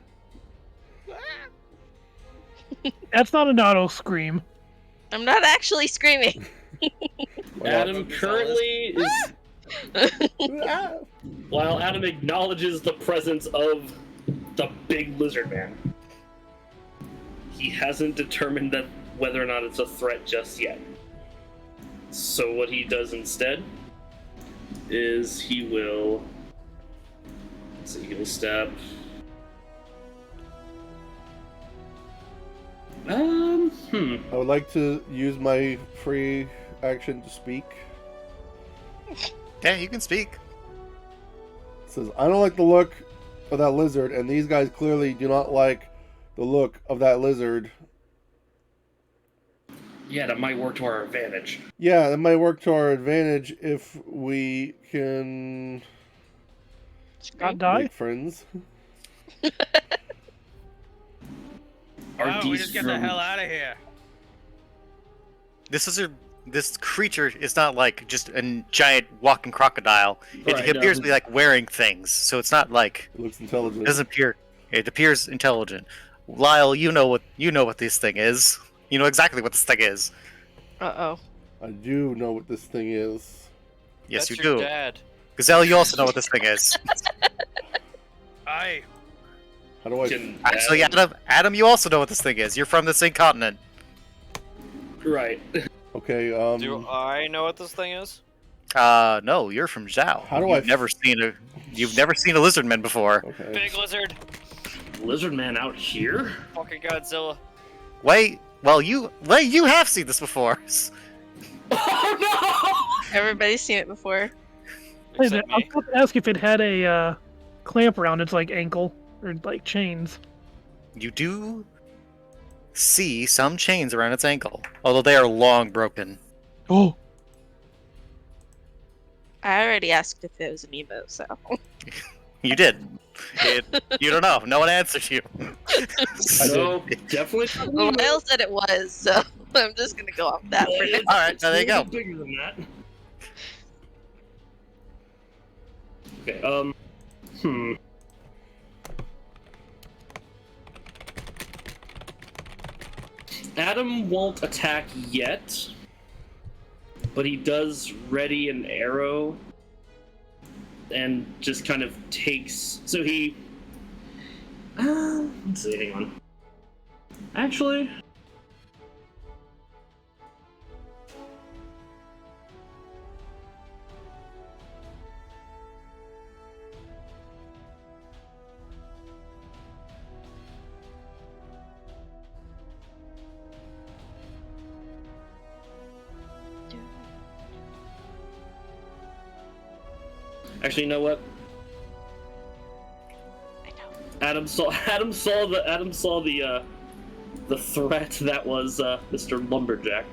That's not an auto scream. I'm not actually screaming. Adam currently is. Ah! While Adam acknowledges the presence of the big lizard man, he hasn't determined that whether or not it's a threat just yet. So what he does instead is he will. Let's see, he will step. I would like to use my free action to speak. Yeah, you can speak. It says, I don't like the look of that lizard, and these guys clearly do not like the look of that lizard. Yeah, that might work to our advantage. Yeah, that might work to our advantage if we can Not die? make friends. Our we just get the from- hell out of here. This creature is not like just a giant walking crocodile. It Right, appears no. to be like wearing things, so it's not like It looks intelligent. it doesn't appear. It appears intelligent. Lyle, you know what this thing is. You know exactly what this thing is. Uh-oh. I do know what this thing is. Yes, That's you your do. Dad. Gazelle, you also know what this thing is. Aye. How do I? Can Actually, Adam, you also know what this thing is. You're from the same continent. Right. Okay. Do I know what this thing is? No, you're from Zhao. How do You've I- You've never seen a lizard man before. Okay. Big lizard. Lizard man out here? Fucking Godzilla. Wait, you have seen this before. Oh Everybody's seen it before. Hey, Except I was me. about to ask if it had a clamp around its like ankle or like chains. You do see some chains around its ankle, although they are long broken. Oh, I already asked if it was an emo, so. You did. You don't know. No one answered you. no! So, definitely. Well, Lyle said it was, so I'm just gonna go off that for now. All right, there you go. Bigger than that. Okay. Adam won't attack yet, but he does ready an arrow and just kind of takes. So he. Let's see, hang on. Actually. Actually, you know what? Adam saw the threat that was Mr. Lumberjack,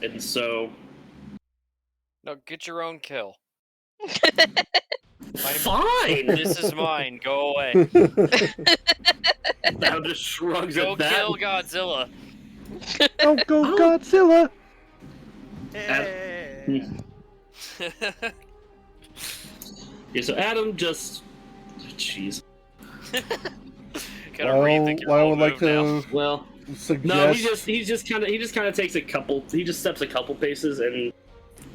and so No, get your own kill. fine. This is mine. Go away. Adam just shrugs Go at that. kill Godzilla. Oh, go Godzilla! Yeah, so Adam just, jeez. Gotta rethink your I whole would like move to now. Well, suggest. no, he just kind of takes a couple. He just steps a couple paces and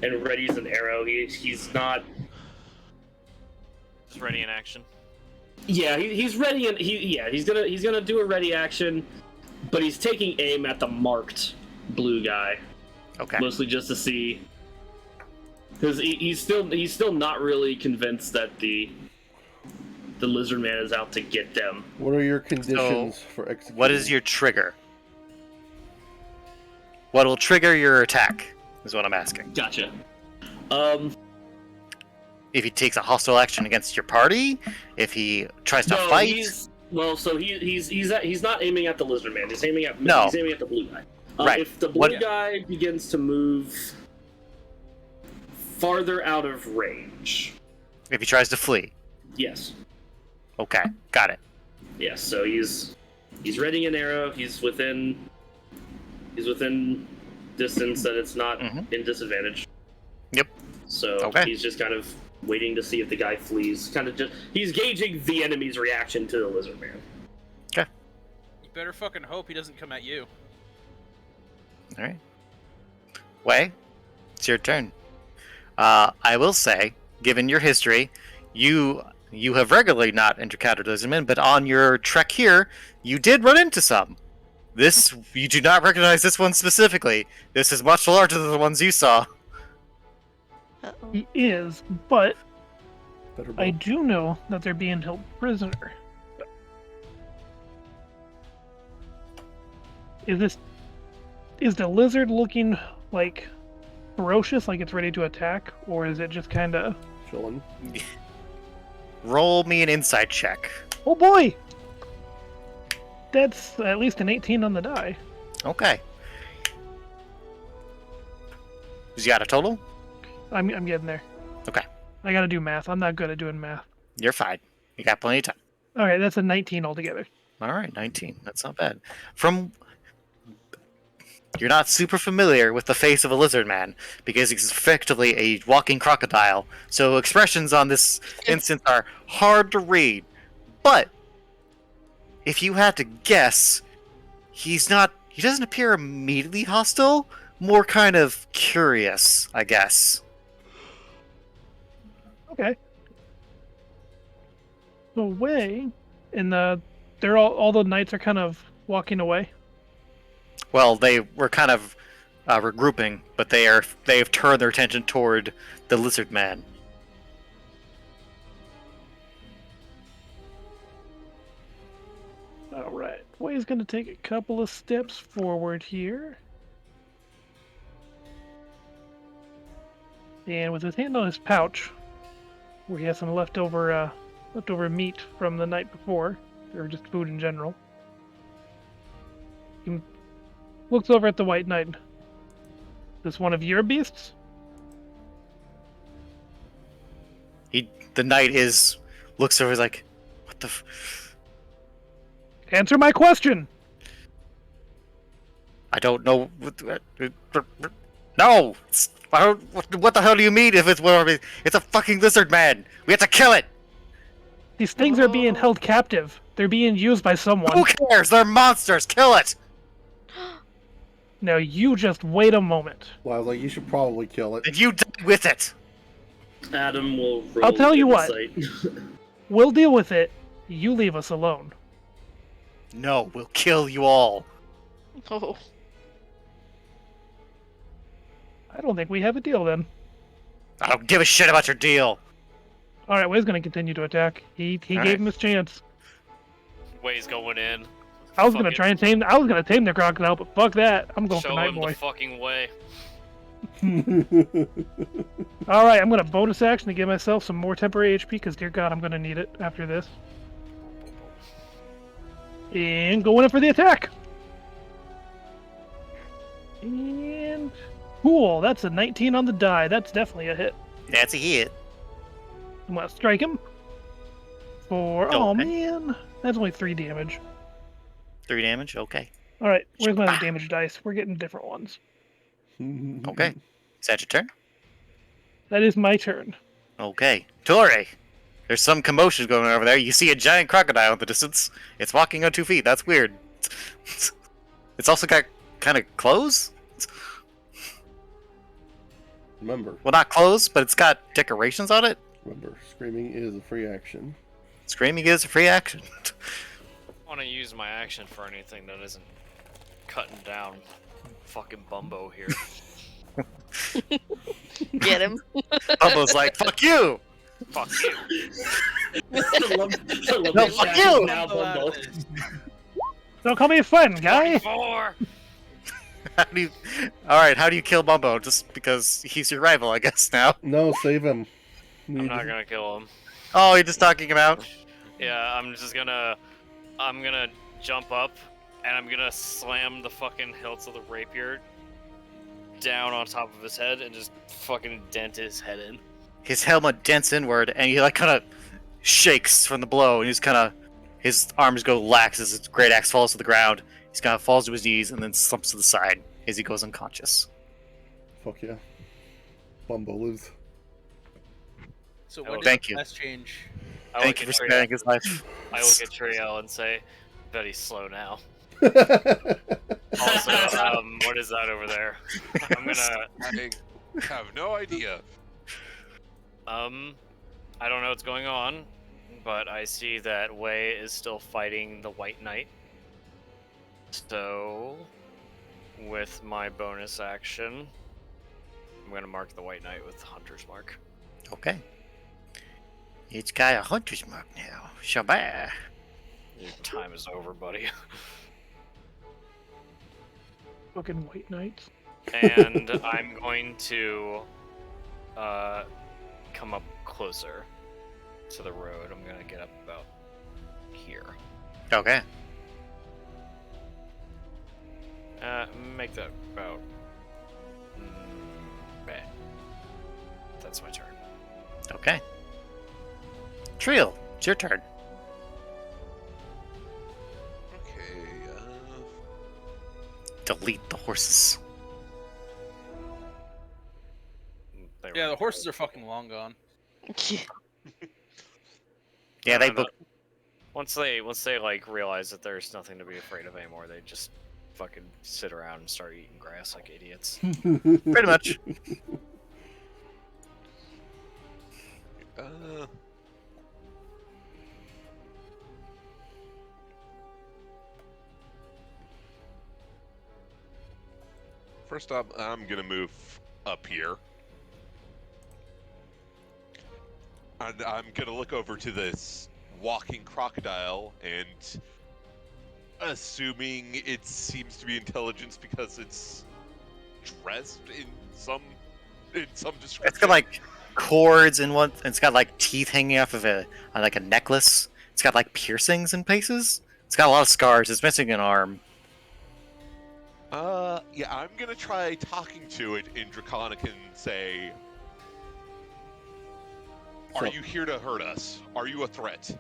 readies an arrow. He's not. Just ready in action. Yeah, he's ready and he's gonna do a ready action, but he's taking aim at the marked blue guy. Okay. Mostly just to see, because he's still not really convinced that the lizard man is out to get them. What are your conditions for execution? What is your trigger? What will trigger your attack? Is what I'm asking. Gotcha. If he takes a hostile action against your party, if he tries to No, fight. he's not aiming at the lizard man. He's aiming at No. He's aiming at the blue guy. Right. If the blue What- guy begins to move farther out of range, If he tries to flee. yes. Okay, got it. Yes, so he's readying an arrow. He's within distance that it's not in disadvantage. Yep. So Okay. he's just kind of waiting to see if the guy flees. He's gauging the enemy's reaction to the lizard man. Okay. You better fucking hope he doesn't come at you. All right. Wei, it's your turn. I will say, given your history, you have regularly not encountered lizardmen, but on your trek here, you did run into some. You do not recognize this one specifically. This is much larger than the ones you saw. Uh-oh. He is, but Better I both. do know that they're being held prisoner. Is the lizard looking like ferocious, like it's ready to attack, or is it just kind of? Chilling. Roll me an insight check. Oh boy! That's at least an 18 on the die. Okay. You got a total? I'm getting there. Okay. I gotta do math. I'm not good at doing math. You're fine. You got plenty of time. Alright, that's a 19 altogether. All right, 19. That's not bad. You're not super familiar with the face of a lizard man because he's effectively a walking crocodile. So expressions on this instance are hard to read. But if you had to guess, he doesn't appear immediately hostile, more kind of curious, I guess. Okay. So Wei, and they're all the knights are kind of walking away. Well, they were kind of regrouping, but they have turned their attention toward the lizard man. Alright. Wei's gonna take a couple of steps forward here. And with his hand on his pouch, where he has some leftover meat from the night before, or just food in general, he looks over at the White Knight. Is this one of your beasts? The knight looks over, he's like, what the Answer my question! I don't know. No! What the hell do you mean if it's one of it's a fucking lizard man? We have to kill it! These things are being held captive. They're being used by someone. Who cares? They're monsters. Kill it. Now you just wait a moment. Well, I was like, you should probably kill it. And you die with it. Adam will roll I'll tell you what. insight. We'll deal with it. You leave us alone. No, we'll kill you all. Oh. I don't think we have a deal then. I don't give a shit about your deal. All right, Way's gonna continue to attack. He gave right. him his chance. Way's going in. I was gonna Fucking try and tame. I was gonna tame the crocodile, but fuck that. I'm going for Show Night him Boy. the fucking way. All right, I'm gonna bonus action to give myself some more temporary HP because, dear God, I'm gonna need it after this. And going in for the attack. And cool, that's a 19 on the die. That's definitely a hit. That's a hit. I'm gonna strike him oh Okay. man, that's only 3 damage. 3 damage. Okay. All right, where's my other damage dice? We're getting different ones. Okay. Is that your turn? That is my turn. Okay. Tori, there's some commotion going on over there. You see a giant crocodile in the distance. It's walking on 2 feet. That's weird. It's also got kind of clothes. Remember, Well, not clothes, but it's got decorations on it. screaming is a free action. Screaming is a free action. I want to use my action for anything that isn't cutting down fucking Bumbo here. Get him. Bumbo's like, fuck you! Fuck you. I love No, that fuck Jack you! is now Bumbo. Don't call me a friend, guy. 4. How do you... Alright, how do you kill Bumbo? Just because he's your rival, I guess, now. No, save him. I'm not gonna kill him. Oh, you're just talking him out? Yeah, I'm gonna jump up and I'm gonna slam the fucking hilts of the rapier down on top of his head and just fucking dent his head in. His helmet dents inward, and he like kind of shakes from the blow, and he's kind of his arms go lax as his great axe falls to the ground. He's kind of falls to his knees and then slumps to the side as he goes unconscious. Fuck yeah. Bumbo lives. So Oh, when thank did you. the class change? Thank you for sparing his life. I look at Triel and say, "Bet he's slow now." Also, what is that over there? I'm gonna. I have no idea. I don't know what's going on, but I see that Wei is still fighting the White Knight. So, with my bonus action, I'm gonna mark the White Knight with Hunter's Mark. Okay. It's got a hunter's mark now. Shabbat. Your time is over, buddy. Fucking white knights. And I'm going to come up closer to the road. I'm gonna get up about here. Okay. Make that about. Okay. That's my turn. Okay. Triel, it's your turn. Okay. Delete the horses. Yeah, the horses are fucking long gone. Yeah, they book. Once they like realize that there's nothing to be afraid of anymore, they just fucking sit around and start eating grass like idiots. Pretty much. First up, I'm gonna move up here. And I'm gonna look over to this walking crocodile and assuming it seems to be intelligence because it's dressed in some description. It's got like cords and one. It's got like teeth hanging off of it, like a necklace. It's got like piercings in places. It's got a lot of scars. It's missing an arm. Yeah, I'm gonna try talking to it in Draconic and say, "Are you here to hurt us? Are you a threat?"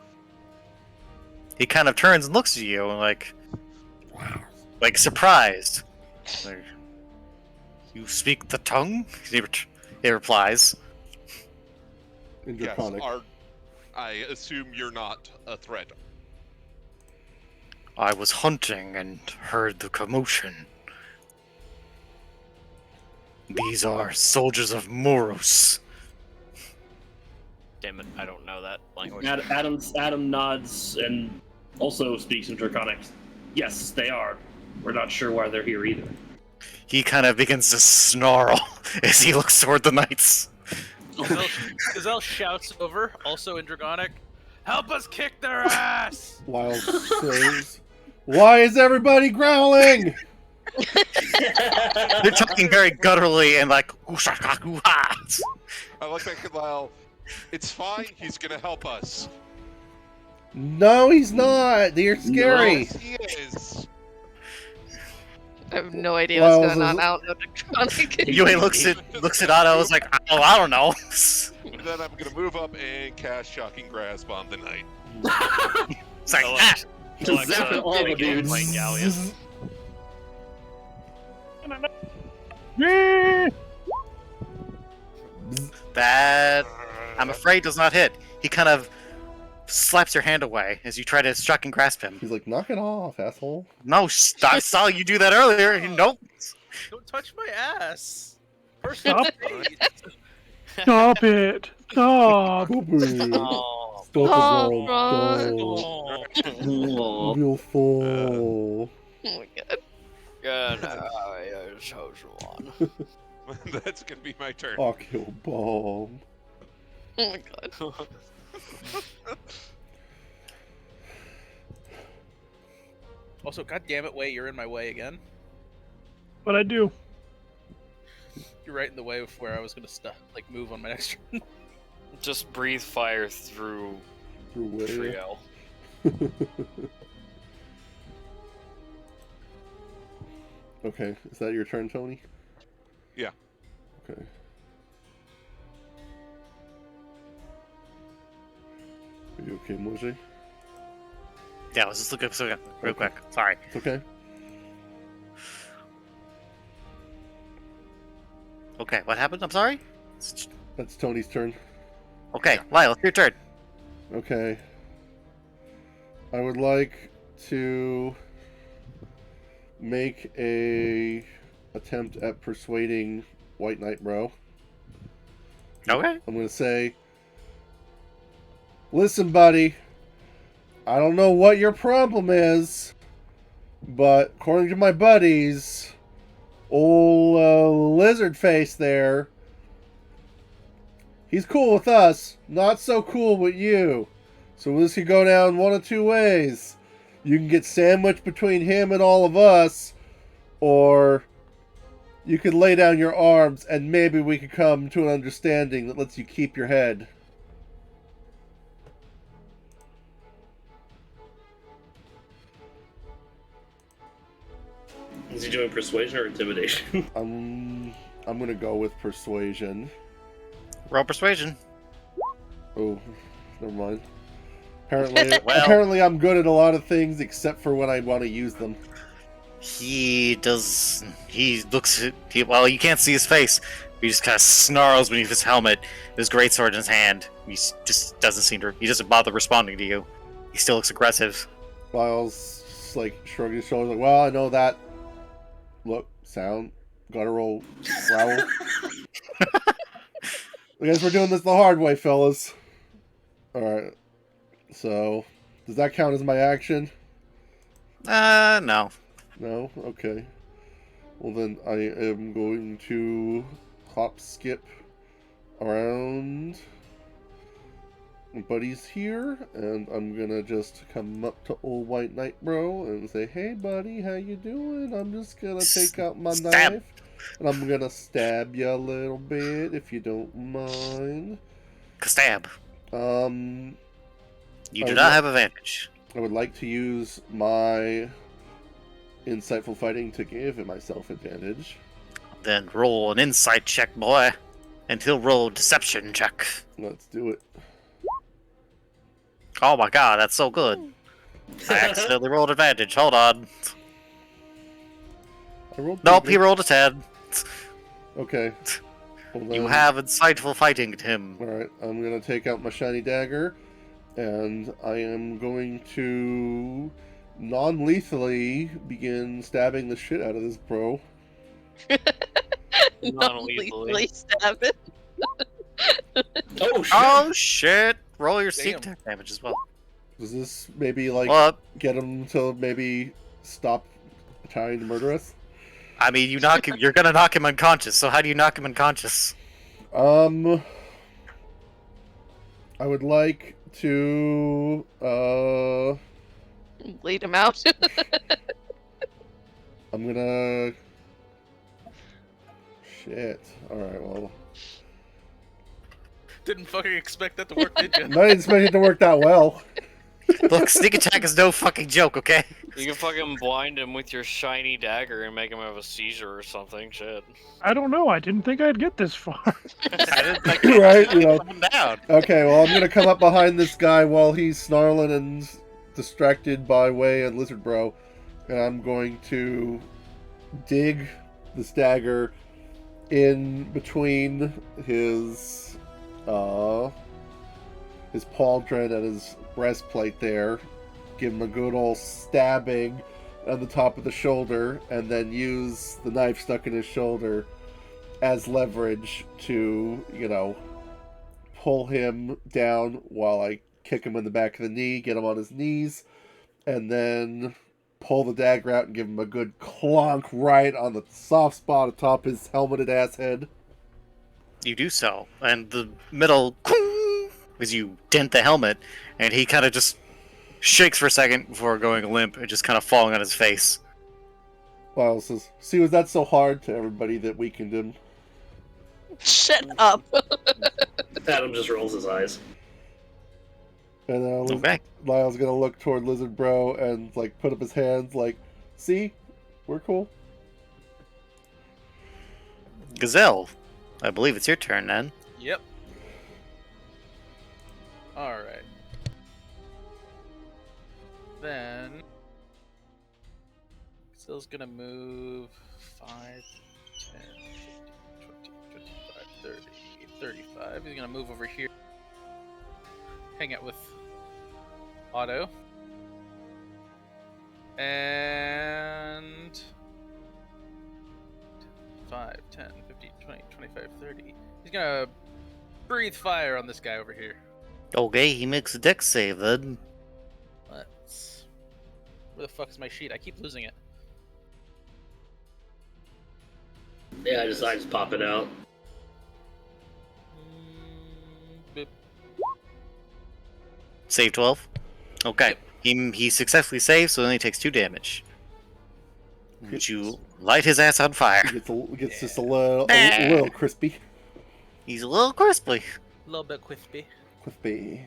He kind of turns and looks at you, like surprised. Like, you speak the tongue? He replies. In Yes, Draconic. I assume you're not a threat. I was hunting and heard the commotion. These are soldiers of Moros. Damn it, I don't know that language. Adam nods and also speaks in Draconic. Yes, they are. We're not sure why they're here either. He kind of begins to snarl as he looks toward the knights. Gazelle shouts over, also in Draconic, "Help us kick their ass!" Lyle says, "Why is everybody growling?" They're talking very gutturally and like. I look back at Lyle. It's fine. He's gonna help us. No, he's not. They're scary. Yes, he is. I have no idea Well, what's going on. I don't know Draconic. Yue looks at Otto. Is like, oh, I don't know. And then I'm gonna move up and cast Shocking Grasp on the knight. It's like, Alex- Just zapping all the dudes. Playing Gallius. that I'm afraid does not hit. He kind of slaps your hand away as you try to shock and grasp him. He's like, "Knock it off, asshole." No, I saw you do that earlier. Nope. Don't touch my ass. First Stop. date. Stop it. Stop. Stop it. Oh, Stop Oh, it, Ron. Stop. Aw. You'll fall. Oh my god. good. I chose one. That's gonna be my turn. I'll kill bomb. Oh my god. Also, god damn it, Way, you're in my way again. What I do? You're right in the way of where I was gonna move on my next turn. Just breathe fire through Through where? trio. Okay, is that your turn, Tony? Yeah. Okay. Are you okay, Moji? Yeah, let's just look up so real quick. Sorry. It's okay. Okay, what happened? I'm sorry. That's Tony's turn. Okay, Lyle, it's your turn. Okay. I would like to make a attempt at persuading White Knight Bro. Okay. I'm gonna say, "Listen, buddy, I don't know what your problem is, but according to my buddies, old lizard face there, he's cool with us, not so cool with you. So this could go down one of two ways. You can get sandwiched between him and all of us, or you could lay down your arms and maybe we could come to an understanding that lets you keep your head." Is he doing persuasion or intimidation? I'm gonna go with persuasion. Roll persuasion. Oh, never mind. Apparently, Well- apparently I'm good at a lot of things except for when I want to use them. He does. He looks at. Well, you can't see his face. He just kind of snarls beneath his helmet, his greatsword in his hand. He just doesn't seem to. He doesn't bother responding to you. He still looks aggressive. Lyle's just like shrugging his shoulders, like, "Well, I know that. Look, sound, guttural growl. I guess we're doing this the hard way, fellas." All right. So, does that count as my action? No. No? Okay. Well, then I am going to hop skip around my buddies here, and I'm gonna just come up to old White Knight Bro and say, "Hey, buddy, how you doing? I'm just gonna take out my Stab. knife, and I'm gonna stab you a little bit, if you don't mind." Stab. You do I not would- have advantage. I would like to use my insightful fighting to give myself advantage. Then roll an insight check, boy. And he'll roll a deception check. Let's do it. Oh my god, that's so good. I accidentally rolled advantage. Hold on. I rolled Nope, pretty he good. rolled a 10. Okay. Well, You then- have insightful fighting, Tim. Alright, I'm gonna take out my shiny dagger, and I am going to non-lethally begin stabbing the shit out of this bro. Non-lethally stab it. Oh shit! Oh shit! Roll your Damn. sneak attack damage as well. Does this maybe like Well, get him to maybe stop trying to murder us? I mean, you knock him. You're gonna knock him unconscious. So how do you knock him unconscious? I would like to Bleed him out. I'm gonna shit. Alright, well. Didn't fucking expect that to work, did you? I didn't expect it to work that well. Look, sneak attack is no fucking joke, okay? You can fucking blind him with your shiny dagger and make him have a seizure or something. Shit. I don't know. I didn't think I'd get this far. I didn't think Right, you know. put him down. Okay, well, I'm gonna come up behind this guy while he's snarling and distracted by Way and Lizard Bro, and I'm going to dig this dagger in between his pauldron and his breastplate there, give him a good old stabbing on the top of the shoulder, and then use the knife stuck in his shoulder as leverage to, you know, pull him down while I kick him in the back of the knee, get him on his knees, and then pull the dagger out and give him a good clonk right on the soft spot atop his helmeted ass head. You do so, and the middle as you dent the helmet, and he kind of just shakes for a second before going limp and just kind of falling on his face. Lyle says, "See, was that so hard to everybody that weakened him?" Shut up. Adam just rolls his eyes. And Okay. Lyle's gonna look toward Lizard Bro and like put up his hands, like, "See, we're cool." Gazelle, I believe it's your turn then. Yep. Alright. Then Gazelle's gonna move 5, 10, 15, 20, 25, 30, 35. He's gonna move over here. Hang out with Otto. And 5, 10, 15, 20, 25, 30. He's gonna breathe fire on this guy over here. Okay, he makes a dex save then. Let's... Where the fuck is my sheet? I keep losing it. Yeah, I just pop it out. Boop. Save 12. Okay. He successfully saves, so then he takes 2 damage. Would you light his ass on fire? He gets just a little crispy. He's a little crispy. A little bit crispy. Crispy.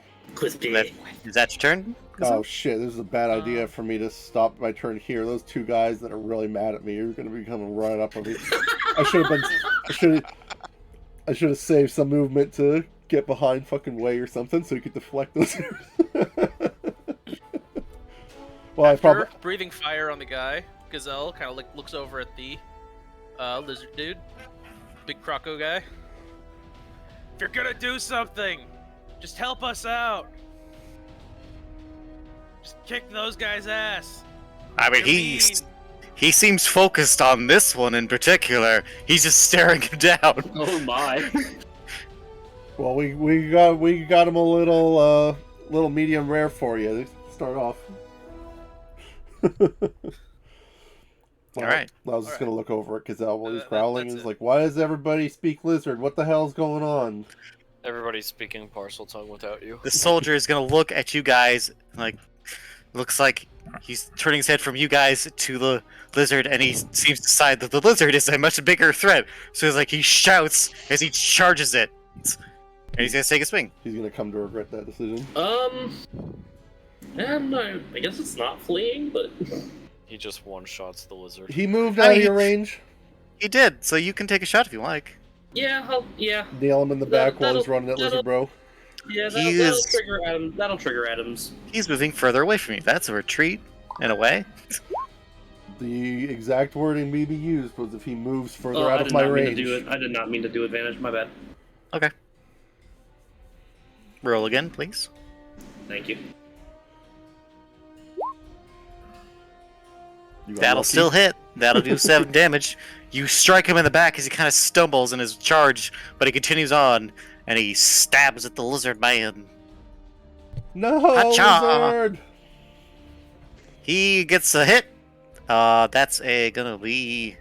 Is that your turn? Oh shit, this is a bad idea for me to stop my turn here. Those two guys that are really mad at me are gonna be coming right up on me. I should have saved some movement to get behind fucking Way or something so he could deflect those. Well, After breathing fire on the guy, Gazelle kind of looks over at the lizard dude, big croco guy. If you're gonna do something, just help us out. Just kick those guys' ass. I mean, You're he seems focused on this one in particular. He's just staring him down. Oh my. Well, we got him a little medium rare for you to start off. All right. I was just gonna look over at Gazelle while he's That- growling. that's He's it. like, "Why does everybody speak lizard? What the hell's going on?" Everybody's speaking parcel tongue without you. The soldier is gonna look at you guys, like, looks like he's turning his head from you guys to the lizard, and he seems to decide that the lizard is a much bigger threat. So it's like he shouts as he charges it, and he's gonna take a swing. He's gonna come to regret that decision. I guess it's not fleeing, but He just one-shots the lizard. He moved out of your range. He did, so you can take a shot if you like. yeah, Nail him in the back while he's that'll- running at Lizard Bro. yeah, He that'll is- trigger Adam. That'll trigger Adams. He's moving further away from you. That's a retreat, in a way. The exact wording maybe used was if he moves further Oh, out I of did my not mean range. to do it. I did not mean to do advantage. My bad. Okay. Roll again, please. Thank you. You got That'll lucky. still hit. That'll do 7 damage. You strike him in the back as he kind of stumbles in his charge, but he continues on, and he stabs at the lizard man. No, Hacha! lizard! He gets a hit. That's gonna be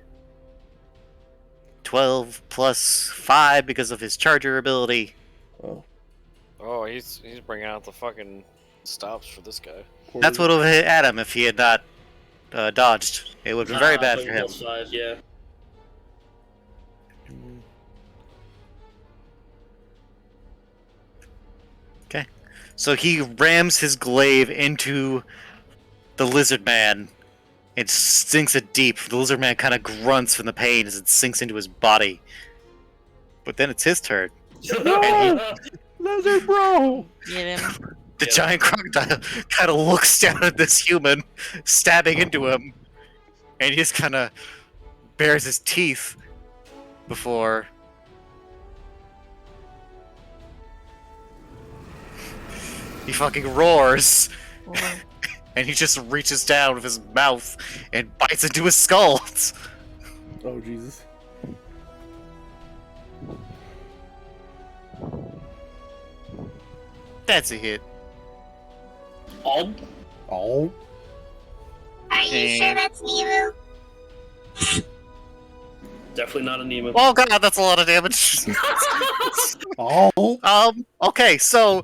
12 plus 5 because of his charger ability. Oh, Oh, he's bringing out the fucking stops for this guy. poor That's what lizard. would have hit Adam if he had not dodged. It would have been very bad for him. Plus 5, yeah. Okay. So he rams his glaive into the lizard man and sinks it deep. The lizard man kind of grunts from the pain as it sinks into his body. But then it's his turn. No! Lizard bro! Get him. The Yeah. giant crocodile kind of looks down at this human, stabbing into him, and he just kind of bares his teeth before. He fucking roars, Oh, and he just reaches down with his mouth and bites into his skull. Oh, Jesus. That's a hit. Oh, Oh. Are you sure that's Nemu? definitely not a Nemo. Oh god, that's a lot of damage. Oh. Okay, so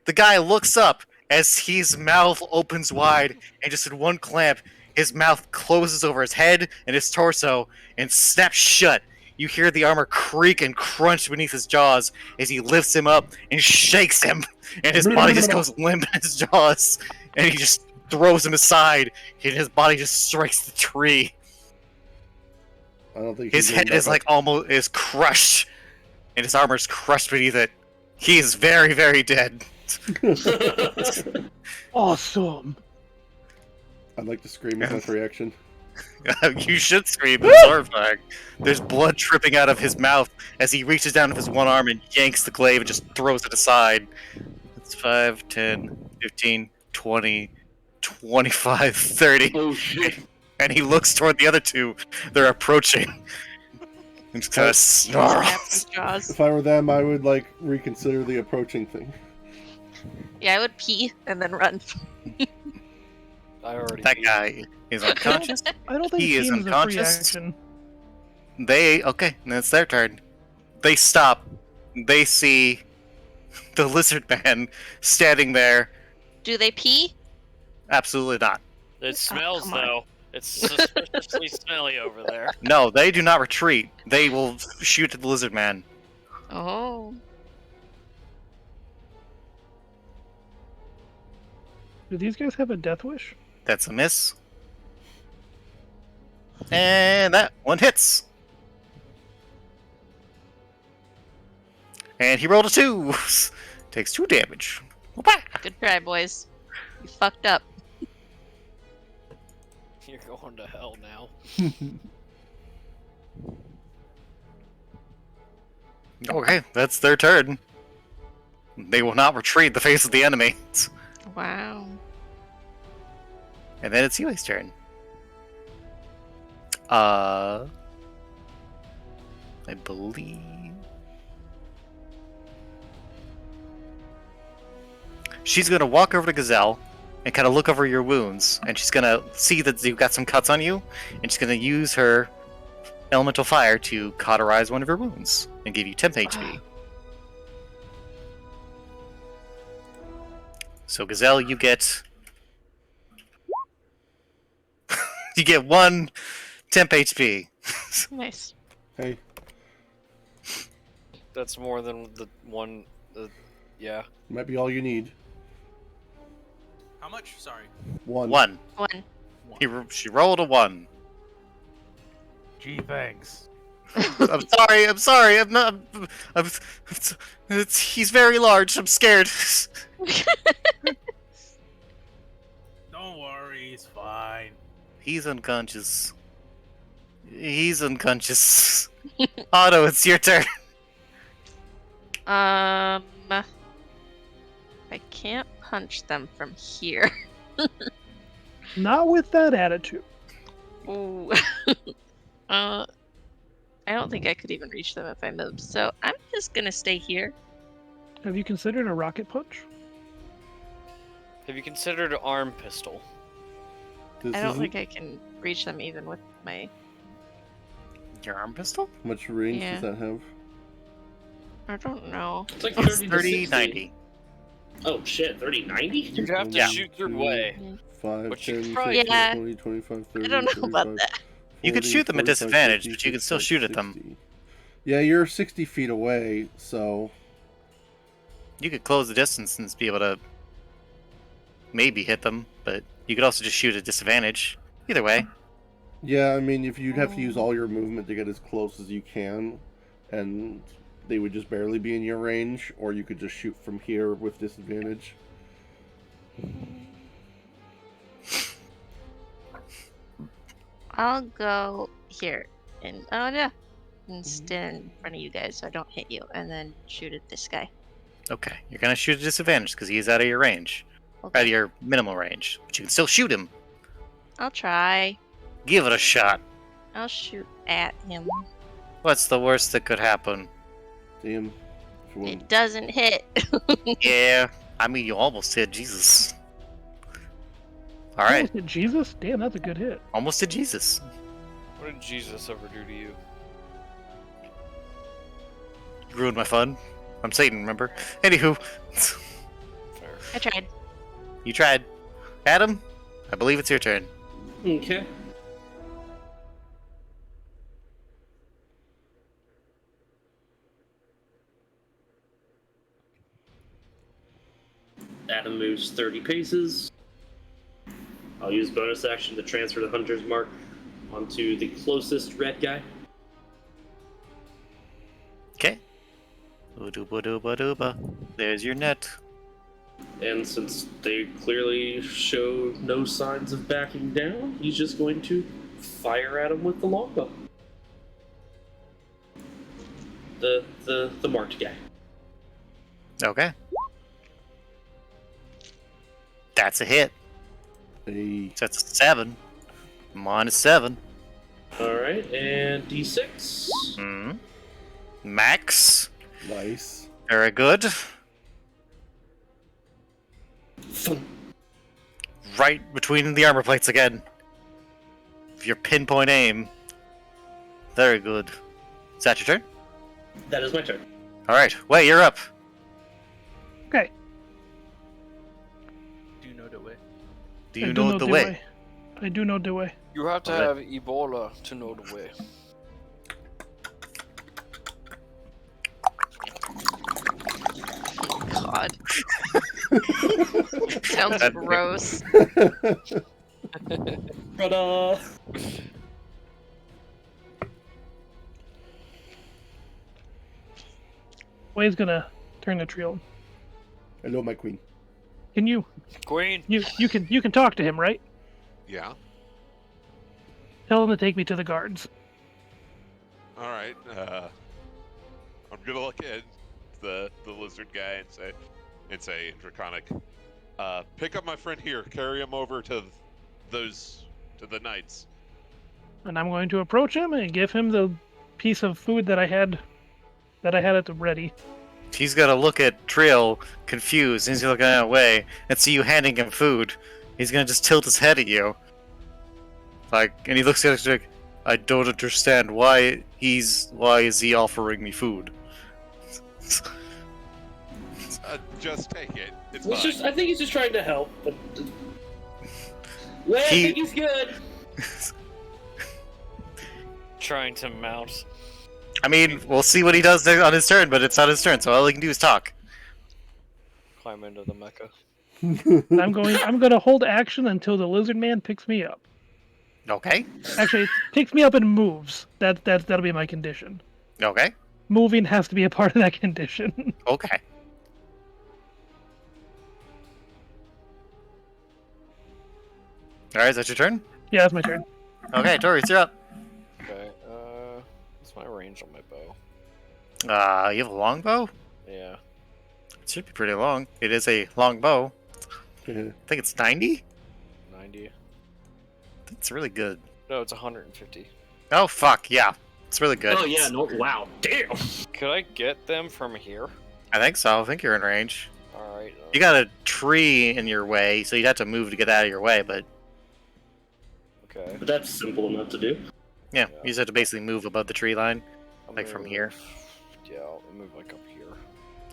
the guy looks up as his mouth opens wide, and just in one clamp, his mouth closes over his head and his torso and snaps shut. You hear the armor creak and crunch beneath his jaws as he lifts him up and shakes him, and his body just goes limp in his jaws, and he just throws him aside, and his body just strikes the tree. I don't think His he's head doing is that like almost is crushed, and his armor is crushed beneath it. He is very, very dead. Awesome. I'd like to scream as my reaction. You should scream. It's horrifying. There's blood dripping out of his mouth as he reaches down with his one arm and yanks the glaive and just throws it aside. It's 5, 10, 15, 20, 25, 30. Oh shit. And he looks toward the other two. They're approaching. And just kind of snap snarls. his jaws. If I were them, I would like reconsider the approaching thing. Yeah, I would pee and then run. I already. That guy is unconscious. I don't think He is teams a free unconscious. action. Okay, that's their turn. They stop. They see the lizard man standing there. Do they pee? Absolutely not. It smells come on. though. It's suspiciously smelly over there. No, they do not retreat. They will shoot at the lizard man. Oh. Do these guys have a death wish? That's a miss. And that one hits. And he rolled a 2. Takes 2 damage. Whoop-ah. Good try, boys. You fucked up. You're going to hell now. Okay, that's their turn. They will not retreat the face of the enemy. Wow. And then it's Yui's turn. I believe... She's gonna walk over to Gazelle and kind of look over your wounds, and she's gonna see that you've got some cuts on you, and she's gonna use her elemental fire to cauterize one of your wounds and give you 10 HP. So Gazelle, you get you get 1 temp HP. Nice. Hey, That's more than the one. Yeah. might be all you need. How much? Sorry. 1. 1. She rolled a 1. Gee, thanks. I'm sorry. I'm not. He's very large. I'm scared. Don't worry, he's fine. He's unconscious. Otto, it's your turn. I can't punch them from here. Not with that attitude. Ooh. I don't think I could even reach them if I moved, so I'm just gonna stay here. Have you considered a rocket punch? Have you considered an arm pistol? This I don't isn't- think I can reach them even with my... Your arm pistol? How much range Yeah. does that have? I don't know. It's like It's 30 to 30, 60. 90. Oh shit, 30, 90? You'd have to Yeah. shoot through way. 5, But you 10, could 15, probably- Yeah. 20, 25, 30, I don't know about 35, that. You could 40, shoot them at 45, disadvantage, 50, but you can still 55, shoot at them. 60. Yeah, you're 60 feet away, so... You could close the distance and be able to maybe hit them, but you could also just shoot at disadvantage. Either way. Yeah, I mean, if you'd have to use all your movement to get as close as you can, and they would just barely be in your range, or you could just shoot from here with disadvantage. I'll go here and stand in front of you guys so I don't hit you, and then shoot at this guy. Okay, you're gonna shoot at disadvantage because he's out of your range. Out of Okay. your minimal range. But you can still shoot him. I'll try. Give it a shot. I'll shoot at him. What's the worst that could happen? Damn. If you want- It doesn't hit. Yeah, I mean, you almost hit Jesus. Alright, Almost hit Jesus? Damn, that's a good hit. almost hit Jesus. What did Jesus ever do to you? Ruined my fun. I'm Satan, remember? Anywho, Fair. I tried. you tried. Adam, I believe it's your turn. Okay. Adam moves 30 paces. I'll use bonus action to transfer the hunter's mark onto the closest red guy. Okay. Ooba dooba dooba. There's your net. And since they clearly show no signs of backing down, he's just going to fire at him with the longbow. The marked guy. Okay. That's a hit. Hey, So that's a 7. -7. Alright, and D6. Hmm. Max. nice. Very good. Thump. Right between the armor plates again. With your pinpoint aim. Very good. Is that your turn? That is my turn. Alright, Way, you're up. Okay. Do you know the way? Do I you know the way? I do know the way. You have to Okay. have Ebola to know the way. God. Sounds That- gross. Ta-da! Way's gonna turn the trio. Hello, my queen. Can you Queen. you can talk to him, right? Yeah. Tell him to take me to the guards. All right. I'm gonna look at the lizard guy and say in Draconic, pick up my friend here, carry him over to the knights. And I'm going to approach him and give him the piece of food that I had at the ready. He's gonna look at Trill, confused, and he's gonna look at Way, and see you handing him food. He's gonna just tilt his head at you. And he looks at you like, I don't understand why is he offering me food? Just take it. It's Let's fine. I think he's just trying to help. But... Well, I He- think he's good. Trying to mount. I mean, we'll see what he does on his turn, but it's not his turn, so all he can do is talk. Climb into the mecha. And I'm gonna hold action until the lizard man picks me up. Okay. Actually, picks me up and moves. That'll be my condition. Okay. Moving has to be a part of that condition. Okay. Alright, is that your turn? Yeah, that's my turn. Okay, Tori, you're up. Okay. What's my range on my bow? You have a longbow? Yeah. It should be pretty long. It is a long bow. I think it's 90. 90. That's really good. No, it's 150. Oh fuck yeah, it's really good. Oh yeah, no, wow, damn. Could I get them from here? I think so. I think you're in range. All right. You got a tree in your way, so you'd have to move to get out of your way. But Okay. But that's simple enough to do. yeah, you just have to basically move above the tree line, I'm like gonna from here. Yeah, I'll move like up here.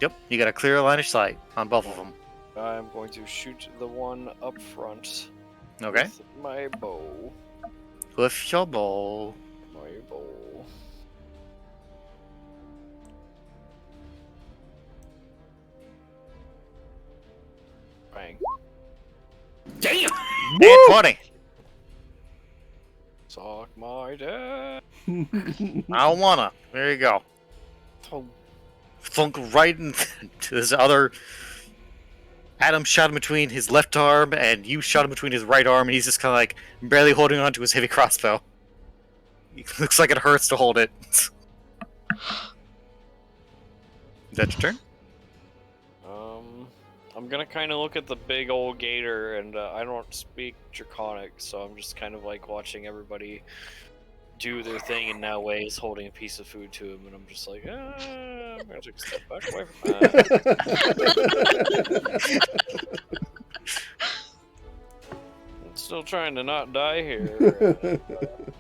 Yep, you got a clear line of sight on both of them. I'm going to shoot the one up front. Okay. With my bow. With your bow. My bow. Bang. Damn. And 20. Suck my dad. I don't wanna. There you go. Oh, Thunk right into this other. Adam shot him between his left arm, and you shot him between his right arm, and he's just kind of like barely holding on to his heavy crossbow. It looks like it hurts to hold it. Is that your turn? I'm gonna kind of look at the big old gator, and I don't speak Draconic, so I'm just kind of like watching everybody do their thing in now ways, holding a piece of food to him, and I'm just like, I'm gonna take a step back away from that. I'm still trying to not die here.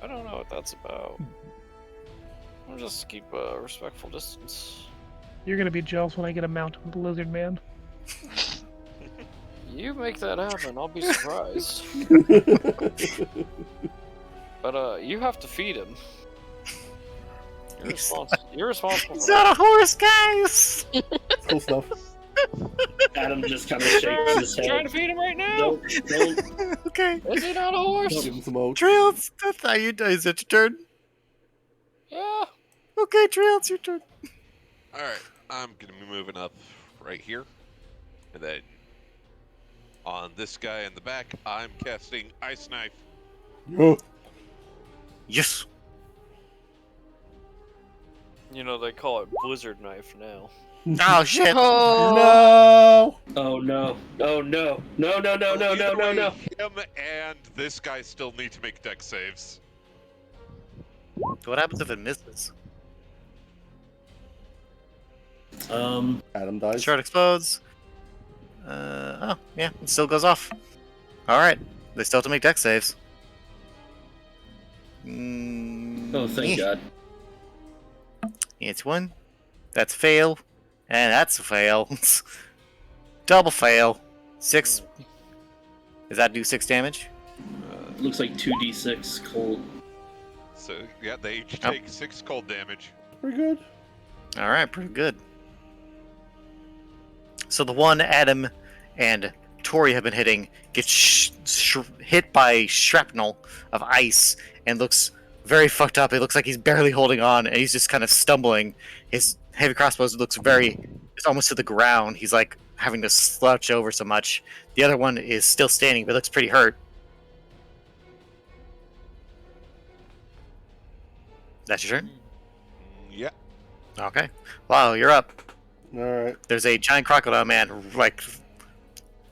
I don't know what that's about. I'll just keep a respectful distance. You're gonna be jealous when I get a mount with the lizard man. You make that happen, I'll be surprised. But you have to feed him. You're responsible He's for not that. a horse, guys! Cool stuff. Adam just kind of shakes his Trying head. to feed him right now. Don't. Okay. Is he not a horse? Give him some oats. Trails, that's how you do. Is it your turn? Yeah. Okay, Trail, it's your turn. Alright, I'm gonna be moving up right here. And then on this guy in the back, I'm casting Ice Knife. Oh, Yes. You know, they call it Blizzard Knife now. Oh, shit. Oh, no! Oh no! Oh no! No! No! No! No! No! No! No! Him and this guy still need to make dex saves. What happens if it misses? Adam dies. Shard explodes. Oh, yeah, it still goes off. Alright, they still have to make dex saves. Oh, thank God. It's one. That's a fail. And that's a fail. Double fail. 6. Does that do 6 damage? Looks like 2d6 cold. So, yeah, they each take 6 cold damage. Pretty good. Alright, pretty good. So the one Adam and Tori have been hitting gets hit by shrapnel of ice and looks very fucked up. It looks like he's barely holding on, and he's just kind of stumbling. His heavy crossbow looks it's almost to the ground. He's like having to slouch over so much. The other one is still standing, but looks pretty hurt. That's your turn? Yeah. Okay. Wow, you're up. Alright. There's a giant crocodile man, like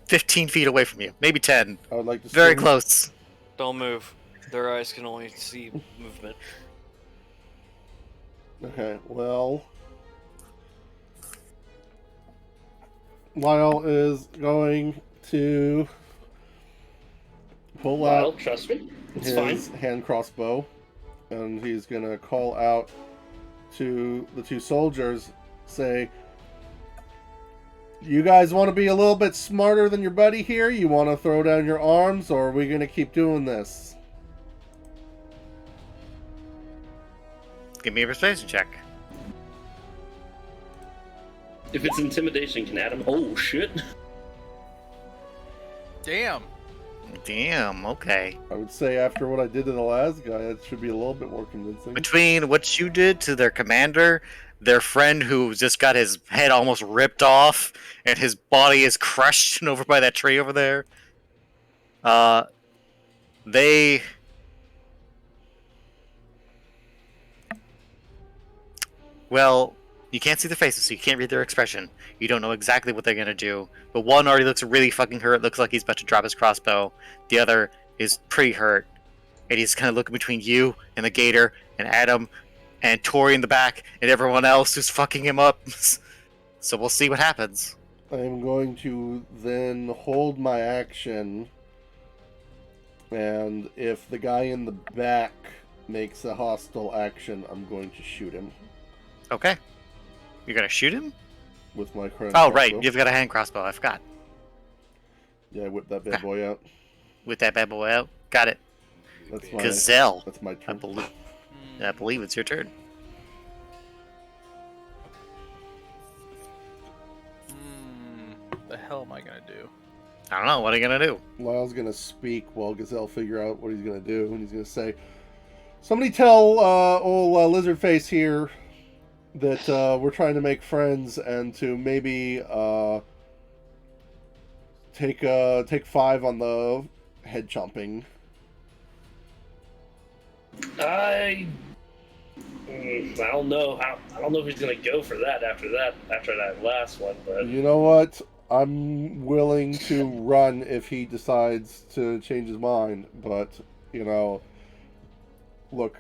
15 feet away from you, maybe 10. I would like to Very swing. close. Don't move. Their eyes can only see movement. Okay, well. Lyle is going to pull Well, out trust me, it's his fine. hand crossbow, and he's gonna call out to the two soldiers, say, "You guys want to be a little bit smarter than your buddy here? You want to throw down your arms, or are we gonna keep doing this?" Give me a persuasion check. If it's intimidation, can Adam? Oh shit! Damn. Damn, okay. I would say after what I did to the last guy, that should be a little bit more convincing. Between what you did to their commander, their friend who just got his head almost ripped off, and his body is crushed over by that tree over there, they... Well, You can't see their faces, so you can't read their expression. You don't know exactly what they're gonna do. But one already looks really fucking hurt. Looks like he's about to drop his crossbow. The other is pretty hurt, and he's kind of looking between you and the Gator and Adam and Tori in the back and everyone else who's fucking him up. So we'll see what happens. I'm going to then hold my action, and if the guy in the back makes a hostile action, I'm going to shoot him Okay. You're gonna shoot him? with my current Oh, right. crossbow. You've got a hand crossbow. I forgot. Yeah, I whip that bad boy out. With that bad boy out. Got it. That's my Gazelle. that's my I turn. believe it's your turn. The hell am I gonna do? I don't know. What are you gonna do? Lyle's gonna speak while Gazelle figure out what he's gonna do, and he's gonna say, "Somebody tell old Lizardface here that we're trying to make friends and to maybe take 5 on the head chomping." I don't know how. I don't know if he's gonna go for that after that last one. But You know what? I'm willing to run if he decides to change his mind, but look,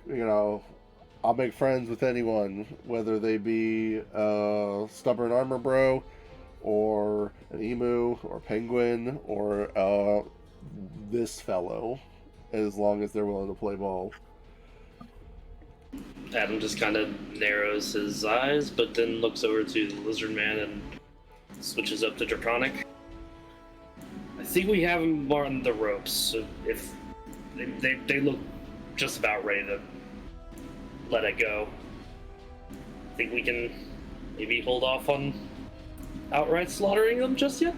I'll make friends with anyone, whether they be a stubborn armor bro, or an emu, or penguin, or this fellow, as long as they're willing to play ball. Adam just kind of narrows his eyes, but then looks over to the Lizard Man and switches up to Draconic. I think we have him on the ropes. So if they look just about ready to let it go, I think we can maybe hold off on outright slaughtering them just yet.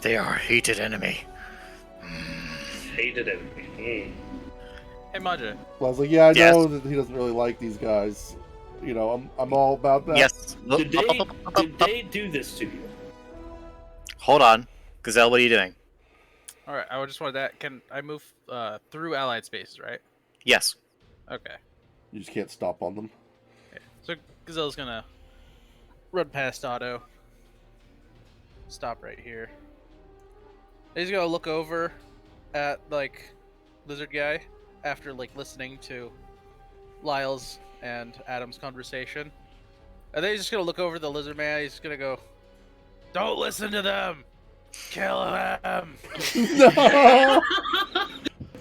They are a hated enemy. Hated enemy. Hey, Maja. Well, I was like, yeah, I Yes. know that he doesn't really like these guys. I'm all about that. Yes. Did they do this to you? Hold on. Gazelle, what are you doing? All right, I just wanted that. Can I move through allied spaces, right? Yes. Okay. You just can't stop on them. Okay. So Gazelle's gonna run past Otto. Stop right here. He's gonna look over at Lizard Guy after listening to Lyle's and Adam's conversation. And then he's just gonna look over the Lizard Man. He's gonna go, "Don't listen to them. Kill him." No.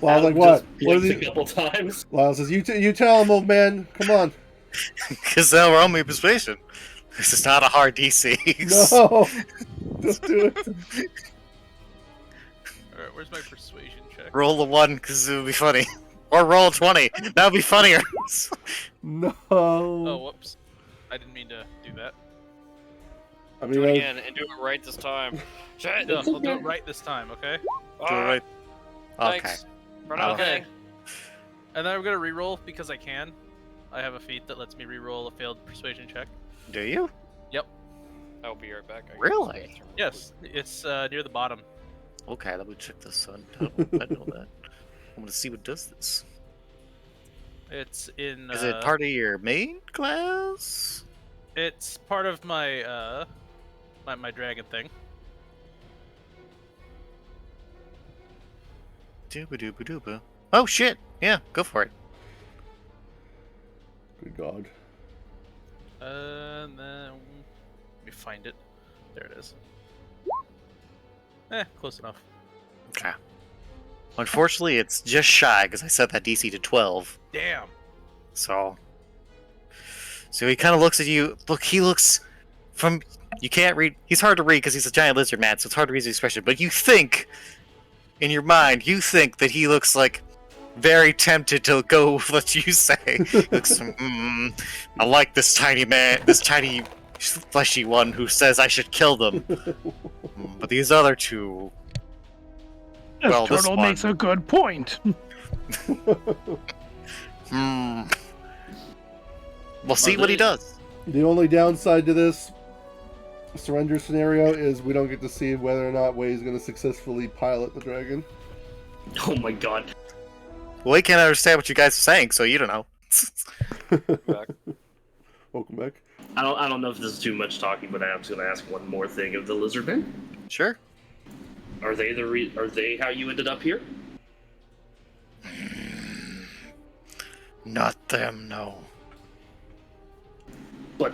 Well, I was like, what? What is A he? couple times. Lyle says, you tell him, old man. Come on. Gazelle, roll me persuasion. This is not a hard DC. No. Just do it. All right, where's my persuasion check? Roll a 1 because it would be funny. Or roll a 20. That would be funnier. No. Oh, whoops. I didn't mean to do that. I Do mean, it again and do it right this time. Shit. No, we'll do it right this time, okay? Do it right. Okay. Thanks. For Okay. nothing. And then I'm gonna reroll because I can. I have a feat that lets me reroll a failed persuasion check. Do you? I'll be right back. I gotta Really? use the bathroom. Yes, it's near the bottom. Okay, let me check this on. I know that. I'm gonna see what does this. It's in. Is it part of your main class? It's part of my my dragon thing. Dooba dooba dooba. Oh shit! Yeah, go for it. good God. And then let me find it. There it is. Close enough. Okay. Unfortunately, it's just shy because I set that DC to 12. Damn. So he kind of looks at you. Look, he looks from. You can't read. He's hard to read because he's a giant lizard man, so it's hard to read his expression. But you think, in your mind, you think that he looks like very tempted to go with what you say. Looks, I like this tiny man, this tiny fleshy one who says I should kill them. But these other two. Well, this Turtle one. makes a good point. We'll see what he does. The only downside to this surrender scenario is we don't get to see whether or not Way's going to successfully pilot the dragon. Oh my god. Well, he can't understand what you guys are saying, so you don't know. Back. Welcome back. I don't know if this is too much talking, but I'm just gonna ask one more thing of the lizardmen. Sure. Are they are they how you ended up here? Not them, no. But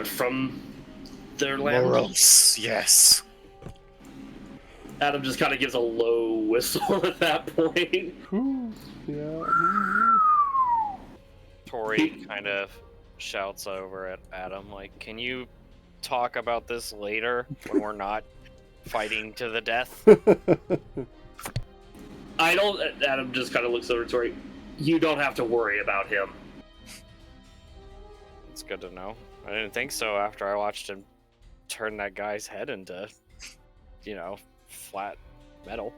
from their land. Moros, yes. Adam just kind of gives a low whistle at that point. Whew, yeah. Tori kind of shouts over at Adam, like, "Can you talk about this later when we're not fighting to the death?" I don't. Adam just kind of looks over at Tori. You don't have to worry about him. It's good to know. I didn't think so after I watched him turn that guy's head into, flat metal.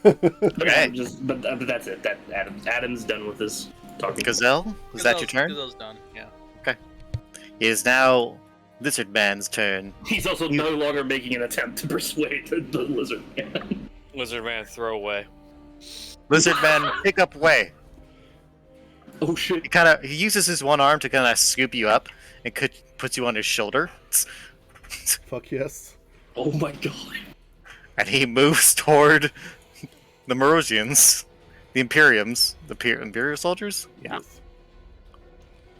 Okay. But that's it. Adam's done with his talking. Gazelle, is that your turn? Gazelle's done. Yeah. It is now Lizard Man's turn. He's also no longer making an attempt to persuade the lizard man. Lizard Man, throw away. Lizard Man, pick up way. Oh shit! He uses his one arm to kind of scoop you up and puts you on his shoulder. Fuck yes. Oh my god! And he moves toward the Morosians, the Imperiums, Imperial soldiers. Yeah. Yes.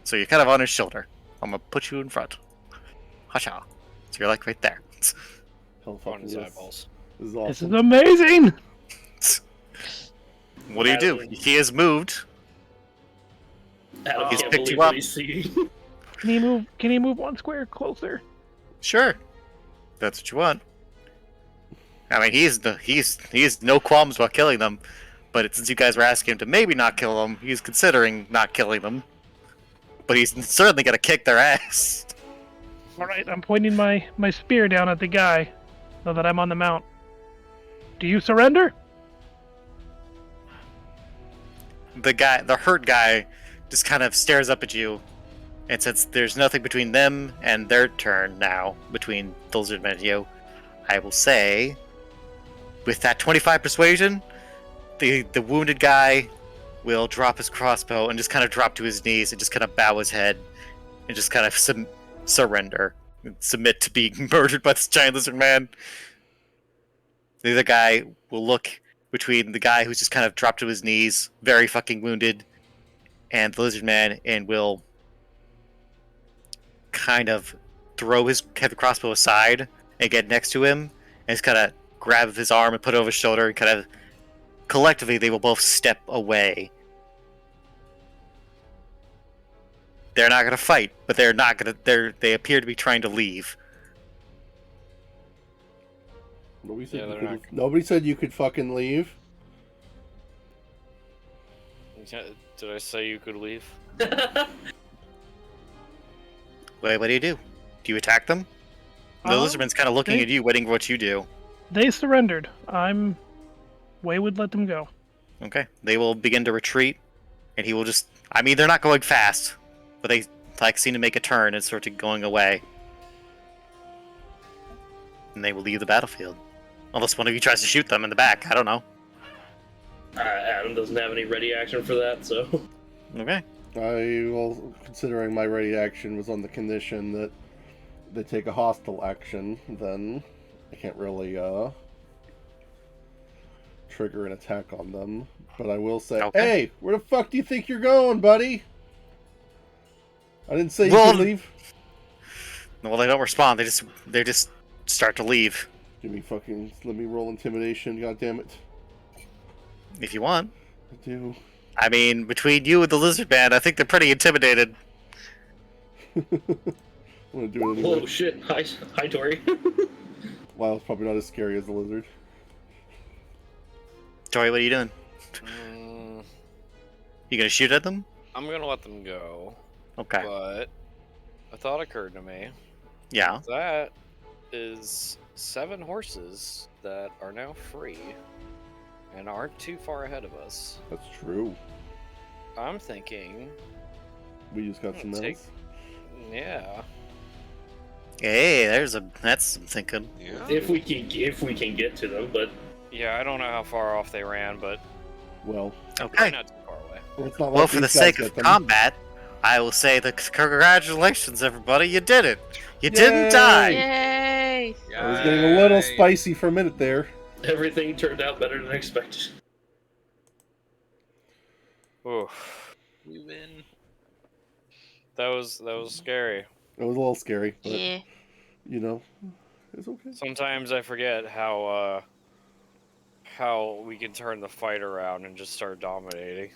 So you're kind of on his shoulder. I'm gonna put you in front. Hacha. So you're like right there. Hell On fucking his yes. eyeballs. This is This is awesome. amazing. What do you do? He has moved. Adam He's can't picked believe you what up. he's seeing. Can he move one square closer? Sure. That's what you want. I mean, he's no qualms about killing them, but since you guys were asking him to maybe not kill them, he's considering not killing them. But he's certainly gonna kick their ass. Alright, I'm pointing my spear down at the guy so that I'm on the mount. Do you surrender? The hurt guy, just kind of stares up at you, and since there's nothing between them and their turn now, between the Lizardmen and you, I will say, with that 25 persuasion, the wounded guy will drop his crossbow and just kind of drop to his knees and just kind of bow his head and just kind of surrender and submit to being murdered by this giant lizard man. The other guy will look between the guy who's just kind of dropped to his knees, very fucking wounded, and the lizard man, and will kind of throw his heavy crossbow aside and get next to him and just kind of grab his arm and put it over his shoulder and kind of collectively they will both step away. They're not gonna fight, but they appear to be trying to leave. Nobody said you could fucking leave. Did I say you could leave? Wait, what do? Do you attack them? The lizardman's kind of looking at you, waiting for what you do. They surrendered. Way would let them go. Okay. They will begin to retreat, and he will just... I mean, they're not going fast, but they seem to make a turn and sort of going away. And they will leave the battlefield. Unless one of you tries to shoot them in the back. I don't know. Adam doesn't have any ready action for that, so... Okay. Considering my ready action was on the condition that they take a hostile action, then I can't really trigger an attack on them. But I will say, Okay. hey, where the fuck do you think you're going, buddy? I didn't say you could leave. Well, they don't respond. They just start to leave. Let me roll intimidation, goddammit. If you want. I do. I mean, between you and the lizard man, I think they're pretty intimidated. I'm gonna do it anyway. Oh shit! Hi, Tori. Wow, it's probably not as scary as the lizard. Tori, what are you doing? You gonna shoot at them? I'm gonna let them go. Okay. But a thought occurred to me. Yeah. That is 7 horses that are now free and aren't too far ahead of us. That's true. I'm thinking... We just got some take- else. Yeah. Hey, that's some thinking. Yeah. If we can get to them, but Yeah, I don't know how far off they ran, but Well, Okay. probably not too far away. it's not like Well, for the these sake guys of get them. combat, I will say that congratulations, everybody. You did it. You didn't die. Yay! It was getting a little spicy for a minute there. Everything turned out better than expected. Oof. We win. That was scary. It was a little scary, but Yeah. you know, it's okay. Sometimes I forget how we can turn the fight around and just start dominating.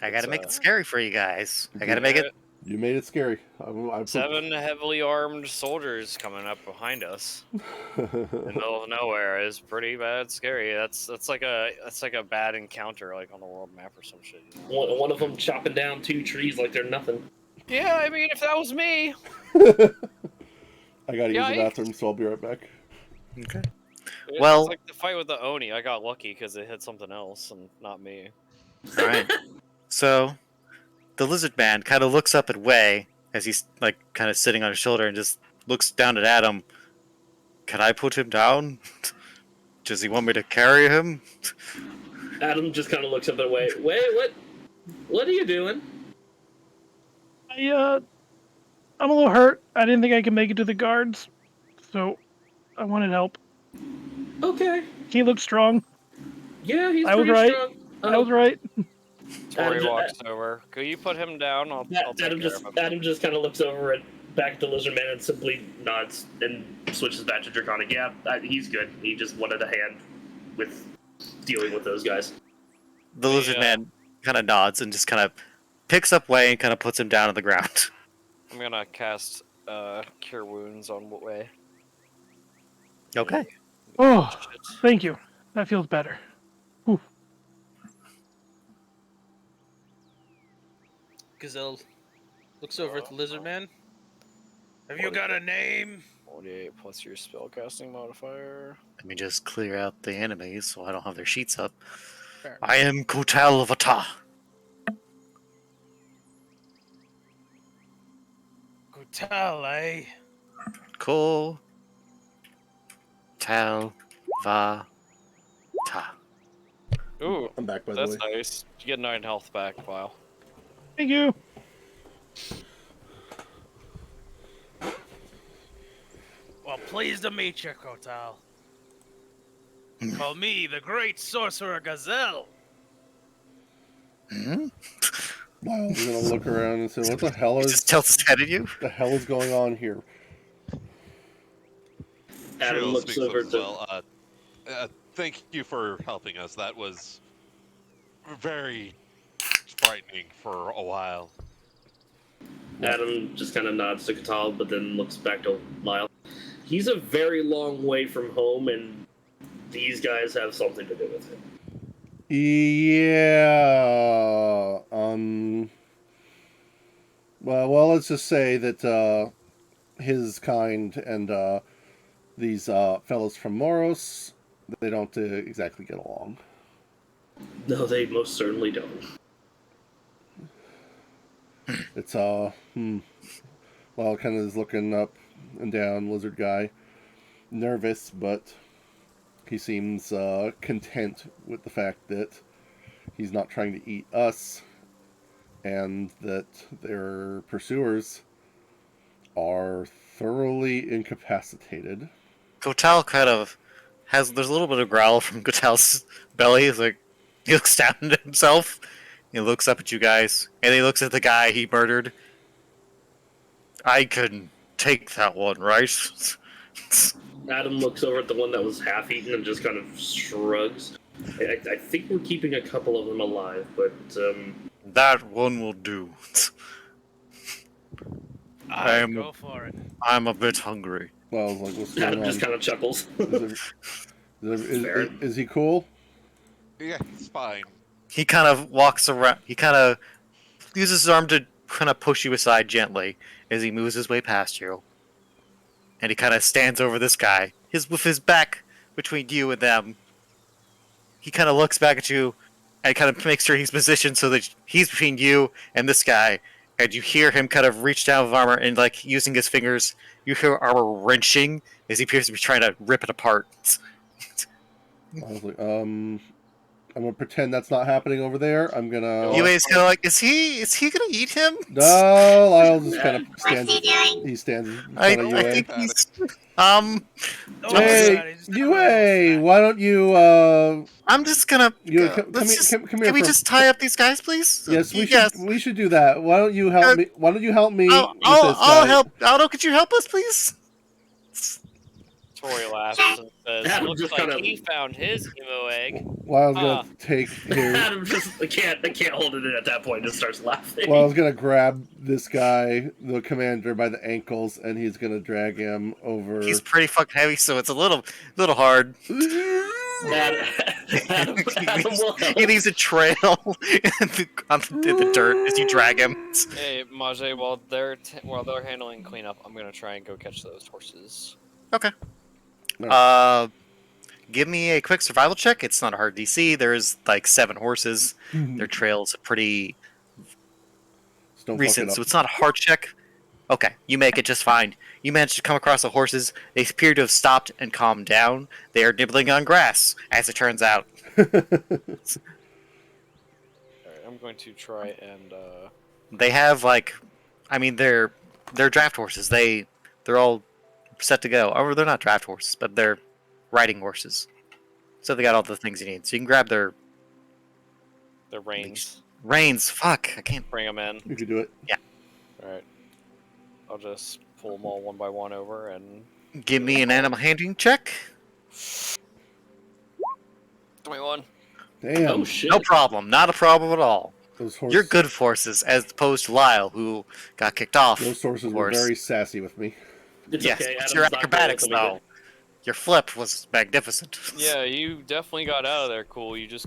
I gotta It's, make it scary for you guys. I gotta Yeah. make it. You made it scary. I 7 heavily armed soldiers coming up behind us in the middle of nowhere is pretty bad scary. That's like a bad encounter like on the world map or some shit. You know? One of them chopping down 2 trees like they're nothing. Yeah, I mean if that was me. I gotta use the bathroom, so I'll be right back. Okay. It's Well- like the fight with the Oni. I got lucky because it hit something else and not me. All right. So, the lizard man kind of looks up at Wei as he's like kind of sitting on his shoulder and just looks down at Adam. Can I put him down? Does he want me to carry him? Adam just kind of looks up and away. Wait, what are you doing? I'm a little hurt. I didn't think I could make it to the guards, so I wanted help. Okay. He looked strong. Yeah, he's I was pretty right. strong. I was right. Tori Adam- walks over. Could you put him down? I'll take Adam care just of him. Adam just kind of looks over at back to Lizard Man and simply nods and switches back to Draconic. Yeah, he's good. He just wanted a hand with dealing with those guys. The lizard Yeah. man kind of nods and just kind of picks up Wei and kind of puts him down on the ground. I'm gonna cast Cure Wounds on Wei. Okay. Oh, thank you. That feels better. Whew. Gazelle looks over at the lizard man. Have you got a name? 48 plus your spellcasting modifier. Let me just clear out the enemies so I don't have their sheets up. Fair. I am Kotal Vata. Gutal, eh? Ko Tal Va Ta. Ooh, I'm back, by the that's way. nice. You get 9 health back, Vile. Thank you. Well, pleased to meet you, Kotal. Call me the great sorcerer Gazelle. Hmm? Miles is gonna look around and say, "What the hell He is just tilts his head at you. the hell is going on here?" Adam Trio looks speaks over up as to well. Thank you for helping us. That was very frightening for a while. Adam just kind of nods to Katal, but then looks back to Lyle. He's a very long way from home, and these guys have something to do with it. Yeah. Well, let's just say that his kind and these fellows from Moros, they don't exactly get along. No, they most certainly don't. It's Well, kind of is looking up and down, lizard guy, nervous, but he seems content with the fact that he's not trying to eat us, and that their pursuers are thoroughly incapacitated. Kotal kind of there's a little bit of growl from Kotal's belly. He's like, he looks down at himself. He looks up at you guys, and he looks at the guy he murdered. I can take that one, right? Adam looks over at the one that was half-eaten and just kind of shrugs. I think we're keeping a couple of them alive, but That one will do. Go for it. I'm a bit hungry. Well, I was like, what's going Adam on? just kind of chuckles. Is he cool? Yeah, it's fine. He kind of walks around. He kind of uses his arm to kind of push you aside gently as he moves his way past you. And he kind of stands over this guy, with his back between you and them. He kind of looks back at you and kind of makes sure he's positioned so that he's between you and this guy. And you hear him kind of reach down with armor and, like, using his fingers, you hear armor wrenching as he appears to be trying to rip it apart. I was like, I'm gonna pretend that's not happening over there. I'm gonna. UA's kind of like, is he gonna eat him? No, Lyle just kind of What's stands. he doing? He stands in I front of I UA. think he's Oh my Hey, God, he's UA, why don't you I'm just gonna you go. come Let's here, just come here can we for. just tie up these guys, please? Yes, we Yes. should do that. Why don't you help Uh, me? Why don't you help me with this I'll guy? help. Aldo, could you help us, please? Tori laughs and says, Adam "Looks just like kinda- he found his emo egg." Lyle's Ah. gonna take his. Adam just I can't hold it in at that point. Just starts laughing. Lyle's gonna grab this guy, the commander, by the ankles, and he's gonna drag him over. He's pretty fucking heavy, so it's a little hard. Adam will help. He leaves a trail in the dirt as you drag him. Hey, Majay, while they're handling cleanup, I'm gonna try and go catch those horses. Okay. Give me a quick survival check. It's not a hard DC. There's like 7 horses. Their trail's pretty Just don't fuck it recent, up. so it's not a hard check. Okay, you make it just fine. You manage to come across the horses. They appear to have stopped and calmed down. They are nibbling on grass, as it turns out. Alright, I'm going to try and They have they're draft horses. They're all set to go. Or they're not draft horses, but they're riding horses. So they got all the things you need. So you can grab their reins, reins. Fuck, I can't. bring them in. You can do it. Alright. I'll just pull them all one by one over and... Give me an animal handling check. 21. Damn. Oh shit! No problem. Not a problem at all. Those horses. You're good forces, as opposed to Lyle, who got kicked off. Those horses of were course. very sassy with me. It's Yes, okay. but Adam's your not acrobatics, cool with though. Your flip was magnificent. Yeah, you definitely got out of there cool. You just,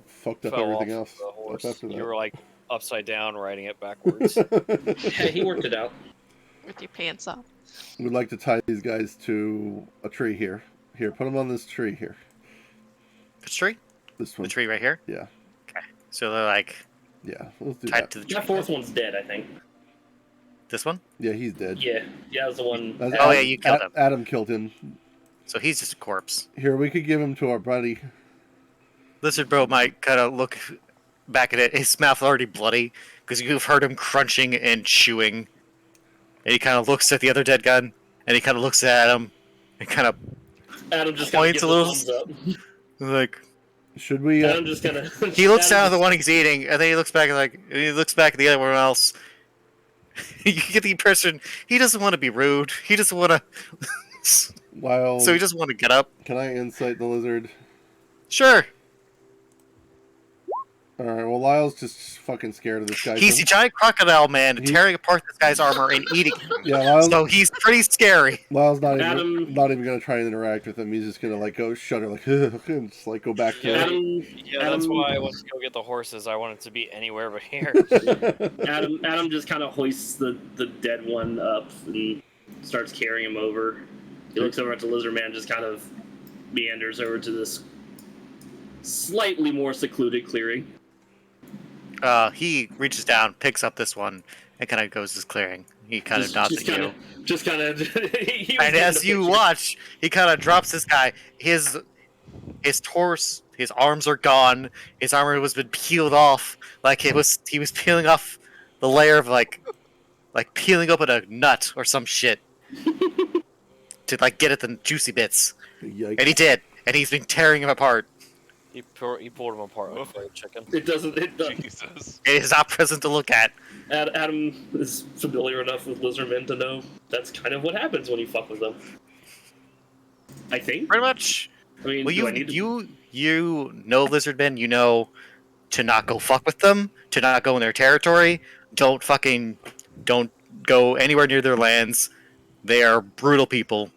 Fucked up fell everything off else. the horse. After that. You were like upside down riding it backwards. Hey, he worked it out. With your pants off. We'd like to tie these guys to a tree here. Here, put them on this tree here. Which tree? This The one. tree right here? Yeah. So they're like Yeah, let's do tied that. to the tree. That fourth one's dead, I think. This one? Yeah, he's dead. Yeah, that's the one. That's Oh, yeah, you killed him. Adam killed him. So he's just a corpse. Here, we could give him to our buddy. Lizard Bro might kind of look back at it. His mouth already bloody because you've heard him crunching and chewing. And he kind of looks at the other dead gun, and he kind of looks at him and kind of Adam just points kinda a gives little. thumbs up. Like Should we? Adam just kind of. he looks down at the one he's eating, and then he looks back at the other one else. You get the impression he doesn't want to be rude. He doesn't want to. While So he doesn't want to get up. can I insight the lizard? Sure. All right. Well, Lyle's just fucking scared of this guy. He's so- a giant crocodile man He- tearing apart this guy's armor and eating him. Yeah, Lyle's, So he's pretty scary. Lyle's not even Adam- not even gonna try and interact with him. He's just gonna like go shudder, like and just like go back to. Yeah. Adam, Yeah, that's Adam- why I went to go get the horses. I wanted to be anywhere but here. Adam just kind of hoists the dead one up and starts carrying him over. He looks over at the lizard man, just kind of meanders over to this slightly more secluded clearing. He reaches down, picks up this one, and kind of goes to his clearing. He kind of nods at you. Just kind of. And as you watch, he kind of drops this guy. His torso, his arms are gone. His armor was been peeled off, like he was peeling off the layer of like peeling open a nut or some shit to like get at the juicy bits. Yikes. And he did, and he's been tearing him apart. He pulled him apart like a fried chicken. It doesn't. Jesus. It is not present to look at. Adam is familiar enough with lizardmen to know that's kind of what happens when you fuck with them. I think. Pretty much. I mean, Well, do I need to... you know lizardmen. You know to not go fuck with them. To not go in their territory. Don't go anywhere near their lands. They are brutal people.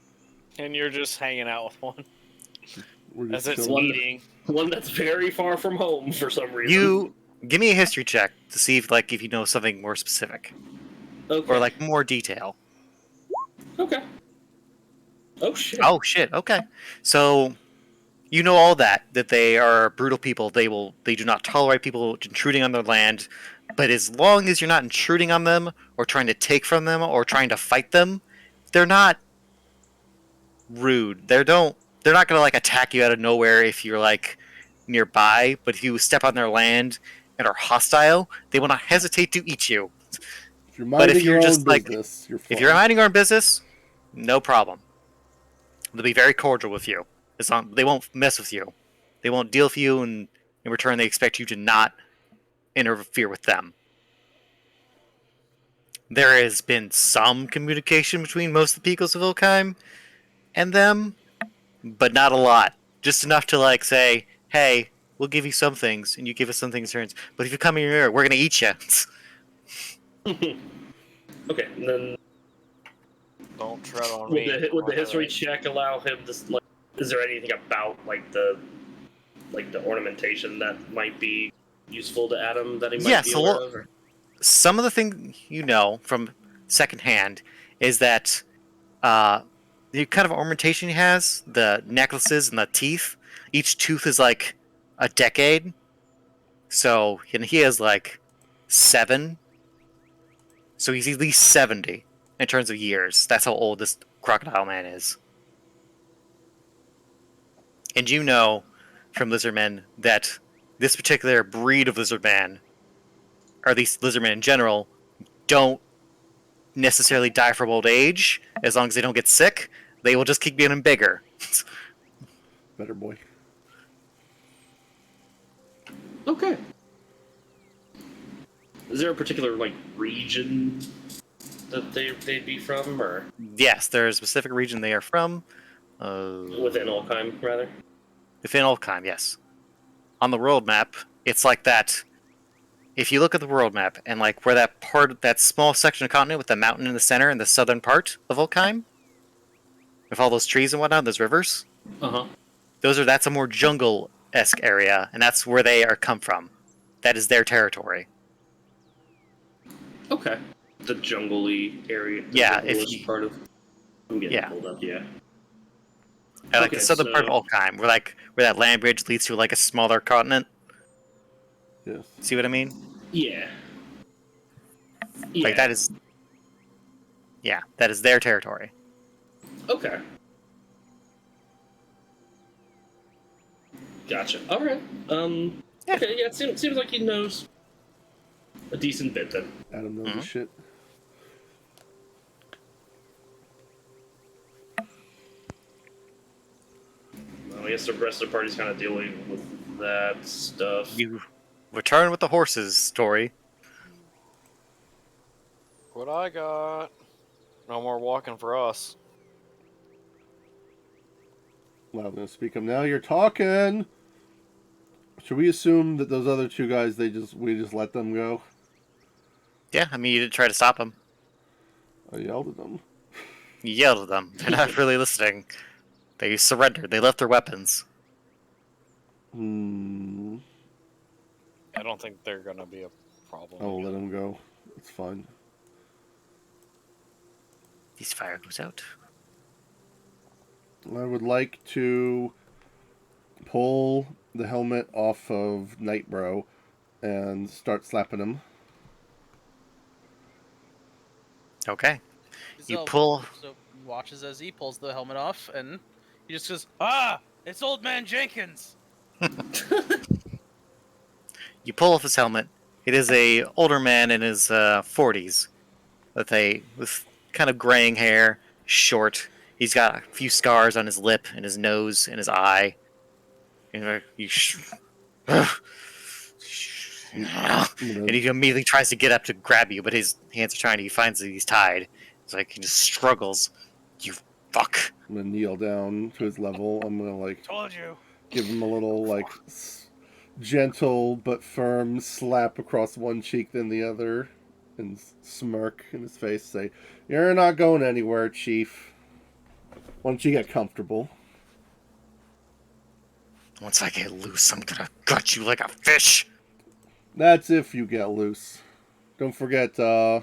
And you're just hanging out with one We're as just it's chilling. eating. One that's very far from home for some reason. You give me a history check to see if you know something more specific Okay. or like more detail. Okay. Oh shit. Oh shit. Okay. So you know all that they are brutal people. They do not tolerate people intruding on their land. But as long as you're not intruding on them or trying to take from them or trying to fight them, they're not rude. They're not gonna like attack you out of nowhere if you're like nearby, but if you step on their land and are hostile, they will not hesitate to eat you. If you're But minding if you're your just own like, business, you're fine. if you're minding your own business, no problem. They'll be very cordial with you. They won't mess with you. They won't deal with you, and in return, they expect you to not interfere with them. There has been some communication between most of the peoples of Ilkheim and them, but not a lot. Just enough to like say, "Hey, we'll give you some things, and you give us some things in return. But if you come in here, we're gonna eat you." Okay, and then Don't tread on would me. the history check allow him to like? Is there anything about like the ornamentation that might be useful to Adam that he might Yeah, be so aware of? Or? some of the thing you know from secondhand is that the kind of ornamentation he has, the necklaces and the teeth, each tooth is like a decade. So, and he has like 7. So he's at least 70 in terms of years. That's how old this crocodile man is. And you know from lizardmen that this particular breed of lizardman, or at least lizardmen in general, don't necessarily die from old age. As long as they don't get sick, they will just keep getting bigger. Better boy. Okay. Is there a particular like region that they'd be from, or Yes, there's a specific region they are from. within Olkheim, rather? Within Alkheim, yes. On the world map, it's like that. If you look at the world map and like where that small section of continent with the mountain in the center in the southern part of Alkheim, with all those trees and whatnot, those rivers, that's a more jungle-esque area, and that's where they are come from. That is their territory. Okay. The jungle-y area. Yeah, Part of. I'm getting yeah. pulled up. Yeah. Like Okay, the southern part of Alkheim, where that land bridge leads to like a smaller continent. Yes. See what I mean? Yeah. Like that is. Yeah, that is their territory. Okay. Gotcha. All right. Yeah. Okay. Yeah. It seems like he knows a decent bit then. Adam knows his shit. Well, I guess the rest of the party's kind of dealing with that stuff. You return with the horses story. What I got? No more walking for us. Well, I'm gonna speak up now. You're talking. Should we assume that those other 2 guys, we just let them go? Yeah, I mean, you didn't try to stop them. I yelled at them. You yelled at them. They're not really listening. They surrendered. They left their weapons. I don't think they're gonna be a problem. I will let them go. It's fine. This fire goes out. I would like to pull the helmet off of Nightbro and start slapping him. Okay. You So- pull. So he watches as he pulls the helmet off, and he just goes, "Ah, it's Old Man Jenkins." You pull off his helmet. It is a older man in his 40s, with kind of graying hair, short. He's got a few scars on his lip and his nose and his eye. And he immediately tries to get up to grab you, but his hands are trying. He finds that he's tied. It's like he just struggles. You fuck. I'm gonna kneel down to his level. I'm gonna Told you. give him a little gentle but firm slap across one cheek then the other, and smirk in his face. Say, "You're not going anywhere, Chief. Why don't you get comfortable?" Once I get loose, I'm gonna gut you like a fish. That's if you get loose. Don't forget, you're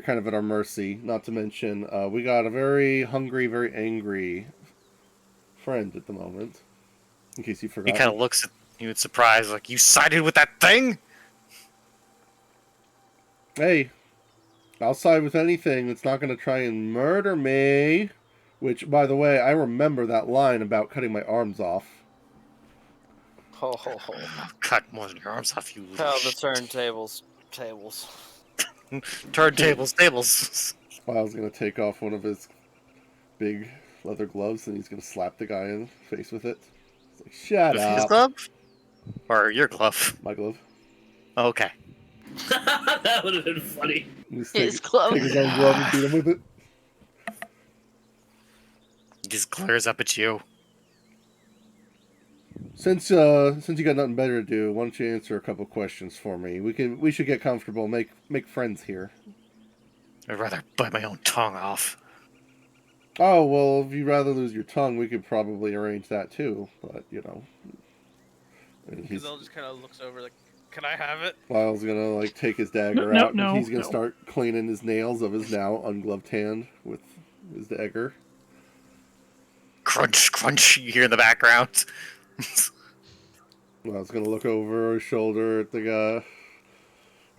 kind of at our mercy. Not to mention, we got a very hungry, very angry friend at the moment. In case you forgot. He kind of looks at you in surprise, like, you sided with that thing? Hey, I'll side with anything that's not going to try and murder me. Which, by the way, I remember that line about cutting my arms off. Cut more than your arms off, you How the shit. turntables. Tables. Turntables, tables. Lyle's gonna take off one of his big leather gloves and he's gonna slap the guy in the face with it. It's like, shut With his up. glove? Or your glove? My glove. Okay. That would have been funny. Just His glove. Take his own glove and beat him with it. He just glares up at you. Since you got nothing better to do, why don't you answer a couple questions for me? We should get comfortable, make friends here. I'd rather bite my own tongue off. Oh well, if you'd rather lose your tongue, we could probably arrange that too. But I mean, Gazelle just kind of looks over like, can I have it? Lyle's gonna like take his dagger No, out, no, and he's gonna no. start cleaning his nails of his now ungloved hand with his dagger. Crunch, crunch, you hear in the background. Lyle's gonna look over his shoulder at the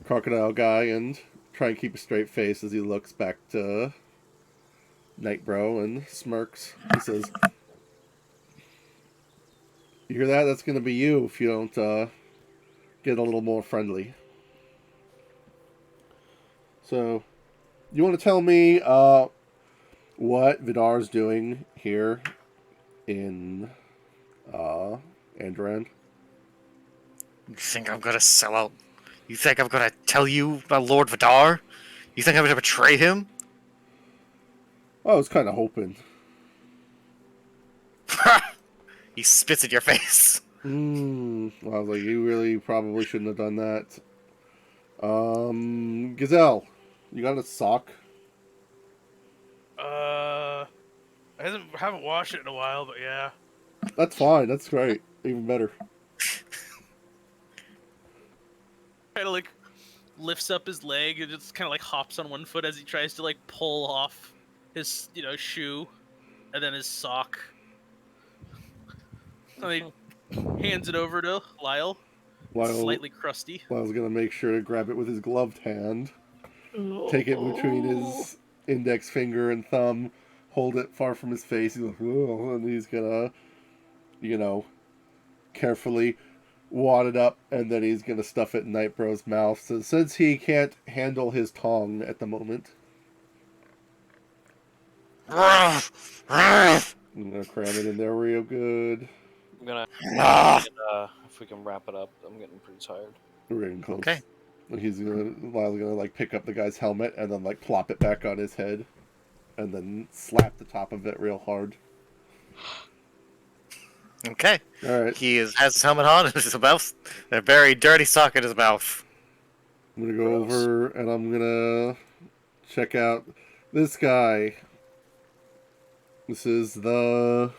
crocodile guy and try and keep a straight face as he looks back to Nightbro and smirks. He says, "You hear that? That's gonna be you if you don't get a little more friendly." So, you want to tell me what Vidar's doing here in Andran? You think I'm gonna sell out? You think I'm gonna tell you about Lord Vidar? You think I'm gonna betray him? I was kind of hoping. He spits in your face. I was like, you really probably shouldn't have done that. Gazelle, you got a sock? I haven't washed it in a while, but yeah. That's fine. That's great. Even better. Kind of like lifts up his leg and just kind of like hops on one foot as he tries to like pull off his shoe and then his sock. And he hands it over to Lyle. Slightly crusty. Lyle's gonna make sure to grab it with his gloved hand, take it between his index finger and thumb, hold it far from his face. He's like, whoa, and he's gonna, carefully wad it up, and then he's gonna stuff it in Nightbro's mouth. So since he can't handle his tongue at the moment, I'm gonna cram it in there real good. I'm gonna. If we can wrap it up, I'm getting pretty tired. We're getting close. Okay. And Lyle's gonna like pick up the guy's helmet and then like plop it back on his head, and then slap the top of it real hard. Okay. All right. He has his helmet on and his mouth. A very dirty sock in his mouth. I'm gonna go over and I'm gonna check out this guy. This is the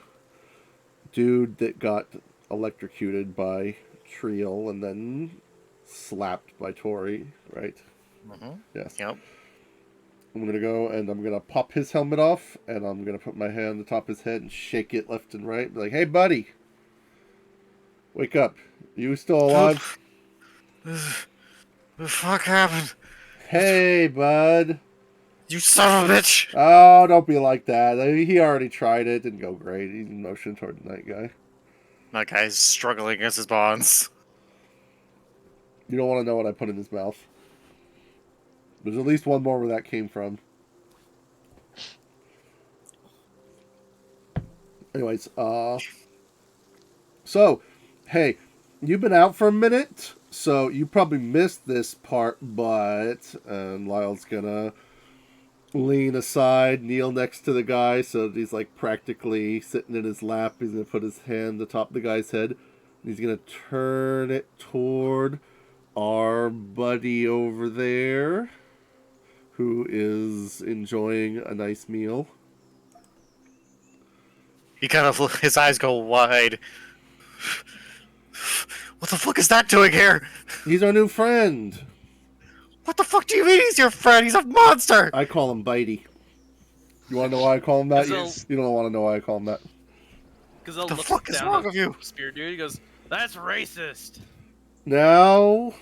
dude that got electrocuted by Triel and then slapped by Tori, right? Mm-hmm. Yes. Yep. I'm gonna go and I'm gonna pop his helmet off and I'm gonna put my hand on the top of his head and shake it left and right. Be like, hey buddy, wake up. You still alive? The fuck happened? Hey bud. You son of a bitch! Oh, don't be like that. He already tried it. Didn't go great. He motioned toward the night guy. That guy's struggling against his bonds. You don't want to know what I put in his mouth. There's at least one more where that came from. Anyways, so, hey, you've been out for a minute, so you probably missed this part, but Lyle's gonna lean aside, kneel next to the guy, so that he's like practically sitting in his lap. He's gonna put his hand on the top of the guy's head. And he's gonna turn it toward our buddy over there, who is enjoying a nice meal. He kind of, his eyes go wide. What the fuck is that doing here? He's our new friend. What the fuck do you mean he's your friend? He's a monster! I call him Bitey. You want to know why I call him that? Gazelle- You don't want to know why I call him that. Gazelle The looks fuck is down wrong at with you? Spear Dude. He goes, "That's racist." Now,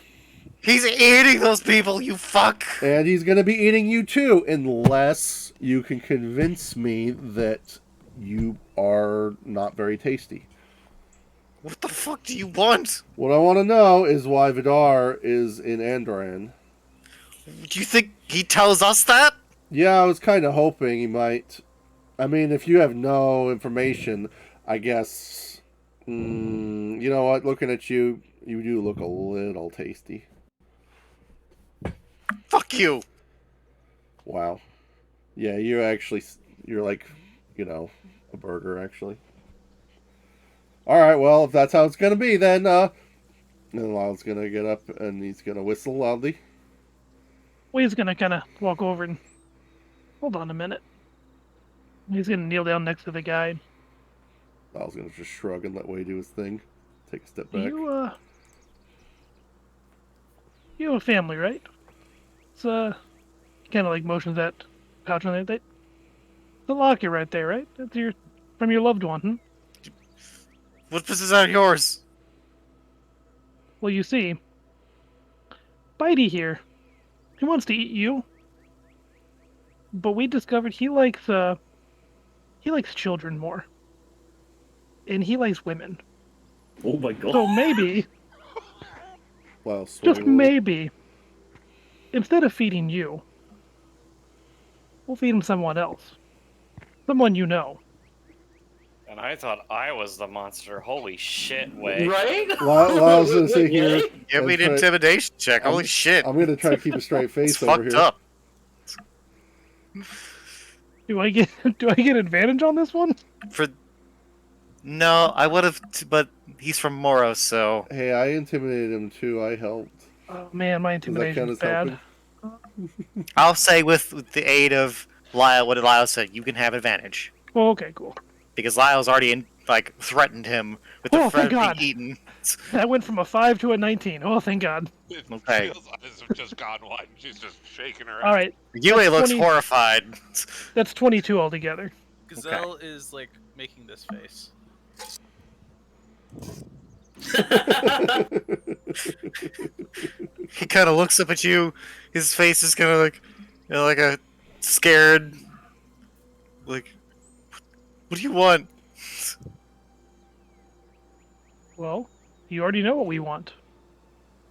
He's eating those people, you fuck! and he's going to be eating you too, unless you can convince me that you are not very tasty. What the fuck do you want? What I want to know is why Vidar is in Andran. Do you think he tells us that? Yeah, I was kind of hoping he might. I mean, if you have no information, I guess. You know what? Looking at you, you do look a little tasty. Fuck you. Wow. Yeah, you're like, a burger, actually. Alright, well, if that's how it's gonna be, then, Lyle's gonna get up and he's gonna whistle loudly. Wade's gonna kind of walk over and hold on a minute. He's gonna kneel down next to the guy. Lyle's gonna just shrug and let Wade do his thing. Take a step back. You have a family, right? It's kind of like motions that pouch on there. The locket right there, right? That's from your loved one, hmm? What business is that yours? Well, you see, Bitey here, he wants to eat you, but we discovered he likes children more, and he likes women. Oh my god. So maybe, Lyle just swing. maybe, instead of feeding you, we'll feed him someone else, someone you know. And I thought I was the monster. Holy shit, Way. Right? Lyle's gonna sit here. Give me an and try- intimidation check. Holy shit. I'm gonna try to keep a straight face It's over fucked here. up. Do I get advantage on this one? No, I would have, but he's from Moros, so. Hey, I intimidated him too. I helped. Oh man, my Does that count intimidation's as bad. helping? I'll say with the aid of Lyle, what Lyle said, you can have advantage. Oh, okay, cool. Because Lyle's already threatened him with the Oh, threat thank of being God. eaten. That went from a 5 to a 19. Oh, thank God. Okay. Teal's eyes have just gone wide, and she's just shaking her head. All right, Yue That's looks 20. horrified. that's 22 altogether. Gazelle is like making this face. He kind of looks up at you. His face is kind of like a scared. Like, what do you want? Well, you already know what we want.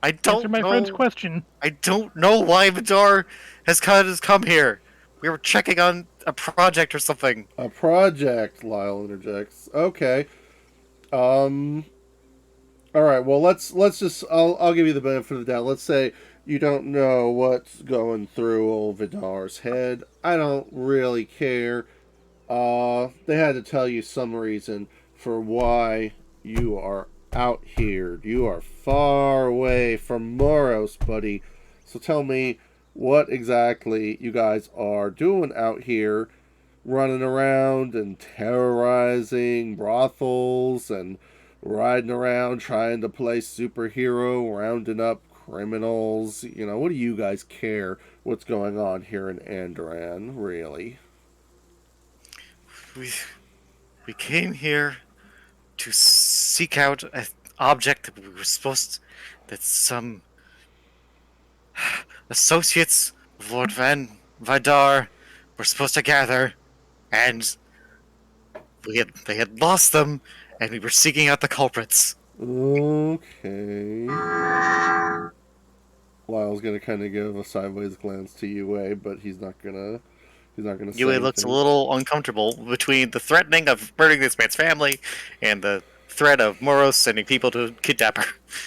I don't Answer my know. friend's question. I don't know why Vidar has come here. We were checking on a project or something. A project, Lyle interjects. Okay. All right. Well, let's just. I'll give you the benefit of the doubt. Let's say you don't know what's going through old Vidar's head. I don't really care. They had to tell you some reason for why you are out here. You are far away from Moros, buddy. So tell me what exactly you guys are doing out here, running around and terrorizing brothels and riding around trying to play superhero, rounding up criminals. What do you guys care what's going on here in Andran, really? We came here to seek out an object that we were supposed that some associates of Lord Vidar were supposed to gather, and they had lost them, and we were seeking out the culprits. Okay. Lyle's gonna kind of give a sideways glance to Yue, but he's not gonna say Yue looks a anything. little uncomfortable between the threatening of murdering this man's family and the threat of Moros sending people to kidnap her.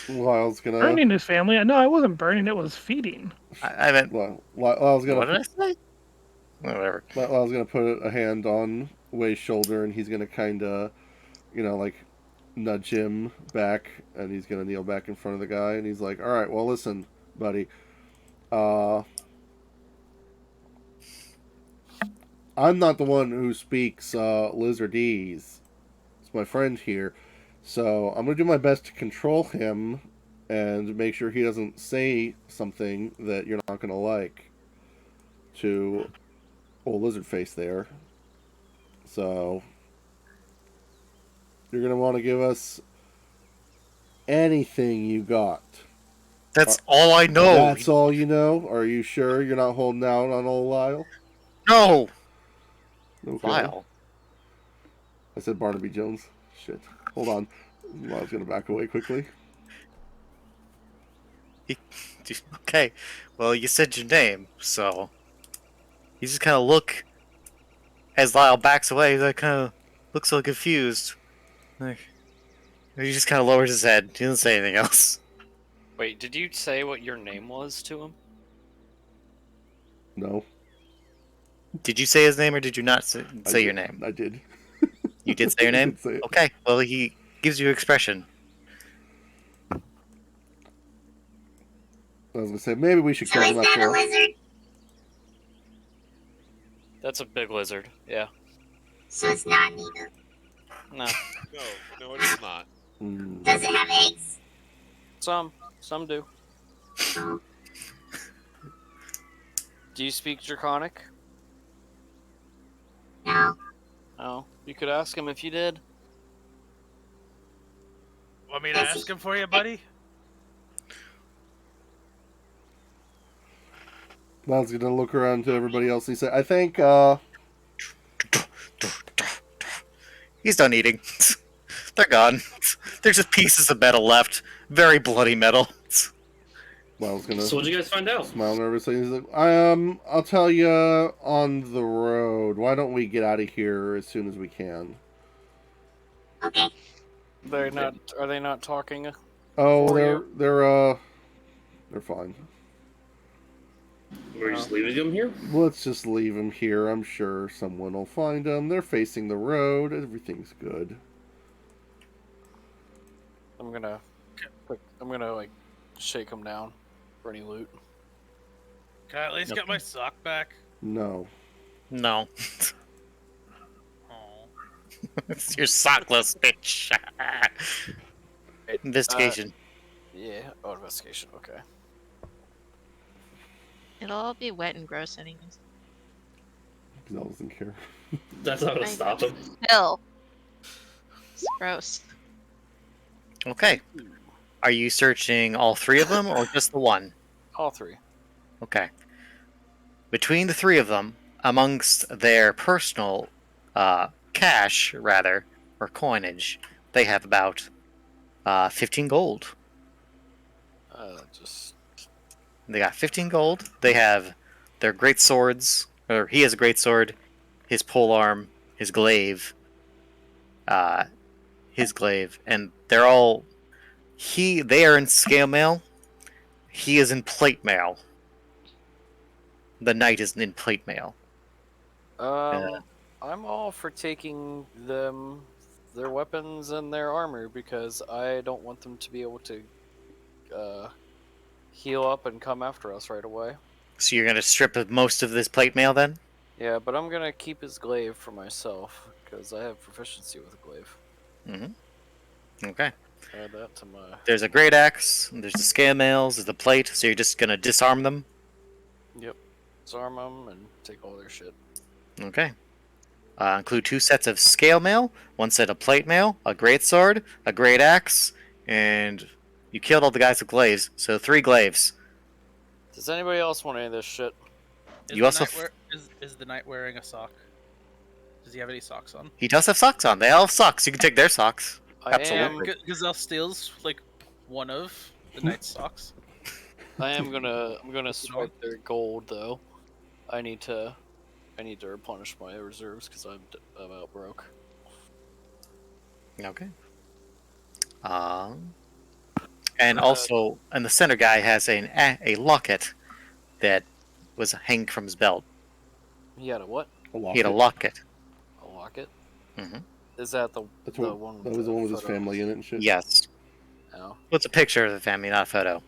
Lyle's gonna. Burning his family? No, I wasn't burning. It was feeding. I meant. Lyle's gonna. What did I say? Whatever. Lyle's gonna put a hand on Wei's shoulder, and he's gonna kind of, nudge him back, and he's gonna kneel back in front of the guy, and he's like, "All right, well, listen, buddy. I'm not the one who speaks lizardese. It's my friend here, so I'm gonna do my best to control him and make sure he doesn't say something that you're not gonna like to old lizard face there. So you're gonna want to give us anything you got. That's all I know. That's all you know? Are you sure you're not holding out on old Lyle? No. Okay. Lyle. I said Barnaby Jones. Shit. Hold on. Well, I was gonna back away quickly. Okay, well, you said your name, so you just kind of look as Lyle backs away. He's like, kind of looks so confused. Like, he just kind of lowers his head. He doesn't say anything else. Wait, did you say what your name was to him? No, Did you say his name or did you not say I your did. name? I did. You did say your I name? did say it. Okay, well, he gives you expression. I was gonna say maybe we should So kill is him that after a all. lizard? That's a big lizard. Yeah. So it's not an emu. No. No, it is not. Hmm. Does it have eggs? Some do. Oh, Do you speak Draconic? no. Oh, you could ask him if you did. Want me to ask him for you, buddy? I was gonna look around to everybody else. He said, "I think He's done eating. They're gone. There's just pieces of metal left. Very bloody metal. Well, I was gonna So what'd you guys find out? smile nervously. He's like, I'll tell you on the road. Why don't we get out of here as soon as we can?" Okay. They're not. Are they not talking? Oh, For they're fine. We're just leaving him here? Let's just leave him here. I'm sure someone will find him. They're facing the road. Everything's good. I'm gonna like shake him down for any loot. Can I at least get my sock back? No. No. Oh. It's your sockless bitch. Investigation. Yeah. Oh, investigation. Okay. It'll all be wet and gross anyways. Zell doesn't care. That's not gonna I stop him. Still. It's gross. Okay. Are you searching all three of them or just the one? All three. Okay. Between the three of them, amongst their personal cash, rather, or coinage, they have about 15 gold. Just They got 15 gold. They have their great swords, or he has a great sword, his polearm, his glaive, and they're all. They are in scale mail. He is in plate mail. The knight is in plate mail. I'm all for taking them, their weapons and their armor, because I don't want them to be able to heal up and come after us right away. So you're gonna strip of most of this plate mail then? Yeah, but I'm gonna keep his glaive for myself because I have proficiency with a glaive. Mm-hmm. Okay. Add that to my. There's a great axe. There's the scale mails. There's the plate. So you're just gonna disarm them. Yep. Disarm them and take all their shit. Okay. Include 2 sets of scale mail, 1 set of plate mail, a great sword, a great axe, and you killed all the guys with glaives. So 3 glaives. Does anybody else want any of this shit? Is You the also knight is the knight wearing a sock? Does he have any socks on? He does have socks on. They all have socks. You can take their socks. I Absolutely. Gazelle steals like one of the knight's socks. I'm gonna swipe their gold though. I need to replenish my reserves because I'm about broke. Okay. And also, and the center guy has a locket that was hanging from his belt. He had a what? He had a locket. A locket? Mm-hmm. Is that the That's the what, one? that was the one with his photos? family in it and shit. Yes. Oh. Well, it's a picture of the family, not a photo.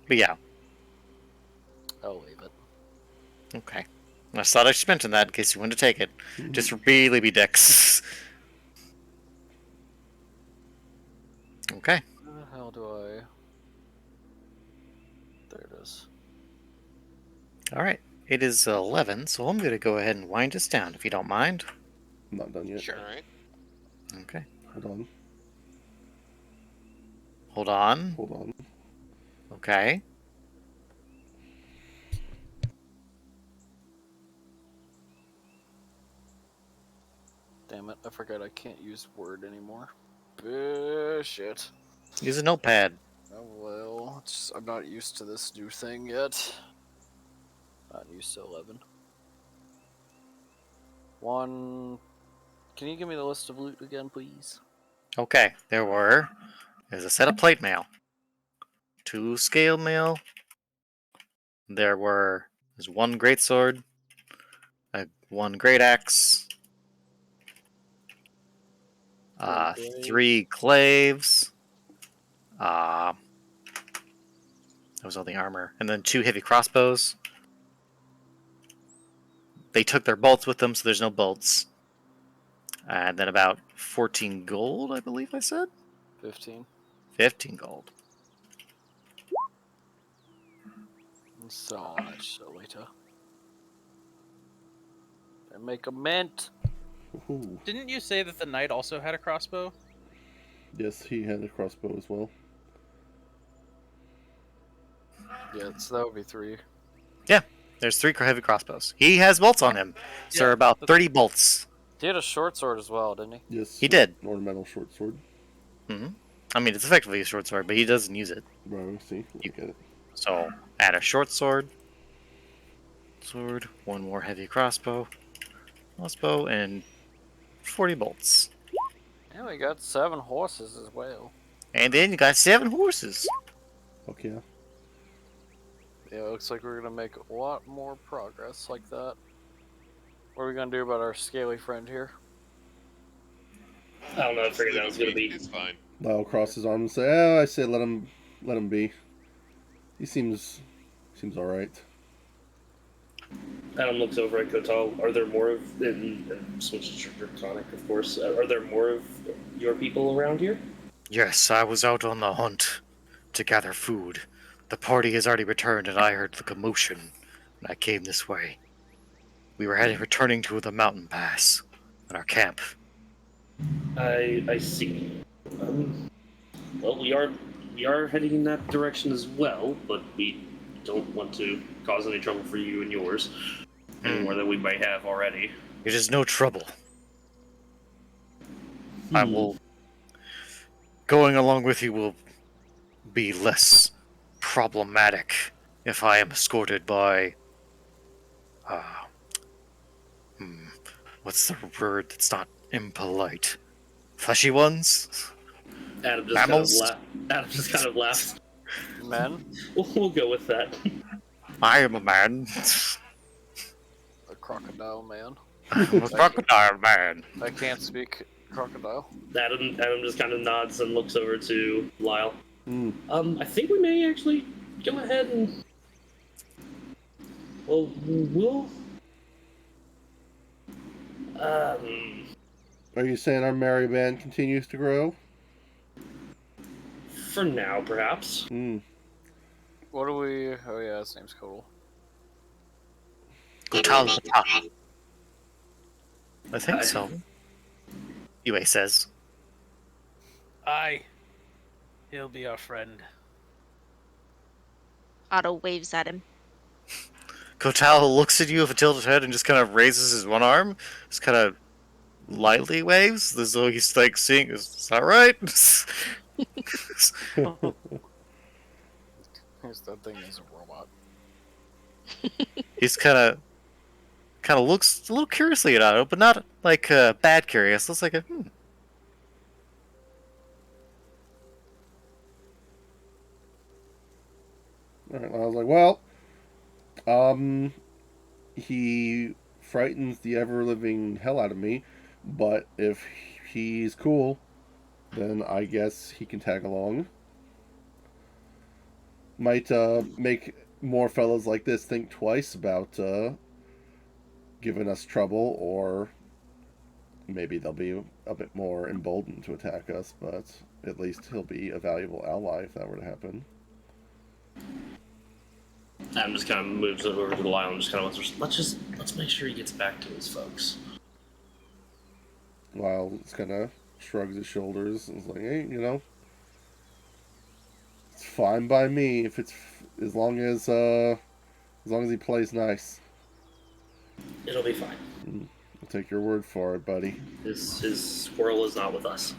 But yeah. I'll leave it. Okay. I just thought I should mention that in case you wanted to take it. Just really be dicks. Okay. Where the hell do I? There it is. Alright. It is 11, so I'm going to go ahead and wind us down, if you don't mind. I'm not done yet. Sure. All right. Okay. Hold on. Hold on. Hold on. Okay. Damn it! I forgot I can't use Word anymore. Shit. Use a notepad. Oh well, I'm not used to this new thing yet. Not used to 11. One. Can you give me the list of loot again, please? Okay, there's a set of plate mail, 2 scale mail. There's 1 greatsword, 1 great axe, 3 glaives. That was all the armor, and then 2 heavy crossbows. They took their bolts with them, so there's no bolts. And then about 14 gold, I believe I said? 15. 15 gold. And so on it, so later. And make a mint. Ooh. Didn't you say that the knight also had a crossbow? Yes, he had a crossbow as well. Yeah, so that would be 3. There's 3 heavy crossbows. He has bolts on him. So there are about 30 bolts. He had a short sword as well, didn't he? Yes, He did. An ornamental short sword. Mm-hmm. I mean, it's effectively a short sword, but he doesn't use it. Right, see, look at it. So add a short sword, 1 more heavy crossbow, and 40 bolts. Yeah, we got 7 horses as well. And then you got 7 horses. Fuck yeah. Yeah, it looks like we're gonna make a lot more progress like that. What are we gonna do about our scaly friend here? I don't know. I figured that was gonna be. It's fine. Lyle cross his arm and say, "Oh, I say let him be. He seems all right." Adam looks over at Kotal. Are there more of and switches to Draconic, of course? Are there more of your people around here? Yes, I was out on the hunt to gather food. The party has already returned, and I heard the commotion, and I came this way. We were returning to the mountain pass in our camp. I see. Well, we are heading in that direction as well, but we don't want to cause any trouble for you and yours, any more than we might have already. It is no trouble. I will. Going along with you will be less problematic if I am escorted by. What's the word that's not impolite? Fleshy ones? Adam just Mammals? Adam just kind of laughs. Men? We'll go with that. I am a man. A crocodile man. I'm a crocodile man. I can't speak crocodile. Adam just kind of nods and looks over to Lyle. Mm. I think we may actually go ahead and. Well, we'll. Are you saying our merry band continues to grow? For now, perhaps. Hmm. What do we... Oh yeah, his name's Kotal. I think so. Yue says. Aye. He'll be our friend. Otto waves at him. Kotal looks at you with a tilted head and just kind of raises his one arm. Just kind of lightly waves, as though he's like seeing, is that right? That thing is a robot. He's kind of looks a little curiously at Otto, but not like bad curious. Looks like a Alright, I was like, well, he frightens the ever-living hell out of me, but if he's cool, then I guess he can tag along. Might make more fellows like this think twice about giving us trouble, or maybe they'll be a bit more emboldened to attack us, but at least he'll be a valuable ally if that were to happen. Adam just kind of moves over to the Lyle and just kind of let's make sure he gets back to his folks. Lyle just kind of shrugs his shoulders and is like, hey, it's fine by me if it's as long as he plays nice. It'll be fine. I'll take your word for it, buddy. His squirrel is not with us.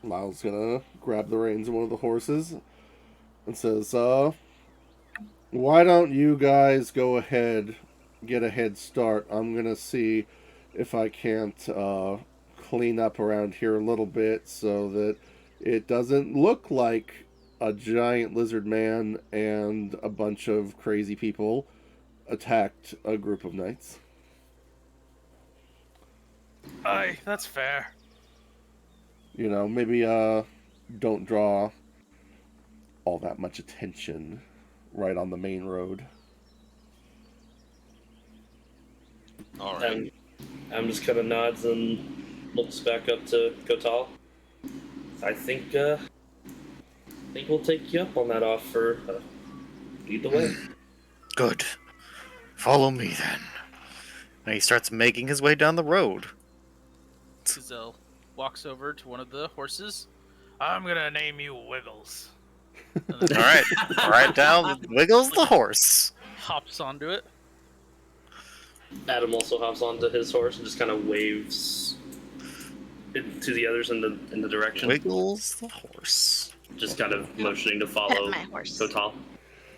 Lyle's gonna grab the reins of one of the horses and says, why don't you guys go ahead, get a head start? I'm gonna see if I can't clean up around here a little bit so that it doesn't look like a giant lizard man and a bunch of crazy people attacked a group of knights. Aye, that's fair. You know, maybe don't draw all that much attention right on the main road. All right. I'm just kind of nods and looks back up to Kotal. I think we'll take you up on that offer. Lead the way. Good. Follow me then. And he starts making his way down the road. Gazelle walks over to one of the horses. I'm gonna name you Wiggles. And then Alright. Alright, down wiggles the horse. hops onto it. Adam also hops onto his horse and just kind of waves to the others in the direction. Wiggles the horse. Just kind of motioning to Pet follow my horse. Kotal.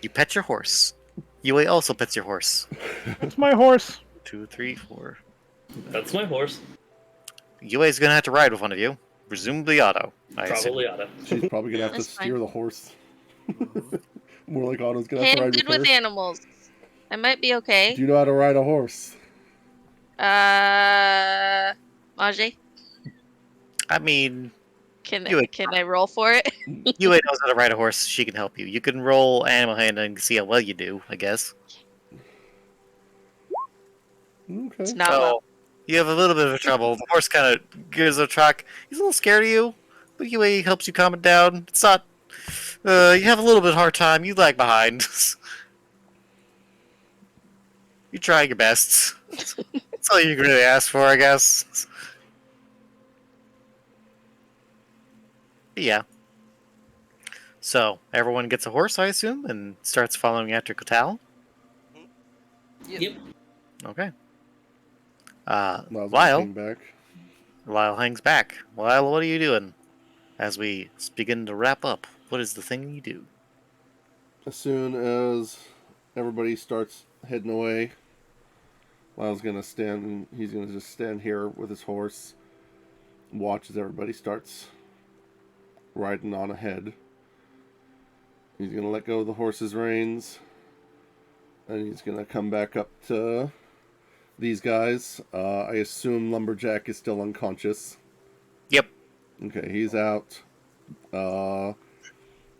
You pet your horse. Yue also pets your horse. That's my horse. 2, 3, 4. That's my horse. Yue's gonna have to ride with one of you. Presumably Otto. I assume. Probably Otto. She's probably gonna have to That's fine. steer the horse. More like Otto's gonna Hey, have to I'm ride good with with her. animals. I might be okay. Do you know how to ride a horse? Majay, I mean, can You- I roll for it? Yue knows how to ride a horse. She can help you. You can roll animal handling to see how well you do, I guess. Okay. It's not well. You have a little bit of trouble. The horse kind of gives a track. He's a little scared of you, but Yue helps you calm it down. It's not. You have a little bit hard time. You lag behind. You try your best. That's all you can really ask for, I guess. But yeah. So everyone gets a horse, I assume, and starts following after Kotal. Yep. Okay. Lyle's Lyle. looking back. Lyle hangs back. Lyle, what are you doing? As we begin to wrap up, what is the thing you do? As soon as everybody starts heading away, Lyle's gonna stand. He's gonna just stand here with his horse, watch as everybody starts riding on ahead. He's gonna let go of the horse's reins, and he's gonna come back up to these guys. I assume Lumberjack is still unconscious. Yep. Okay, he's out.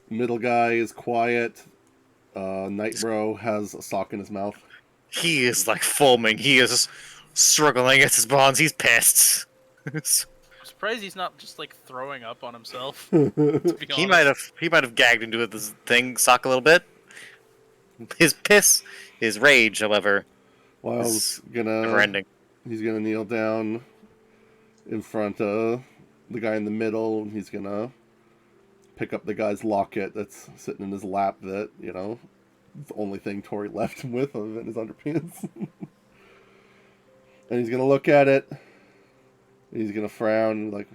Middle guy is quiet. Nightbro has a sock in his mouth. He is like foaming. He is struggling against his bonds. He's pissed. I'm surprised he's not just like throwing up on himself. he He might have gagged into this thing, sock a little bit. His piss, his rage, however, Lyle's never gonna ending. he's gonna kneel down in front of the guy in the middle, and he's gonna pick up the guy's locket that's sitting in his lap. That it's the only thing Tori left him with other than his underpants. And he's gonna look at it. And he's gonna frown like,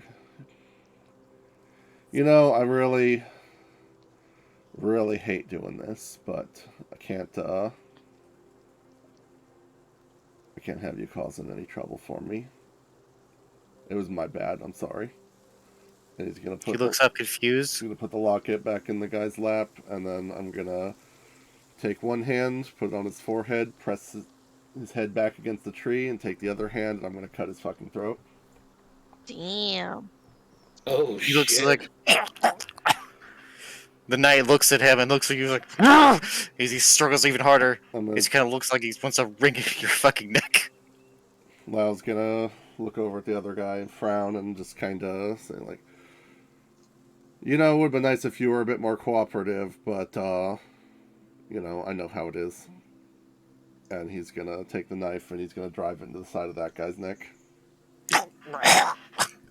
I really hate doing this, but I can't have you causing any trouble for me. It was my bad. I'm sorry. And he's gonna He put looks up confused. he's gonna put the locket back in the guy's lap, and then I'm gonna take one hand, put it on his forehead, press his head back against the tree, and take the other hand, and I'm gonna cut his fucking throat. Damn. Oh, He looks shit. like the knight looks at him and looks like he's like as he struggles even harder. And then He kind of looks like he wants to wring your fucking neck. Lyle's gonna look over at the other guy and frown and just kind of say like, it would be nice if you were a bit more cooperative, but I know how it is. And he's gonna take the knife and he's gonna drive into the side of that guy's neck.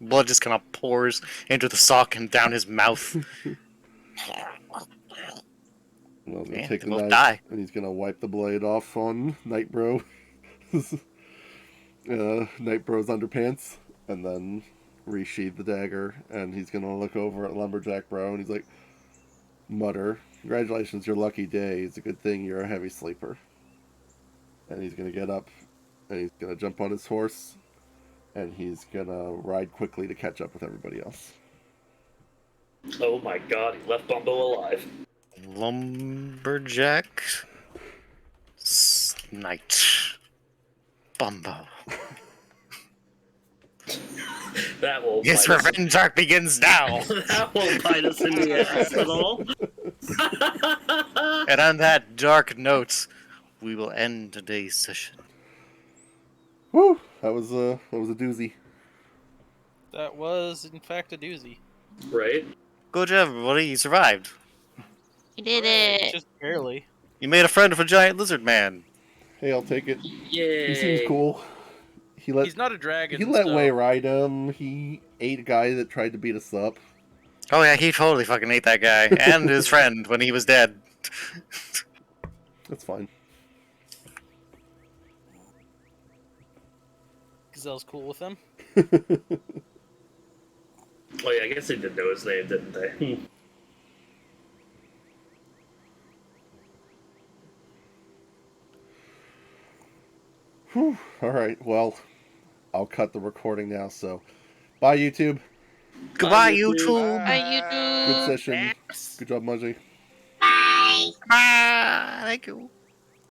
Blood just kind of pours into the sock and down his mouth. And Lyle's gonna Man, take they the both knife die. and he's gonna wipe the blade off on Nightbro. Nightbro's underpants, and then resheathe the dagger, and he's gonna look over at Lumberjack Bro, and he's like, mutter, "Congratulations, your lucky day. It's a good thing you're a heavy sleeper." And he's gonna get up, and he's gonna jump on his horse, and he's gonna ride quickly to catch up with everybody else. Oh my god, he left Bumbo alive. Lumberjack. Knight. Bumbo. That will His bite us. revenge arc begins now. That won't bite us in the ass at all. And on that dark note, we will end today's session. Whew, that was a doozy. That was, in fact, a doozy. Right? Good job, everybody. You survived. You did Hooray, it. Just barely. You made a friend of a giant lizard man. Hey, I'll take it. Yay. He seems cool. He's not a dragon. He let so... Way ride him. He ate a guy that tried to beat us up. Oh yeah, he totally fucking ate that guy and his friend when he was dead. That's fine. Gazelle's cool with him. Oh yeah, I guess they did know his name, didn't they? Whew. All right. Well, I'll cut the recording now. So, bye YouTube. Goodbye, YouTube. YouTube. Bye, you do. Good session. Good job, Muzzy. Bye. Ah, thank you.